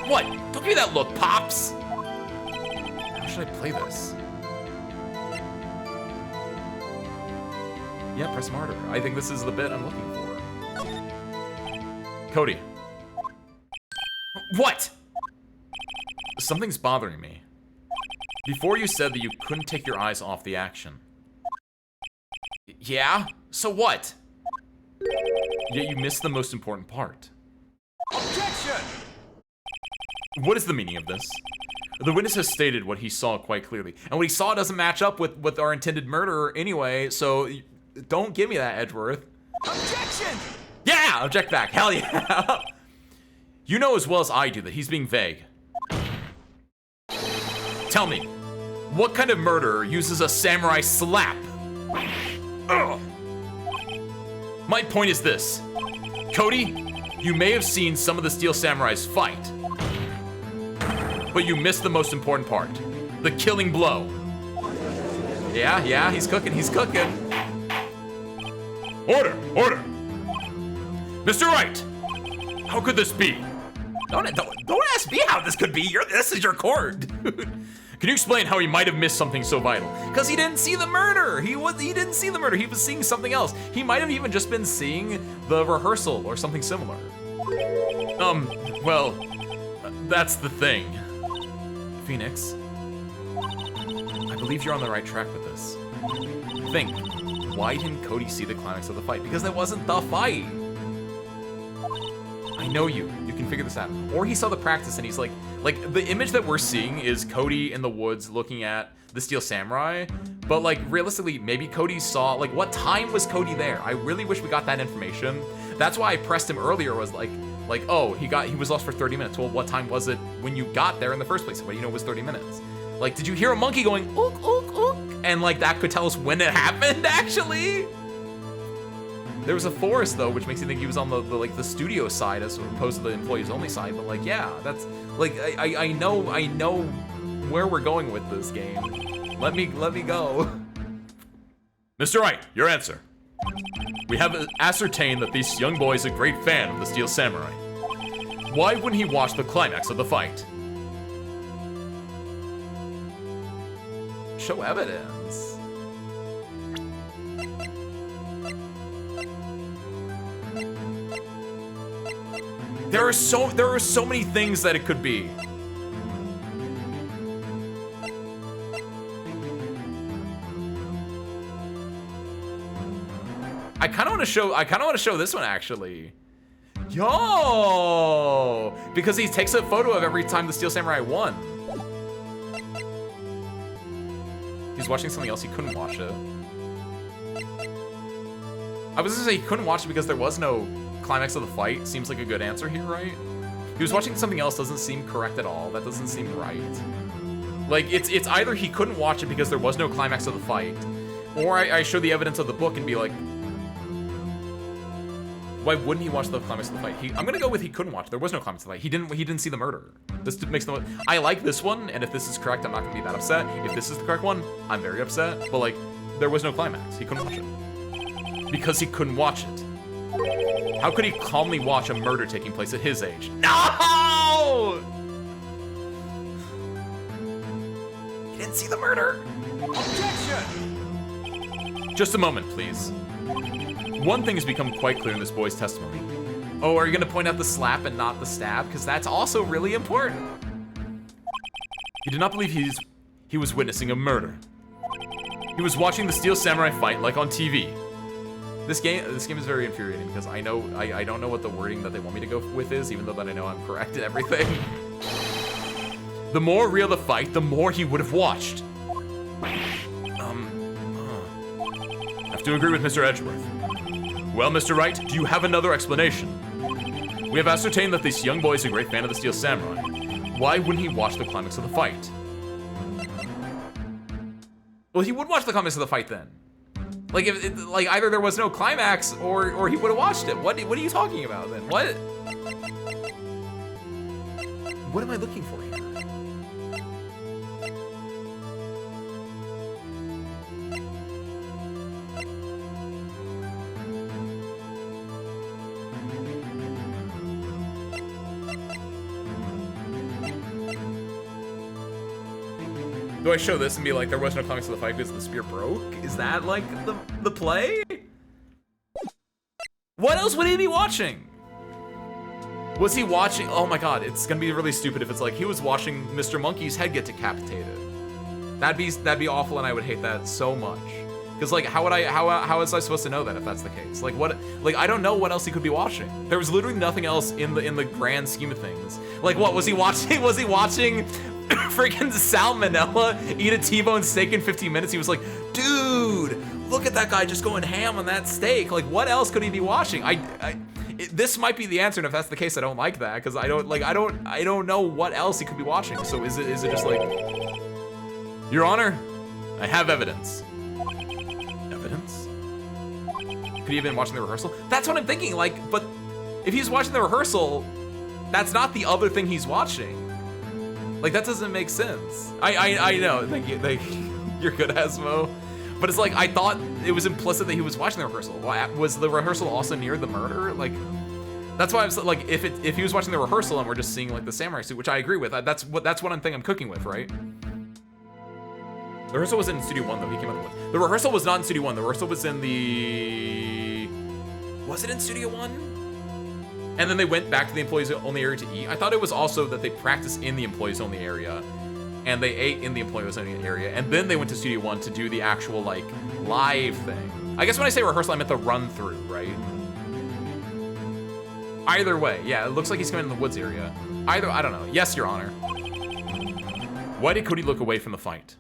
What? Don't give me that look, Pops. How should I play this? Yeah, press martyr. I think this is the bit I'm looking for. Cody. What? Something's bothering me. Before you said that you couldn't take your eyes off the action. Yeah? So what? Yet you missed the most important part. Objection! What is the meaning of this? The witness has stated what he saw quite clearly. And what he saw doesn't match up with our intended murderer anyway, so don't give me that, Edgeworth. Objection! Yeah! Object back. Hell yeah! You know as well as I do that he's being vague. Tell me, what kind of murderer uses a samurai slap? Ugh. My point is this. Cody, you may have seen some of the Steel Samurais fight, but you missed the most important part. The killing blow. Yeah, he's cooking. Order! Mr. Wright! How could this be? Don't ask me how this could be. This is your court. Can you explain how he might have missed something so vital? Because he didn't see the murder. He didn't see the murder. He was seeing something else. He might have even just been seeing the rehearsal or something similar. Well, that's the thing. Phoenix, I believe you're on the right track with this. Think, why didn't Cody see the climax of the fight? Because that wasn't the fight. I know you can figure this out. Or he saw the practice and he's like the image that we're seeing is Cody in the woods looking at the Steel Samurai, but like realistically, maybe Cody saw, like what time was Cody there? I really wish we got that information. That's why I pressed him earlier was like, oh, he was lost for 30 minutes. Well, what time was it when you got there in the first place? What do you know was 30 minutes? Like, did you hear a monkey going, ook, ook, ook? And like that could tell us when it happened, actually? There was a forest though, which makes you think he was on the studio side as opposed to the employees only side. But like, yeah, that's like I know where we're going with this game. Let me go. Mr. Wright, your answer. We have ascertained that this young boy is a great fan of the Steel Samurai. Why wouldn't he watch the climax of the fight? Show evidence. There are so many things that it could be. I kind of want to show this one actually. Yo! Because he takes a photo of every time the Steel Samurai won. He's watching something else, he couldn't watch it. I was gonna say he couldn't watch it because there was no climax of the fight. Seems like a good answer here, right? He was watching something else, doesn't seem correct at all. That doesn't seem right. Like, it's either he couldn't watch it because there was no climax of the fight, Or I show the evidence of the book and be like, why wouldn't he watch the climax of the fight? I'm gonna go with he couldn't watch. There was no climax of the fight. He didn't see the murder. This makes no. I like this one, and if this is correct, I'm not gonna be that upset. If this is the correct one, I'm very upset. But like, there was no climax. He couldn't watch it because he couldn't watch it. How could he calmly watch a murder taking place at his age? No! He didn't see the murder. Objection! Just a moment, please. One thing has become quite clear in this boy's testimony. Oh, are you gonna point out the slap and not the stab? Because that's also really important. He did not believe he was witnessing a murder. He was watching the Steel Samurai fight like on TV. This game is very infuriating because I don't know what the wording that they want me to go with is, even though that I know I'm correct in everything. The more real the fight, the more he would have watched. I have to agree with Mr. Edgeworth. Well, Mr. Wright, do you have another explanation? We have ascertained that this young boy is a great fan of the Steel Samurai. Why wouldn't he watch the climax of the fight? Well, he would watch the climax of the fight then. Like, like either there was no climax or he would have watched it. What are you talking about then? What am I looking for here? Do I show this and be like, there was no climax of the fight because the spear broke? Is that like the play? What else would he be watching? Was he watching? Oh my god, it's gonna be really stupid if it's like he was watching Mr. Monkey's head get decapitated. That'd be awful, and I would hate that so much. Because like, how was I supposed to know that if that's the case? Like what? Like I don't know what else he could be watching. There was literally nothing else in the grand scheme of things. Like what was he watching? Was he watching freaking Salmonella eat a T-bone steak in 15 minutes? He was like, dude, look at that guy just going ham on that steak. Like what else could he be watching? This might be the answer, and if that's the case, I don't like that because I don't know what else he could be watching. So is it just like, Your Honor, I have evidence. Evidence? Could he have been watching the rehearsal? That's what I'm thinking. Like, but if he's watching the rehearsal, that's not the other thing he's watching. Like that doesn't make sense. I know. Thank you. You're good, Asmo. But it's like I thought it was implicit that he was watching the rehearsal. Was the rehearsal also near the murder? Like, that's why I was like, if he was watching the rehearsal and we're just seeing like the samurai suit, which I agree with. That's what I'm cooking with, right? The rehearsal was in Studio 1 though. He came out with. The rehearsal was not in Studio 1. The rehearsal was in the. Was it in Studio 1? And then they went back to the employees only area to eat. I thought it was also that they practiced in the employees only area. And they ate in the employees only area. And then they went to Studio 1 to do the actual, like, live thing. I guess when I say rehearsal, I meant the run through, right? Either way, yeah, it looks like he's coming in the woods area. I don't know. Yes, Your Honor. Why did Cody look away from the fight?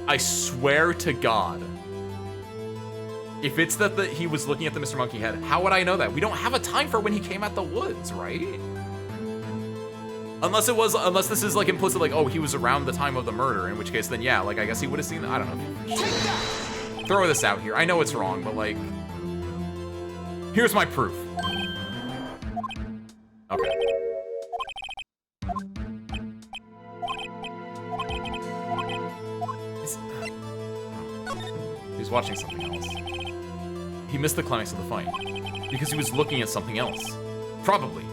I swear to God, if it's that he was looking at the Mr. Monkey head, how would I know that? We don't have a time for when he came out the woods, right? Unless this is like implicit, like, oh, he was around the time of the murder, in which case then yeah, like I guess he would have seen, I don't know. Throw this out here. I know it's wrong, but like, here's my proof. Okay. He's watching something else. He missed the climax of the fight because he was looking at something else. Probably.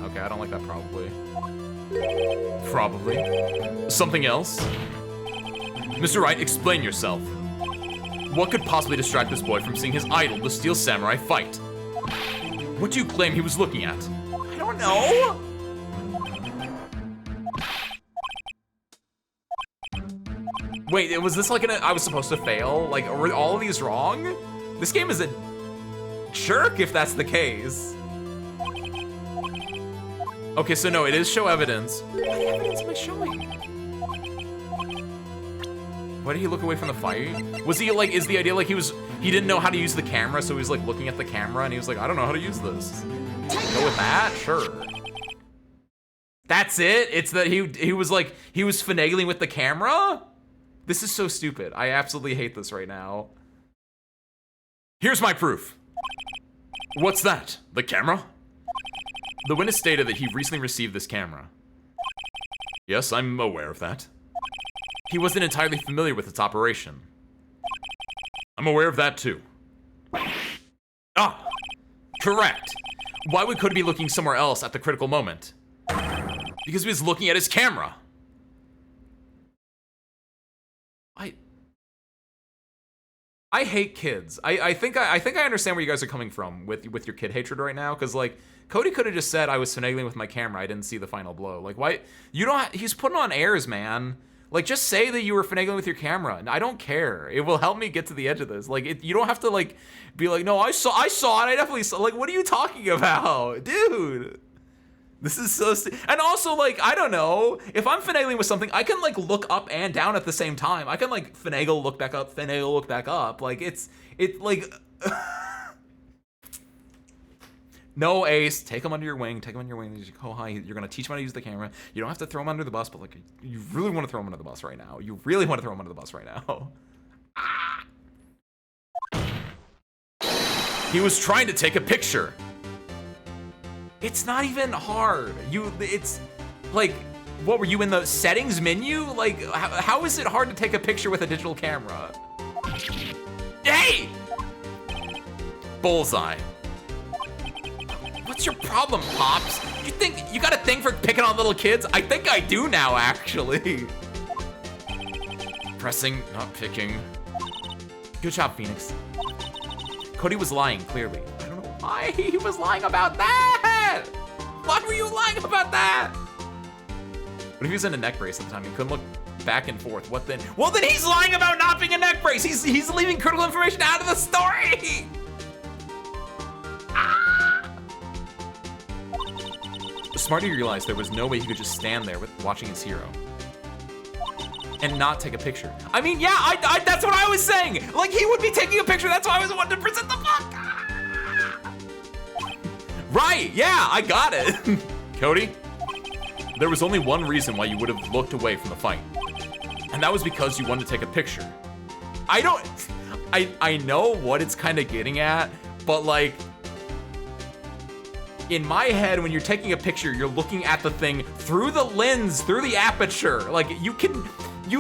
Okay, I don't like that probably. Probably. Something else? Mr. Wright, explain yourself. What could possibly distract this boy from seeing his idol, the Steel Samurai, fight? What do you claim he was looking at? I don't know. Wait, was this like I was supposed to fail? Like, were all of these wrong? This game is a jerk if that's the case. Okay, so no, it is show evidence. What evidence am I showing? Why did he look away from the fight? Was he like, is the idea like he didn't know how to use the camera, so he was like looking at the camera and he was like, I don't know how to use this. Go with that? Sure. That's it? It's that he was like, he was finagling with the camera? This is so stupid. I absolutely hate this right now. Here's my proof. What's that? The camera? The witness stated that he recently received this camera. Yes, I'm aware of that. He wasn't entirely familiar with its operation. I'm aware of that too. Ah, correct. Why would Cody be looking somewhere else at the critical moment? Because he was looking at his camera. I hate kids. I think I understand where you guys are coming from with your kid hatred right now, because like Cody could have just said I was finagling with my camera. I didn't see the final blow. Like why you don't? He's putting on airs, man. Like just say that you were finagling with your camera. I don't care. It will help me get to the edge of this. Like you don't have to like be like, no, I saw it. I definitely saw. Like what are you talking about, dude? This is so and also like I don't know, if I'm finagling with something, I can like look up and down at the same time. I can like finagle, look back up, finagle, look back up. Like it's like no, Ace, take him under your wing. Take him under your wing. Oh hi, you're gonna teach him how to use the camera. You don't have to throw him under the bus, but like you really want to throw him under the bus right now. You really want to throw him under the bus right now. He was trying to take a picture. It's not even hard. It's like, what were you in the settings menu? Like, how is it hard to take a picture with a digital camera? Hey! Bullseye. What's your problem, Pops? You think you got a thing for picking on little kids? I think I do now, actually. Pressing, not picking. Good job, Phoenix. Cody was lying, clearly. I don't know why he was lying about that. Why were you lying about that? What if he was in a neck brace at the time? He couldn't look back and forth. What then? Well, then he's lying about not being a neck brace. He's leaving critical information out of the story. The smarter he realized there was no way he could just stand there watching his hero and not take a picture. I mean, yeah, I that's what I was saying. Like, he would be taking a picture. That's why I was 100% the fuck. Right, yeah, I got it. Cody, there was only one reason why you would have looked away from the fight. And that was because you wanted to take a picture. I know what it's kind of getting at, but like, in my head, when you're taking a picture, you're looking at the thing through the lens, through the aperture. Like, you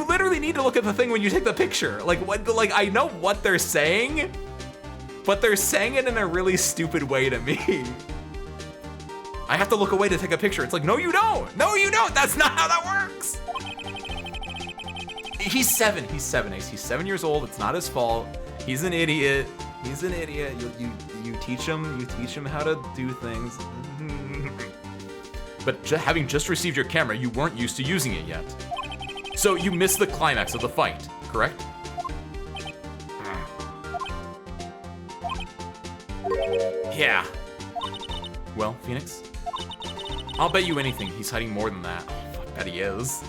literally need to look at the thing when you take the picture. Like, I know what they're saying, but they're saying it in a really stupid way to me. I have to look away to take a picture. It's like, no, you don't. No, you don't. That's not how that works. He's 7, Ace. He's 7 years old. It's not his fault. He's an idiot. He's an idiot. You teach him how to do things. But having just received your camera, you weren't used to using it yet. So you missed the climax of the fight, correct? Yeah. Well, Phoenix, I'll bet you anything he's hiding more than that. Oh, fuck, bet he is.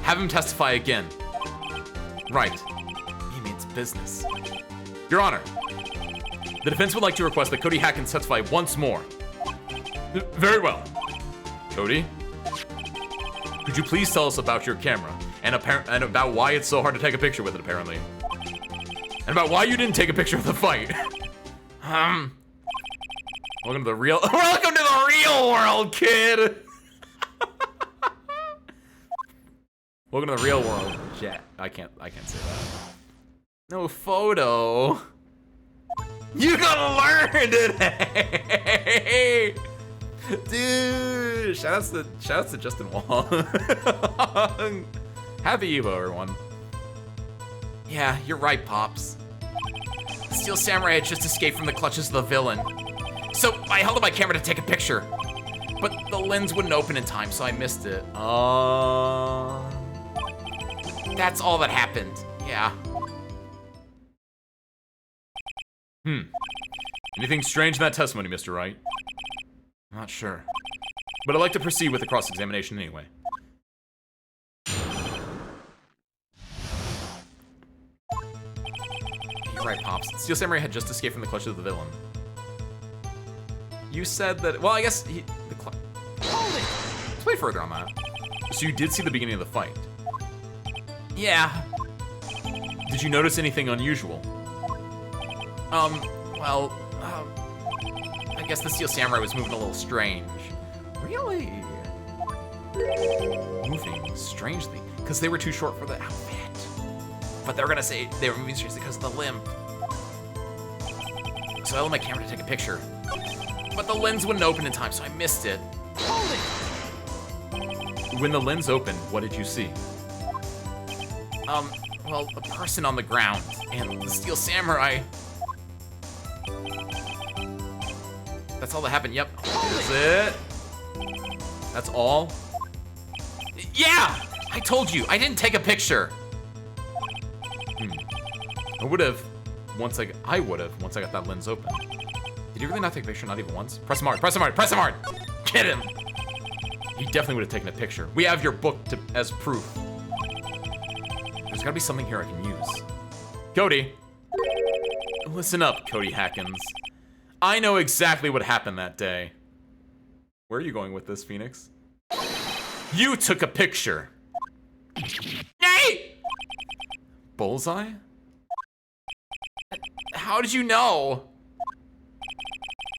Have him testify again. Right. He means business. Your Honor, the defense would like to request that Cody Hackins testify once more. Very well. Cody, could you please tell us about your camera and about why it's so hard to take a picture with it, apparently, and about why you didn't take a picture of the fight? Welcome to the real world, kid. Welcome to the real world. Jet. I can't say that. No photo. You gotta learn today. Dude, shout outs to Justin Wong. Happy Evo, everyone. Yeah, you're right, Pops. The Steel Samurai had just escaped from the clutches of the villain. So I held up my camera to take a picture, but the lens wouldn't open in time, so I missed it. That's all that happened, yeah. Anything strange in that testimony, Mr. Wright? I'm not sure, but I'd like to proceed with the cross-examination anyway. Right, Pops. Steel Samurai had just escaped from the clutches of the villain. You said that... Well, I guess the Hold it! Let's wait further on that. So you did see the beginning of the fight? Yeah. Did you notice anything unusual? Well, I guess the Steel Samurai was moving a little strange. Really? Moving strangely? Because they were too short for the outfit. But they were gonna say they were moving strangely because of the limp. So I let my camera to take a picture. But the lens wouldn't open in time, so I missed it. Hold it! When the lens opened, what did you see? Well, a person on the ground, and the Steel Samurai. That's all that happened, yep. Is it? That's all? Yeah! I told you, I didn't take a picture. I would've, once I got that lens open. Did he really not take a picture, not even once? Press him hard, press him hard, press him hard! Get him! He definitely would've taken a picture. We have your book as proof. There's gotta be something here I can use. Cody! Listen up, Cody Hackins. I know exactly what happened that day. Where are you going with this, Phoenix? You took a picture. Hey! Bullseye? How did you know?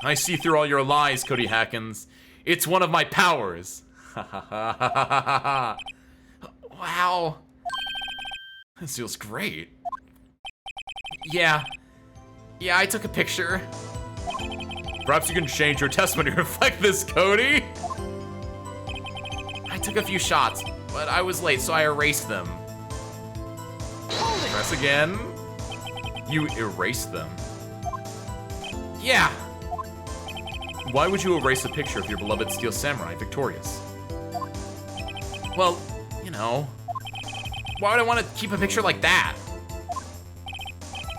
I see through all your lies, Cody Hackins. It's one of my powers. Wow. This feels great. Yeah, I took a picture. Perhaps you can change your testimony to reflect this, Cody. I took a few shots, but I was late, so I erased them. Press again. You erased them. Yeah. Why would you erase a picture of your beloved Steel Samurai victorious? Well, you know. Why would I want to keep a picture like that?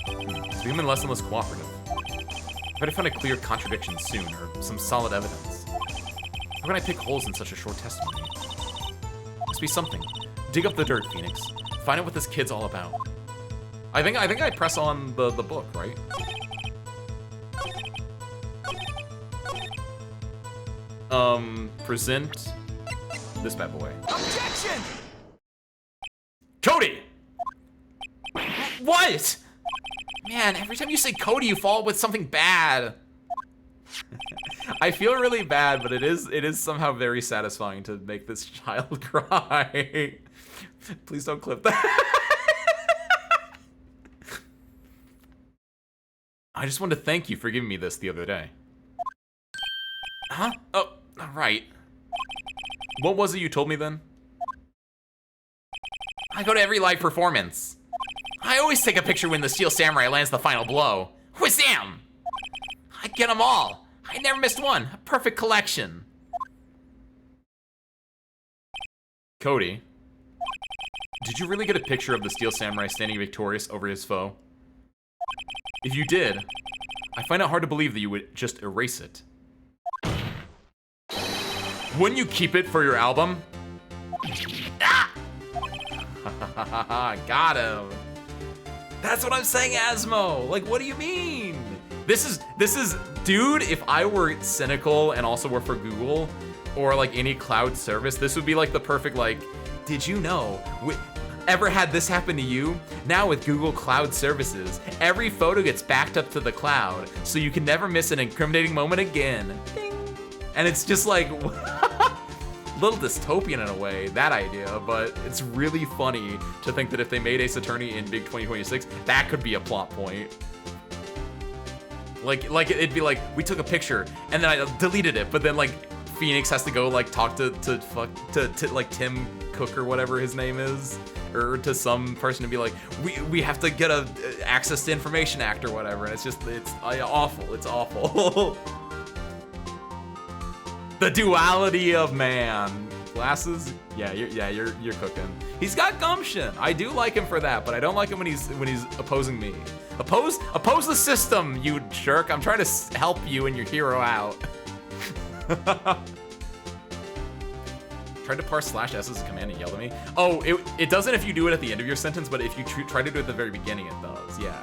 It's becoming less and less cooperative. I better find a clear contradiction soon, or some solid evidence. How can I pick holes in such a short testimony? Must be something. Dig up the dirt, Phoenix. Find out what this kid's all about. I think I press on the book, right? Present this bad boy. Objection! Cody! What? Man, every time you say Cody, you follow up with something bad. I feel really bad, but it is somehow very satisfying to make this child cry. Please don't clip that. I just wanted to thank you for giving me this the other day. Huh? Oh, right. What was it you told me then? I go to every live performance. I always take a picture when the Steel Samurai lands the final blow. Whazam! I get them all. I never missed one. A perfect collection. Cody, did you really get a picture of the Steel Samurai standing victorious over his foe? If you did, I find it hard to believe that you would just erase it. Wouldn't you keep it for your album? Ah! Got him. That's what I'm saying, Asmo. Like, what do you mean? This is, dude, if I were cynical and also were for Google or like any cloud service, this would be like the perfect, like, did you know? Ever had this happen to you? Now with Google Cloud Services, every photo gets backed up to the cloud, so you can never miss an incriminating moment again. Ding. And it's just like, a little dystopian in a way, that idea, but it's really funny to think that if they made Ace Attorney in Big 2026, that could be a plot point. Like it'd be like, we took a picture, and then I deleted it, but then like, Phoenix has to go like talk to like Tim Cook or whatever his name is, or to some person to be like, we have to get a Access to Information Act or whatever. And it's just it's awful. It's awful. The duality of man. Glasses? Yeah, you're cooking. He's got gumption. I do like him for that, but I don't like him when he's opposing me. Oppose the system, you jerk. I'm trying to help you and your hero out. Tried to parse /s as a command and yelled at me. Oh, it doesn't if you do it at the end of your sentence, but if you try to do it at the very beginning, it does. Yeah.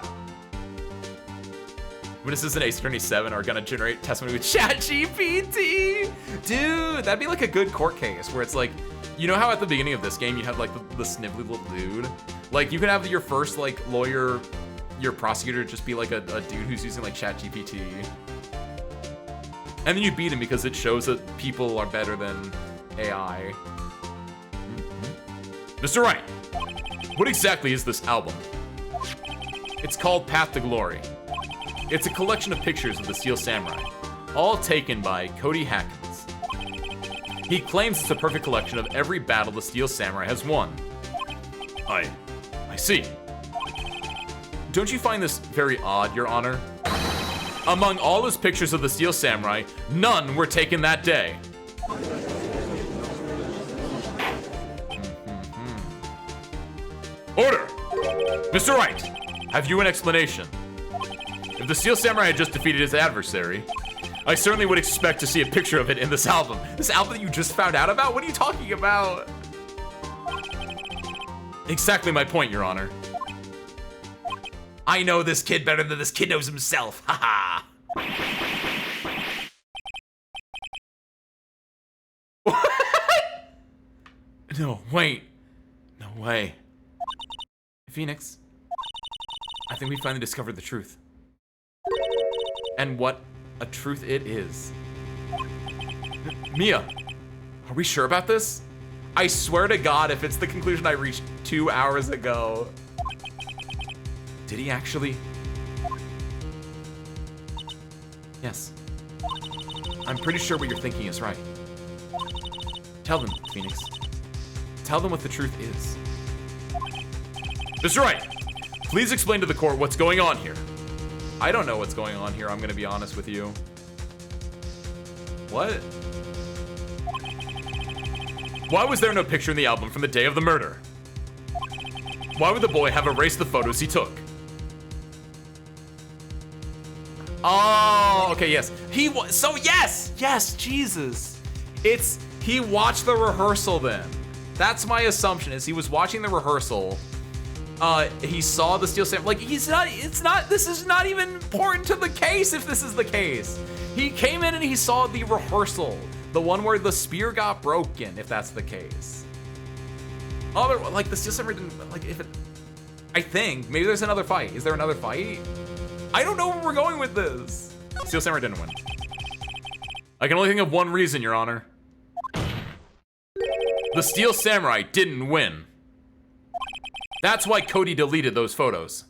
Witnesses in Ace Attorney 7 are gonna generate testimony with ChatGPT. Dude, that'd be like a good court case where it's like, you know how at the beginning of this game you have like the snivelly little dude? Like you can have your first like lawyer, your prosecutor just be like a dude who's using like ChatGPT. And then you beat him because it shows that people are better than AI. Mr. Wright, what exactly is this album? It's called Path to Glory. It's a collection of pictures of the Steel Samurai, all taken by Cody Hackins. He claims it's a perfect collection of every battle the Steel Samurai has won. I see. Don't you find this very odd, Your Honor? Among all those pictures of the Steel Samurai, none were taken that day. Order! Mr. Wright, have you an explanation? If the Steel Samurai had just defeated his adversary, I certainly would expect to see a picture of it in this album. This album that you just found out about? What are you talking about? Exactly my point, Your Honor. I know this kid better than this kid knows himself. Haha. What? No, wait. No way. Phoenix, I think we finally discovered the truth. And what a truth it is. Mia, are we sure about this? I swear to God, if it's the conclusion I reached 2 hours ago. Did he actually? Yes. I'm pretty sure what you're thinking is right. Tell them, Phoenix. Tell them what the truth is. Mr. Wright, please explain to the court what's going on here. I don't know what's going on here, I'm gonna be honest with you. What? Why was there no picture in the album from the day of the murder? Why would the boy have erased the photos he took? Oh, okay, yes. Yes, Jesus. He watched the rehearsal then. That's my assumption, is he was watching the rehearsal. He saw the Steel Samurai. Like, this is not even important to the case if this is the case. He came in and he saw the rehearsal. The one where the spear got broken, if that's the case. Like, the Steel Samurai didn't, like, I think, maybe there's another fight. Is there another fight? I don't know where we're going with this. Steel Samurai didn't win. I can only think of one reason, Your Honor. The Steel Samurai didn't win. That's why Cody deleted those photos.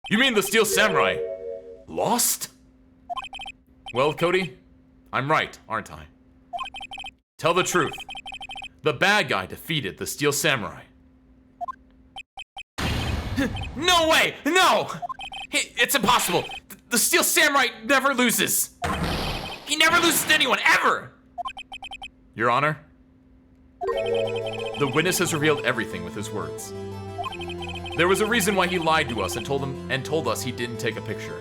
You mean the Steel Samurai lost? Well, Cody, I'm right, aren't I? Tell the truth. The bad guy defeated the Steel Samurai. No way! No! It's impossible! The Steel Samurai never loses! He never loses to anyone, ever! Your Honor, the witness has revealed everything with his words. There was a reason why he lied to us and told us he didn't take a picture.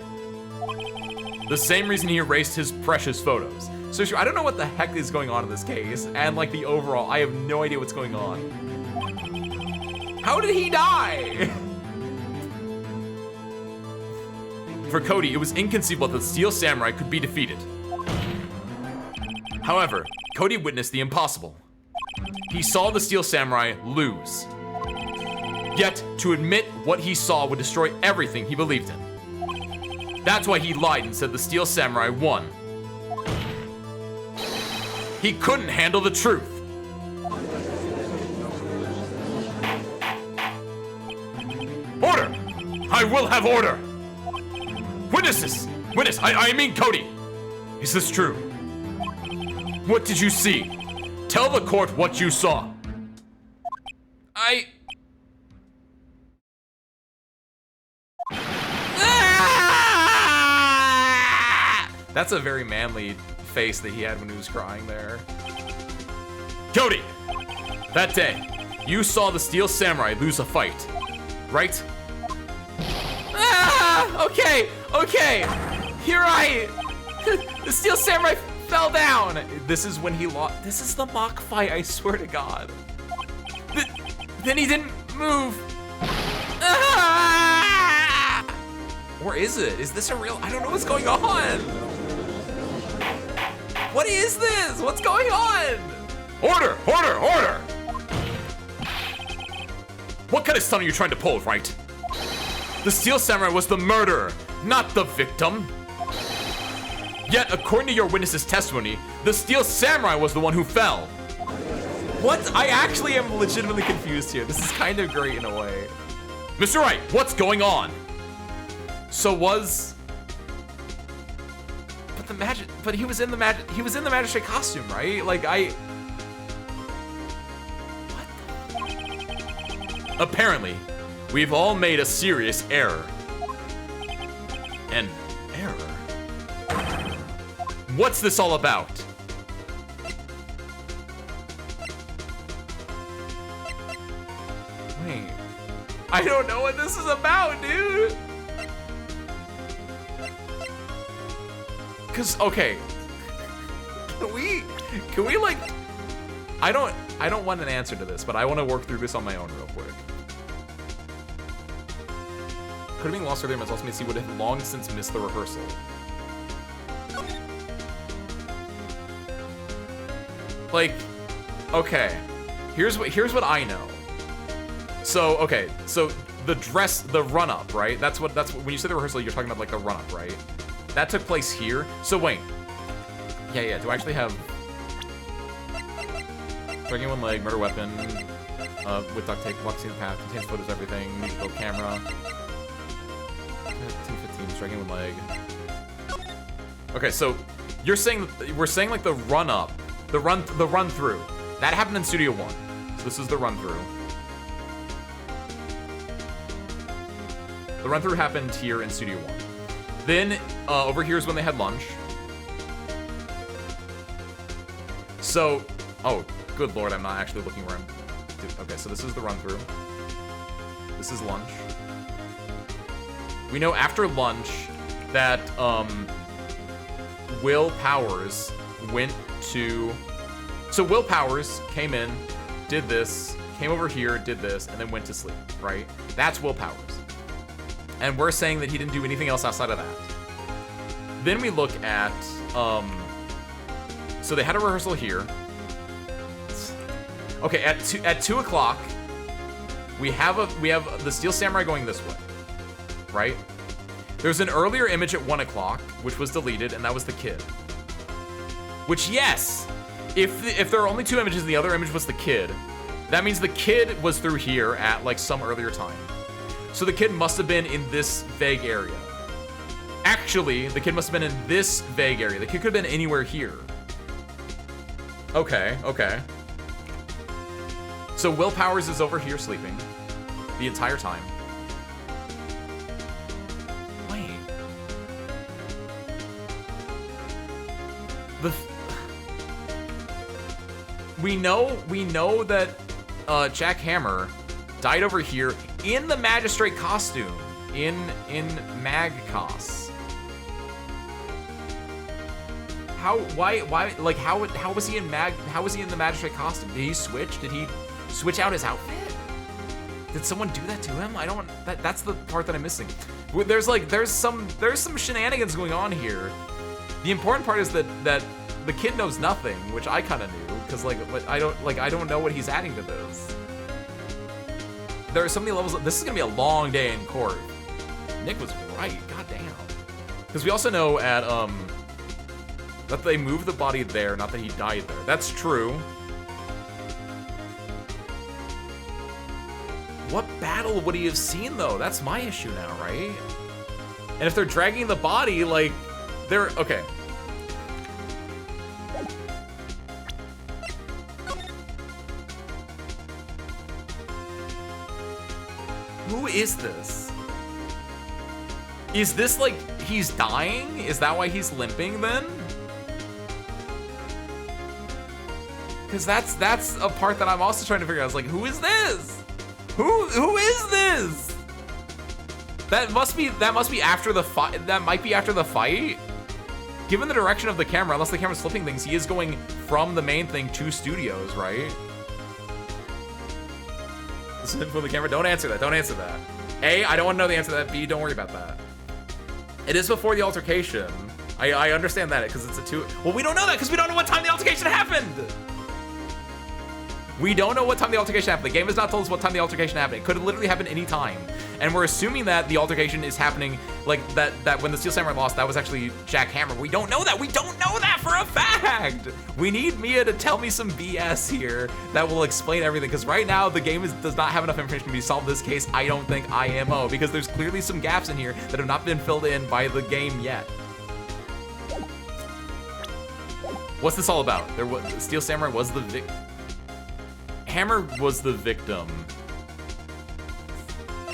The same reason he erased his precious photos. So I don't know what the heck is going on in this case, and like the overall, I have no idea what's going on. How did he die? For Cody, it was inconceivable that the Steel Samurai could be defeated. However, Cody witnessed the impossible. He saw the Steel Samurai lose. Yet, to admit what he saw would destroy everything he believed in. That's why he lied and said the Steel Samurai won. He couldn't handle the truth. Order! I will have order! Witnesses! Witness, I mean Cody! Is this true? What did you see? Tell the court what you saw. That's a very manly face that he had when he was crying there. Cody! That day, you saw the Steel Samurai lose a fight, right? Okay. You're right. The Steel Samurai fell down. This is when he lost. This is the mock fight, I swear to God. Then he didn't move. Or is it? Is this a real? I don't know what's going on. What is this? What's going on? Order! Order! Order! What kind of stunt are you trying to pull, right? The Steel Samurai was the murderer, not the victim. Yet, according to your witness's testimony, the Steel Samurai was the one who fell. What? I actually am legitimately confused here. This is kind of great in a way. Mr. Wright, what's going on? So was... But he was in the magistrate costume, right? Like, What? Apparently, we've all made a serious error. An error? What's this all about? Wait. I don't know what this is about, dude. Cause okay. Can we like I don't want an answer to this, but I want to work through this on my own real quick. Could have been lost earlier, but also made see would have long since missed the rehearsal. Like, okay. Here's what I know. So, okay, so the run-up, right? That's what when you say the rehearsal, you're talking about like the run-up, right? That took place here. So wait. Yeah, do I actually have breaking one leg, murder weapon, with duct tape, blocking the path, contains photos, everything, need to build camera. 15, striking one leg. Okay, so we're saying like the run-up, the run-through. That happened in Studio 1. So this is the run-through. The run-through happened here in Studio 1. Then, over here is when they had lunch. So, oh, good lord, I'm not actually looking where I'm... Okay, so this is the run-through. This is lunch. We know after lunch that, Will Powers went to... So Will Powers came in, did this, came over here, did this, and then went to sleep, right? That's Will Powers. And we're saying that he didn't do anything else outside of that. Then we look at, so they had a rehearsal here. Okay, at 2 o'clock, we have the Steel Samurai going this way, right? There's an earlier image at 1 o'clock, which was deleted, and that was the kid. Which, yes, if there are only 2 images and the other image was the kid, that means the kid was through here at like some earlier time. So the kid must have been in this vague area. Actually, the kid must have been in this vague area. The kid could have been anywhere here. Okay. So Will Powers is over here sleeping the entire time. Wait. We know that Jack Hammer died over here in the magistrate costume, in Magcos. How was he in the magistrate costume? Did he switch? Did he switch out his outfit? Did someone do that to him? That's the part that I'm missing. There's some shenanigans going on here. The important part is that the kid knows nothing, which I kind of knew, because I don't know what he's adding to this. There are so many levels. This is gonna be a long day in court. Nick was right. Goddamn. Because we also know at that they moved the body there, not that he died there. That's true. What battle would he have seen though? That's my issue now, right? And if they're dragging the body, like, they're okay. Who is this? Is this like he's dying? Is that why he's limping then? Because that's a part that I'm also trying to figure out. I was like, who is this? Who is this? That must be after the fight. That might be after the fight. Given the direction of the camera, unless the camera's flipping things, he is going from the main thing to studios, right? This is for the camera. Don't answer that. Don't answer that. A, I don't want to know the answer to that. B, don't worry about that. It is before the altercation. I understand that because it's a 2. Well, we don't know that because we don't know what time the altercation happened. We don't know what time the altercation happened. The game has not told us what time the altercation happened. It could have literally happened any time. And we're assuming that the altercation is happening, like, that when the Steel Samurai lost, that was actually Jack Hammer. We don't know that. We don't know that for a fact. We need Mia to tell me some BS here that will explain everything. Because right now, the game does not have enough information to solve this case, I don't think, IMO. Because there's clearly some gaps in here that have not been filled in by the game yet. What's this all about? Steel Samurai was the victim. Hammer was the victim.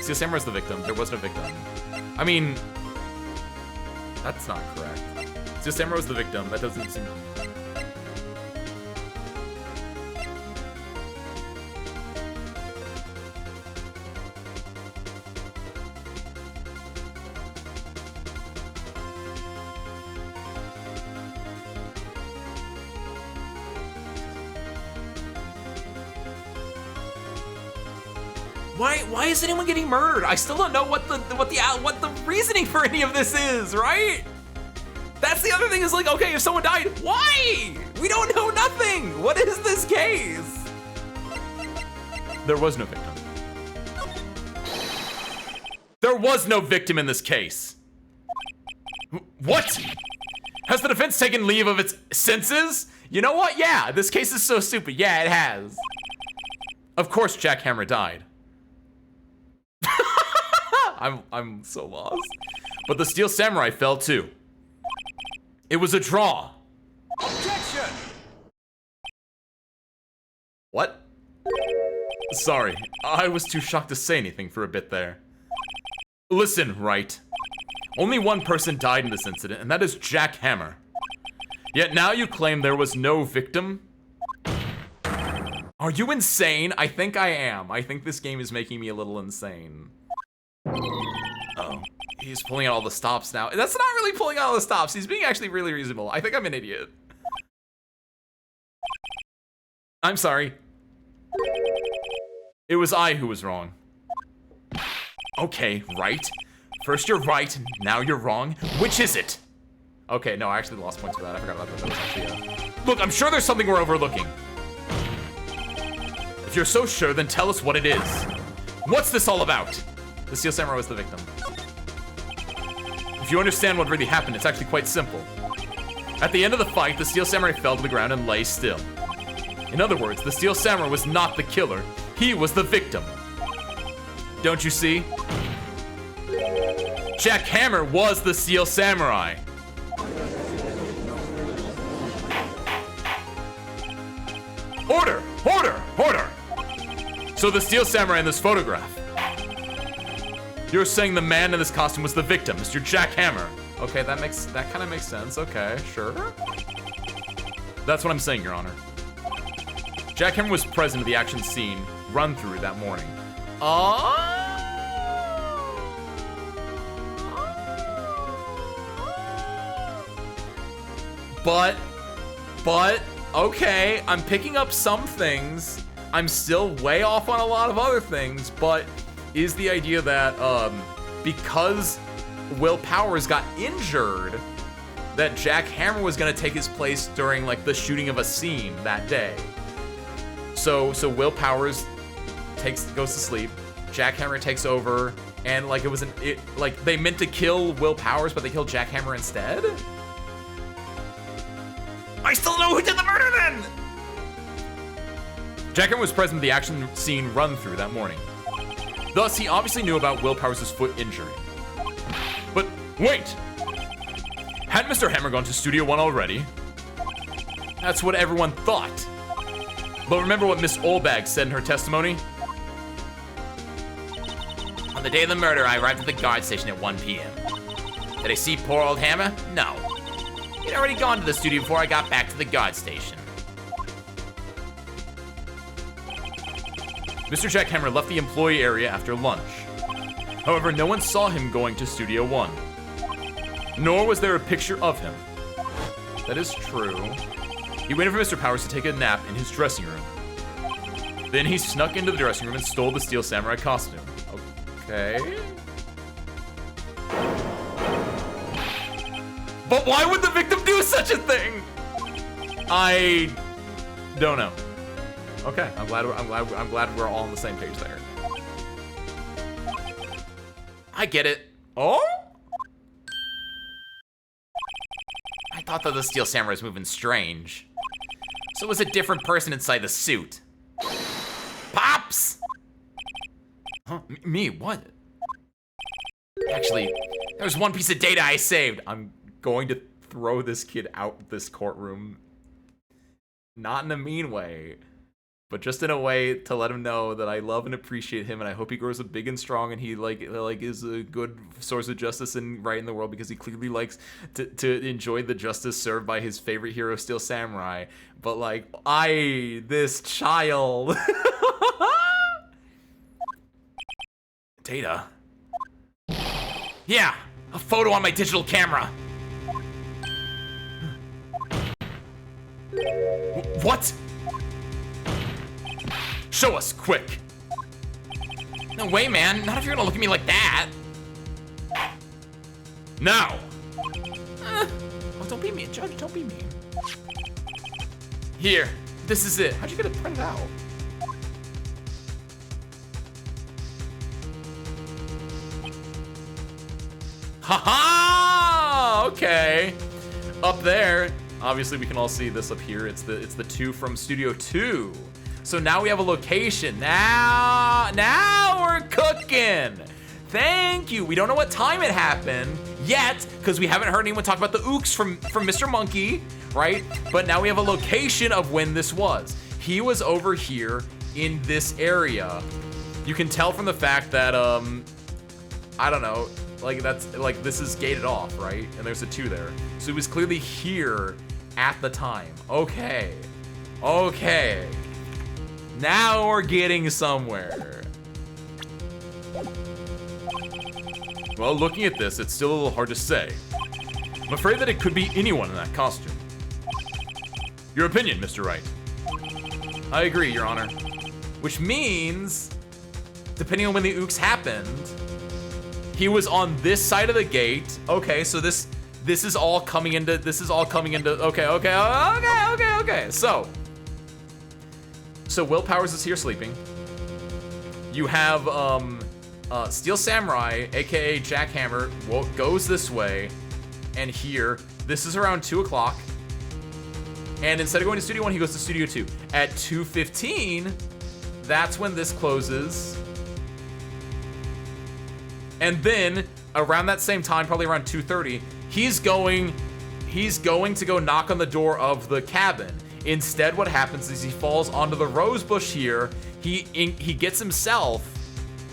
Steel Samurai was the victim. There was no victim. I mean, that's not correct. Steel Samurai was the victim. That doesn't seem... Why is anyone getting murdered? I still don't know what the reasoning for any of this is, right? That's the other thing is like, okay, if someone died, why? We don't know nothing. What is this case? There was no victim. There was no victim in this case. What? Has the defense taken leave of its senses? You know what? Yeah, this case is so stupid. Yeah, it has. Of course, Jack Hammer died. I'm so lost. But the Steel Samurai fell too. It was a draw. Objection! What? Sorry, I was too shocked to say anything for a bit there. Listen, Wright. Only one person died in this incident, and that is Jack Hammer. Yet now you claim there was no victim? Are you insane? I think I am. I think this game is making me a little insane. Oh, he's pulling out all the stops now. That's not really pulling out all the stops. He's being actually really reasonable. I think I'm an idiot. I'm sorry. It was I who was wrong. Okay, right. First you're right, now you're wrong. Which is it? Okay, no, I actually lost points for that. I forgot about that. That was actually Look, I'm sure there's something we're overlooking. If you're so sure, then tell us what it is. What's this all about? The Steel Samurai was the victim. If you understand what really happened, it's actually quite simple. At the end of the fight, the Steel Samurai fell to the ground and lay still. In other words, the Steel Samurai was not the killer. He was the victim. Don't you see? Jack Hammer was the Steel Samurai. Order! Order! Order! So the Steel Samurai in this photograph. You're saying the man in this costume was the victim, Mr. Jack Hammer. Okay, that kind of makes sense. Okay, sure. That's what I'm saying, Your Honor. Jack Hammer was present at the action scene run through that morning. But, okay, I'm picking up some things. I'm still way off on a lot of other things, but is the idea that because Will Powers got injured, that Jack Hammer was gonna take his place during like the shooting of a scene that day. So Will Powers goes to sleep, Jack Hammer takes over, and like like they meant to kill Will Powers, but they killed Jack Hammer instead? I still know who did the murder then! Jack Hammer was present at the action scene run through that morning. Thus, he obviously knew about Will Powers' foot injury. But wait! Had Mr. Hammer gone to Studio One already? That's what everyone thought. But remember what Miss Olbag said in her testimony? On the day of the murder, I arrived at the guard station at 1 p.m. Did I see poor old Hammer? No. He'd already gone to the studio before I got back to the guard station. Mr. Jack Hammer left the employee area after lunch. However, no one saw him going to Studio One. Nor was there a picture of him. That is true. He waited for Mr. Powers to take a nap in his dressing room. Then he snuck into the dressing room and stole the Steel Samurai costume. Okay. But why would the victim do such a thing? I don't know. Okay, I'm glad we're all on the same page there. I get it. Oh? I thought that the Steel Samurai was moving strange. So it was a different person inside the suit. Pops! Huh? Me? What? Actually, there's one piece of data I saved. I'm going to throw this kid out this courtroom. Not in a mean way, but just in a way to let him know that I love and appreciate him, and I hope he grows up big and strong, and he like is a good source of justice and right in the world, because he clearly likes to enjoy the justice served by his favorite hero, Steel Samurai. But like, this child. Data? Yeah, a photo on my digital camera. What? Show us, quick. No way, man. Not if you're gonna look at me like that. Now. Oh, don't be mean, Judge. Don't be mean. Here, this is it. How'd you get it printed out? Haha! Okay. Up there, obviously we can all see this up here. It's the 2 from Studio 2. So now we have a location. Now we're cooking. Thank you. We don't know what time it happened yet, because we haven't heard anyone talk about the ooks from Mr. Monkey, right? But now we have a location of when this was. He was over here in this area. You can tell from the fact that I don't know, like this is gated off, right? And there's a 2 there. So he was clearly here at the time. Okay. Now we're getting somewhere. Well, looking at this, it's still a little hard to say. I'm afraid that it could be anyone in that costume. Your opinion, Mr. Wright? I agree, Your Honor. Which means, depending on when the ooks happened, he was on this side of the gate. Okay, so this is all coming into, okay. So Will Powers is here sleeping. You have Steel Samurai, aka Jackhammer, goes this way, and here, this is around 2 o'clock. And instead of going to Studio 1, he goes to Studio 2. At 2:15, that's when this closes. And then, around that same time, probably around 2:30, he's going to go knock on the door of the cabin. Instead, what happens is he falls onto the rose bush here. He gets himself,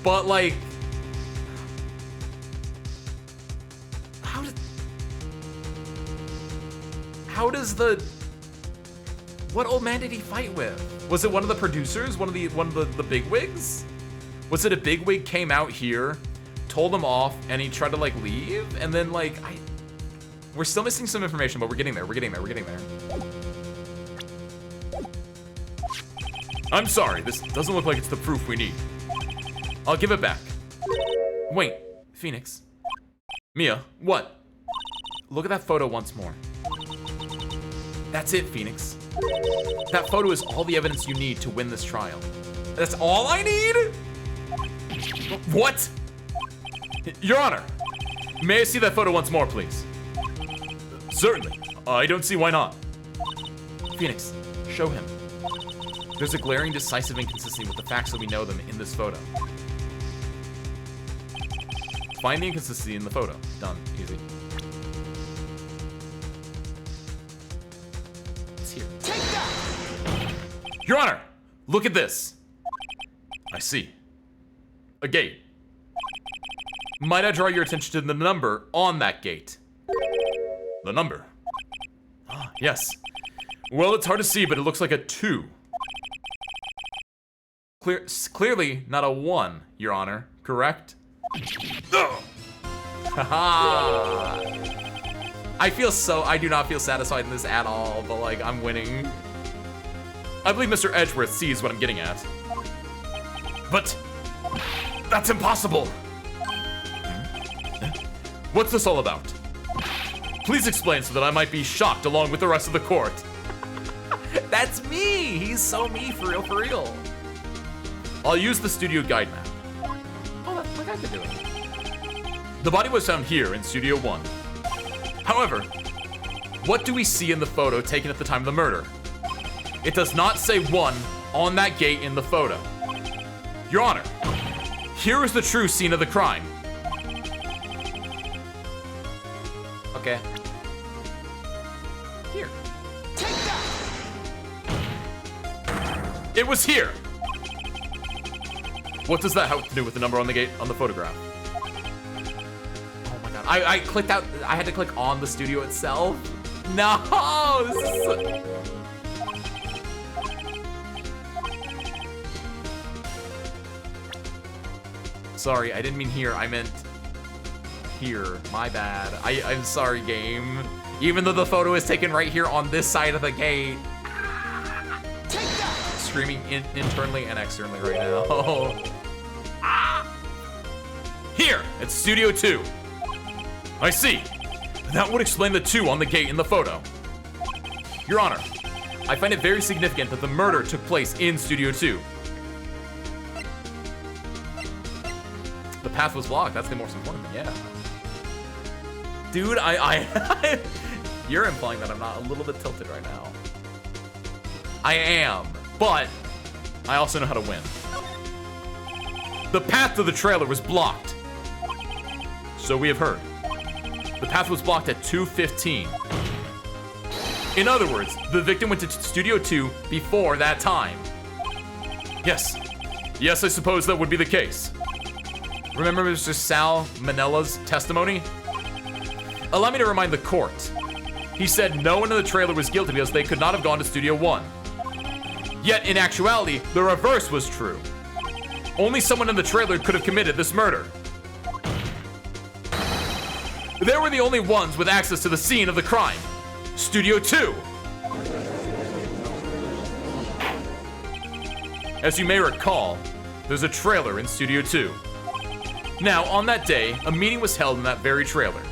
but like, what old man did he fight with? Was it one of the producers? One of the bigwigs? Was it a bigwig came out here, told him off, and he tried to like leave? And then like, we're still missing some information, but we're getting there. I'm sorry, this doesn't look like it's the proof we need. I'll give it back. Wait, Phoenix. Mia, what? Look at that photo once more. That's it, Phoenix. That photo is all the evidence you need to win this trial. That's all I need? What? Your Honor, may I see that photo once more, please? Certainly. I don't see why not. Phoenix, show him. There's a glaring, decisive inconsistency with the facts that we know them in this photo. Find the inconsistency in the photo. Done. Easy. It's here. Take that! Your Honor, look at this. I see. A gate. Might I draw your attention to the number on that gate? The number? Ah, yes. Well, it's hard to see, but it looks like a 2. Clearly not a 1, Your Honor, correct? Haha! I do not feel satisfied in this at all, but like, I'm winning. I believe Mr. Edgeworth sees what I'm getting at. But, that's impossible! What's this all about? Please explain so that I might be shocked along with the rest of the court. That's me. He's so me, for real, for real. I'll use the studio guide map. Oh, that's what I could do it. The body was found here in Studio 1. However, what do we see in the photo taken at the time of the murder? It does not say 1 on that gate in the photo. Your Honor, here is the true scene of the crime. Okay. Here. Take that! It was here. What does that have to do with the number on the gate on the photograph? Oh my god. I clicked out. I had to click on the studio itself. No! This is so... Sorry, I didn't mean here. I meant here. My bad. I'm sorry, game. Even though the photo is taken right here on this side of the gate. Take that! Screaming internally and externally right now. Here, it's Studio 2. I see. That would explain the 2 on the gate in the photo. Your Honor, I find it very significant that the murder took place in Studio 2. The path was blocked. That's the most important thing, yeah. Dude, you're implying that I'm not a little bit tilted right now. I am, but I also know how to win. The path to the trailer was blocked. So we have heard. The path was blocked at 2:15. In other words, the victim went to Studio 2 before that time. Yes. Yes, I suppose that would be the case. Remember Mr. Sal Manella's testimony? Allow me to remind the court. He said no one in the trailer was guilty because they could not have gone to Studio 1. Yet, in actuality, the reverse was true. Only someone in the trailer could have committed this murder. They were the only ones with access to the scene of the crime. Studio 2. As you may recall, there's a trailer in Studio 2. Now, on that day, a meeting was held in that very trailer.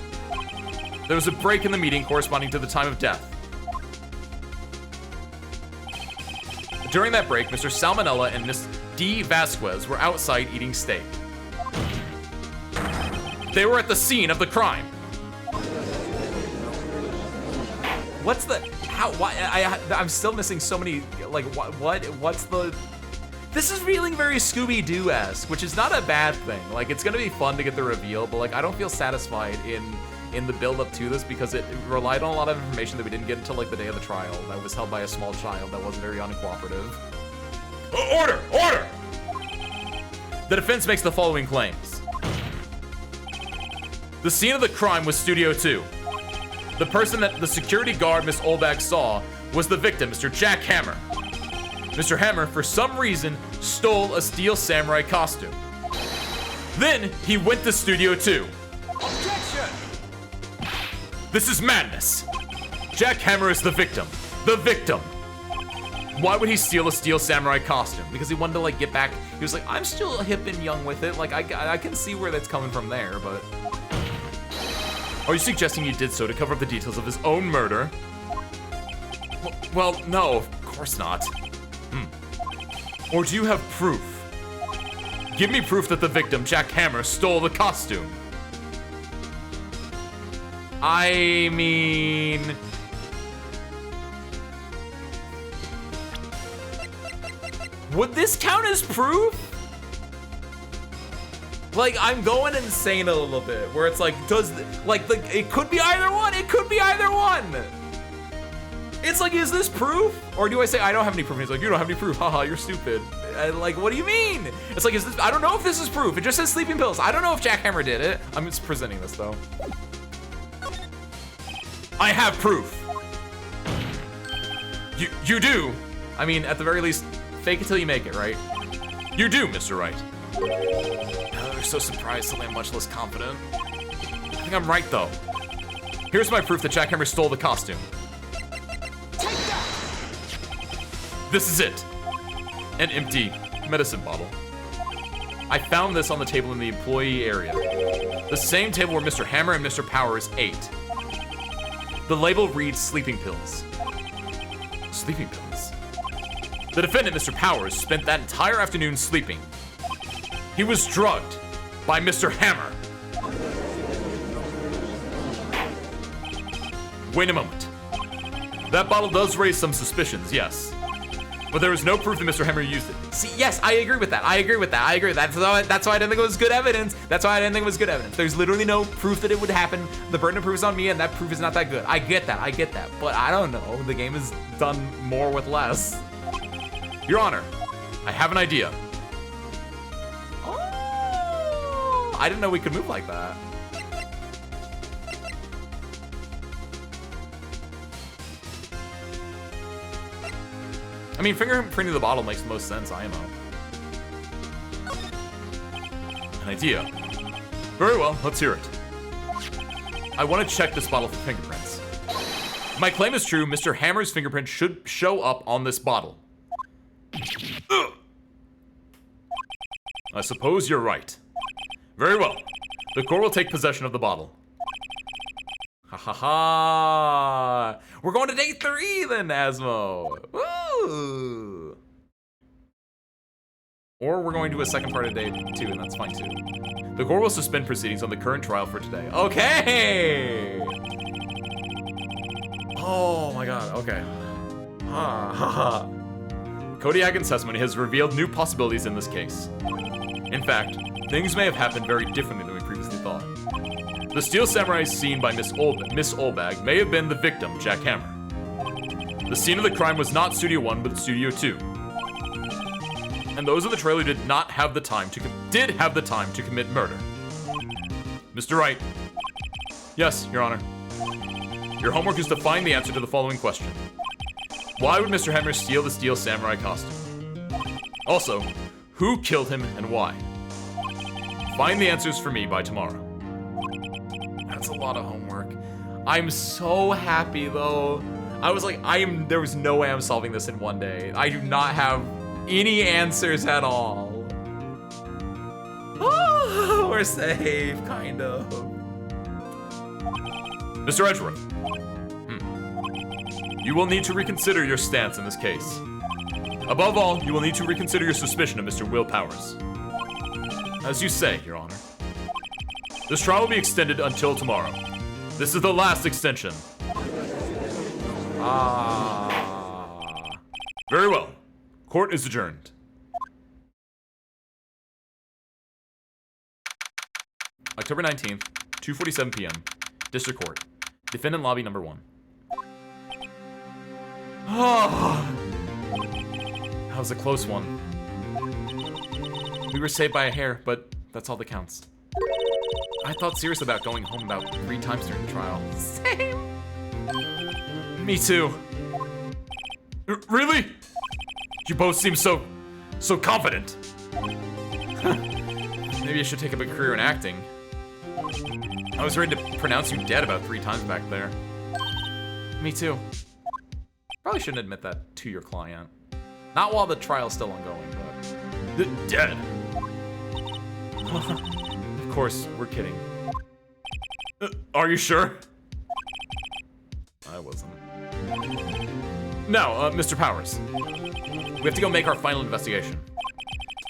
There was a break in the meeting corresponding to the time of death. During that break, Mr. Salmonella and Miss D. Vasquez were outside eating steak. They were at the scene of the crime. What's the... How... Why... I'm still missing so many... Like, what's the... This is feeling very Scooby-Doo-esque, which is not a bad thing. Like, it's gonna be fun to get the reveal, but, like, I don't feel satisfied in the build-up to this because it relied on a lot of information that we didn't get until, like, the day of the trial that was held by a small child that wasn't very uncooperative. Order! Order! The defense makes the following claims. The scene of the crime was Studio 2. The person that the security guard Miss Olbach saw was the victim, Mr. Jack Hammer. Mr. Hammer, for some reason, stole a steel samurai costume. Then, he went to Studio 2. Objection! This is madness. Jack Hammer is the victim. The victim. Why would he steal a steel samurai costume? Because he wanted to, like, get back. He was like, I'm still hip and young with it. Like, I can see where that's coming from there, but... Are you suggesting he did so to cover up the details of his own murder? Well, no, of course not. Or do you have proof? Give me proof that the victim, Jack Hammer, stole the costume. I mean... Would this count as proof? Like, I'm going insane a little bit, where it's like, it could be either one, it could be either one! It's like, is this proof? Or do I say, I don't have any proof? And he's like, you don't have any proof, haha, you're stupid. And like, what do you mean? It's like, I don't know if this is proof, it just says sleeping pills. I don't know if Jack Hammer did it. I'm just presenting this, though. I have proof. You do? I mean, at the very least, fake it till you make it, right? You do, Mr. Wright. They're so surprised, suddenly I'm much less confident. I think I'm right, though. Here's my proof that Jack Hammer stole the costume. Take that! This is it. An empty medicine bottle. I found this on the table in the employee area. The same table where Mr. Hammer and Mr. Powers ate. The label reads sleeping pills. Sleeping pills? The defendant, Mr. Powers, spent that entire afternoon sleeping. He was drugged by Mr. Hammer. Wait a moment. That bottle does raise some suspicions, yes. But there is no proof that Mr. Hammer used it. See, yes, I agree with that. I agree with that. That's why I didn't think it was good evidence. There's literally no proof that it would happen. The burden of proof is on me, and that proof is not that good. I get that. But I don't know. The game has done more with less. Your Honor, I have an idea. Oh, I didn't know we could move like that. I mean, fingerprinting the bottle makes the most sense, IMO. An idea. Very well, let's hear it. I want to check this bottle for fingerprints. If my claim is true, Mr. Hammer's fingerprint should show up on this bottle. Ugh. I suppose you're right. Very well. The court will take possession of the bottle. Ha ha ha! We're going to day 3 then, Asmo! Woo! Or we're going to a second part of day 2, and that's fine too. The court will suspend proceedings on the current trial for today. Okay! Oh my god, okay. Ha ha ha. Kodiakin's testimony has revealed new possibilities in this case. In fact, things may have happened very differently than we previously thought. The steel samurai seen by Miss Olbag may have been the victim, Jack Hammer. The scene of the crime was not Studio 1, but Studio 2. And those in the trailer did have the time to commit murder. Mr. Wright. Yes, Your Honor. Your homework is to find the answer to the following question. Why would Mr. Hammer steal the steel samurai costume? Also, who killed him and why? Find the answers for me by tomorrow. That's a lot of homework. I'm so happy though. I was like, there was no way I'm solving this in one day. I do not have any answers at all. Oh, we're safe, kind of. Mr. Edgeworth. You will need to reconsider your stance in this case. Above all, you will need to reconsider your suspicion of Mr. Will Powers. As you say, Your Honor. This trial will be extended until tomorrow. This is the last extension. Very well. Court is adjourned. October 19th, 2:47 p.m. District Court. Defendant lobby number 1. That was a close one. We were saved by a hair, but that's all that counts. I thought serious about going home about 3 times during the trial. Same. Me too. Really? You both seem so confident. Maybe I should take up a career in acting. I was ready to pronounce you dead about 3 times back there. Me too. Probably shouldn't admit that to your client. Not while the trial's still ongoing, but... Dead. Of course, we're kidding. Are you sure? I wasn't. Now, Mr. Powers. We have to go make our final investigation.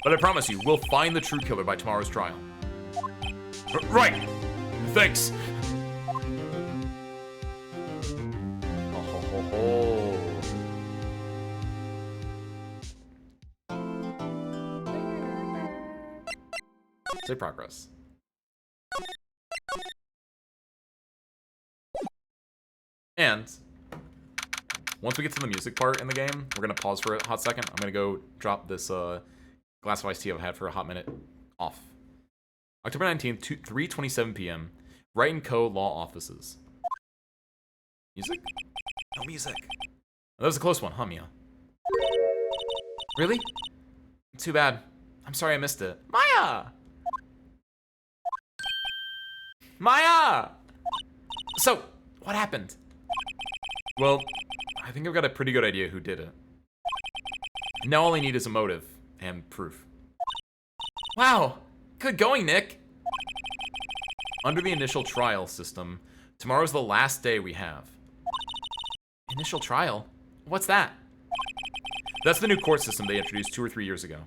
But I promise you, we'll find the true killer by tomorrow's trial. Right! Thanks! Oh, ho, ho, ho. Say progress. And once we get to the music part in the game, we're gonna pause for a hot second. I'm gonna go drop this glass of iced tea I've had for a hot minute off. October 19th, 3:27 p.m. Wright & Co. Law Offices. Music? No music. Oh, that was a close one, huh, Mia? Really? Too bad. I'm sorry I missed it. Maya! Maya! So, what happened? Well, I think I've got a pretty good idea who did it. Now all I need is a motive and proof. Wow! Good going, Nick! Under the initial trial system, tomorrow's the last day we have. Initial trial? What's that? That's the new court system they introduced 2 or 3 years ago.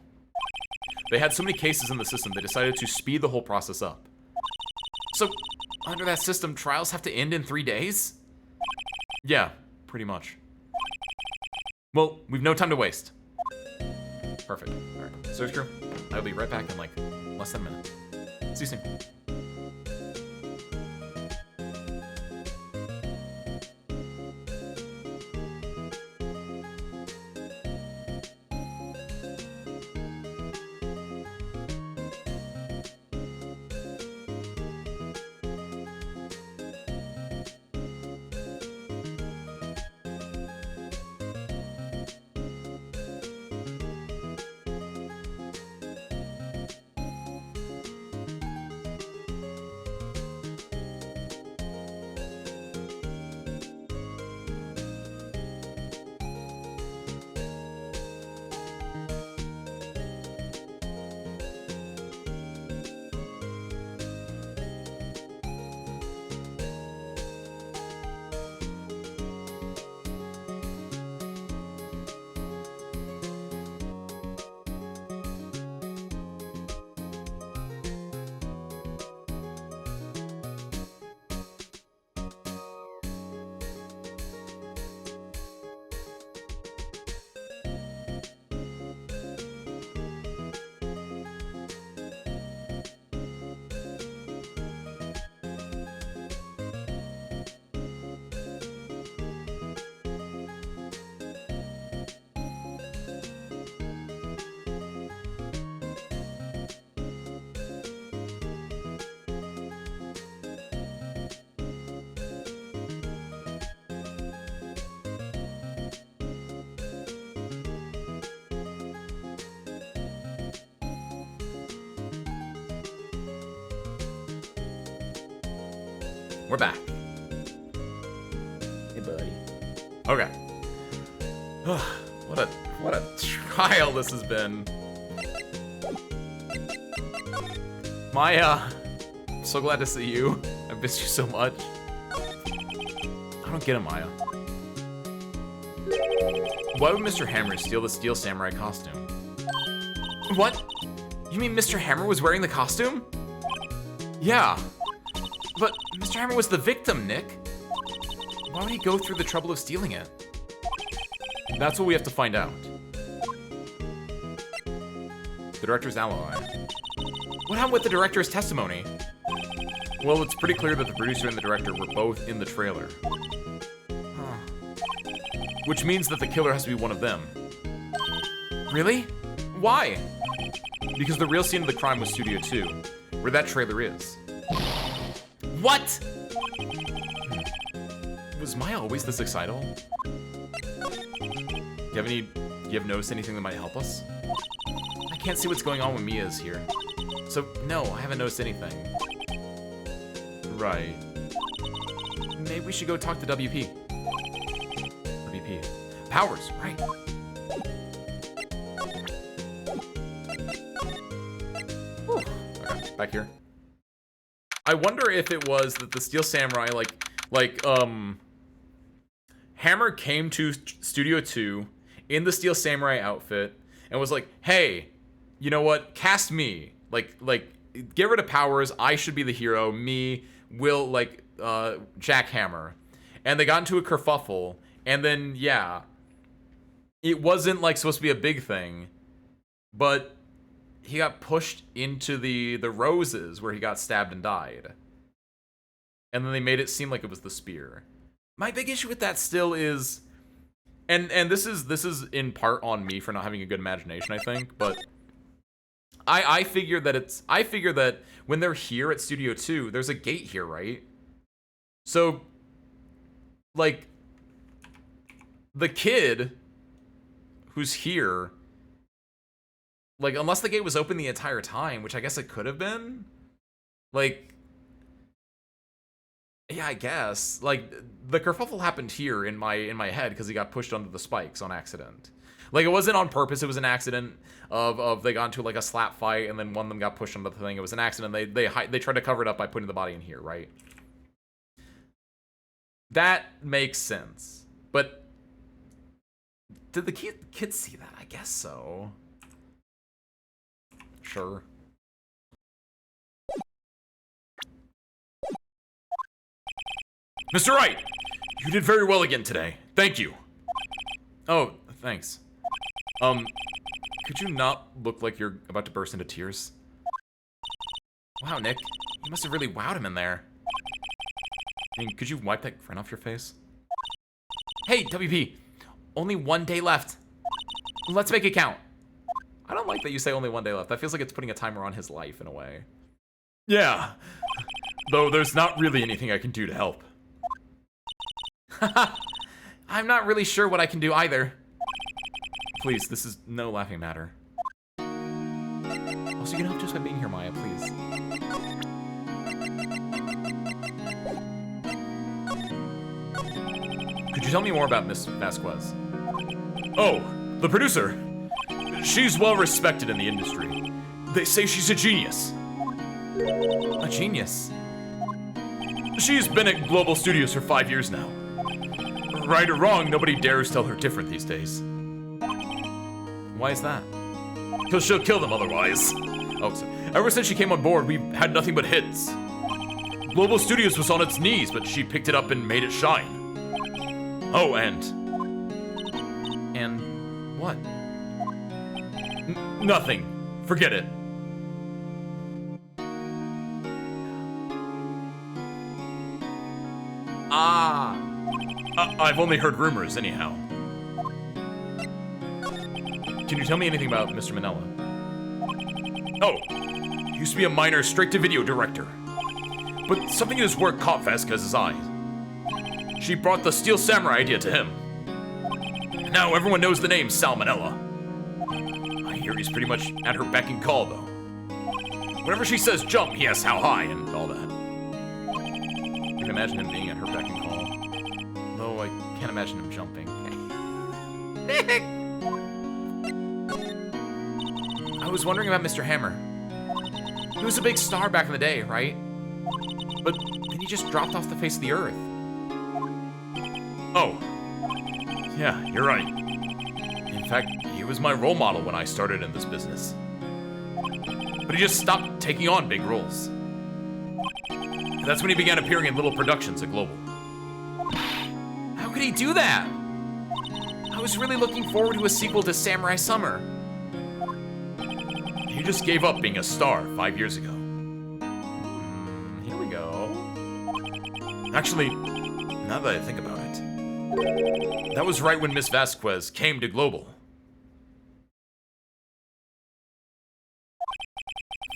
They had so many cases in the system, they decided to speed the whole process up. So, under that system, trials have to end in 3 days? Yeah, pretty much. Well, we've no time to waste. Perfect. Alright, search crew. I'll be right back in like less than a minute. See you soon. We're back. Hey, buddy. Okay. What a trial this has been. Maya, I'm so glad to see you. I missed you so much. I don't get it, Maya. Why would Mr. Hammer steal the Steel Samurai costume? What? You mean Mr. Hammer was wearing the costume? Yeah. But Mr. Hammer was the victim, Nick. Why would he go through the trouble of stealing it? That's what we have to find out. The director's alibi. What happened with the director's testimony? Well, it's pretty clear that the producer and the director were both in the trailer. Which means that the killer has to be one of them. Really? Why? Because the real scene of the crime was Studio 2, where that trailer is. What? Was Maya always this excitable? Do you have noticed anything that might help us? I can't see what's going on when Mia is here. So, no, I haven't noticed anything. Right. Maybe we should go talk to WP. WP. Powers, right. Whew. Okay, back here. I wonder if it was that the Steel Samurai, Hammer came to Studio 2 in the Steel Samurai outfit and was like, hey, you know what? Cast me. Like, get rid of Powers. I should be the hero. Me, Will, Jack Hammer. And they got into a kerfuffle. And then, yeah, it wasn't, supposed to be a big thing. But he got pushed into the roses where he got stabbed and died. And then they made it seem like it was the spear. My big issue with that still is, and this is in part on me for not having a good imagination, I think, but I figure that when they're here at Studio 2, there's a gate here, right? So, the kid who's here, unless the gate was open the entire time, which I guess it could have been, yeah, I guess. The kerfuffle happened here in my head because he got pushed under the spikes on accident. It wasn't on purpose. It was an accident of they got into a slap fight and then one of them got pushed under the thing. It was an accident. They tried to cover it up by putting the body in here, right? That makes sense. But did the kids see that? I guess so. Sure. Mr. Wright, you did very well again today. Thank you. Oh, thanks. Could you not look like you're about to burst into tears? Wow, Nick, you must have really wowed him in there. I mean, could you wipe that grin off your face? Hey, WP, only 1 day left. Let's make it count. I don't like that you say only 1 day left. That feels like it's putting a timer on his life in a way. Yeah, though there's not really anything I can do to help. I'm not really sure what I can do either. Please, this is no laughing matter. Also, you can help just by being here, Maya, please. Could you tell me more about Miss Vasquez? Oh, the producer. She's well respected in the industry. They say she's a genius. A genius? She's been at Global Studios for 5 years now. Right or wrong, nobody dares tell her different these days. Why is that? Because she'll kill them otherwise. Oh, so ever since she came on board, we've had nothing but hits. Global Studios was on its knees, but she picked it up and made it shine. Oh, and what? Nothing. Forget it. Ah. I've only heard rumors, anyhow. Can you tell me anything about Mr. Manella? Oh, he used to be a minor straight-to-video director. But something in his work caught Vasquez's eye. She brought the Steel Samurai idea to him. Now everyone knows the name Sal Manella. I hear he's pretty much at her beck and call, though. Whenever she says jump, he asks how high and all that. I can imagine him being at her beck and call. Though I can't imagine him jumping. I was wondering about Mr. Hammer. He was a big star back in the day, right? But then he just dropped off the face of the earth. Oh. Yeah, you're right. In fact, he was my role model when I started in this business. But he just stopped taking on big roles. And that's when he began appearing in little productions at Global. How could he do that? I was really looking forward to a sequel to Samurai Summer. He just gave up being a star 5 years ago. Here we go. Actually, now that I think about it, that was right when Miss Vasquez came to Global.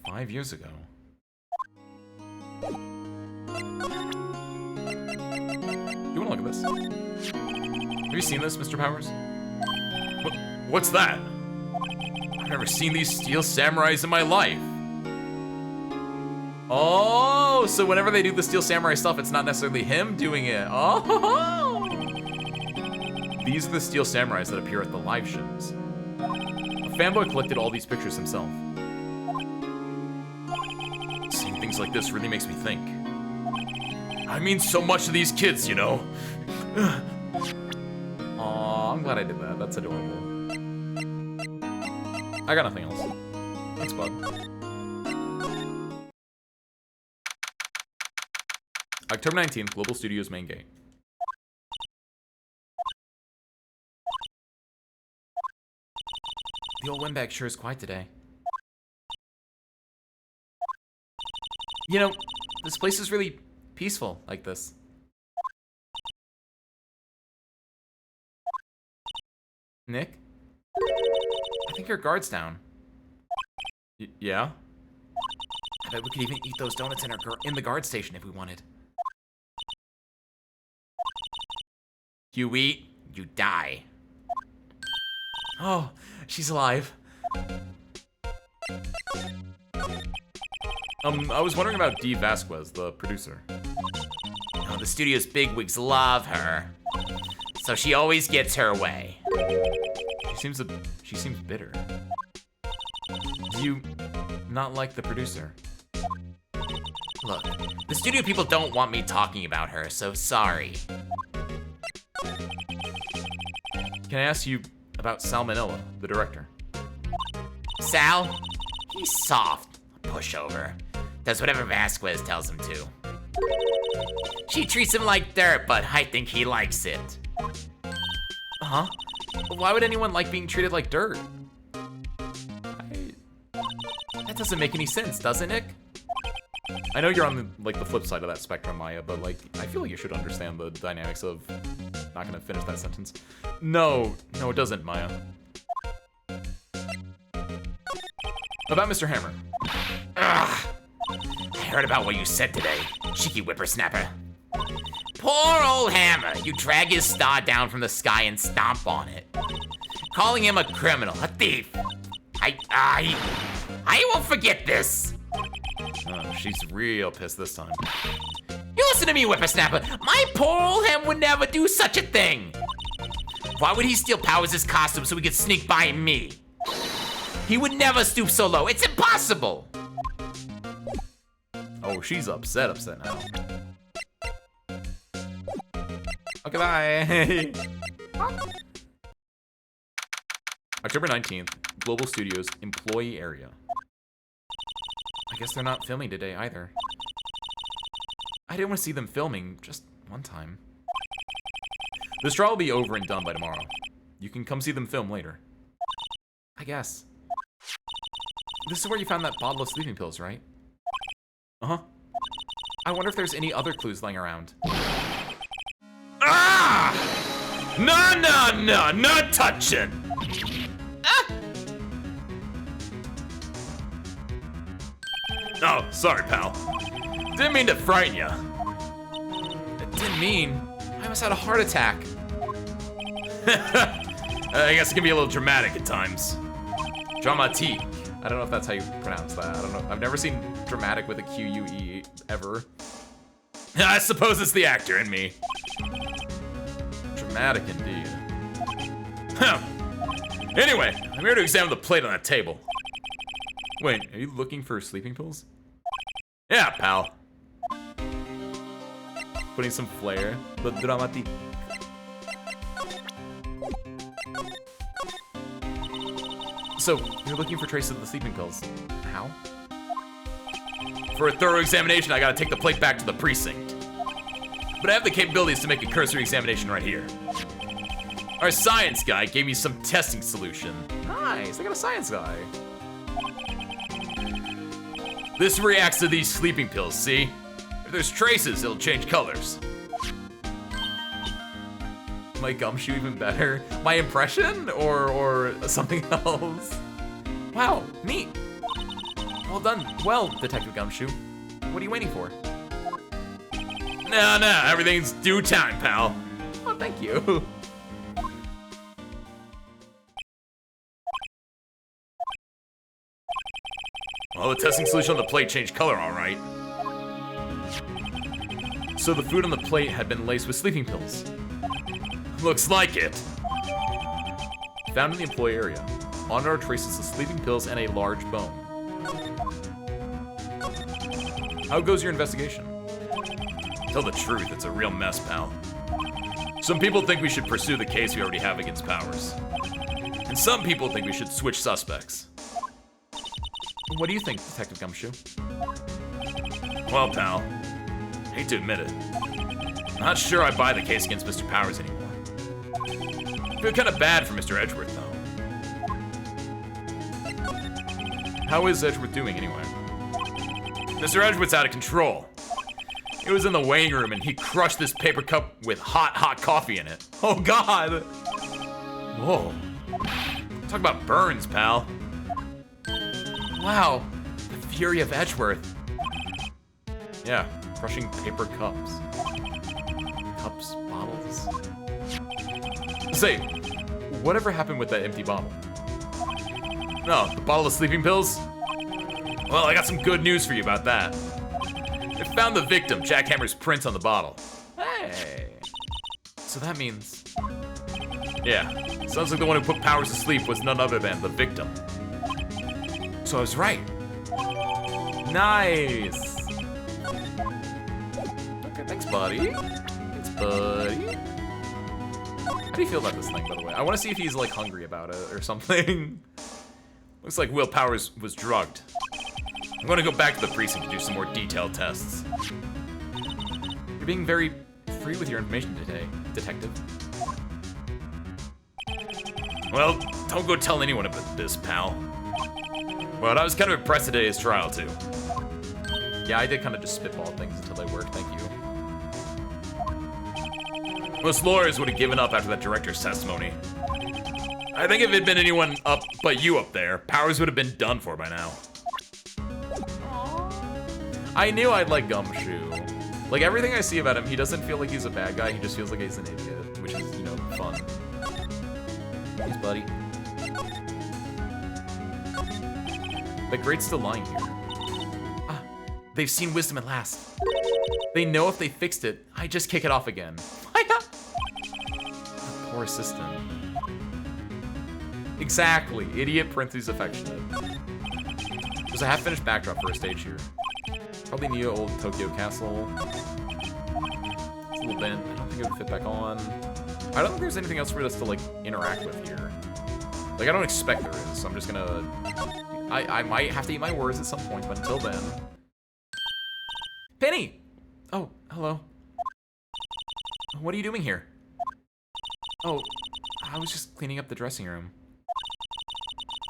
5 years ago. You wanna look at this? Have you seen this, Mr. Powers? What's that? I've never seen these steel samurais in my life. Oh, so whenever they do the steel samurai stuff, it's not necessarily him doing it. Oh, these are the steel samurais that appear at the live shows. A fanboy collected all these pictures himself. Seeing things like this really makes me think. I mean so much to these kids, you know. Aw, I'm glad I did that. That's adorable. I got nothing else. Thanks, bud. October 19th, Global Studios main gate. The old windbag sure is quiet today. You know, this place is really peaceful like this. Nick? I think your guard's down. Yeah? I bet we could even eat those donuts in the guard station if we wanted. You eat, you die. Oh, she's alive. I was wondering about Dee Vasquez, the producer. Oh, the studio's bigwigs love her. So she always gets her way. She seems bitter. Do you not like the producer? Look, the studio people don't want me talking about her, so sorry. Can I ask you about Salmonella, the director? Sal? He's soft. A pushover. Does whatever Vasquez tells him to. She treats him like dirt, but I think he likes it. Huh? Why would anyone like being treated like dirt? That doesn't make any sense, does it, Nick? I know you're on the flip side of that spectrum, Maya, but like I feel like you should understand the dynamics of. Not gonna finish that sentence. No, it doesn't, Maya. About Mr. Hammer. Ugh. I heard about what you said today, cheeky whippersnapper. Poor old Hammer. You drag his star down from the sky and stomp on it. Calling him a criminal, a thief. I won't forget this. Oh, she's real pissed this time. You listen to me, whippersnapper. My poor old Ham would never do such a thing. Why would he steal Powers' costume so he could sneak by me? He would never stoop so low. It's impossible. Oh, she's upset now. Okay, bye. October 19th, Global Studios employee area. I guess they're not filming today either. I didn't want to see them filming just one time. This trial will be over and done by tomorrow. You can come see them film later. I guess. This is where you found that bottle of sleeping pills, right? Uh-huh. I wonder if there's any other clues lying around. Ah! No, no touching. Ah! Oh, sorry, pal. Didn't mean to frighten you. It didn't mean. I almost had a heart attack. I guess it can be a little dramatic at times. Dramatique. I don't know if that's how you pronounce that. I don't know. I've never seen dramatic with a Q-U-E ever. I suppose it's the actor in me. Dramatic indeed. Huh. Anyway, I'm here to examine the plate on that table. Wait, are you looking for sleeping pills? Yeah, pal. Putting some flair. The dramatique. So, you're looking for traces of the sleeping pills. How? For a thorough examination, I gotta take the plate back to the precinct. But I have the capabilities to make a cursory examination right here. Our science guy gave me some testing solution. Nice, I got a science guy. This reacts to these sleeping pills, see? If there's traces, it'll change colors. My gumshoe even better? My impression or something else? Wow, neat. Well done. Well, Detective Gumshoe. What are you waiting for? No, everything's due time, pal. Oh, thank you. Well, the testing solution on the plate changed color, all right. So the food on the plate had been laced with sleeping pills. Looks like it. Found in the employee area. On it are traces of sleeping pills and a large bone. How goes your investigation? Tell the truth, it's a real mess, pal. Some people think we should pursue the case we already have against Powers. And some people think we should switch suspects. What do you think, Detective Gumshoe? Well, pal, hate to admit it. Not sure I buy the case against Mr. Powers anymore. Feel kind of bad for Mr. Edgeworth, though. How is Edgeworth doing, anyway? Mr. Edgeworth's out of control. He was in the weighing room and he crushed this paper cup with hot coffee in it. Oh, God! Whoa. Talk about burns, pal. Wow, the fury of Edgeworth. Yeah, crushing paper cups. Cups, bottles. Say, whatever happened with that empty bottle? No, the bottle of sleeping pills? Well, I got some good news for you about that. They found the victim, Jack Hammer's print on the bottle. Hey. So that means... Yeah, sounds like the one who put Powers to sleep was none other than the victim. So I was right. Nice. Okay, thanks, buddy. Thanks, buddy. do you feel about this thing, by the way? I want to see if he's, like, hungry about it or something. Looks like Will Powers was drugged. I'm going to go back to the precinct to do some more detailed tests. You're being very free with your information today, Detective. Well, don't go tell anyone about this, pal. But I was kind of impressed at today's trial, too. Yeah, I did kind of just spitball things until they worked, thank you. Most lawyers would have given up after that director's testimony. I think if it had been anyone up but you up there, Powers would have been done for by now. I knew I'd like Gumshoe. Like, everything I see about him, he doesn't feel like he's a bad guy, he just feels like he's an idiot, which is, you know, fun. Thanks, buddy. The Great's still lying here. Ah, they've seen wisdom at last. They know if they fixed it, I just kick it off again. Poor assistant. Exactly, idiot parentheses affectionate. There's a half-finished backdrop for a stage here. Probably Neo old Tokyo Castle. It's a little bent. I don't think it would fit back on. I don't think there's anything else for us to like interact with here. Like I don't expect there is, so I'm just gonna. I might have to eat my words at some point, but until then. Penny! Oh, hello. What are you doing here? Oh, I was just cleaning up the dressing room.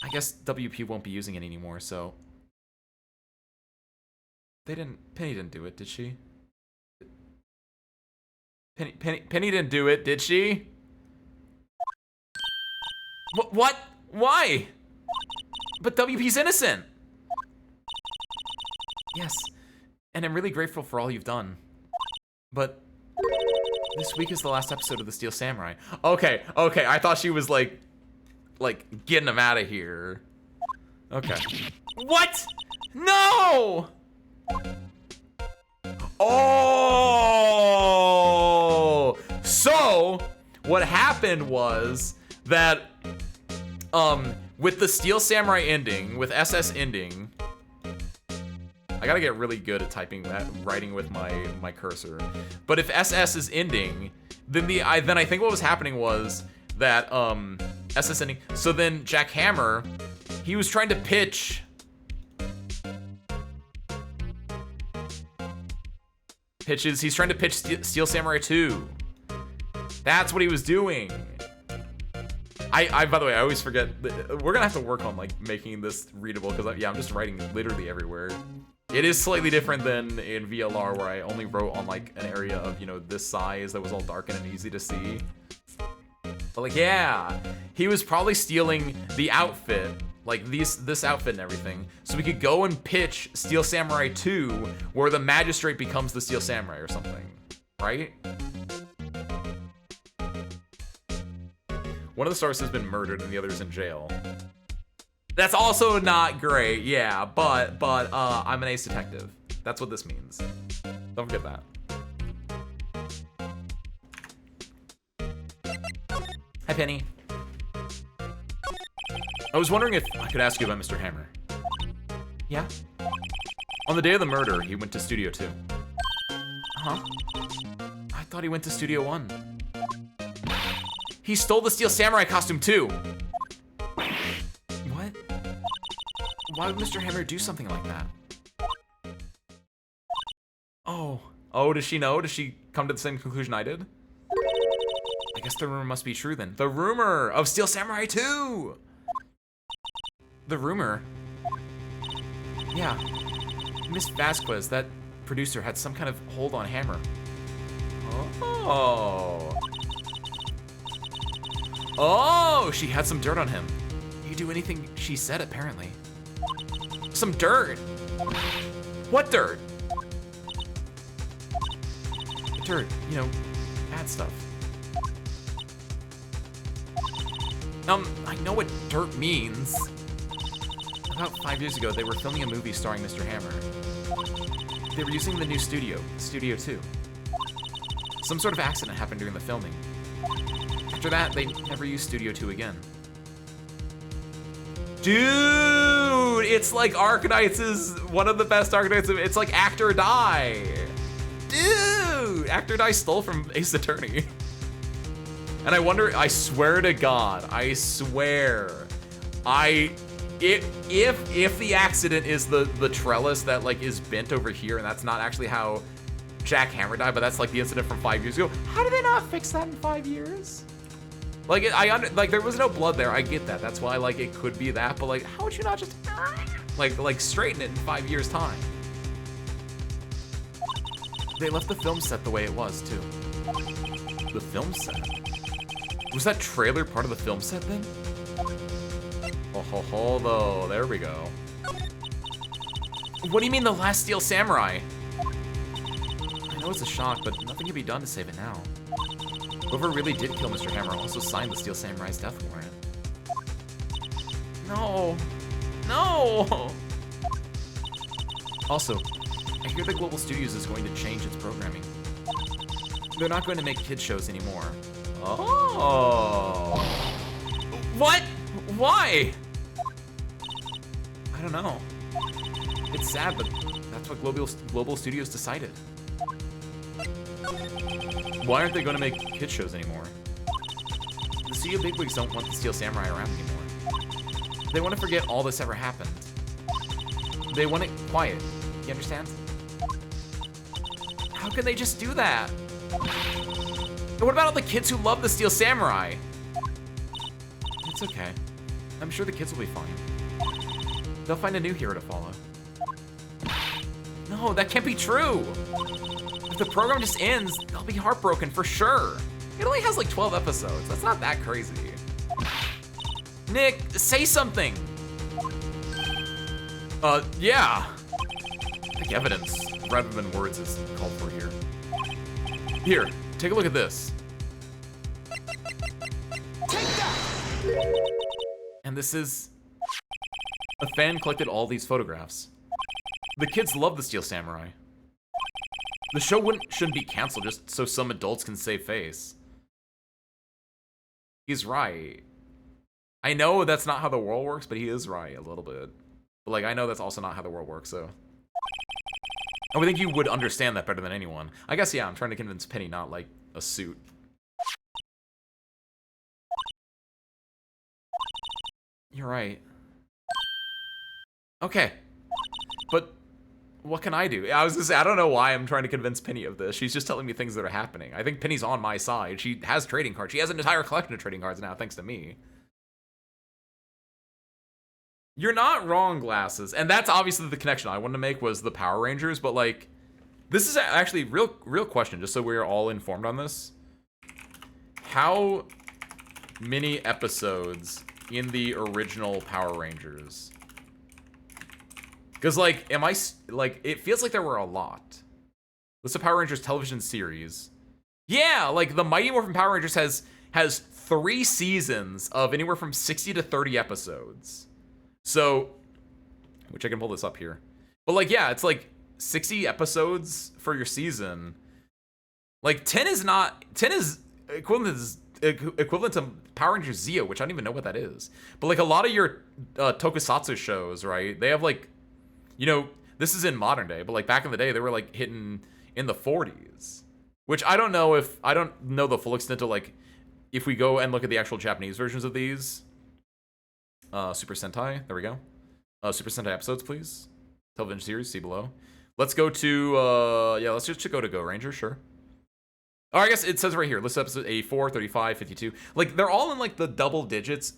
I guess WP won't be using it anymore, so. Penny didn't do it, did she? Penny didn't do it, did she? What? Why? But WP's innocent! Yes, and I'm really grateful for all you've done. But this week is the last episode of The Steel Samurai. Okay, I thought she was like getting him out of here. Okay. What? No! Oh! So, what happened was that, with the Steel Samurai ending, with SS ending, I gotta get really good at writing with my cursor. But if SS is ending, then I think what was happening was that SS ending. So then Jack Hammer, he was trying to pitch. He's trying to pitch Steel Samurai 2. That's what he was doing. By the way, I always forget. We're gonna have to work on like making this readable because yeah, I'm just writing literally everywhere. It is slightly different than in VLR where I only wrote on like an area of, you know, this size that was all darkened and easy to see. But like, yeah, he was probably stealing the outfit, like this outfit and everything, so we could go and pitch Steel Samurai 2 where the magistrate becomes the Steel Samurai or something, right? One of the stars has been murdered and the other is in jail. That's also not great, yeah, but I'm an ace detective. That's what this means. Don't forget that. Hi, Penny. I was wondering if I could ask you about Mr. Hammer. Yeah? On the day of the murder, he went to Studio 2. Huh? I thought he went to Studio 1. He stole the Steel Samurai costume too. What? Why would Mr. Hammer do something like that? Oh, does she know? Does she come to the same conclusion I did? I guess the rumor must be true then. The rumor of Steel Samurai 2! The rumor? Yeah. Miss Vasquez, that producer, had some kind of hold on Hammer. Oh, she had some dirt on him. You do anything she said, apparently. Some dirt? What dirt? Dirt, you know, bad stuff. I know what dirt means. About 5 years ago, they were filming a movie starring Mr. Hammer. They were using the new studio, Studio 2. Some sort of accident happened during the filming. After that, they never used Studio 2 again. Dude, it's like Arknights is one of the best Arknights. It's like Act or Die. Dude, Act or Die stole from Ace Attorney. And I wonder, I swear to God, I swear, if the accident is the trellis that like is bent over here, and that's not actually how Jack Hammer died, but that's like the incident from 5 years ago. How did they not fix that in 5 years? Like like there was no blood there. I get that. That's why like it could be that. But like, how would you not just like straighten it in 5 years time? They left the film set the way it was too. The film set. Was that trailer part of the film set then? Oh, though. There we go. What do you mean the last Steel Samurai? I know it's a shock, but nothing can be done to save it now. Whoever really did kill Mr. Hammer also signed the Steel Samurai's death warrant. No. No! Also, I hear that Global Studios is going to change its programming. They're not going to make kid shows anymore. Oh. What? Why? I don't know. It's sad, but that's what Global Studios decided. Why aren't they going to make kid shows anymore? The studio bigwigs don't want the Steel Samurai around anymore. They want to forget all this ever happened. They want it quiet. You understand? How can they just do that? And what about all the kids who love the Steel Samurai? It's okay. I'm sure the kids will be fine. They'll find a new hero to follow. No, that can't be true. If the program just ends, they'll be heartbroken for sure. It only has like 12 episodes. That's not that crazy. Nick, say something. Yeah. I think evidence rather than words is called for here. Here, take a look at this. Take that! And this is... A fan collected all these photographs. The kids love the Steel Samurai. The show shouldn't be canceled just so some adults can save face. He's right. I know that's not how the world works, but he is right a little bit. But like, I know that's also not how the world works, so... I would think you would understand that better than anyone. I guess, yeah, I'm trying to convince Penny not like a suit. You're right. Okay. But what can I do? I was gonna say, I don't know why I'm trying to convince Penny of this. She's just telling me things that are happening. I think Penny's on my side. She has trading cards. She has an entire collection of trading cards now, thanks to me. You're not wrong, Glasses. And that's obviously the connection I wanted to make was the Power Rangers, but like, this is actually real question, just so we're all informed on this. How many episodes in the original Power Rangers? Because like, it feels like there were a lot. What's the Power Rangers television series? Yeah, like the Mighty Morphin Power Rangers has 3 seasons of anywhere from 60 to 30 episodes. So, which I can pull this up here. But like, yeah, it's like 60 episodes for your season. Like 10 is equivalent to Power Rangers Zeo, which I don't even know what that is. But like a lot of your tokusatsu shows, right? They have like, you know, this is in modern day, but like back in the day, they were like hitting in the 40s. Which I don't know the full extent of like, if we go and look at the actual Japanese versions of these. Super Sentai, there we go. Super Sentai episodes, please. Television series, see below. Let's go to, yeah, let's just go to Go Ranger, sure. Oh, I guess it says right here, list episode 84, 35, 52. Like, they're all in, like, the double digits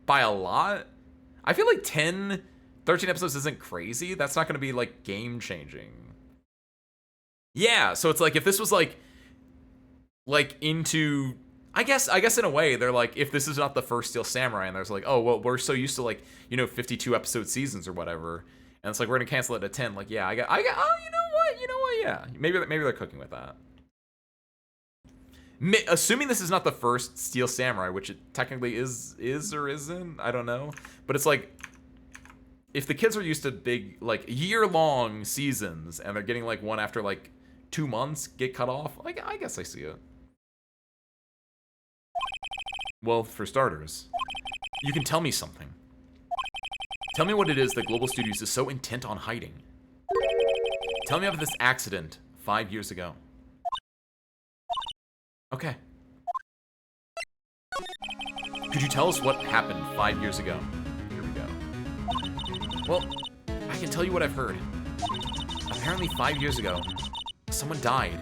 by a lot. I feel like 10, 13 episodes isn't crazy. That's not going to be, like, game-changing. Yeah, so it's like, if this was, like into... I guess in a way, they're like, if this is not the first Steel Samurai, and there's like, oh, well, we're so used to, like, you know, 52 episode seasons or whatever. And it's like, we're going to cancel it at 10. Like, yeah, oh, you know what, yeah. Maybe they're cooking with that. Assuming this is not the first Steel Samurai, which it technically is or isn't, I don't know. But it's like, if the kids are used to big, like, year-long seasons, and they're getting, like, one after, like, 2 months get cut off, like, I guess I see it. Well, for starters, you can tell me something. Tell me what it is that Global Studios is so intent on hiding. Tell me about this accident 5 years ago. Okay. Could you tell us what happened 5 years ago? Here we go. Well, I can tell you what I've heard. Apparently 5 years ago, someone died,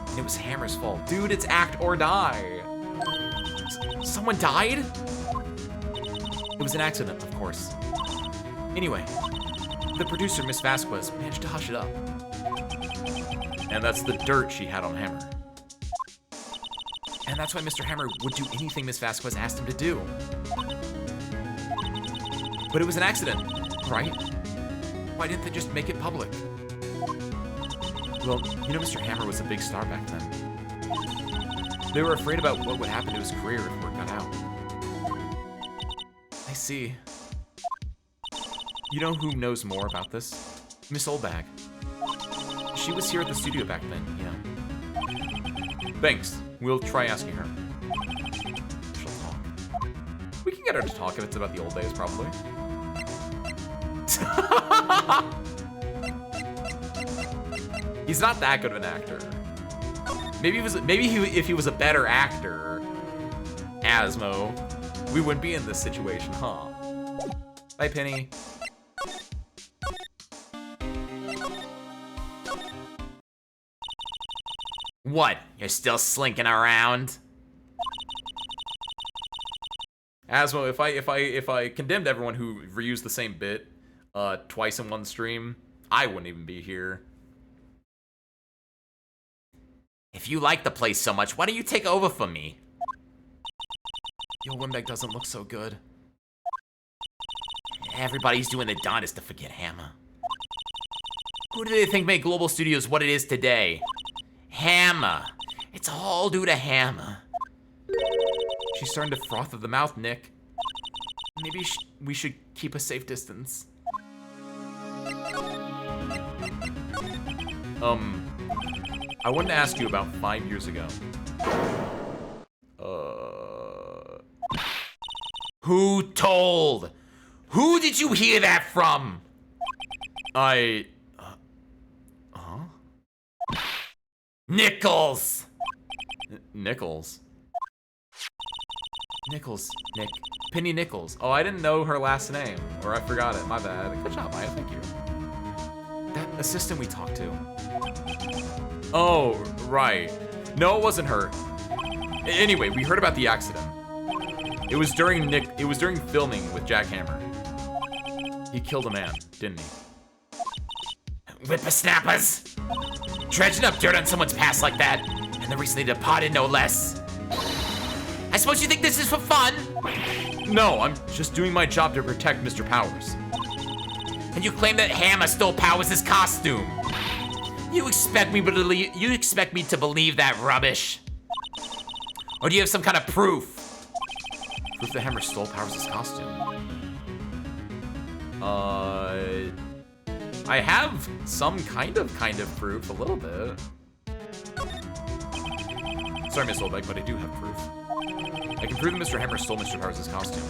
and it was Hammer's fault. Dude, it's act or die. Someone died? It was an accident, of course. Anyway, the producer, Miss Vasquez, managed to hush it up. And that's the dirt she had on Hammer. And that's why Mr. Hammer would do anything Miss Vasquez asked him to do. But it was an accident, right? Why didn't they just make it public? Well, you know Mr. Hammer was a big star back then. They were afraid about what would happen to his career if word got out. I see. You know who knows more about this? Miss Oldbag. She was here at the studio back then, you know. Thanks. We'll try asking her. She'll talk. We can get her to talk if it's about the old days, probably. He's not that good of an actor. Maybe if he was a better actor, Asmo, we wouldn't be in this situation, huh? Bye, Penny. What? You're still slinking around? Asmo, if I condemned everyone who reused the same bit twice in one stream, I wouldn't even be here. If you like the place so much, why don't you take over for me? Yo, Windbag doesn't look so good. Everybody's doing the darndest to forget Hammer. Who do they think made Global Studios what it is today? Hammer. It's all due to Hammer. She's starting to froth at the mouth, Nick. Maybe we should keep a safe distance. I wanted to ask you about 5 years ago. Who told? Who did you hear that from? Nichols! Nichols? Nichols, Nick. Penny Nichols. Oh, I didn't know her last name. Or I forgot it. My bad. Good job, Maya. Thank you. That assistant we talked to. Oh, right. No, it wasn't her. Anyway, we heard about the accident. It was during filming with Jack Hammer. He killed a man, didn't he? Whippersnappers! Dredging up dirt on someone's past like that, and the recently departed no less. I suppose you think this is for fun? No, I'm just doing my job to protect Mr. Powers. And you claim that Hammer stole Powers' costume. You expect me to believe that rubbish? Or do you have some kind of proof? Proof that Hammer stole Powers' costume? I have some kind of proof, a little bit. Sorry, Miss Oldbeck, but I do have proof. I can prove that Mr. Hammer stole Mr. Powers' costume.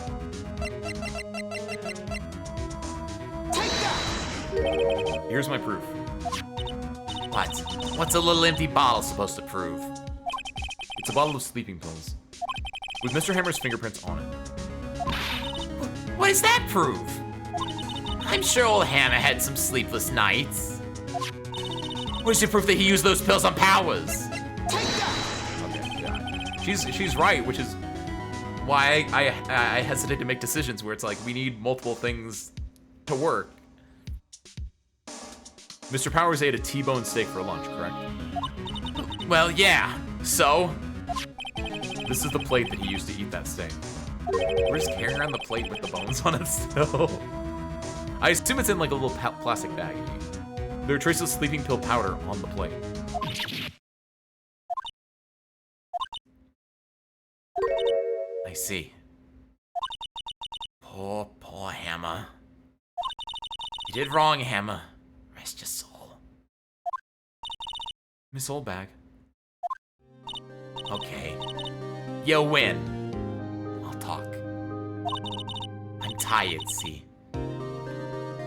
Take that! Here's my proof. What? What's a little empty bottle supposed to prove? It's a bottle of sleeping pills with Mr. Hammer's fingerprints on it. What does that prove? I'm sure old Hammer had some sleepless nights. Where's your proof that he used those pills on Powers? Take that! Okay, yeah. She's right, which is why I hesitate to make decisions where it's like we need multiple things to work. Mr. Powers ate a T-bone steak for lunch, correct? Well, yeah. So? This is the plate that he used to eat that steak. We're just carrying around the plate with the bones on it still. I assume it's in like a little plastic baggie. There are traces of sleeping pill powder on the plate. I see. Poor Hammer. You did wrong, Hammer. Rest your soul. Miss Oldbag. Okay. You win. I'll talk. I'm tired, see?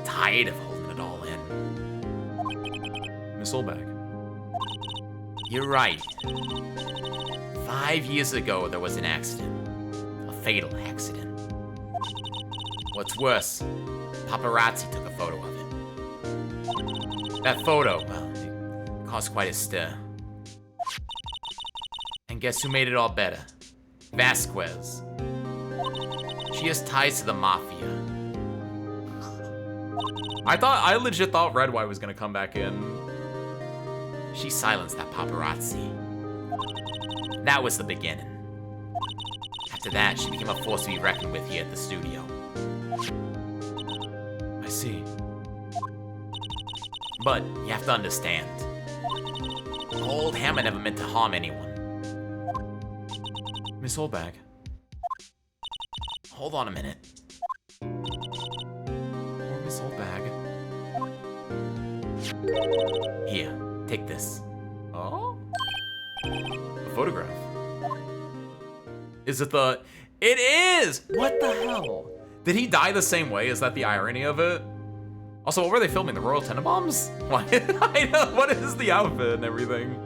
Tired of holding it all in. Miss Oldbag. You're right. 5 years ago, there was an accident. A fatal accident. What's worse, paparazzi took a photo of it. That photo, well, it caused quite a stir. And guess who made it all better? Vasquez. She has ties to the mafia. I legit thought Red White was gonna come back in. She silenced that paparazzi. That was the beginning. After that, she became a force to be reckoned with here at the studio. I see. But you have to understand, old Hammer never meant to harm anyone. Miss Oldbag. Hold on a minute. Poor Miss Oldbag. Here, take this. Oh? A photograph. Is it the... It is! What the hell? Did he die the same way? Is that the irony of it? Also, what were they filming? The Royal Tenenbaums? What? I know, what is the outfit and everything?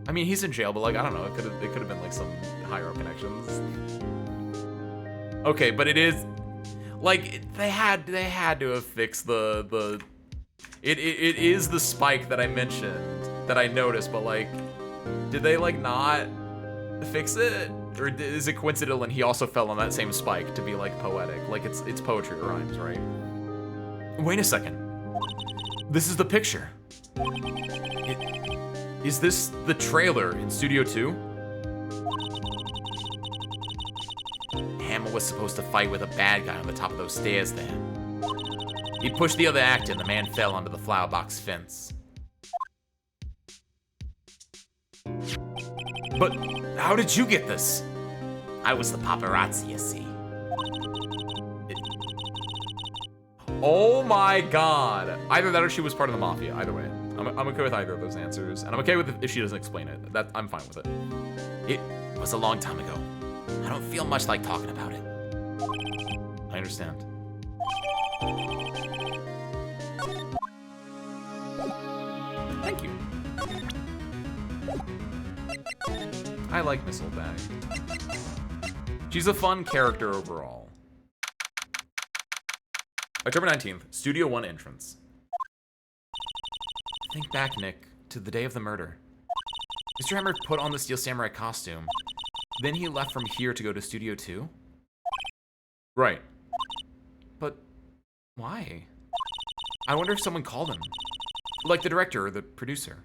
I mean, he's in jail, but like, I don't know. It could have been like some higher up connections. Okay, but it is like they had to have fixed the. It is the spike that I mentioned that I noticed, but like, did they like not fix it? Or is it coincidental and he also fell on that same spike to be like poetic? Like it's poetry or rhymes, right? Wait a second. This is the picture. Is this the trailer in Studio 2? Hammer was supposed to fight with a bad guy on the top of those stairs there. He pushed the other actor and the man fell onto the flower box fence. But how did you get this? I was the paparazzi, you see. Oh my god. Either that or she was part of the mafia. Either way. I'm okay with either of those answers. And I'm okay with if she doesn't explain it. I'm fine with it. It was a long time ago. I don't feel much like talking about it. I understand. Thank you. I like Miss Oldbag. She's a fun character overall. October 19th, Studio 1 entrance. Think back, Nick, to the day of the murder. Mr. Hammer put on the Steel Samurai costume. Then he left from here to go to Studio 2? Right. But why? I wonder if someone called him. Like the director or the producer.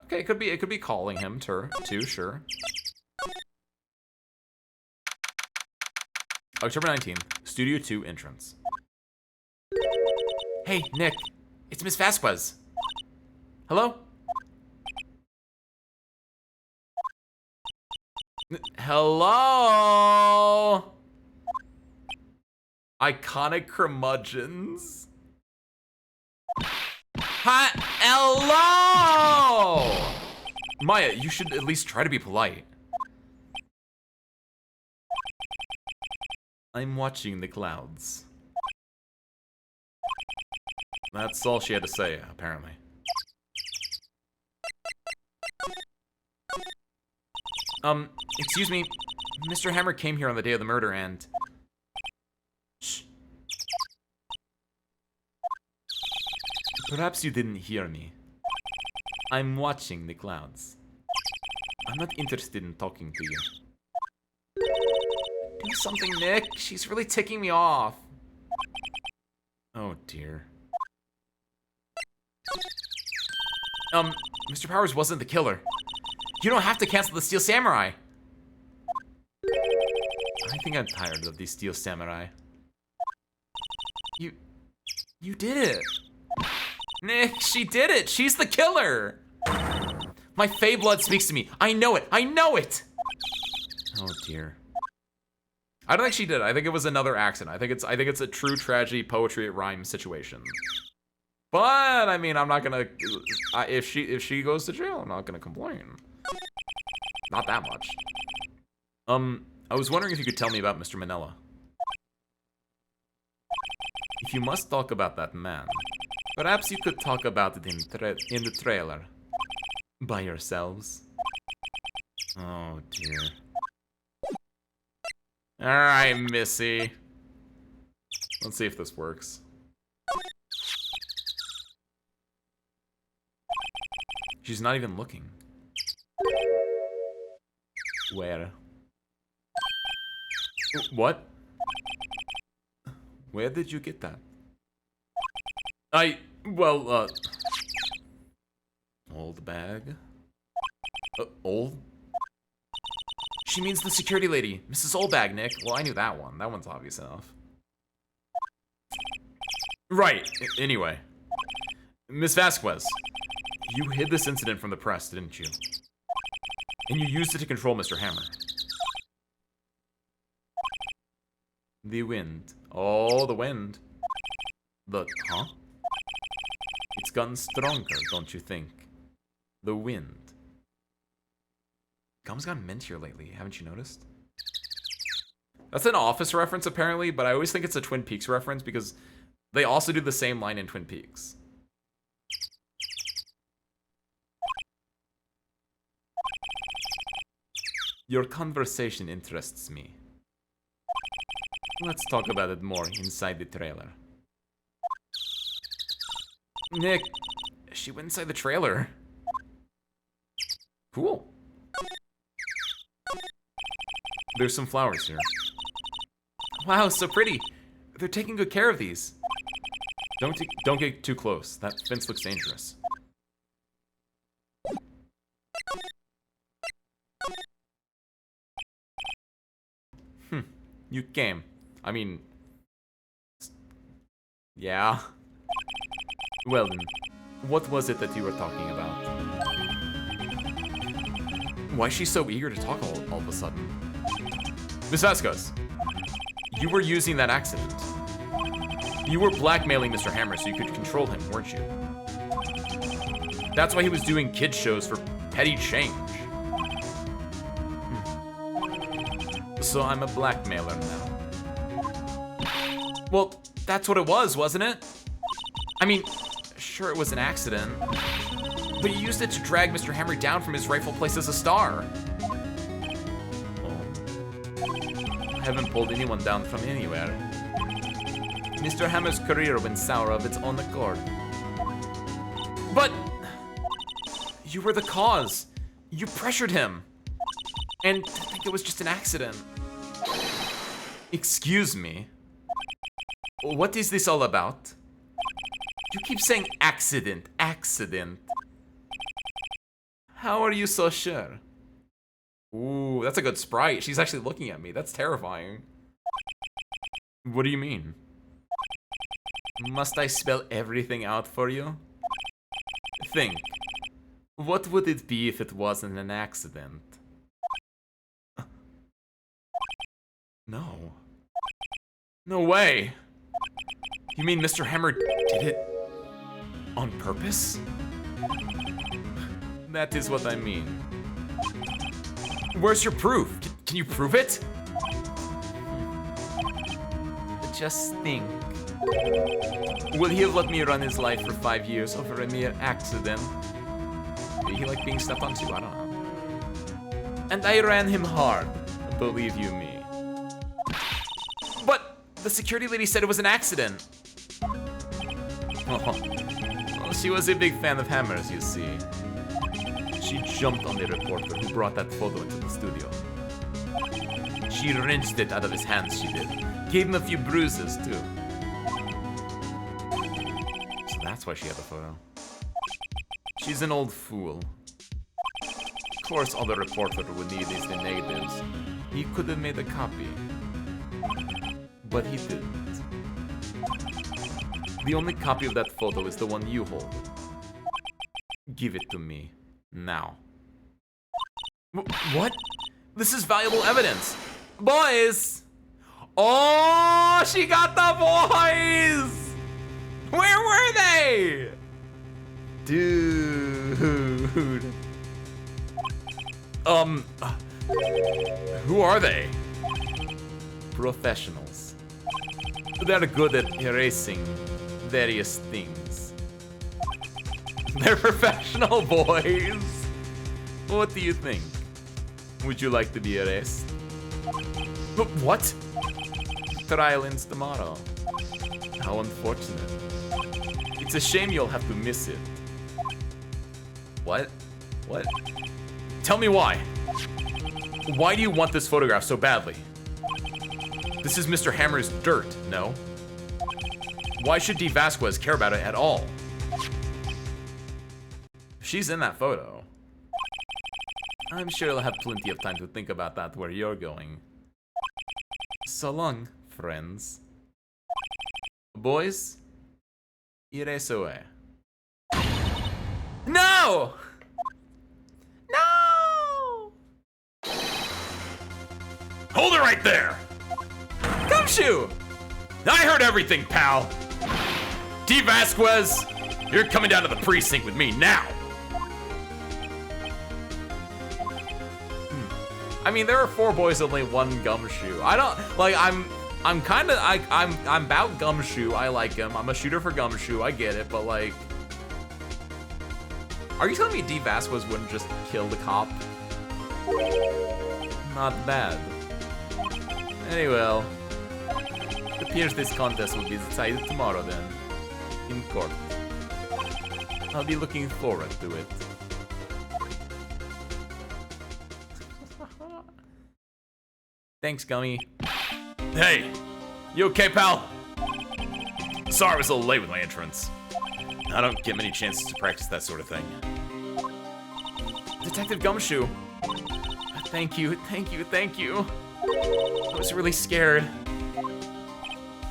Okay, it could be calling him too, sure. October 19th, Studio 2 entrance. Hey, Nick, it's Miss Vasquez. Hello? Hello? Iconic curmudgeons. Hi, hello! Maya, you should at least try to be polite. I'm watching the clouds. That's all she had to say, apparently. Excuse me. Mr. Hammer came here on the day of the murder and... Shh. Perhaps you didn't hear me. I'm watching the clouds. I'm not interested in talking to you. Do something, Nick. She's really ticking me off. Oh, dear. Mr. Powers wasn't the killer. You don't have to cancel the Steel Samurai. I think I'm tired of these Steel Samurai. You did it. Nick, she did it. She's the killer. My Fey blood speaks to me. I know it. I know it. Oh, dear. I don't think she did. I think it was another accident. I think it's a true tragedy, poetry, rhyme situation. But I mean, I'm not gonna. If she goes to jail, I'm not gonna complain. Not that much. I was wondering if you could tell me about Mr. Manella. If you must talk about that man, perhaps you could talk about it in the trailer. By yourselves. Oh dear. Alright, Missy. Let's see if this works. She's not even looking. Where? What? Where did you get that? Well, old bag. Old? She means the security lady, Mrs. Oldbag, Nick. Well, I knew that one. That one's obvious enough. Right. Anyway. Miss Vasquez, you hid this incident from the press, didn't you? And you used it to control Mr. Hammer. The wind. Oh, the wind. Huh? It's gotten stronger, don't you think? The wind. Gum's gotten mintier lately, haven't you noticed? That's an Office reference, apparently, but I always think it's a Twin Peaks reference because they also do the same line in Twin Peaks. Your conversation interests me. Let's talk about it more inside the trailer. Nick, she went inside the trailer. Cool. There's some flowers here. Wow, so pretty. They're taking good care of these. Don't get too close. That fence looks dangerous. You came. I mean... Yeah. Well then, what was it that you were talking about? Why is she so eager to talk all of a sudden? Miss Vasquez, you were using that accident. You were blackmailing Mr. Hammer so you could control him, weren't you? That's why he was doing kids shows for petty change. So I'm a blackmailer now. Well, that's what it was, wasn't it? I mean, sure it was an accident, but you used it to drag Mr. Hammer down from his rightful place as a star. I haven't pulled anyone down from anywhere. Mr. Hammer's career went sour of its own accord. But you were the cause. You pressured him. And to think it was just an accident. Excuse me. What is this all about? You keep saying accident, accident. How are you so sure? Ooh, that's a good sprite. She's actually looking at me. That's terrifying. What do you mean? Must I spell everything out for you? Think. What would it be if it wasn't an accident? No. No way. You mean Mr. Hammer did it on purpose? That is what I mean. Where's your proof? Can you prove it? Just think. Will he have let me run his life for 5 years over a mere accident? Did he like being stepped on too? I don't know. And I ran him hard, believe you me. But the security lady said it was an accident. Oh, well, she was a big fan of Hammers, you see. She jumped on the reporter who brought that photo into the studio. She wrenched it out of his hands, she did. Gave him a few bruises, too. So that's why she had the photo. She's an old fool. Of course, all the reporter would need is the negatives. He could have made a copy. But he didn't. The only copy of that photo is the one you hold. Give it to me. Now. What? This is valuable evidence. Boys! Oh, she got the boys! Where were they? Dude. Who are they? Professionals. They're good at erasing various things. They're professional boys. What do you think? Would you like to be erased? But what? Trial in tomorrow. How unfortunate. It's a shame you'll have to miss it. What? What? Tell me why. Why do you want this photograph so badly? This is Mr. Hammer's dirt, no? Why should D. Vasquez care about it at all? She's in that photo. I'm sure you'll have plenty of time to think about that where you're going. So long, friends. Boys, erase away. No! No! Hold it right there! Gumshoe! I heard everything, pal! D. Vasquez, you're coming down to the precinct with me now! I mean, there are 4 boys, only 1 Gumshoe. I don't, like, I'm about Gumshoe. I like him. I'm a shooter for Gumshoe. I get it, but like, are you telling me D. Vasquez wouldn't just kill the cop? Not bad. Anyway, it appears this contest will be decided tomorrow then, in court. I'll be looking forward to it. Thanks, Gummy. Hey, you okay, pal? Sorry I was a little late with my entrance. I don't get many chances to practice that sort of thing. Detective Gumshoe. Thank you, thank you, thank you. I was really scared.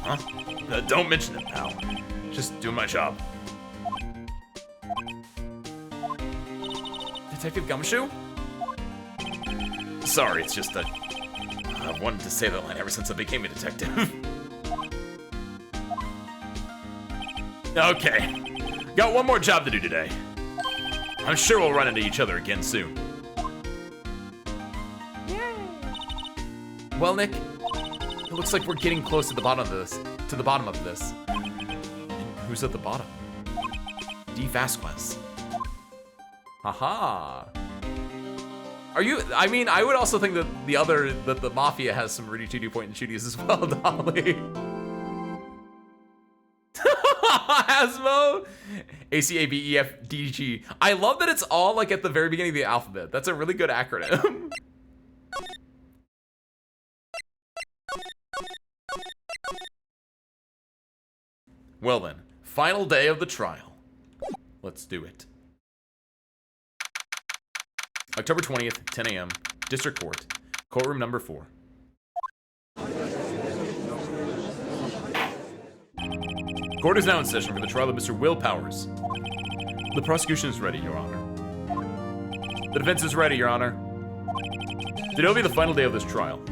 Huh? Don't mention it, pal. Just doing my job. Detective Gumshoe? Sorry, it's just that I've wanted to say that line ever since I became a detective. Okay. Got one more job to do today. I'm sure we'll run into each other again soon. Yay. Well, Nick, it looks like we're getting close to the bottom of this. And who's at the bottom? D. Vasquez. Haha. Are you? I mean, I would also think that the Mafia has some Rudy Tooty point and shooties as well, Dolly. Asmo, ACABEFDG. I love that it's all like at the very beginning of the alphabet. That's a really good acronym. Well then, final day of the trial. Let's do it. October 20th, 10 a.m., District Court, courtroom number 4. Court is now in session for the trial of Mr. Will Powers. The prosecution is ready, Your Honor. The defense is ready, Your Honor. Today will be the final day of this trial.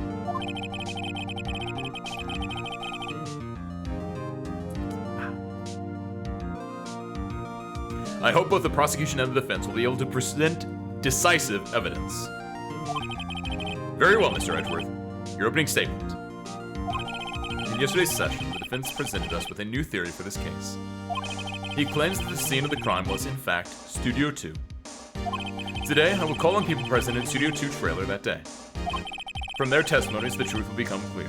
I hope both the prosecution and the defense will be able to present decisive evidence. Very well, Mr. Edgeworth. Your opening statement. In yesterday's session, the defense presented us with a new theory for this case. He claims that the scene of the crime was, in fact, Studio 2. Today, I will call on people present in Studio 2 trailer that day. From their testimonies, the truth will become clear.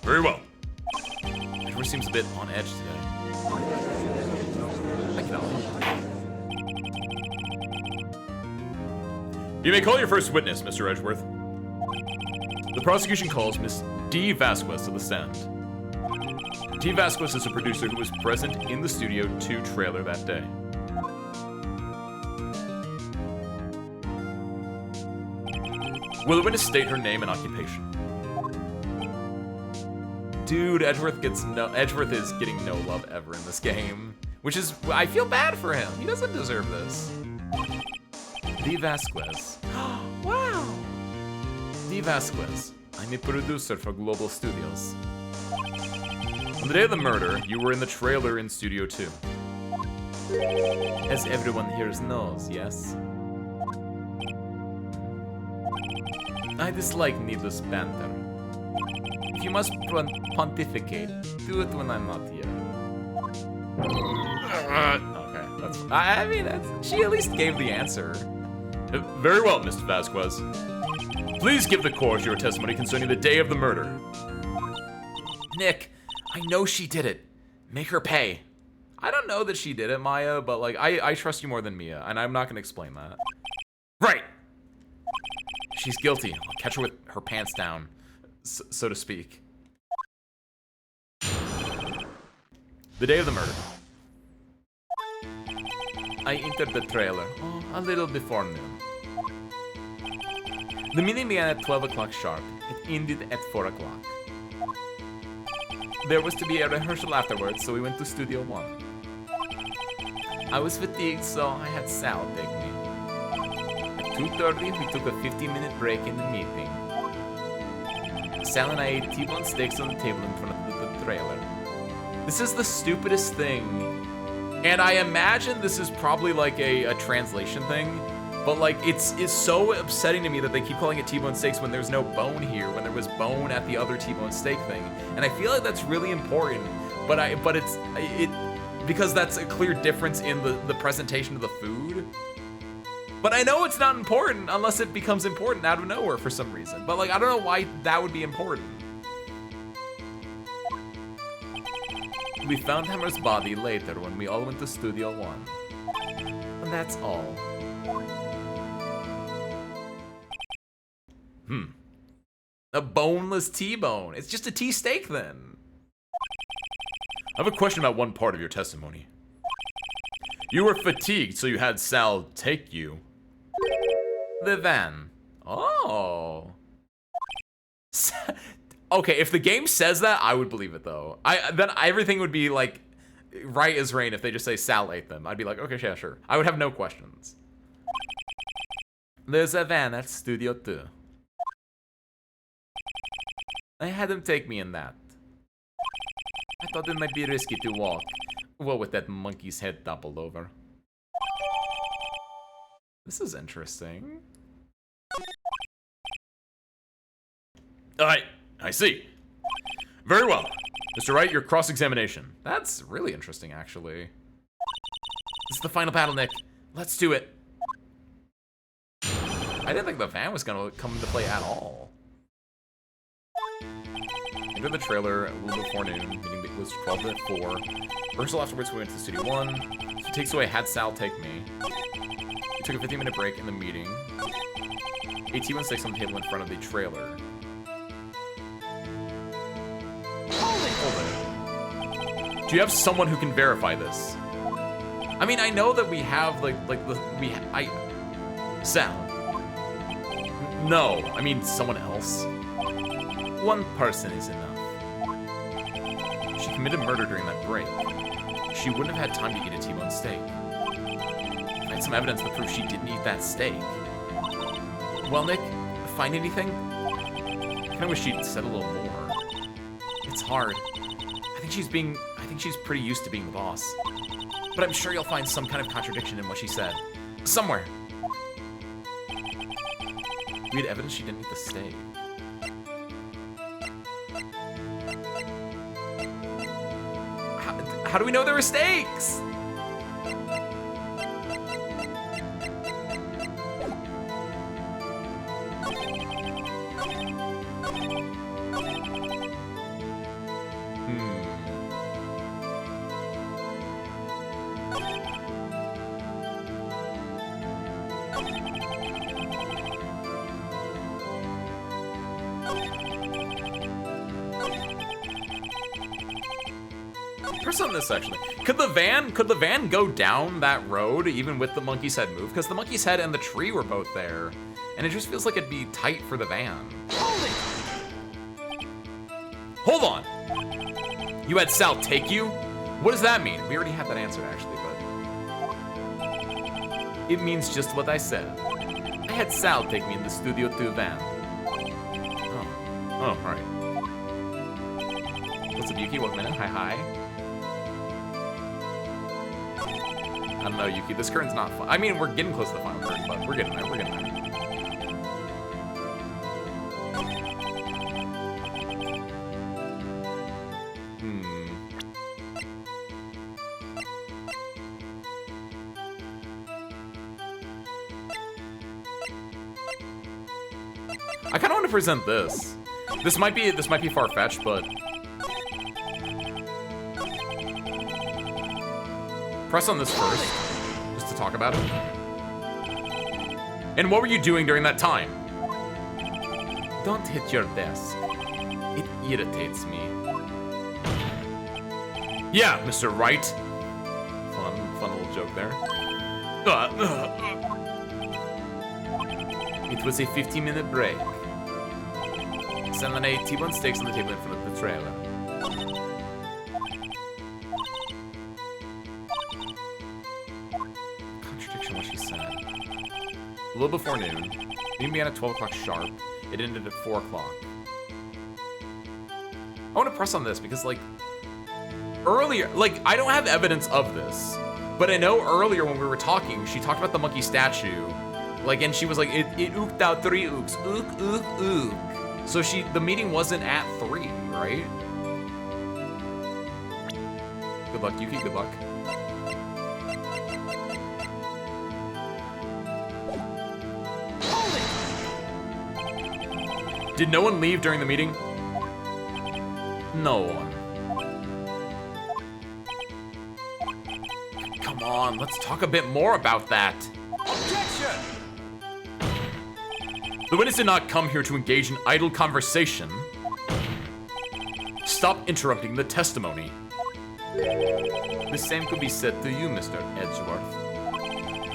Very well. Edgeworth seems a bit on edge today. I cannot. You may call your first witness, Mr. Edgeworth. The prosecution calls Miss D. Vasquez to the stand. D. Vasquez is a producer who was present in the Studio 2 trailer that day. Will the witness state her name and occupation? Dude, Edgeworth is getting no love ever in this game. Which is, I feel bad for him. He doesn't deserve this. D. Vasquez. Wow. D. Vasquez. I'm a producer for Global Studios. On the day of the murder, you were in the trailer in Studio 2. As everyone here knows, yes? I dislike needless banter. If you must pontificate, do it when I'm not here. Okay, that's. I mean, she at least gave the answer. Very well, Mr. Vasquez. Please give the court your testimony concerning the day of the murder. Nick, I know she did it. Make her pay. I don't know that she did it, Maya, but like I trust you more than Mia, and I'm not gonna explain that. Right. She's guilty. I'll catch her with her pants down, so to speak. The day of the murder. I entered the trailer a little before noon. The meeting began at 12 o'clock sharp. It ended at 4 o'clock. There was to be a rehearsal afterwards, so we went to Studio 1. I was fatigued, so I had Sal take me. At 2:30, we took a 15-minute break in the meeting. Sal and I ate T-bone steaks on the table in front of the trailer. This is the stupidest thing, and I imagine this is probably like a translation thing, but like it's so upsetting to me that they keep calling it T-bone steaks when there's no bone here, when there was bone at the other T-bone steak thing, and I feel like that's really important, but it's because that's a clear difference in the presentation of the food. But I know it's not important unless it becomes important out of nowhere for some reason. But like I don't know why that would be important. We found Hammer's body later when we all went to Studio 1. And that's all. A boneless T-bone. It's just a T-steak then. I have a question about one part of your testimony. You were fatigued, so you had Sal take you. The van. Oh. Okay, if the game says that, I would believe it though. Then everything would be like right as rain if they just say Sal ate them. I'd be like, okay, yeah, sure. I would have no questions. There's a van at Studio 2. I had him take me in that. I thought it might be risky to walk. Well, with that monkey's head toppled over. This is interesting. I see. Very well. Mr. Wright, your cross-examination. That's really interesting, actually. This is the final battle, Nick. Let's do it. I didn't think the van was gonna come into play at all. Into the trailer a little before noon. Meeting was 12 to 4. Rehearsal afterwards, we went to Studio 1. So takes away had Sal take me. We took a 15-minute break in the meeting. AT-16 on the table in front of the trailer. Hold it. Do you have someone who can verify this? I mean, I know that we have Sal. No, I mean someone else. One person is enough. She committed murder during that break. She wouldn't have had time to eat a T-bone steak. I had some evidence that proved she didn't eat that steak. Well, Nick, find anything? I kinda wish she'd said a little more. It's hard. I think she's pretty used to being the boss. But I'm sure you'll find some kind of contradiction in what she said. Somewhere. We had evidence she didn't eat the steak. How do we know there were steaks? On this actually, could the van go down that road even with the monkey's head move? Because the monkey's head and the tree were both there, and it just feels like it'd be tight for the van. Hold on. You had Sal take you? What does that mean? We already had that answer actually, but it means just what I said. I had Sal take me in the Studio 2 van. Oh, right. What's up, Yuki? Welcome in. Hi. I don't know, Yuki. This curtain's not fun. I mean, we're getting close to the final curtain, but we're getting there. I kind of want to present this. This might be far-fetched, but press on this first, just to talk about it. And what were you doing during that time? Don't hit your desk. It irritates me. Yeah, Mr. Wright. Fun little joke there. It was a 15-minute break. 7 and 8 T-bone steaks on the table in front of the trailer. Contradiction what she said. A little before noon. Meeting began at 12 o'clock sharp. It ended at 4 o'clock. I want to press on this because, like, earlier, like, I don't have evidence of this, but I know earlier when we were talking, she talked about the monkey statue, like, and she was like, it ooked out 3 ooks, ook, ook, ook. So the meeting wasn't at 3, right? Good luck, Yuki, good luck. Did no one leave during the meeting? No one. Come on, let's talk a bit more about that. Objection! The witness did not come here to engage in idle conversation. Stop interrupting the testimony. The same could be said to you, Mr. Edgeworth.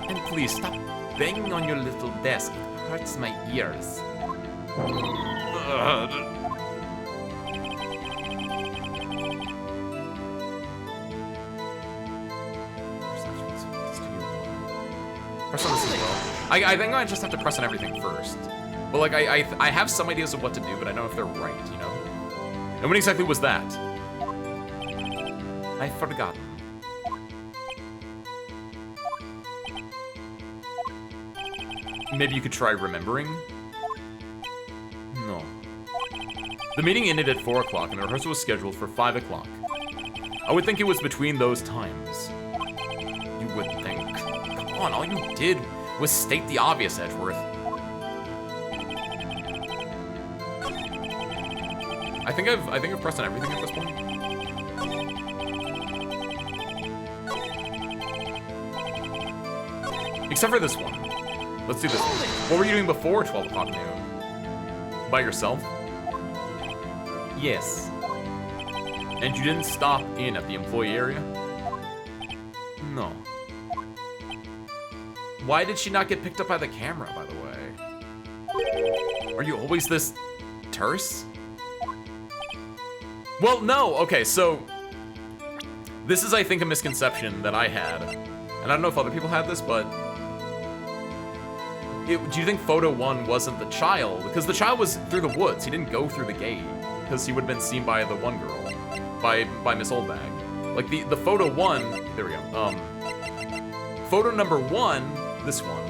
And please stop banging on your little desk. It hurts my ears. Press on this as well. I think I just have to press on everything first. But like I have some ideas of what to do, but I don't know if they're right, you know? And when exactly was that? I've forgotten. Maybe you could try remembering? No. The meeting ended at 4 o'clock and the rehearsal was scheduled for 5 o'clock. I would think it was between those times. You would think. Come on, all you did was state the obvious, Edgeworth. I think I've pressed on everything at this point. Except for this one. Let's do this one. What were you doing before 12 o'clock noon? By yourself? Yes. And you didn't stop in at the employee area? No. Why did she not get picked up by the camera, by the way? Are you always this terse? Well, no. Okay, so this is, I think, a misconception that I had. And I don't know if other people had this, but do you think photo 1 wasn't the child? Because the child was through the woods. He didn't go through the gate because he would have been seen by the one girl, by Miss Oldbag. Like the photo 1, there we go. Photo number 1, this one,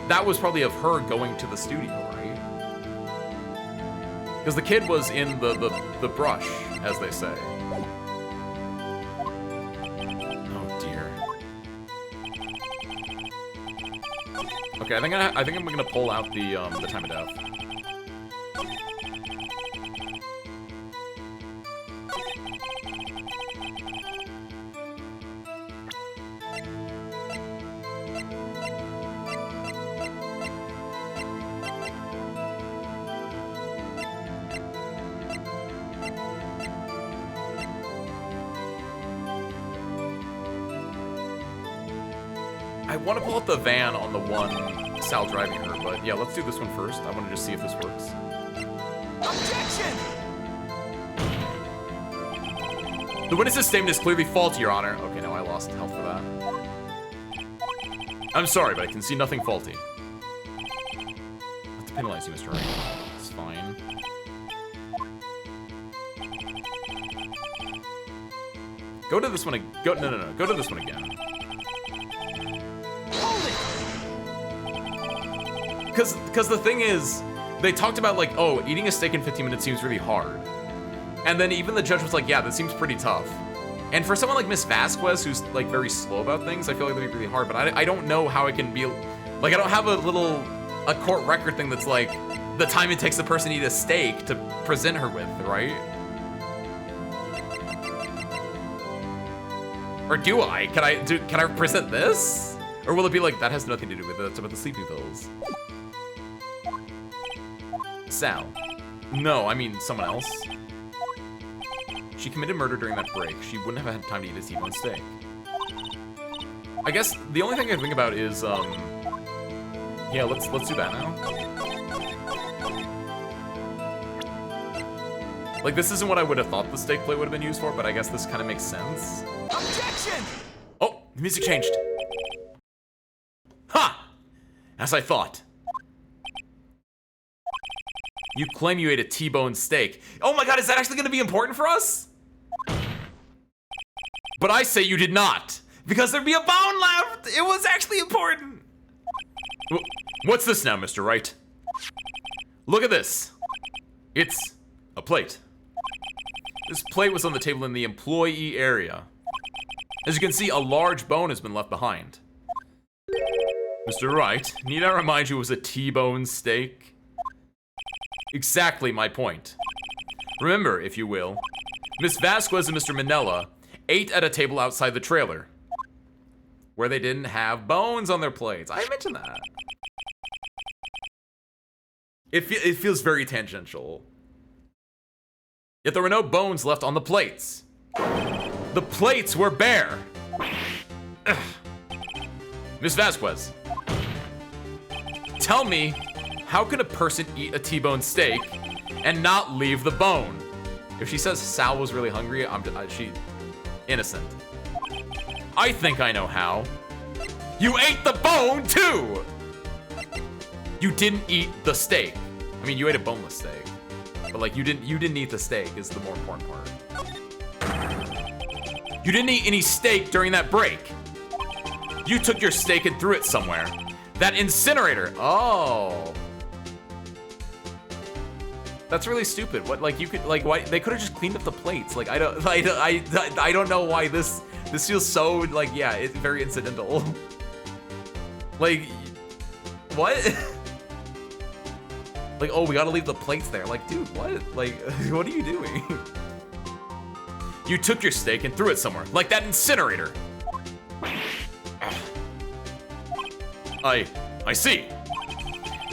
that was probably of her going to the studio, right? Because the kid was in the brush, as they say. Oh dear. Okay, I think I'm gonna pull out the time of death. I want to pull out the van on the one Sal driving her, but yeah, let's do this one first. I want to just see if this works. Objection! The witness's statement is clearly faulty, Your Honor. Okay, now I lost health for that. I'm sorry, but I can see nothing faulty. Not to penalize you, Mr. Wright. It's fine. Go to this one. No. Go to this one again. Because the thing is, they talked about, like, oh, eating a steak in 15 minutes seems really hard. And then even the judge was like, yeah, that seems pretty tough. And for someone like Miss Vasquez, who's, like, very slow about things, I feel like that'd be really hard. But I don't know how it can be, like, I don't have a court record thing that's like, the time it takes the person to eat a steak to present her with, right? Or do I? Can I present this? Or will it be like, that has nothing to do with it, it's about the sleeping pills? Sal. No, I mean someone else. She committed murder during that break. She wouldn't have had time to eat a T-bone steak. I guess the only thing I think about is, yeah, let's do that now. Like, this isn't what I would have thought the steak plate would have been used for, but I guess this kind of makes sense. Objection! Oh, the music changed. Ha! As I thought. You claim you ate a T-bone steak. Oh my god, is that actually gonna be important for us? But I say you did not, because there'd be a bone left. It was actually important. What's this now, Mr. Wright? Look at this. It's a plate. This plate was on the table in the employee area. As you can see, a large bone has been left behind. Mr. Wright, need I remind you it was a T-bone steak? Exactly my point. Remember, if you will, Miss Vasquez and Mr. Manella ate at a table outside the trailer, where they didn't have bones on their plates. I mentioned that. It feels very tangential. Yet there were no bones left on the plates. The plates were bare. Ugh. Miss Vasquez, tell me, how can a person eat a T-bone steak and not leave the bone? If she says Sal was really hungry, she innocent. I think I know how. You ate the bone too! You didn't eat the steak. I mean, you ate a boneless steak. But like, you didn't eat the steak is the more important part. You didn't eat any steak during that break. You took your steak and threw it somewhere. That incinerator. Oh. That's really stupid. What, like, you could, like, why, they could have just cleaned up the plates. Like, I don't know why this feels so, like, yeah, it's very incidental. Like, what? Like, oh, we gotta leave the plates there. Like, dude, what? Like, what are you doing? You took your steak and threw it somewhere, like that incinerator. I see.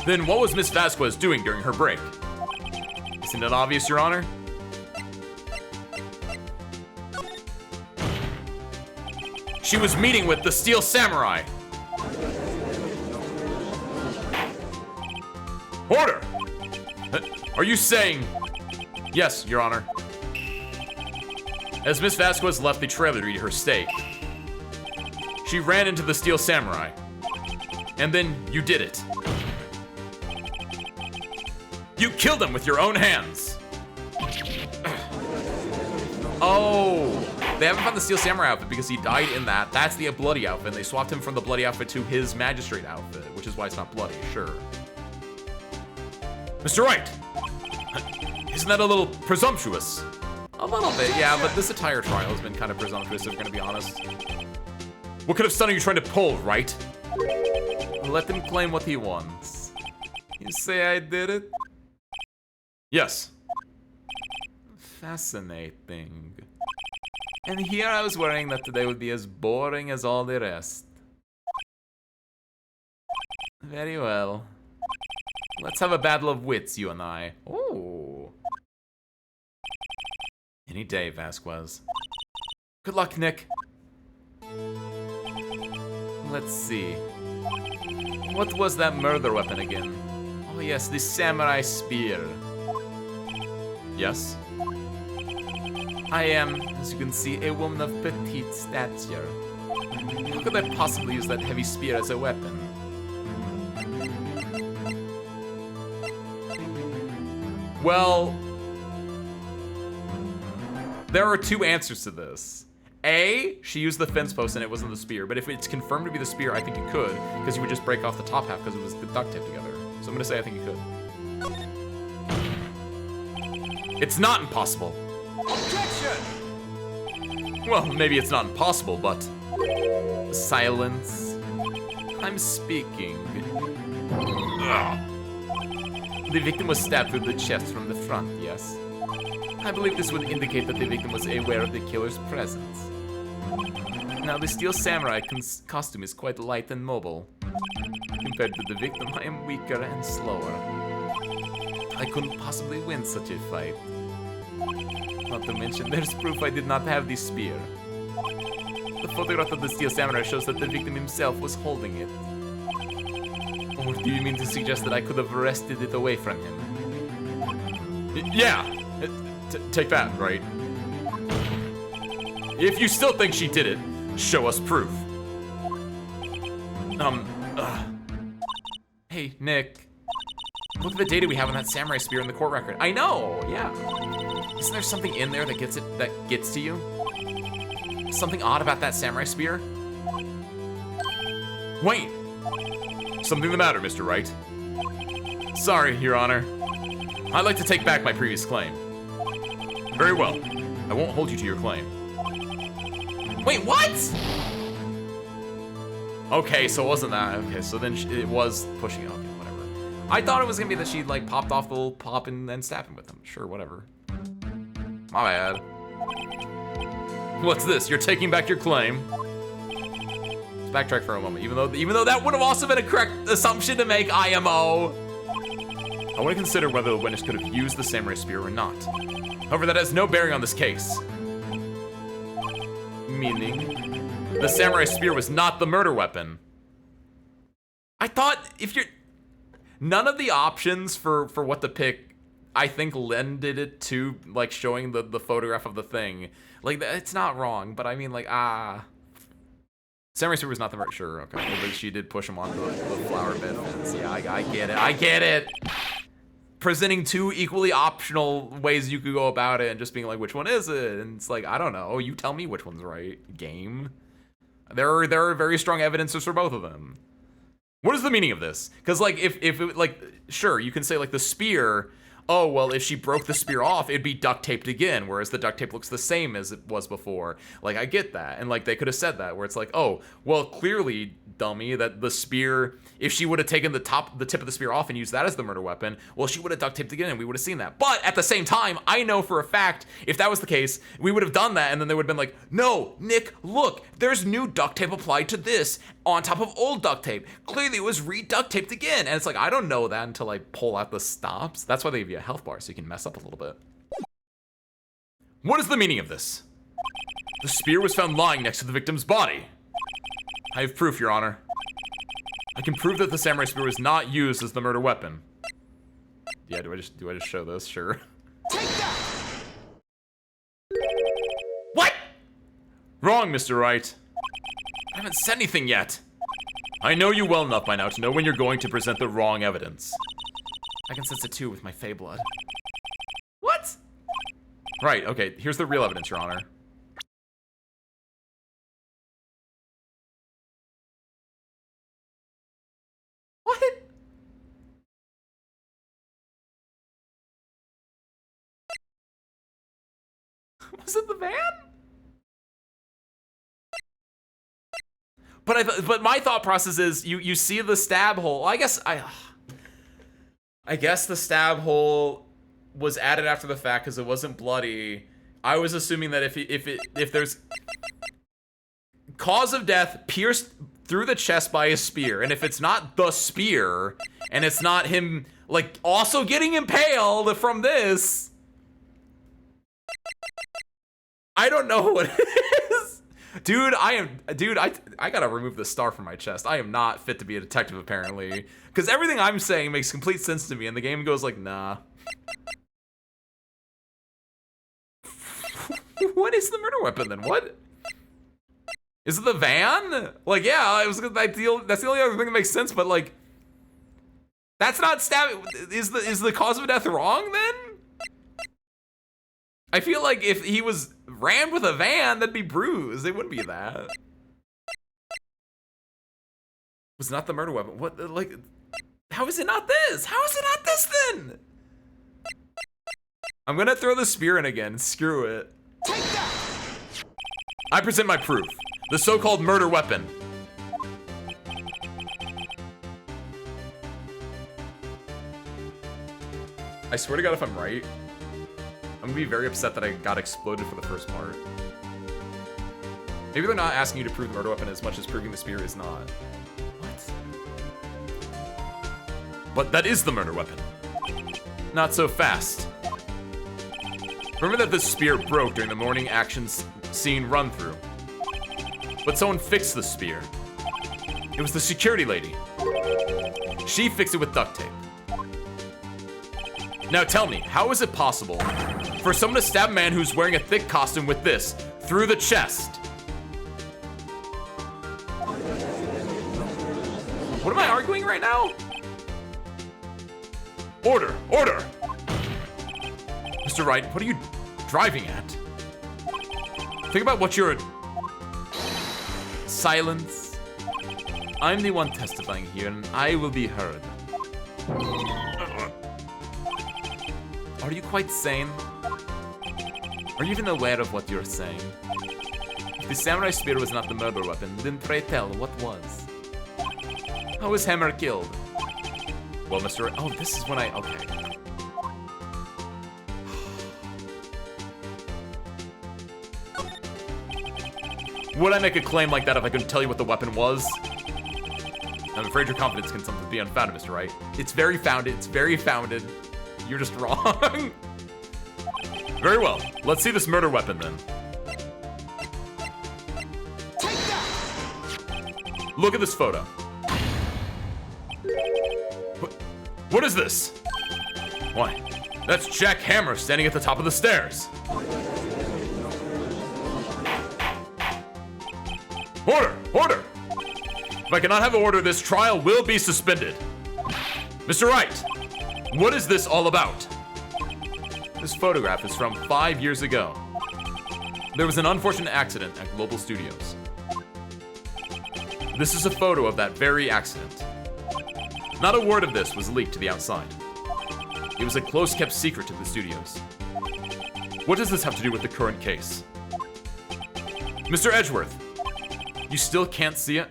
Then what was Miss Vasquez doing during her break? Isn't it obvious, Your Honor? She was meeting with the Steel Samurai. Order! Are you saying... Yes, Your Honor. As Miss Vasquez left the trailer to eat her steak, she ran into the Steel Samurai. And then you did it. You killed him with your own hands. Oh, they haven't found the Steel Samurai outfit because he died in that. That's the bloody outfit. And they swapped him from the bloody outfit to his magistrate outfit, which is why it's not bloody, sure. Mr. Wright, isn't that a little presumptuous? A little bit, yeah, but this entire trial has been kind of presumptuous, if we're gonna be honest. What kind of stunt are you trying to pull, Wright? Let him claim what he wants. You say I did it? Yes. Fascinating. And here I was worrying that today would be as boring as all the rest. Very well. Let's have a battle of wits, you and I. Ooh. Any day, Vasquez. Good luck, Nick. Let's see. What was that murder weapon again? Oh yes, the samurai spear. Yes? I am, as you can see, a woman of petite stature. How could I possibly use that heavy spear as a weapon? Well, there are two answers to this. A, she used the fence post and it wasn't the spear, but if it's confirmed to be the spear, I think it could, because you would just break off the top half because it was the duct tape together. So I'm gonna say I think it could. It's not impossible. Objection! Well, maybe it's not impossible, but... Silence. I'm speaking. Ugh. The victim was stabbed through the chest from the front, yes. I believe this would indicate that the victim was aware of the killer's presence. Now, the steel samurai costume is quite light and mobile. Compared to the victim, I am weaker and slower. I couldn't possibly win such a fight. Not to mention, there's proof I did not have the spear. The photograph of the steel samurai shows that the victim himself was holding it. Or do you mean to suggest that I could have wrested it away from him? Yeah! Take that, right? If you still think she did it, show us proof. Hey, Nick. Look at the data we have on that samurai spear in the court record. I know, yeah. Isn't there something in there that gets to you? Something odd about that samurai spear? Wait! Something the matter, Mr. Wright? Sorry, Your Honor. I'd like to take back my previous claim. Very well. I won't hold you to your claim. Wait, what? Okay, so it wasn't that. Okay, so then it was pushing it. Okay, whatever. I thought it was gonna be that she like popped off the little pop and then stabbed him with them. Sure, whatever. My bad. What's this? You're taking back your claim? Let's backtrack for a moment. Even though that would have also been a correct assumption to make, IMO. I want to consider whether the witness could have used the samurai spear or not. However, that has no bearing on this case. Meaning, the samurai spear was not the murder weapon. I thought if you're... None of the options for what to pick, I think, lended it to, like, showing the photograph of the thing. Like, it's not wrong, but I mean, like, Samurai spear was not the murder... Sure, okay. But she did push him onto the flower bed fence. Yeah, I get it. I get it! Presenting two equally optional ways you could go about it and just being like, which one is it? And it's like, I don't know. You tell me which one's right. Game. There are very strong evidences for both of them. What is the meaning of this? Because like, if it, like, sure, you can say like the spear, oh, well, if she broke the spear off, it'd be duct taped again, whereas the duct tape looks the same as it was before. Like, I get that. And like, they could have said that, where it's like, oh, well, clearly, dummy, that the spear, if she would have taken the tip of the spear off and used that as the murder weapon, well, she would have duct taped again and we would have seen that. But at the same time, I know for a fact, if that was the case, we would have done that and then they would have been like, no, Nick, look, there's new duct tape applied to this on top of old duct tape. Clearly it was re-duct taped again. And it's like, I don't know that until I pull out the stops. That's why they give you a health bar, so you can mess up a little bit. What is the meaning of this? The spear was found lying next to the victim's body. I have proof, Your Honor. I can prove that the samurai spear was not used as the murder weapon. Yeah, do I just show this? Sure. Take that! What? Wrong, Mr. Wright. I haven't said anything yet. I know you well enough by now to know when you're going to present the wrong evidence. I can sense it too with my fey blood. What? Right, okay, here's the real evidence, Your Honor. What? Was it the van? But my thought process is you see the stab hole. I guess the stab hole was added after the fact because it wasn't bloody. I was assuming that if there's cause of death pierced through the chest by a spear, and if it's not the spear, and it's not him like also getting impaled from this, I don't know what it is. Dude, I gotta remove the star from my chest. I am not fit to be a detective, apparently. Because everything I'm saying makes complete sense to me, and the game goes like, nah. What is the murder weapon, then? What? Is it the van? Like, yeah, that's the only other thing that makes sense, but like, that's not stabbing. Is the cause of death wrong, then? I feel like if he was rammed with a van, that'd be bruised. It wouldn't be that. Was not the murder weapon. What, like, how is it not this? How is it not this, then? I'm gonna throw the spear in again. Screw it. Take that! I present my proof. The so-called murder weapon. I swear to God, if I'm right, I'm gonna be very upset that I got exploded for the first part. Maybe they're not asking you to prove the murder weapon as much as proving the spear is not. What? But that is the murder weapon. Not so fast. Remember that the spear broke during the morning action scene run-through. But someone fixed the spear. It was the security lady. She fixed it with duct tape. Now tell me, how is it possible for someone to stab a man who's wearing a thick costume with this through the chest? What am I arguing right now? Order! Order! Mr. Wright, what are you driving at? Think about what you're... Silence. I'm the one testifying here, and I will be heard. Are you quite sane? Are you even aware of what you're saying? If the samurai spear was not the murder weapon, then pray tell, what was? How was Hammer killed? Well, Mr. Oh, this is when I... Okay. Would I make a claim like that if I couldn't tell you what the weapon was? I'm afraid your confidence can sometimes be unfounded, Mr. Wright. It's very founded. It's very founded. You're just wrong. Very well. Let's see this murder weapon then. Take that! Look at this photo. What is this? Why? That's Jack Hammer standing at the top of the stairs. Order! Order! If I cannot have order, this trial will be suspended. Mr. Wright, what is this all about? This photograph is from 5 years ago. There was an unfortunate accident at Global Studios. This is a photo of that very accident. Not a word of this was leaked to the outside. It was a close-kept secret to the studios. What does this have to do with the current case? Mr. Edgeworth, you still can't see it?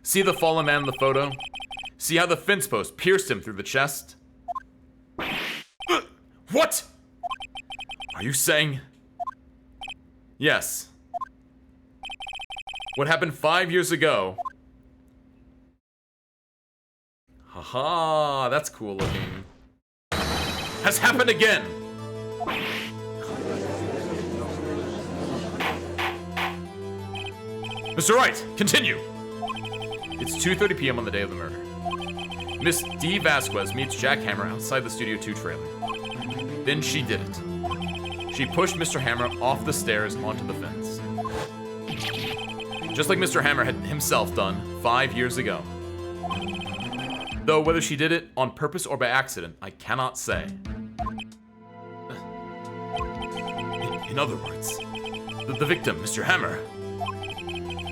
See the fallen man in the photo? See how the fence post pierced him through the chest? What? Are you saying? Yes. What happened 5 years ago? Haha, that's cool looking. Has happened again! Mr. Wright, continue! It's 2:30 p.m. on the day of the murder. Miss D. Vasquez meets Jack Hammer outside the Studio 2 trailer. Then she did it. She pushed Mr. Hammer off the stairs onto the fence. Just like Mr. Hammer had himself done 5 years ago. Though whether she did it on purpose or by accident, I cannot say. In other words, the victim, Mr. Hammer,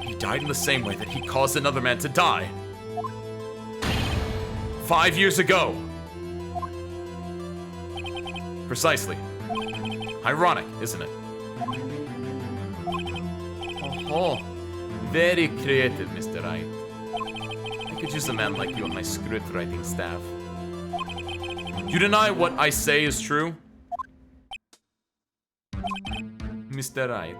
he died in the same way that he caused another man to die. 5 years ago. Precisely. Ironic, isn't it? Oh, very creative, Mr. Wright. I could use a man like you on my script writing staff. You deny what I say is true? Mr. Wright.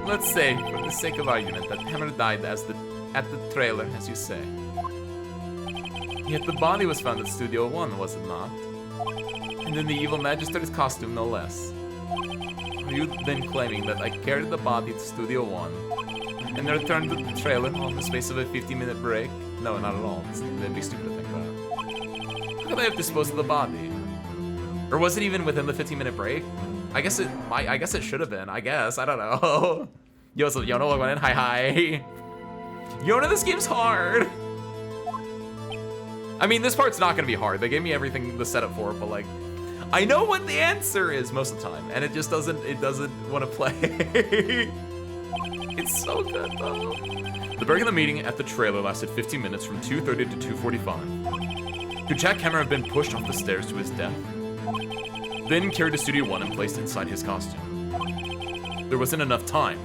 Let's say, for the sake of argument, that Hammer died at the trailer, as you say. Yet the body was found at Studio 1, was it not? And in the evil magistrate's costume, no less. Are you then claiming that I carried the body to Studio 1 and returned to the trailer on the space of a 50-minute break? No, not at all. That'd be stupid to think about. How could I have disposed of the body? Or was it even within the 15-minute break? I guess it should have been. I guess. I don't know. Yo, so yo, no, hi. Yo, no, this game's hard. I mean, this part's not gonna be hard. They gave me everything to set up for it, but like, I know what the answer is most of the time, and it just doesn't want to play. It's so good though. The break in the meeting at the trailer lasted 15 minutes from 2:30 to 2:45. Could Jack Hammer have been pushed off the stairs to his death? Then carried to Studio 1 and placed inside his costume. There wasn't enough time.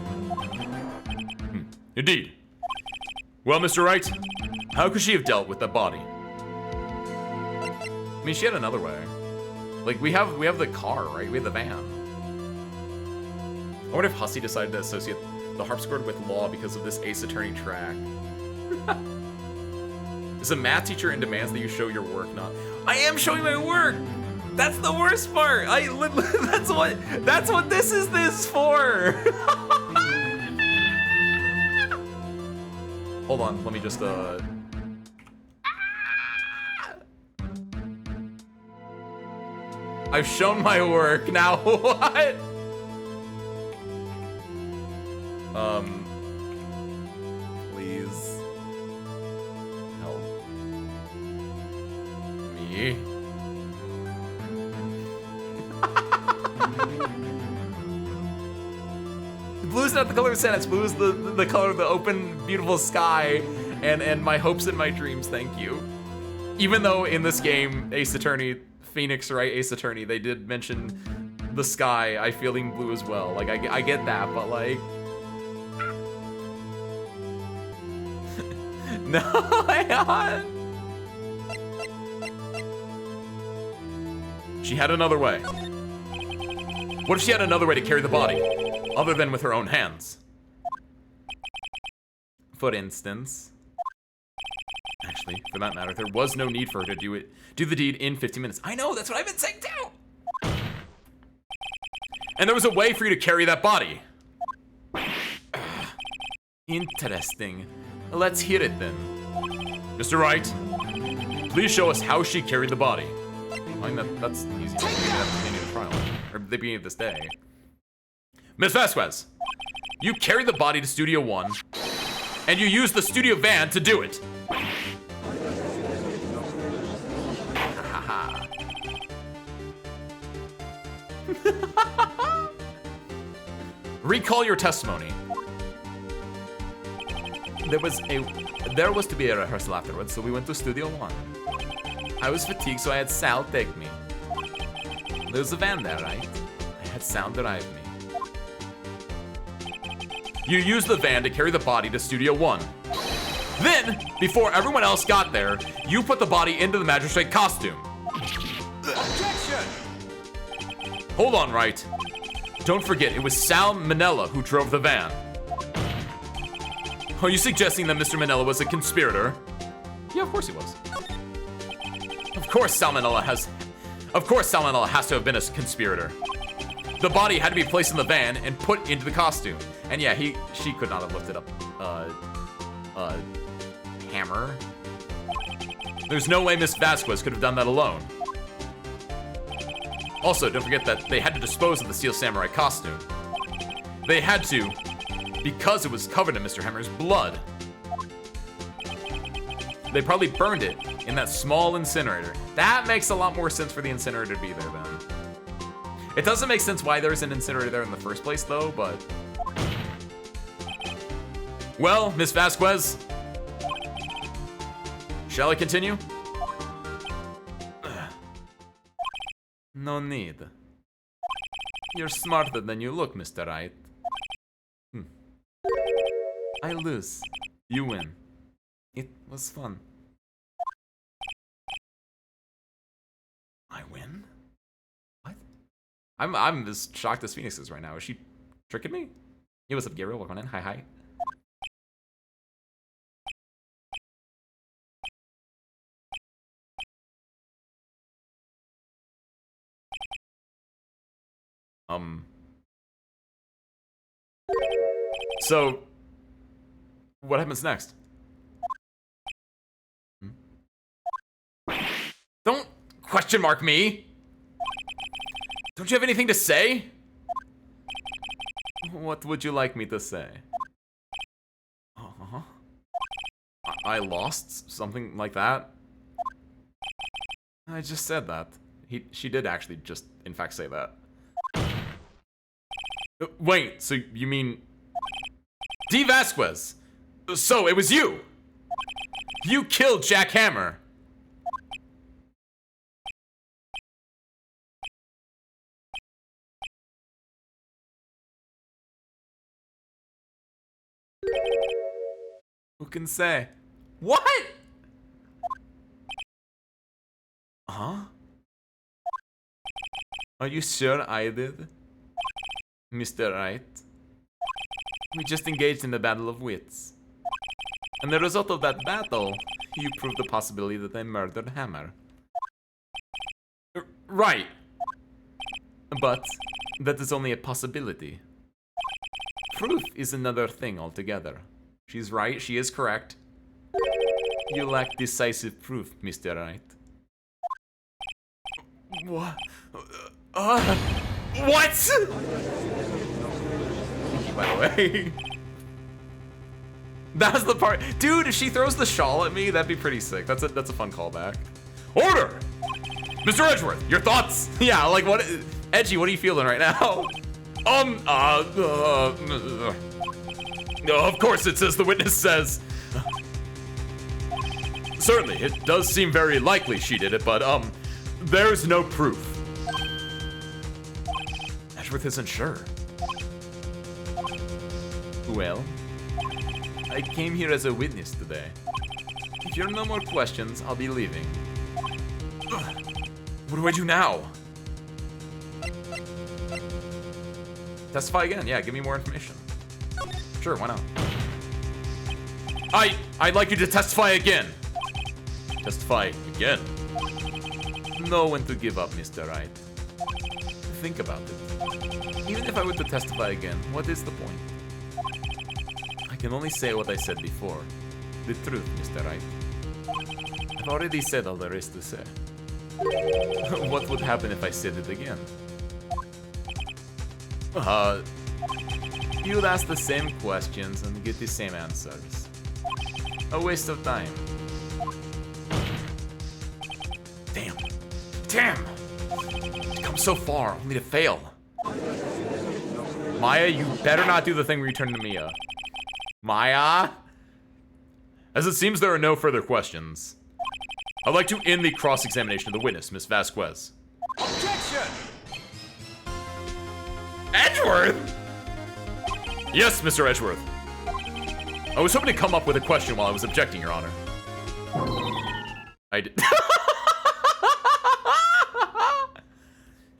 Indeed. Well, Mr. Wright, how could she have dealt with that body? mean, she had another way. Like, we have the car, right? We have the van. I wonder if Hussey decided to associate the harpsichord with law because of this Ace Attorney track. Is a math teacher and demands that you show your work, not... I am showing my work! That's the worst part! That's what this is for! Hold on, let me just, I've shown my work, now what? Please. Help me. Blue's not the color of sadness. Blue is the color of the open, beautiful sky, and my hopes and my dreams. Thank you. Even though in this game, Ace Attorney, Phoenix Wright Ace Attorney, they did mention the sky. I feeling blue as well. Like I get that, but like, no, hang on. She had another way. What if she had another way to carry the body, other than with her own hands? For instance, actually, for that matter, there was no need for her to do the deed in 15 minutes. I know, that's what I've been saying too. And there was a way for you to carry that body. Interesting. Let's hear it then. Mr. Wright, please show us how she carried the body. I mean, that's easy. At the beginning of the trial, or the beginning of this day. Miss Vasquez, you carried the body to Studio 1, and you used the studio van to do it. Recall your testimony. There was to be a rehearsal afterwards, so we went to Studio 1. I was fatigued, so I had Sal take me. There's a van there, right? I had Sal drive me. You used the van to carry the body to Studio 1. Then, before everyone else got there, you put the body into the magistrate costume. Objection! Hold on, Wright. Don't forget, it was Sal Manella who drove the van. Are you suggesting that Mr. Manella was a conspirator? Yeah, of course he was. Of course Sal Manella has to have been a conspirator. The body had to be placed in the van and put into the costume. And yeah, she could not have lifted up hammer. There's no way Miss Vasquez could have done that alone. Also, don't forget that they had to dispose of the Steel Samurai costume. They had to, because it was covered in Mr. Hammer's blood. They probably burned it in that small incinerator. That makes a lot more sense for the incinerator to be there then. It doesn't make sense why there's an incinerator there in the first place though, but... Well, Miss Vasquez, shall I continue? No need. You're smarter than you look, Mr. Wright. I lose. You win. It was fun. I win? What? I'm as shocked as Phoenix is right now. Is she tricking me? Hey, what's up, Gabriel? Welcome in. Hi, hi. So, what happens next? Don't question mark me! Don't you have anything to say? What would you like me to say? Uh-huh. I lost? Something like that? I just said that. She did actually just, in fact, say that. Wait, so you mean... D. Vasquez! So, it was you! You killed Jack Hammer! Who can say? What? Huh? Are you sure I did? Mr. Wright? We just engaged in the battle of wits. And the result of that battle, you proved the possibility that I murdered Hammer. Right. But that is only a possibility. Proof is another thing altogether. She's right, she is correct. You lack decisive proof, Mr. Wright. What? What? By the way. That was the part. Dude, if she throws the shawl at me, that'd be pretty sick. That's a fun callback. Order! Mr. Edgeworth, your thoughts? Yeah, like what? Edgy, what are you feeling right now? Of course it says the witness says. Certainly, it does seem very likely she did it, but there's no proof. Edgeworth isn't sure. Well, I came here as a witness today. If there are no more questions, I'll be leaving. What do I do now? Testify again. Yeah, give me more information. Sure, why not? I'd like you to testify again. Testify again. Know when to give up, Mr. Wright. Think about it. Even if I were to testify again, what is the point? I can only say what I said before. The truth, Mr. Wright. I've already said all there is to say. What would happen if I said it again? You'd ask the same questions and get the same answers. A waste of time. Damn. Damn! You've come so far, only to fail. Maya, you better not do the thing where you turn into Mia. Maya? As it seems there are no further questions, I'd like to end the cross-examination of the witness, Miss Vasquez. Objection! Edgeworth? Yes, Mr. Edgeworth. I was hoping to come up with a question while I was objecting, Your Honor. I did.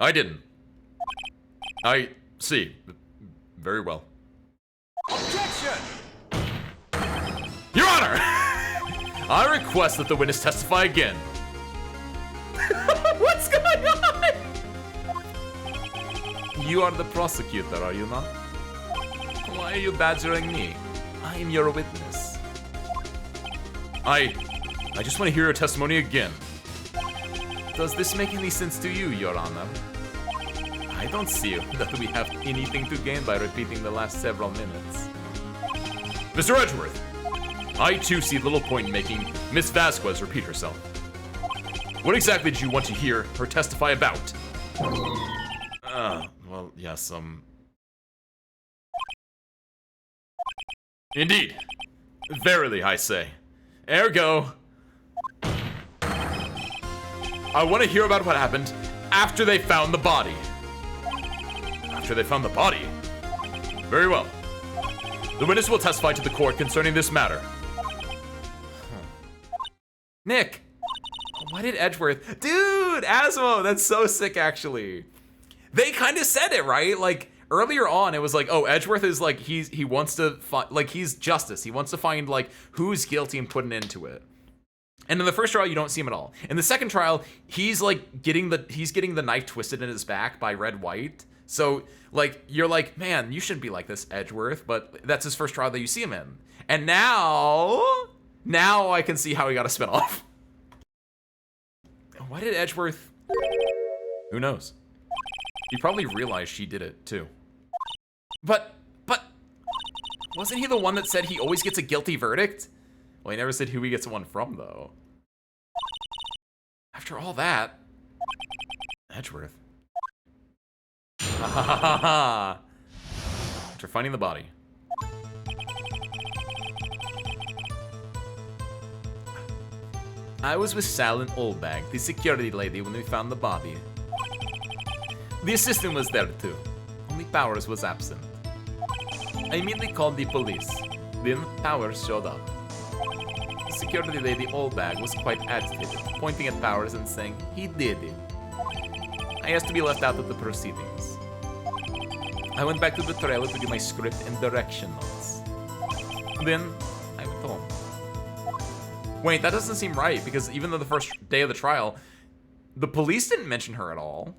I didn't. I see. Very well. Objection! Your Honor! I request that the witness testify again. What's going on? You are the prosecutor, are you not? Why are you badgering me? I am your witness. I just want to hear your testimony again. Does this make any sense to you, Your Honor? I don't see that we have anything to gain by repeating the last several minutes. Mr. Edgeworth, I too see little point in making Miss Vasquez repeat herself. What exactly did you want to hear her testify about? Well, yes, Indeed. Verily, I say. Ergo, I want to hear about what happened after they found the body. After they found the body? Very well. The witness will testify to the court concerning this matter. Nick! Why did Edgeworth? Dude, Asmo, that's so sick, actually. They kind of said it, right? Like, earlier on, it was like, oh, Edgeworth is like, he wants to find, like, he's justice. He wants to find, like, who's guilty and put an end to it. And in the first trial, you don't see him at all. In the second trial, he's like getting the knife twisted in his back by Red White. So, like, you're like, man, you shouldn't be like this, Edgeworth. But that's his first trial that you see him in. And now I can see how he got a spinoff. Why did Edgeworth? Who knows? He probably realized she did it too. But wasn't he the one that said he always gets a guilty verdict? Well, he never said who he gets one from, though. After all that, Edgeworth. After finding the body. I was with Sal and Oldbag, the security lady, when we found the body. The assistant was there too, only Powers was absent. I immediately called the police. Then Powers showed up. The security lady Oldbag was quite agitated, pointing at Powers and saying he did it. I asked to be left out of the proceedings. I went back to the trailer to do my script and direction notes. Then, I went home. Wait, that doesn't seem right, because even though the first day of the trial, the police didn't mention her at all.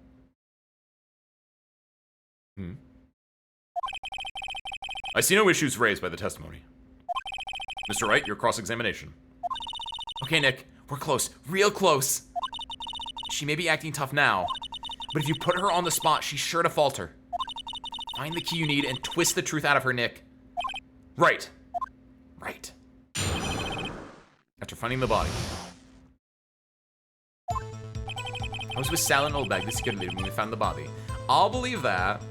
I see no issues raised by the testimony. Mr. Wright, your cross-examination. Okay, Nick, we're close, real close. She may be acting tough now, but if you put her on the spot, she's sure to falter. Find the key you need and twist the truth out of her, Nick. Right. Right. After finding the body. I was with Sal and Oldbag, the security leader, when we found the body. I'll believe that.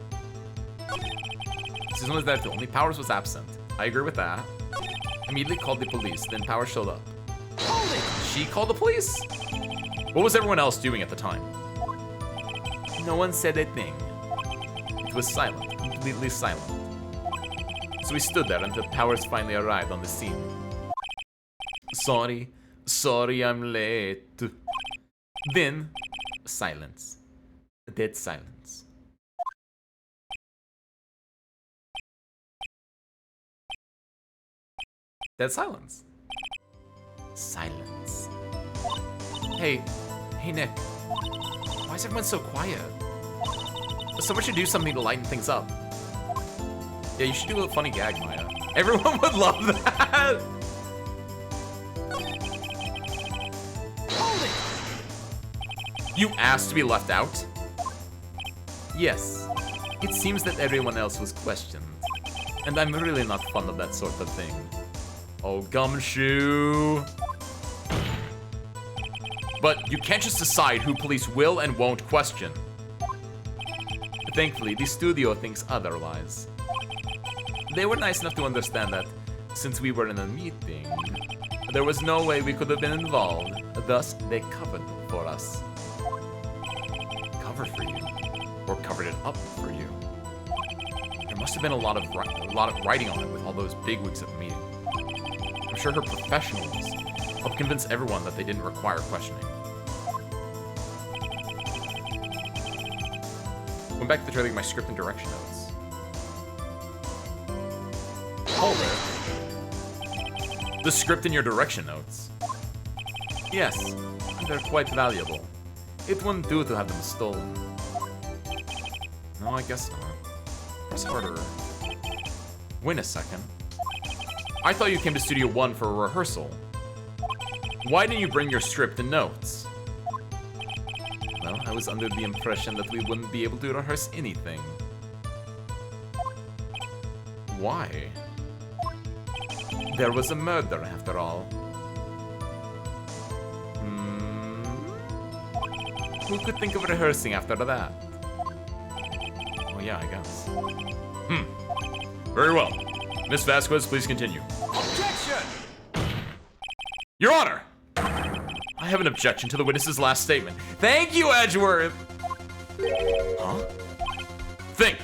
Susan was there too, only Powers was absent. I agree with that. Immediately called the police, then Powers showed up. Hold it! She called the police? What was everyone else doing at the time? No one said a thing. It was silent, completely silent. So we stood there until Powers finally arrived on the scene. Sorry, I'm late. Then, silence. Dead silence. Dead silence. Silence. Hey Nick. Why is everyone so quiet? Someone should do something to lighten things up. Yeah, you should do a funny gag, Maya. Everyone would love that. Hold it! You asked to be left out? Yes. It seems that everyone else was questioned. And I'm really not fond of that sort of thing. Oh, Gumshoe. But you can't just decide who police will and won't question. Thankfully, the studio thinks otherwise. They were nice enough to understand that, since we were in a meeting, there was no way we could have been involved. Thus, they covered for us. Covered for you? Or covered it up for you? There must have been a lot of writing on it with all those bigwigs at the meeting. I'm sure her professionals helped convince everyone that they didn't require questioning. Went back to the trailer to get my script and direction notes. Hold it. The script and your direction notes? Yes, they're quite valuable. It wouldn't do to have them stolen. No, I guess not. Press harder. Wait a second. I thought you came to Studio 1 for a rehearsal. Why didn't you bring your script and notes? Well, I was under the impression that we wouldn't be able to rehearse anything. Why? There was a murder, after all. Who could think of rehearsing after that? Oh yeah, I guess. Very well. Miss Vasquez, please continue. Objection! Your Honor! I have an objection to the witness's last statement. Thank you, Edgeworth! Huh? Think!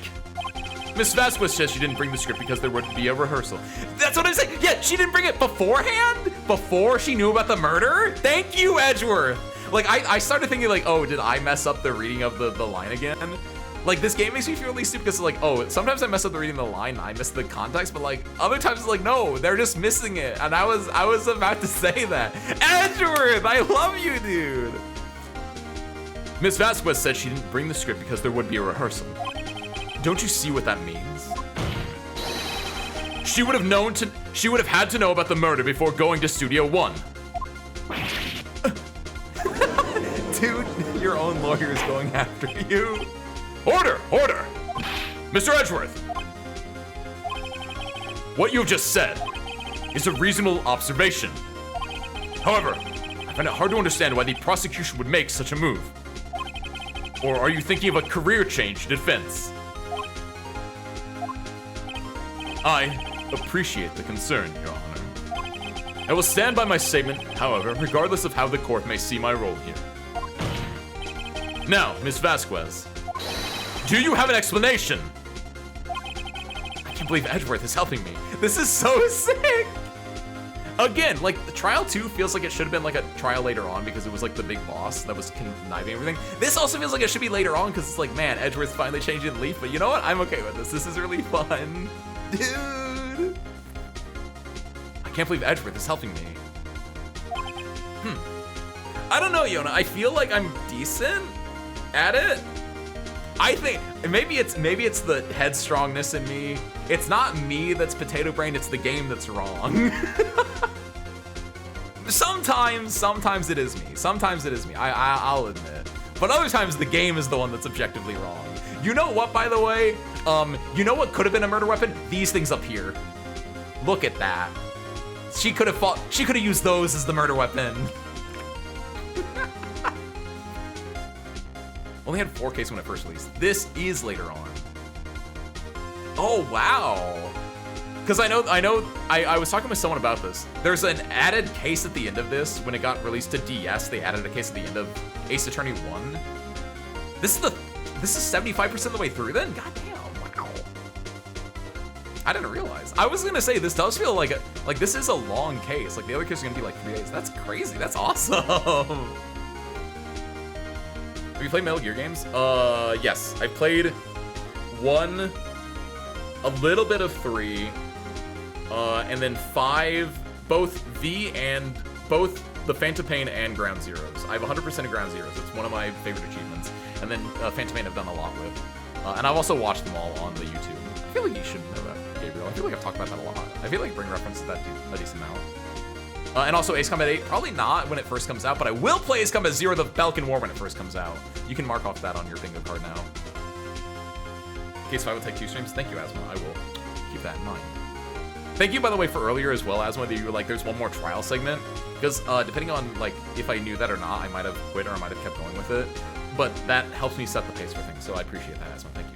Miss Vasquez says she didn't bring the script because there would be a rehearsal. That's what I'm saying! Yeah, she didn't bring it beforehand? Before she knew about the murder? Thank you, Edgeworth! Like, I started thinking like, oh, did I mess up the reading of the line again? Like, this game makes me feel really stupid because like, oh, sometimes I mess up the reading of the line, I miss the context, but like, other times it's like, no, they're just missing it. And I was about to say that. Edgeworth, I love you, dude. Miss Vasquez said she didn't bring the script because there would be a rehearsal. Don't you see what that means? She would have had to know about the murder before going to Studio 1. Dude, your own lawyer is going after you. Order! Order! Mr. Edgeworth! What you've just said is a reasonable observation. However, I find it hard to understand why the prosecution would make such a move. Or are you thinking of a career change in defense? I appreciate the concern, Your Honor. I will stand by my statement, however, regardless of how the court may see my role here. Now, Ms. Vasquez, do you have an explanation? I can't believe Edgeworth is helping me. This is so sick. Again, like, the Trial 2 feels like it should have been like a trial later on because it was like the big boss that was conniving everything. This also feels like it should be later on because it's like, man, Edgeworth's finally changing Leaf, but you know what? I'm okay with this. This is really fun. Dude! I can't believe Edgeworth is helping me. I don't know, Yona. I feel like I'm decent at it. I think maybe it's the headstrongness in me. It's not me that's potato brain, it's the game that's wrong. Sometimes it is me. Sometimes it is me. I'll admit. But other times the game is the one that's objectively wrong. You know what, by the way? You know what could have been a murder weapon? These things up here. Look at that. She could have used those as the murder weapon. Only had 4Ks when it first released. This is later on. Oh, wow. Because I was talking with someone about this. There's an added case at the end of this. When it got released to DS, they added a case at the end of Ace Attorney 1. This is 75% of the way through then? God damn, wow. I didn't realize. I was gonna say, this does feel like this is a long case. Like, the other case are gonna be like 3 days. That's crazy, that's awesome. Have you played Metal Gear games? Yes. I played 1, a little bit of 3, and then 5, both both the Phantom Pain and Ground Zeroes. I have 100% of Ground Zeroes. It's one of my favorite achievements. And then Phantom Pain I've done a lot with. And I've also watched them all on the YouTube. I feel like you should know that, Gabriel. I feel like I've talked about that a lot. I feel like I bring reference to that a decent amount. And also Ace Combat 8, probably not when it first comes out, but I will play Ace Combat 0, the Balkan War, when it first comes out. You can mark off that on your bingo card now. Case 5 will take 2 streams. Thank you, Asma. I will keep that in mind. Thank you, by the way, for earlier as well, Asma, that you were like, there's one more trial segment. Because depending on like if I knew that or not, I might have quit or I might have kept going with it. But that helps me set the pace for things, so I appreciate that, Asma. Thank you.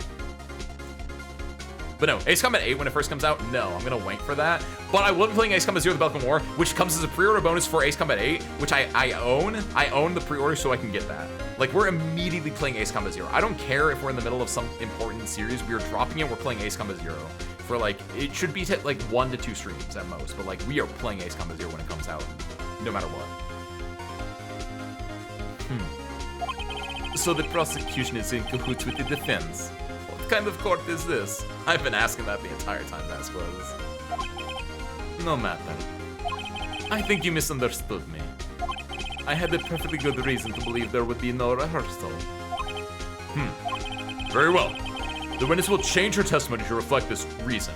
But no, Ace Combat 8 when it first comes out, no, I'm gonna wait for that. But I will be playing Ace Combat 0 the Balkan War, which comes as a pre-order bonus for Ace Combat 8, which I own. I own the pre-order so I can get that. Like, we're immediately playing Ace Combat 0. I don't care if we're in the middle of some important series, we are dropping it, we're playing Ace Combat 0. For like, it should be like 1 to 2 streams at most, but like, we are playing Ace Combat 0 when it comes out, no matter what. So the prosecution is in cahoots with the defense. What kind of court is this? I've been asking that the entire time, Vasquez. No matter. I think you misunderstood me. I had a perfectly good reason to believe there would be no rehearsal. Very well. The witness will change her testimony to reflect this reason.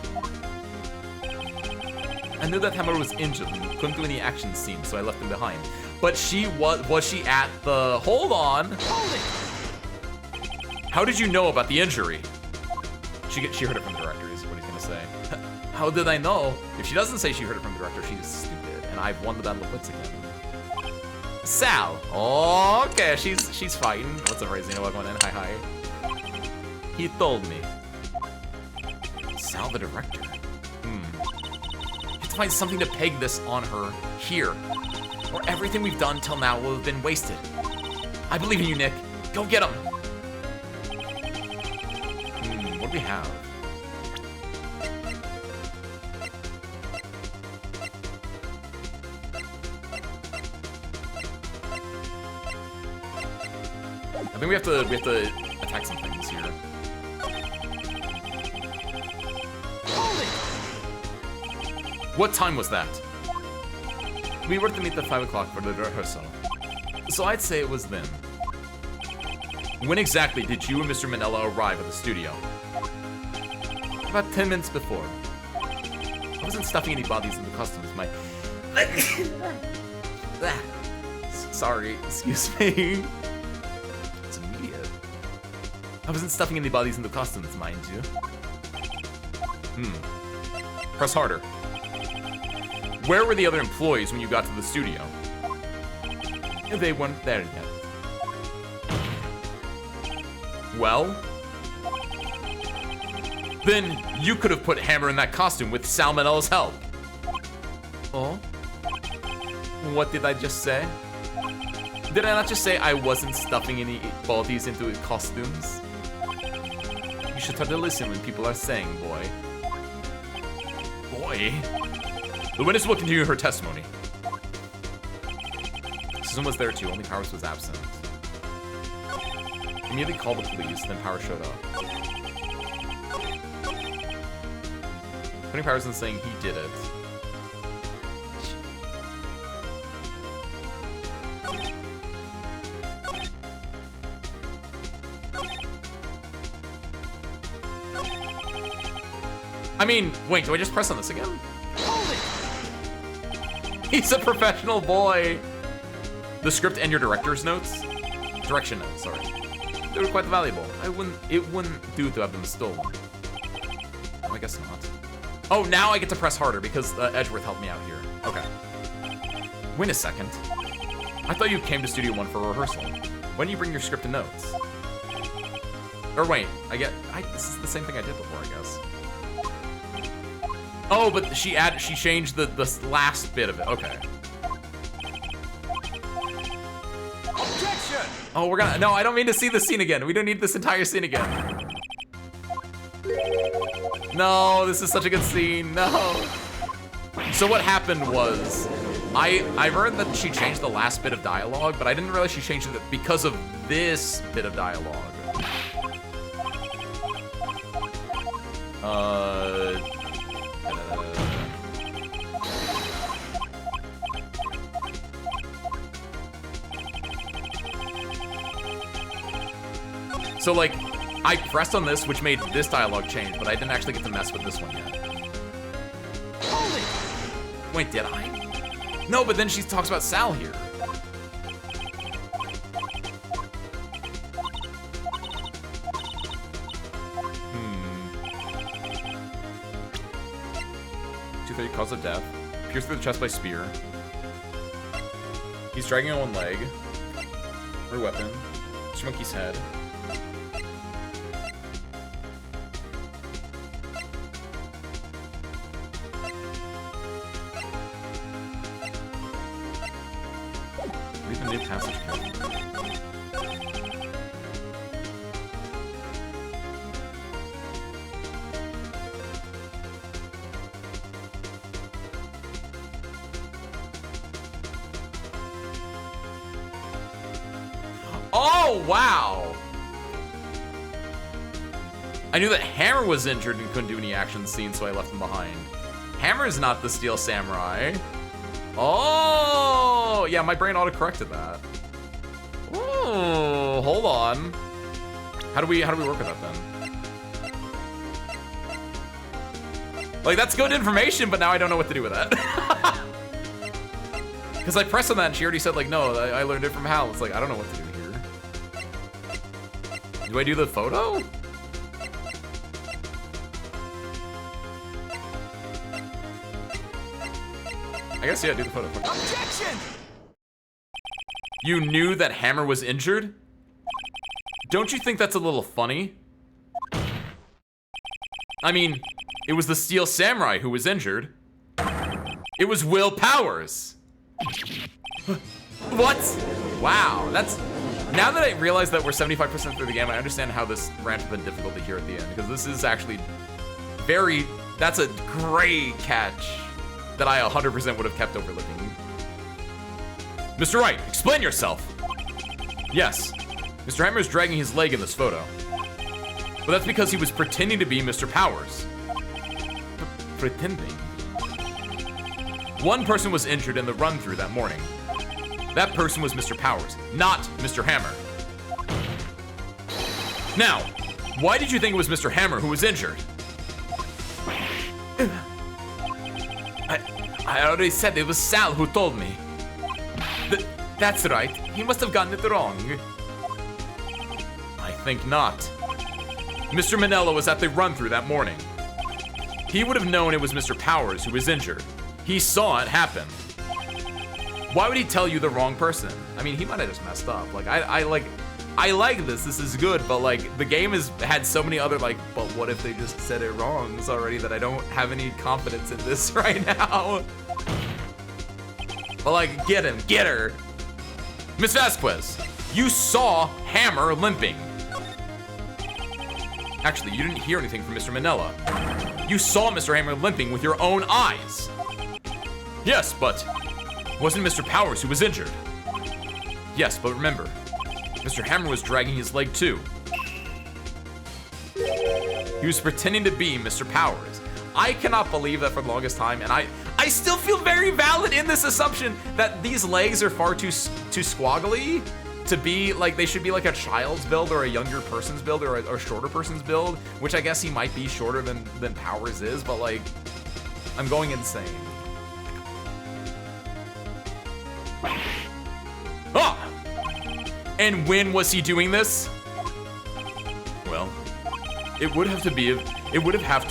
I knew that Hammer was injured and couldn't do any action scenes, so I left him behind. But she was she at the... Hold on. How did you know about the injury? She heard it from the director, is what he's gonna say. How did I know? If she doesn't say she heard it from the director, she's stupid, and I've won the battle of wits again. Sal. Oh, okay, she's fighting. What's up, Razina? Welcome in. Hi. He told me. Sal the director. You have to find something to peg this on her here, or everything we've done till now will have been wasted. I believe in you, Nick. Go get him. What do we have? I think we have to attack some things here. What time was that? We were to meet at 5 o'clock for the rehearsal, so I'd say it was then. When exactly did you and Mr. Manella arrive at the studio? About 10 minutes before. I wasn't stuffing any bodies into costumes. My... Sorry, excuse me. It's immediate. I wasn't stuffing any bodies into costumes, mind you. Press harder. Where were the other employees when you got to the studio? They weren't there yet. Well? Then you could have put Hammer in that costume with Salmonella's help. Oh? What did I just say? Did I not just say I wasn't stuffing any bodies into costumes? You should try to listen when people are saying, boy. Boy? The witness will continue her testimony. Susan was there too, only Powers was absent. Immediately called the police, then Powers showed up. Putting Powers in saying he did it. I mean, wait, do I just press on this again? He's a professional boy. The script and your director's notes? Direction notes, sorry. They were quite valuable. It wouldn't do to have them stolen. Oh, I guess not. Oh, now I get to press harder because Edgeworth helped me out here. Okay. Wait a second. I thought you came to Studio One for rehearsal. When do you bring your script and notes? Or wait, this is the same thing I did before, I guess. Oh, but she changed the last bit of it. Okay. Objection! Oh, no, I don't mean to see this scene again. We don't need this entire scene again. No, this is such a good scene. No. So what happened was, I heard that she changed the last bit of dialogue, but I didn't realize she changed it because of this bit of dialogue. So like, I pressed on this, which made this dialogue change, but I didn't actually get to mess with this one yet. Wait, did I? No, but then she talks about Sal here. Two-third cause of death. Pierced through the chest by spear. He's dragging on one leg. Her weapon. Mr. Monkey's head. Read the new passage code. Oh, wow! I knew that Hammer was injured and couldn't do any action scenes, so I left him behind. Hammer's not the Steel Samurai. Oh, yeah, my brain auto-corrected that. Oh, hold on. How do we work with that then? Like, that's good information, but now I don't know what to do with that. Because I pressed on that and she already said, like, no, I learned it from Hal. It's like, I don't know what to do here. Do I do the photo? I guess, yeah, do the photo. Objection! You knew that Hammer was injured? Don't you think that's a little funny? I mean, it was the Steel Samurai who was injured. It was Will Powers. What? Wow, that's... Now that I realize that we're 75% through the game, I understand how this ramped up in difficulty here at the end, because this is actually very... That's a great catch that I 100% would have kept overlooking. Mr. Wright, explain yourself. Yes, Mr. Hammer is dragging his leg in this photo. But that's because he was pretending to be Mr. Powers. Pretending? One person was injured in the run-through that morning. That person was Mr. Powers, not Mr. Hammer. Now, why did you think it was Mr. Hammer who was injured? I already said it was Sal who told me. That's right. He must have gotten it wrong. I think not. Mr. Manella was at the run-through that morning. He would have known it was Mr. Powers who was injured. He saw it happen. Why would he tell you the wrong person? I mean, he might have just messed up. Like, I like this. This is good, but like, the game has had so many other like, but what if they just said it wrongs already that I don't have any confidence in this right now. But like, get him, get her. Miss Vasquez, you saw Hammer limping. Actually, you didn't hear anything from Mr. Manella. You saw Mr. Hammer limping with your own eyes. Yes, but it wasn't Mr. Powers who was injured. Yes, but remember, Mr. Hammer was dragging his leg too. He was pretending to be Mr. Powers. I cannot believe that for the longest time, and I still feel very valid in this assumption that these legs are far too squaggly to be like, they should be like a child's build or a younger person's build or a shorter person's build, which I guess he might be shorter than Powers is, but like, I'm going insane. Ah! And when was he doing this? Well, it would have to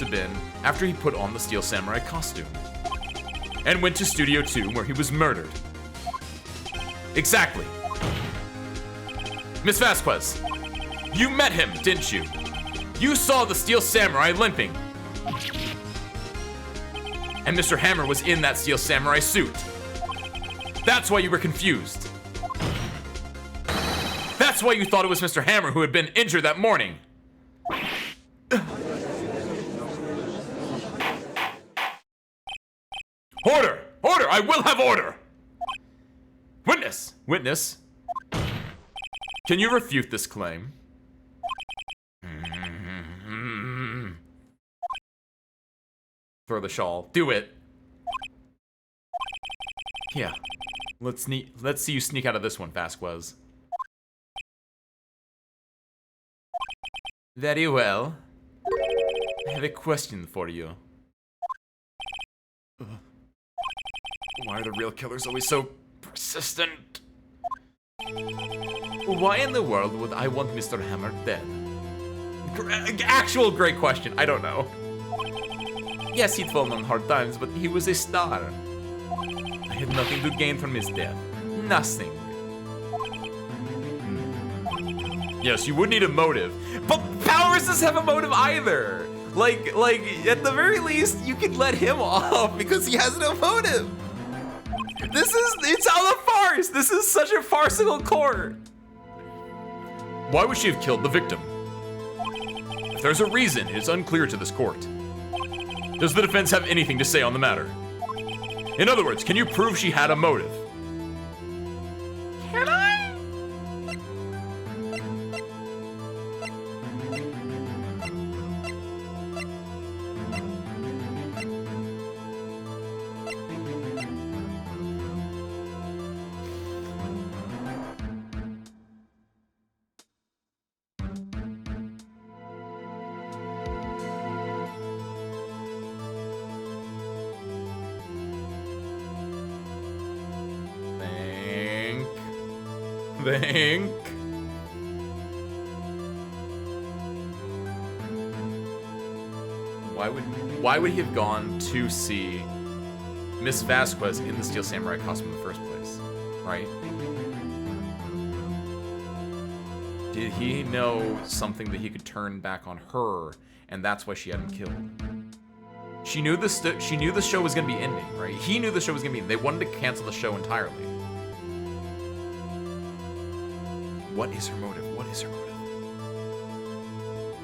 been after he put on the Steel Samurai costume and went to Studio 2 where he was murdered. Exactly. Miss Vasquez, you met him, didn't you? You saw the Steel Samurai limping. And Mr. Hammer was in that Steel Samurai suit. That's why you were confused. That's why you thought it was Mr. Hammer who had been injured that morning. Order! Order! I will have order! Witness! Witness? Can you refute this claim? Throw the shawl. Do it. Yeah. Let's see you sneak out of this one, Vasquez. Very well. I have a question for you. Why are the real killers always so persistent? Why in the world would I want Mr. Hammer dead? Actual great question. I don't know. Yes, he'd fallen on hard times, but he was a star. I had nothing to gain from his death. Nothing. Yes, you would need a motive. But Powers doesn't have a motive either. Like, at the very least, you could let him off because he has no motive. It's all a farce. This is such a farcical court. Why would she have killed the victim? If there's a reason, it's unclear to this court. Does the defense have anything to say on the matter? In other words, can you prove she had a motive? Can I? Think. Why would he have gone to see Miss Vasquez in the Steel Samurai costume in the first place, right? Did he know something that he could turn back on her, and that's why she had him killed? She knew the show was gonna be ending, right? He knew the show was gonna be. They wanted to cancel the show entirely. What is her motive? What is her motive?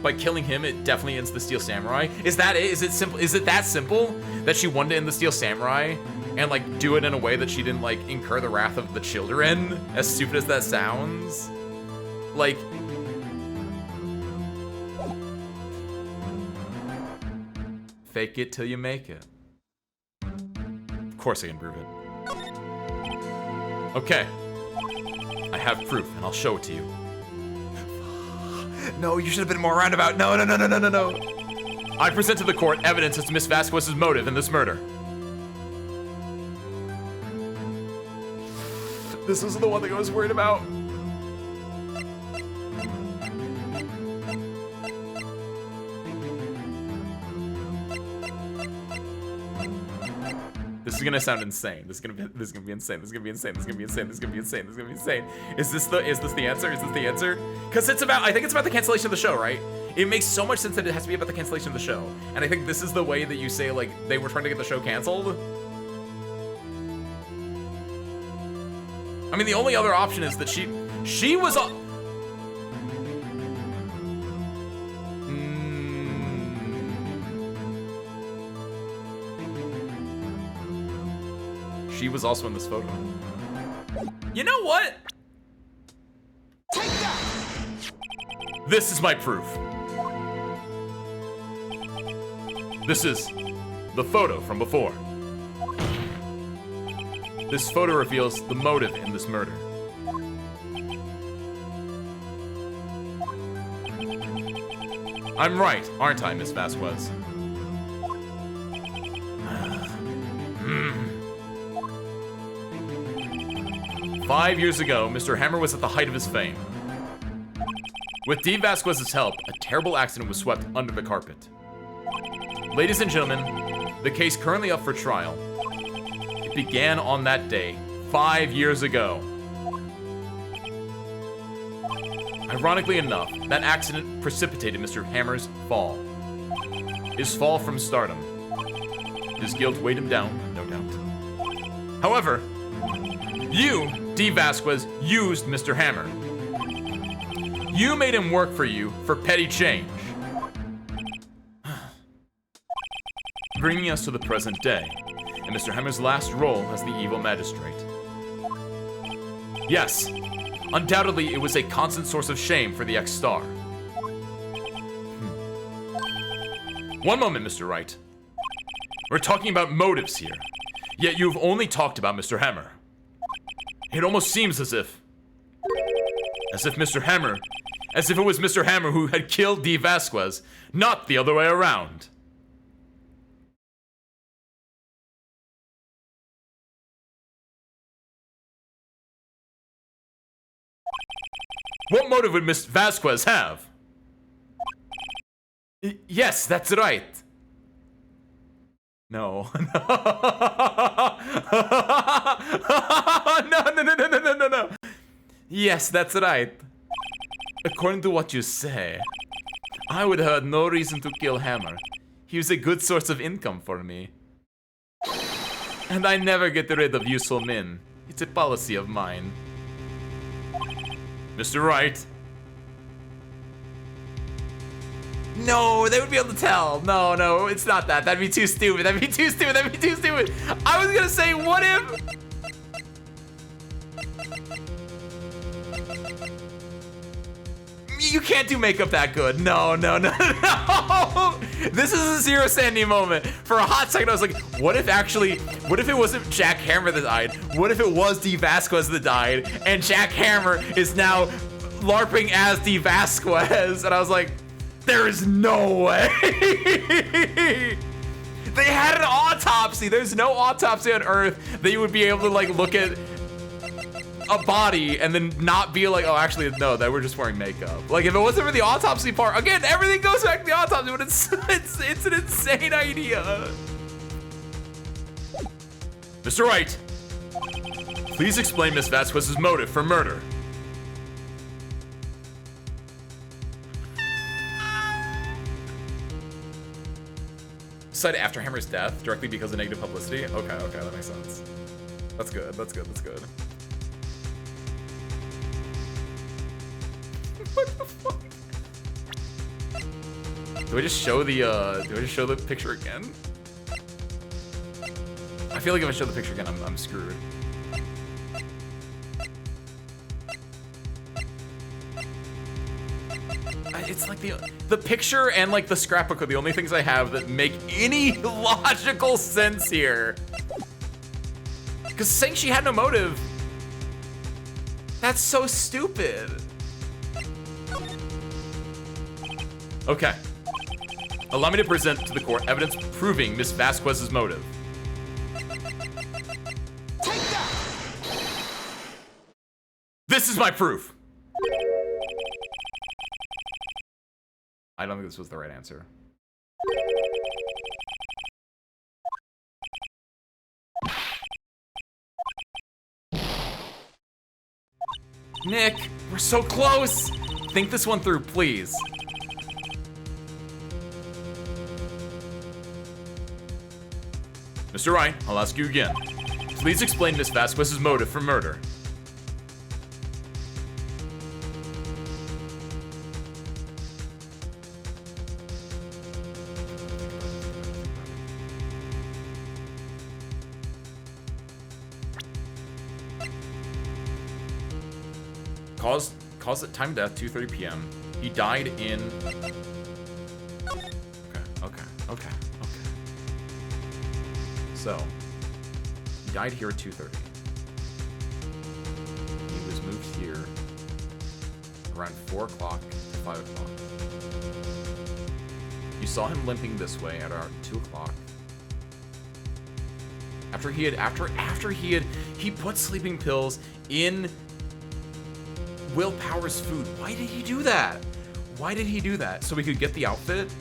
By killing him, it definitely ends the Steel Samurai. Is that it? Is it simple? Is it that simple that she wanted to end the Steel Samurai and like do it in a way that she didn't like incur the wrath of the children? As stupid as that sounds, like. Fake it till you make it. Of course I can prove it. Okay. I have proof, and I'll show it to you. No, you should have been more roundabout. No. I present to the court evidence as to Miss Vasquez's motive in this murder. This was the one thing I was worried about. This is gonna sound insane. This is gonna be insane. This is gonna be insane. This is gonna be insane. This is gonna be insane. This is gonna be insane. Is this the answer? Is this the answer? Because I think it's about the cancellation of the show, right? It makes so much sense that it has to be about the cancellation of the show. And I think this is the way that you say like they were trying to get the show canceled. I mean, the only other option is that she was she was also in this photo. You know what? Take that! This is my proof. This is the photo from before. This photo reveals the motive in this murder. I'm right, aren't I, Miss Vasquez? 5 years ago, Mr. Hammer was at the height of his fame. With Dee Vasquez's help, a terrible accident was swept under the carpet. Ladies and gentlemen, the case currently up for trial. It began on that day, 5 years ago. Ironically enough, that accident precipitated Mr. Hammer's fall. His fall from stardom. His guilt weighed him down, no doubt. However, you, Dee Vasquez, used Mr. Hammer. You made him work for you for petty change. Bringing us to the present day, and Mr. Hammer's last role as the evil magistrate. Yes, undoubtedly it was a constant source of shame for the ex-star. One moment, Mr. Wright. We're talking about motives here, yet you've only talked about Mr. Hammer. It almost seems as if it was Mr. Hammer who had killed Dee Vasquez, not the other way around. What motive would Miss Vasquez have? Yes, that's right. No. No. Yes, that's right. According to what you say, I would have had no reason to kill Hammer. He was a good source of income for me. And I never get rid of useful men. It's a policy of mine. Mr. Wright. No, they would be able to tell. No, it's not that. That'd be too stupid. I was gonna say, what if? You can't do makeup that good. No. This is a Zero Sandy moment. For a hot second, I was like, what if it wasn't Jack Hammer that died? What if it was Dee Vasquez that died, and Jack Hammer is now LARPing as Dee Vasquez? And I was like, there is no way. They had an autopsy. There's no autopsy on Earth that you would be able to like look at a body and then not be like, oh, actually, no, that we're just wearing makeup. Like, if it wasn't for the autopsy part, again, everything goes back to the autopsy, but it's an insane idea. Mr. Wright, please explain Miss Vasquez's motive for murder. Decided after Hammer's death, directly because of negative publicity? Okay, that makes sense. That's good. What the fuck? Do I just show the picture again? I feel like if I show the picture again, I'm screwed. It's like the picture and like the scrapbook are the only things I have that make any logical sense here. Because saying she had no motive, that's so stupid. Okay. Allow me to present to the court evidence proving Miss Vasquez's motive. Take that! This is my proof. I don't think this was the right answer. Nick, we're so close. Think this one through, please. Mr. Wright, I'll ask you again. Please explain Miss Vasquez's motive for murder. Caused it time of death 2:30 p.m. He died in. Okay. So he died here at 2:30. He was moved here around 4 o'clock to 5 o'clock. You saw him limping this way at around 2 o'clock. After he put sleeping pills in Will Power's food. Why did he do that? Why did he do that? So we could get the outfit,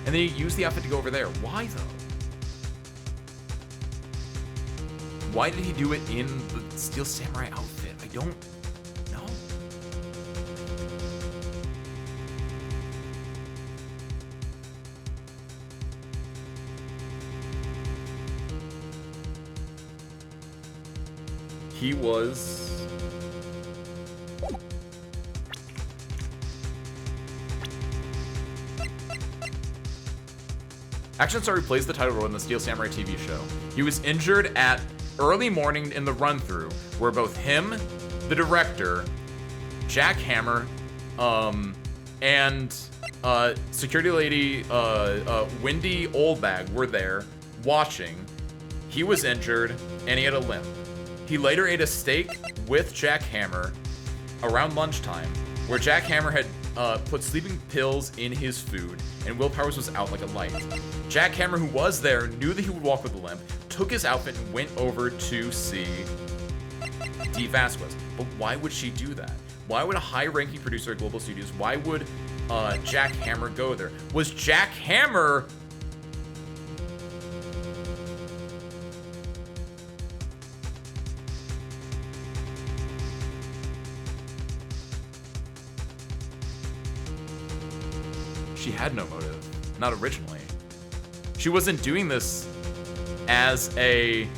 and then he used the outfit to go over there. Why though? Why did he do it in the Steel Samurai outfit? I don't know. He was... Action Star replays the title role in the Steel Samurai TV show. He was injured at early morning in the run-through, where both him, the director, Jack Hammer, and security lady Wendy Oldbag were there watching. He was injured, and he had a limp. He later ate a steak with Jack Hammer around lunchtime, where Jack Hammer had put sleeping pills in his food, and Will Powers was out like a light. Jack Hammer, who was there, knew that he would walk with a limp, took his outfit and went over to see Dee Vasquez. But why would she do that? Why would a high-ranking producer at Global Studios, why would Jack Hammer go there? Was Jack Hammer... She had no motive, not originally. She wasn't doing this as a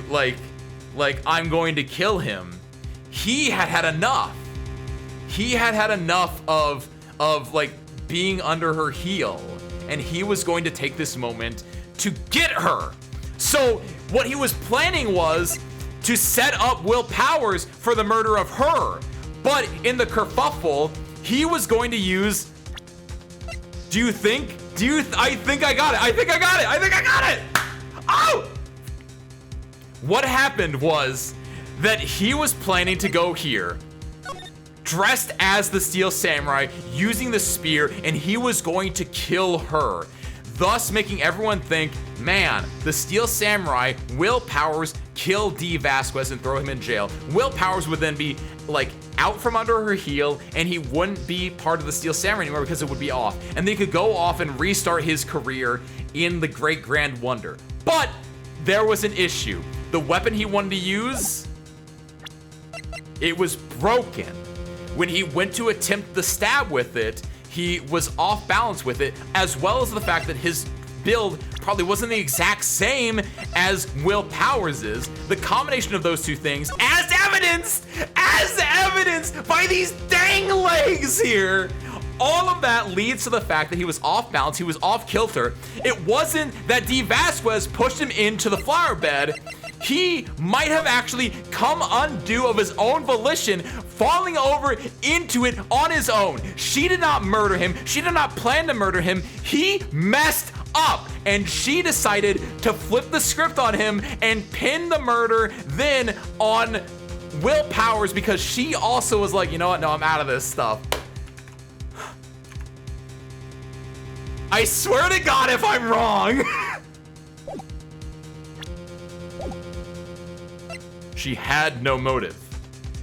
like I'm going to kill him. He had enough. He had enough of like being under her heel, and he was going to take this moment to get her. So what he was planning was to set up Will Powers for the murder of her. But in the kerfuffle, he was going to use... I think I got it! Oh! What happened was that he was planning to go here, dressed as the Steel Samurai, using the spear, and he was going to kill her, thus making everyone think, man, the Steel Samurai, Will Powers, kill Dee Vasquez and throw him in jail. Will Powers would then be like out from under her heel, and he wouldn't be part of the Steel Samurai anymore because it would be off. And they could go off and restart his career in the Great Grand Wonder. But there was an issue. The weapon he wanted to use, it was broken. When he went to attempt the stab with it, he was off balance with it, as well as the fact that his build probably wasn't the exact same as Will Powers's. The combination of those two things, as evidenced by these dang legs here, all of that leads to the fact that he was off balance, he was off kilter. It wasn't that Dee Vasquez pushed him into the flower bed. He might have actually come undue of his own volition, falling over into it on his own. She did not murder him. She did not plan to murder him. He messed up, and she decided to flip the script on him and pin the murder then on Will Powers, because she also was like, you know what, no, I'm out of this stuff. I swear to God if I'm wrong. She had no motive.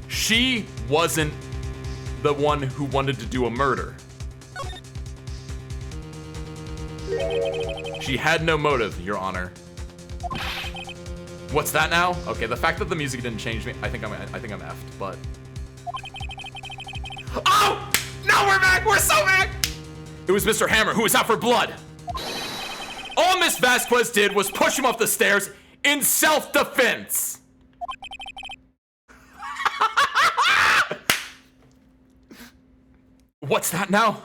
She wasn't the one who wanted to do a murder. She had no motive, Your Honor. What's that now? Okay, the fact that the music didn't change me, I think I'm effed, but... Oh! Now we're back! We're so back! It was Mr. Hammer who was out for blood. All Miss Vasquez did was push him up the stairs in self-defense. What's that now?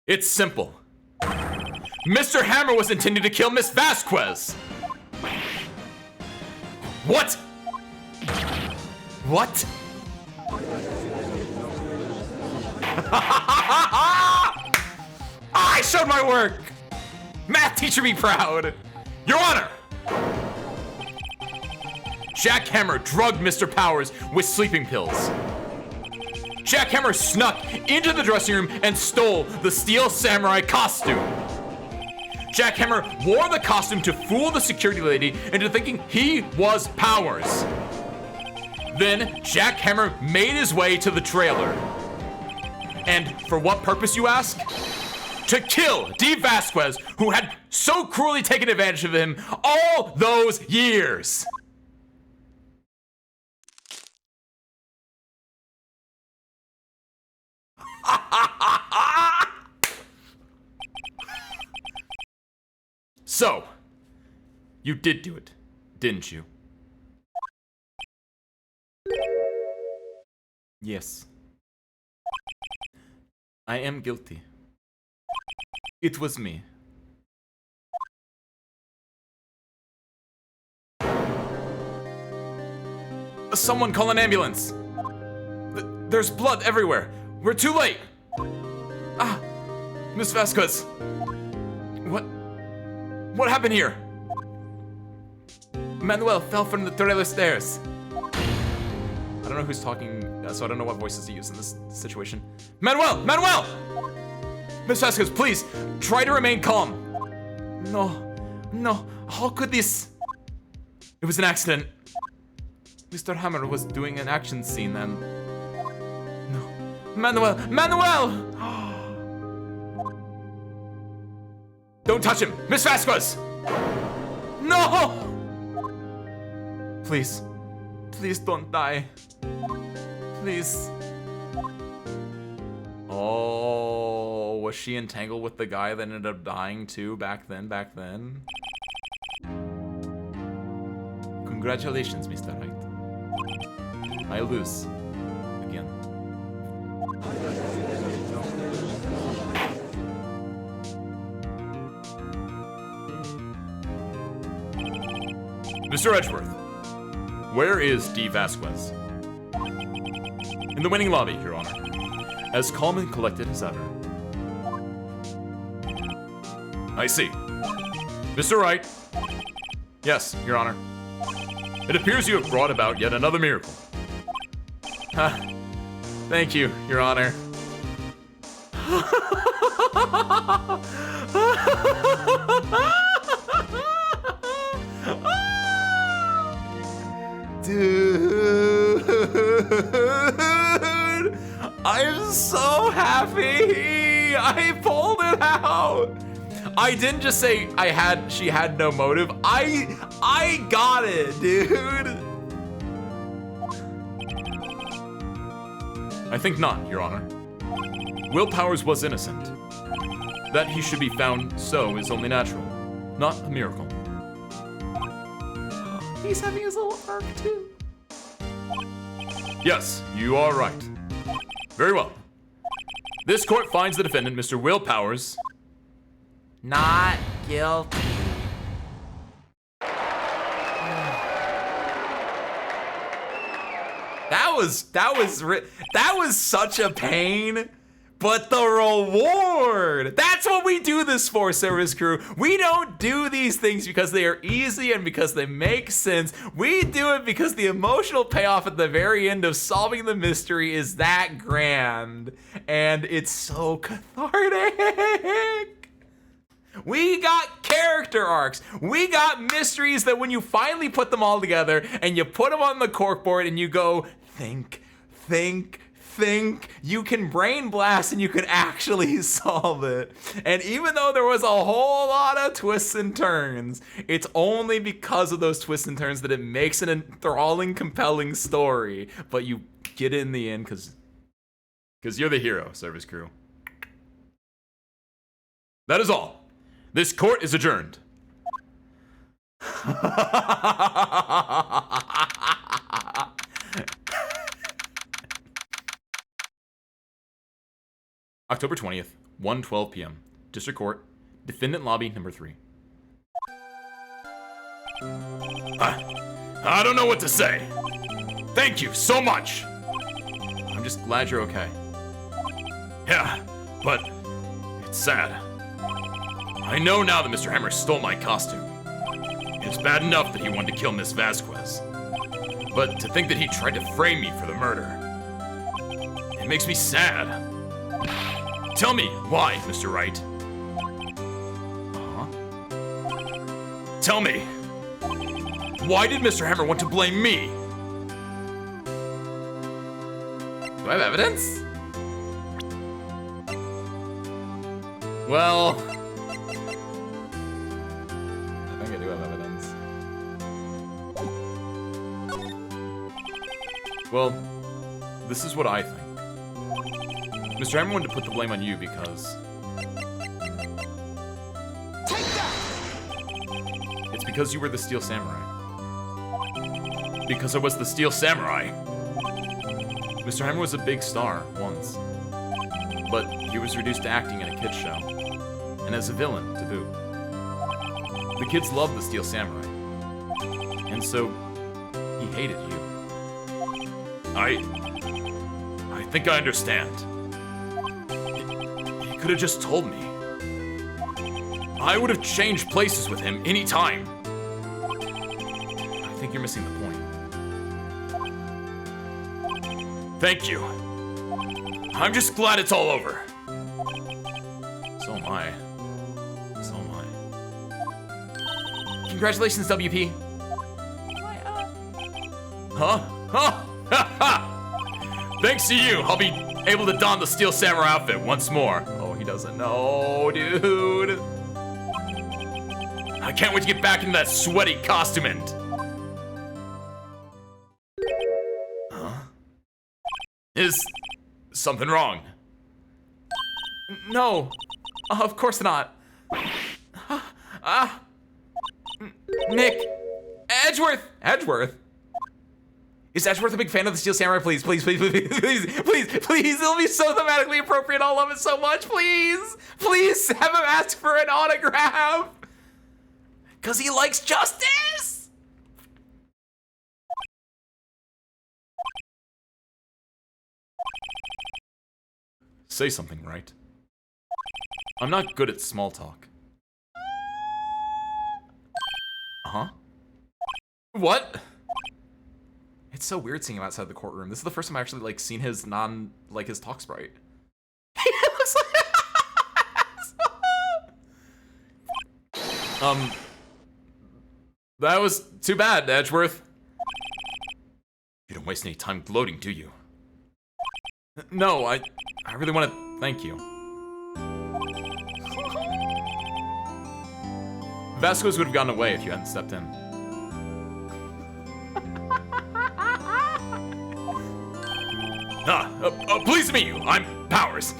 It's simple. Mr. Hammer was intending to kill Miss Vasquez. What? What? I showed my work! Math teacher be proud! Your Honor! Jackhammer drugged Mr. Powers with sleeping pills. Jackhammer snuck into the dressing room and stole the steel samurai costume. Jackhammer wore the costume to fool the security lady into thinking he was Powers. Then Jackhammer made his way to the trailer. And for what purpose, you ask? To kill Dee Vasquez, who had so cruelly taken advantage of him all those years. So, you did do it, didn't you? Yes. I am guilty. It was me. Someone call an ambulance. There's blood everywhere. We're too late. Ah, Miss Vasquez. What happened here? Manuel fell from the trailer stairs. I don't know who's talking, so I don't know what voices to use in this situation. Manuel! Manuel! Miss Vasquez, please, try to remain calm. No, how could this? It was an accident. Mr. Hammer was doing an action scene and... No. Manuel! Don't touch him! Miss Vasquez! No! Please don't die. Please. Oh, was she entangled with the guy that ended up dying too back then? Congratulations, Mr. Wright. I lose. Again. Mr. Edgeworth, where is Dee Vasquez? In the winning lobby, Your Honor. As calm and collected as ever. I see. Mr. Wright. Yes, Your Honor. It appears you have brought about yet another miracle. Thank you, Your Honor. Dude, I'm so happy. I pulled it out. I didn't just say she had no motive. I got it, dude. I think not, Your Honor. Will Powers was innocent. That he should be found so is only natural, not a miracle. He's having his little arc too. Yes, you are right. Very well. This court finds the defendant, Mr. Will Powers, Not guilty. that was such a pain, but the reward. That's what we do this for, service crew. We don't do these things because they are easy and because they make sense. We do it because the emotional payoff at the very end of solving the mystery is that grand, and it's so cathartic. We got character arcs. We got mysteries that when you finally put them all together and you put them on the corkboard and you go, think, you can brain blast and you can actually solve it. And even though there was a whole lot of twists and turns, it's only because of those twists and turns that it makes an enthralling, compelling story. But you get it in the end because you're the hero, service crew. That is all. This court is adjourned. October 20th, 1:12 p.m. District Court, Defendant Lobby number 3. I don't know what to say. Thank you so much. I'm just glad you're okay. Yeah, but it's sad. I know now that Mr. Hammer stole my costume. It's bad enough that he wanted to kill Miss Vasquez. But to think that he tried to frame me for the murder, it makes me sad. Tell me why, Mr. Wright. Huh? Tell me, why did Mr. Hammer want to blame me? Do I have evidence? Well, I think I do have evidence. well, this is what I think. Mr. Hammer wanted to put the blame on you because Take that! it's because you were the Steel Samurai. Because I was the Steel Samurai. Mr. Hammer was a big star once, but he was reduced to acting in a kids show, and as a villain to boot. The kids loved the Steel Samurai, and so he hated you. I think I understand. He could have just told me. I would have changed places with him anytime. I think you're missing the point. Thank you. I'm just glad it's all over. So am I. So am I. Congratulations, WP. Huh? Huh? Ha ha! Thanks to you, I'll be able to don the Steel Samurai outfit once more. Oh, he doesn't know, dude. I can't wait to get back into that sweaty costume and... Huh? Is something wrong? No, of course not. Nick, Edgeworth. Is Edgeworth a big fan of the Steel Samurai? Please. It'll be so thematically appropriate. I'll love it so much. Please have him ask for an autograph. Cause he likes justice. Say something, right? I'm not good at small talk. Huh? What? It's so weird seeing him outside the courtroom. This is the first time I actually like seen his his talk sprite. He looks like That was too bad, Edgeworth. You don't waste any time gloating, do you? No, I really want to thank you. Vasquez would have gotten away if you hadn't stepped in. Pleased to meet you. I'm Powers.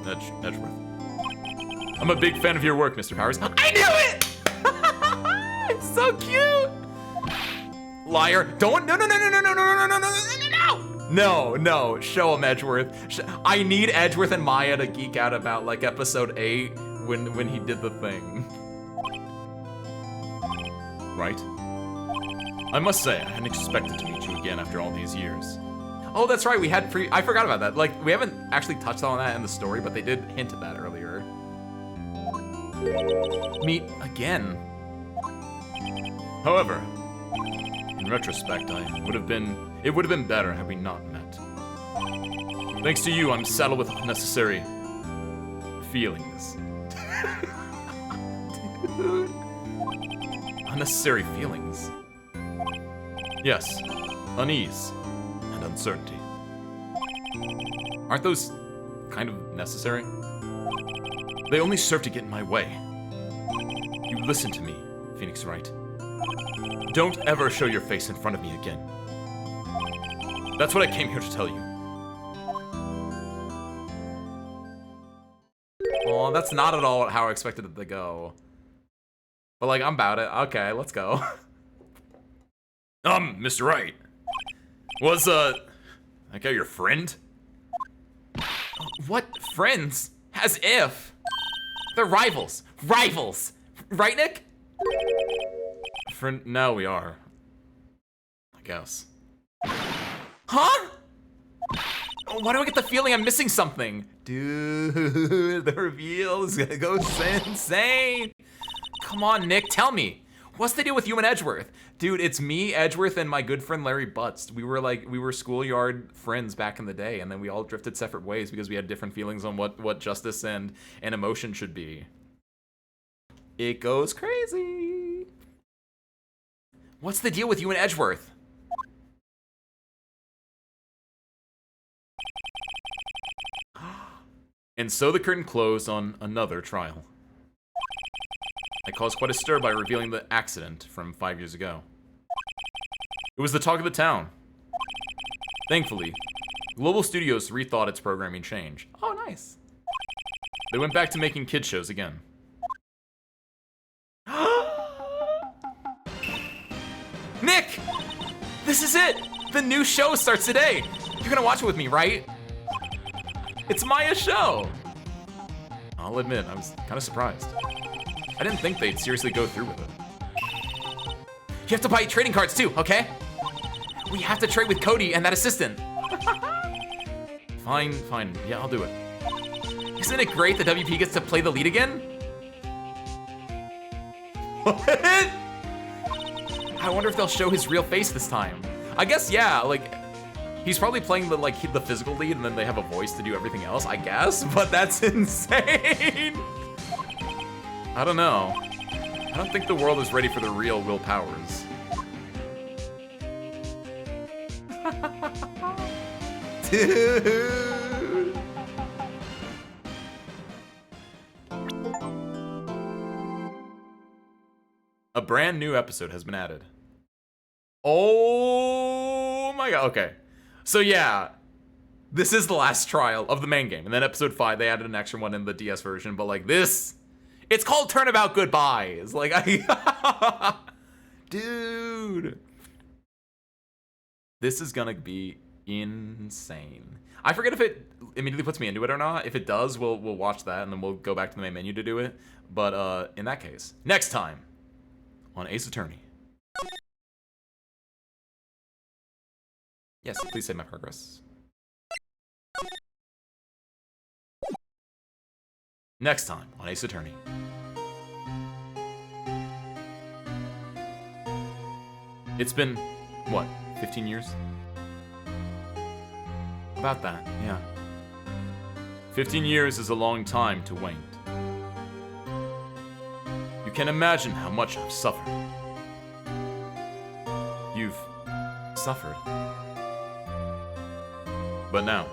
Edgeworth. I'm a big fan of your work, Mr. Powers. I knew it! It's so cute! Liar. Don't. No. No. Show him Edgeworth. I need Edgeworth and Maya to geek out about like episode 8 when he did the thing. Right? I must say, I hadn't expected to meet you again after all these years. Oh, that's right. I forgot about that. Like, we haven't actually touched on that in the story, but they did hint at that earlier. Meet again. However, in retrospect, it would have been better had we not met. Thanks to you, I'm saddled with unnecessary feelings. Dude. Unnecessary feelings. Yes, unease and uncertainty. Aren't those kind of necessary? They only serve to get in my way. You listen to me, Phoenix Wright. Don't ever show your face in front of me again. That's what I came here to tell you. Oh, that's not at all how I expected it to go. But like, I'm about it. Okay, let's go. Mr. Wright. Was, that guy your friend? What? Friends? As if. They're rivals. Rivals! Right, Nick? For now we are. I guess. Huh? Why do I get the feeling I'm missing something? Dude, the reveal is gonna go insane. Come on, Nick, tell me. What's the deal with you and Edgeworth? Dude, it's me, Edgeworth, and my good friend Larry Butts. We were schoolyard friends back in the day, and then we all drifted separate ways because we had different feelings on what justice and emotion should be. It goes crazy. What's the deal with you and Edgeworth? And so the curtain closed on another trial. I caused quite a stir by revealing the accident from 5 years ago. It was the talk of the town. Thankfully, Global Studios rethought its programming change. Oh, nice. They went back to making kid shows again. Nick! This is it! The new show starts today! You're gonna watch it with me, right? It's Maya's show! I'll admit, I was kind of surprised. I didn't think they'd seriously go through with it. You have to buy trading cards too, okay? We have to trade with Cody and that assistant. Fine. Yeah, I'll do it. Isn't it great that WP gets to play the lead again? What? I wonder if they'll show his real face this time. I guess, yeah, like, he's probably playing the physical lead and then they have a voice to do everything else, I guess, but that's insane. I don't know. I don't think the world is ready for the real Will Powers. Dude. A brand new episode has been added. Oh my god, okay. So yeah, this is the last trial of the main game. And then episode 5, they added an extra one in the DS version, but like this, it's called Turnabout Goodbyes. Like, dude. This is gonna be insane. I forget if it immediately puts me into it or not. If it does, we'll watch that and then we'll go back to the main menu to do it. But in that case, next time on Ace Attorney. Yes, please save my progress. Next time on Ace Attorney. It's been, what, 15 years? About that, yeah. 15 years is a long time to wait. You can imagine how much I've suffered. You've suffered. But now,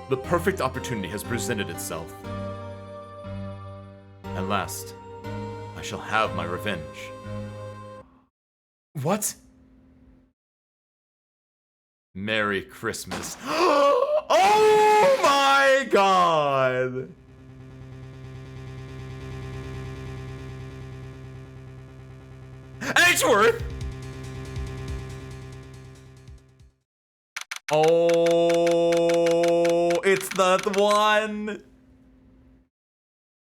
the perfect opportunity has presented itself. At last, I shall have my revenge. What? Merry Christmas. Oh my god! Edgeworth! Oh, it's the one.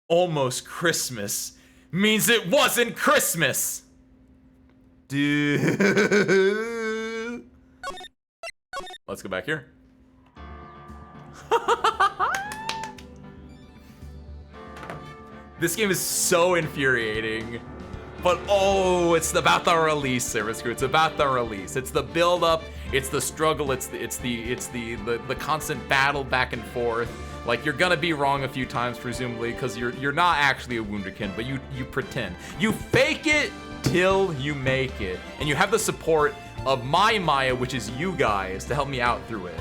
Almost Christmas means it wasn't Christmas. Dude. Let's go back here. This game is so infuriating. But oh, it's about the release, Service Crew. It's about the release. It's the build up, it's the struggle, it's the constant battle back and forth. Like, you're gonna be wrong a few times, presumably, because you're not actually a Wunderkind, but you pretend. You fake it till you make it. And you have the support of my Maya, which is you guys, to help me out through it.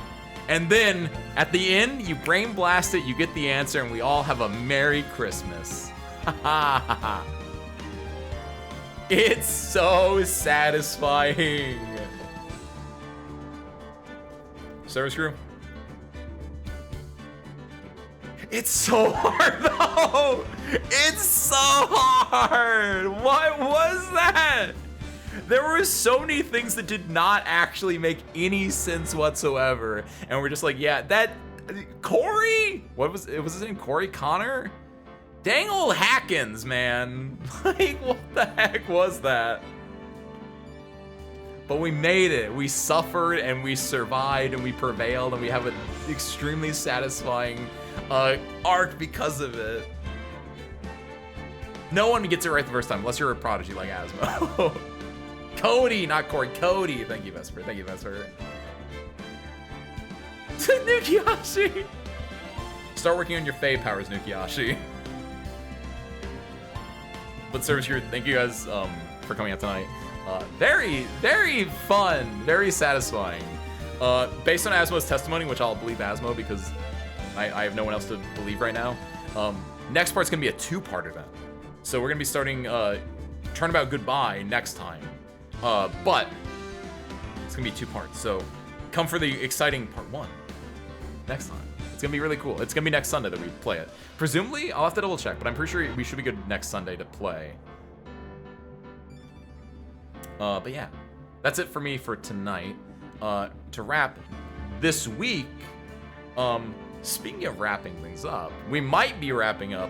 And then, at the end, you brain blast it, you get the answer, and we all have a Merry Christmas. Ha ha ha ha. It's so satisfying. Service crew? It's so hard though! It's so hard! What was that? There were so many things that did not actually make any sense whatsoever. And we're just like, yeah, that, Corey? What was his name? Corey Connor? Dang old Hackins, man. Like, what the heck was that? But we made it. We suffered and we survived and we prevailed and we have an extremely satisfying arc because of it. No one gets it right the first time unless you're a prodigy like Asmo. Cody, not Corey. Cody. Thank you, Vesper. Thank you, Vesper. Nukiashi. Start working on your Fae powers, Nukiashi. But Service here, thank you guys for coming out tonight. Very, very fun, very satisfying. Based on Asmo's testimony, which I'll believe Asmo because I have no one else to believe right now. Next part's gonna be a two-parter then. So we're gonna be starting Turnabout Goodbye next time. But it's gonna be 2 parts. So come for the exciting part 1 next time. It's gonna be really cool. It's gonna be next Sunday that we play it. Presumably, I'll have to double check, but I'm pretty sure we should be good next Sunday to play. But yeah, that's it for me for tonight. To wrap this week, speaking of wrapping things up, we might be wrapping up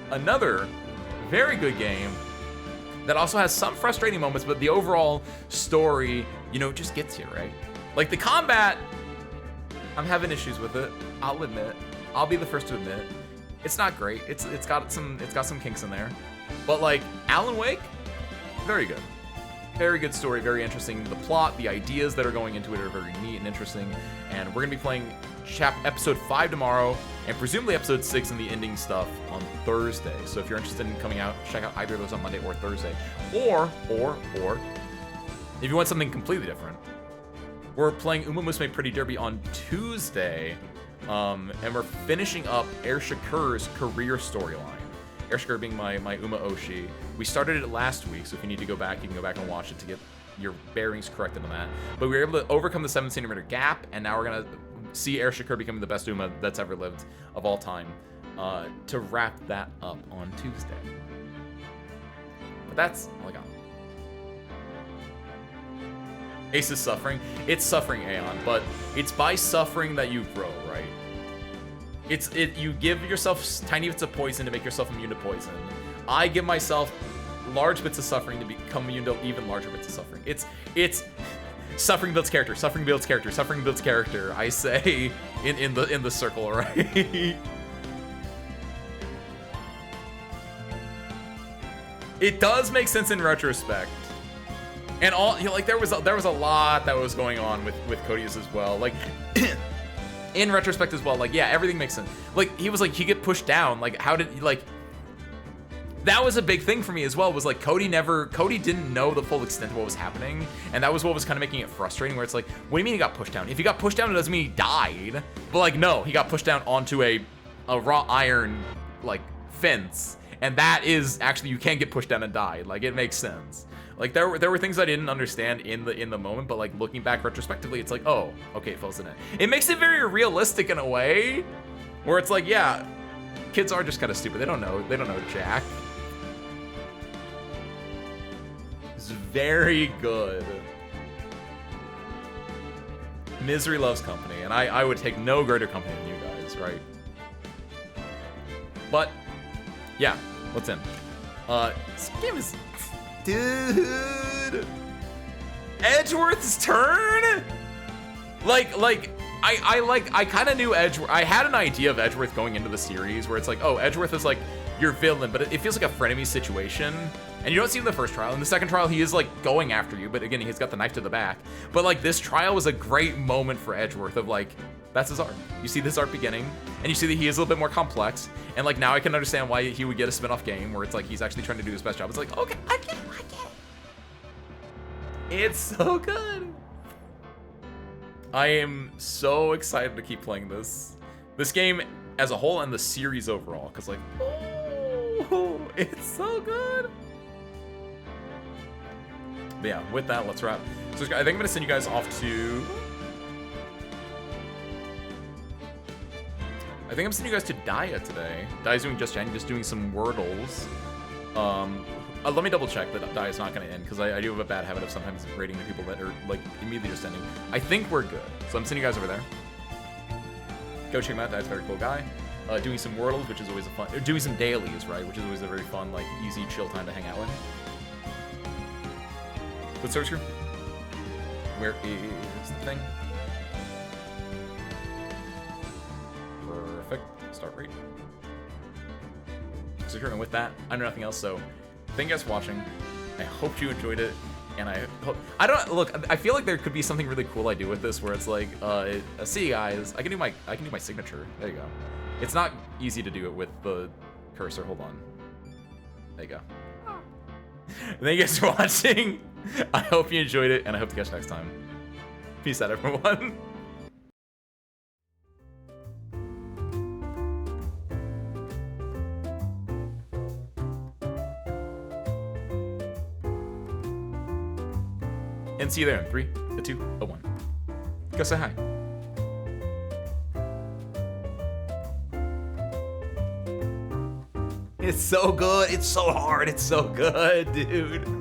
another very good game that also has some frustrating moments, but the overall story, you know, just gets you, right? Like the combat, I'm having issues with it. I'll admit. I'll be the first to admit. It's not great. It's got some kinks in there. But like Alan Wake, very good. Very good story, very interesting. The plot, the ideas that are going into it are very neat and interesting. And we're gonna be playing episode 5 tomorrow, and presumably episode 6 and the ending stuff on Thursday. So if you're interested in coming out, check out either of those on Monday or Thursday. Or if you want something completely different, we're playing Uma Musume Pretty Derby on Tuesday, and we're finishing up Air Shakur's career storyline. Air Shakur being my Uma Oshi. We started it last week, so if you need to go back, you can go back and watch it to get your bearings corrected on that. But we were able to overcome the 7cm gap, and now we're gonna see Air Shakur becoming the best Uma that's ever lived of all time, to wrap that up on Tuesday. But that's all I got. Ace is suffering. It's suffering, Aeon, but it's by suffering that you grow, right? You give yourself tiny bits of poison to make yourself immune to poison. I give myself large bits of suffering to become immune to even larger bits of suffering. It's suffering builds character, suffering builds character, suffering builds character. I say in the circle, right? It does make sense in retrospect. And all, you know, like there was a lot that was going on with Cody's as well. Like in retrospect as well, like yeah, everything makes sense. Like he get pushed down. Like how did like that was a big thing for me as well, was like Cody didn't know the full extent of what was happening, and that was what was kind of making it frustrating, where it's like, what do you mean he got pushed down? If he got pushed down, it doesn't mean he died. But like no, he got pushed down onto a wrought iron like fence, and that is actually, you can't get pushed down and die. Like it makes sense. Like there were things I didn't understand in the moment, but like looking back retrospectively, it's like, oh, okay, it fills in it. It makes it very realistic in a way, where it's like, yeah, kids are just kind of stupid. They don't know Jack. It's very good. Misery loves company, and I would take no greater company than you guys, right? But yeah, what's in? This game is. Dude, Edgeworth's turn? I kind of knew Edgeworth. I had an idea of Edgeworth going into the series, where it's like, oh, Edgeworth is like your villain, but it feels like a frenemy situation. And you don't see him in the first trial. In the second trial, he is like going after you, but again, he's got the knife to the back. But like this trial was a great moment for Edgeworth of like, that's his arc. You see this arc beginning, and you see that he is a little bit more complex. And like now I can understand why he would get a spin-off game where it's like he's actually trying to do his best job. It's like, okay, I get it. It's so good. I am so excited to keep playing this game as a whole and the series overall, because like, oh, it's so good. But yeah, with that, let's wrap. So I think I'm gonna send you guys off to. I think I'm sending you guys to Daya today. Daya's doing just doing some Wordles. Let me double check that Daya's not gonna end, because I do have a bad habit of sometimes rating the people that are like immediately just ending. I think we're good, so I'm sending you guys over there. Go check him out. Daya's a very cool guy. Doing some Wordles, which is always a fun. Doing some dailies, right? Which is always a very fun, like easy, chill time to hang out with. What's Search Crew? Where is the thing? Perfect. Start rate. So and with that, I know nothing else, so thank you guys for watching. I hope you enjoyed it, and I hope I feel like there could be something really cool I do with this where it's like, see you guys, I can do my signature. There you go. It's not easy to do it with the cursor. Hold on. There you go. Thank you guys for watching. I hope you enjoyed it, and I hope to catch you next time. Peace out, everyone. And see you there in 3, 2, 1. Go say hi. It's so good. It's so hard. It's so good, dude.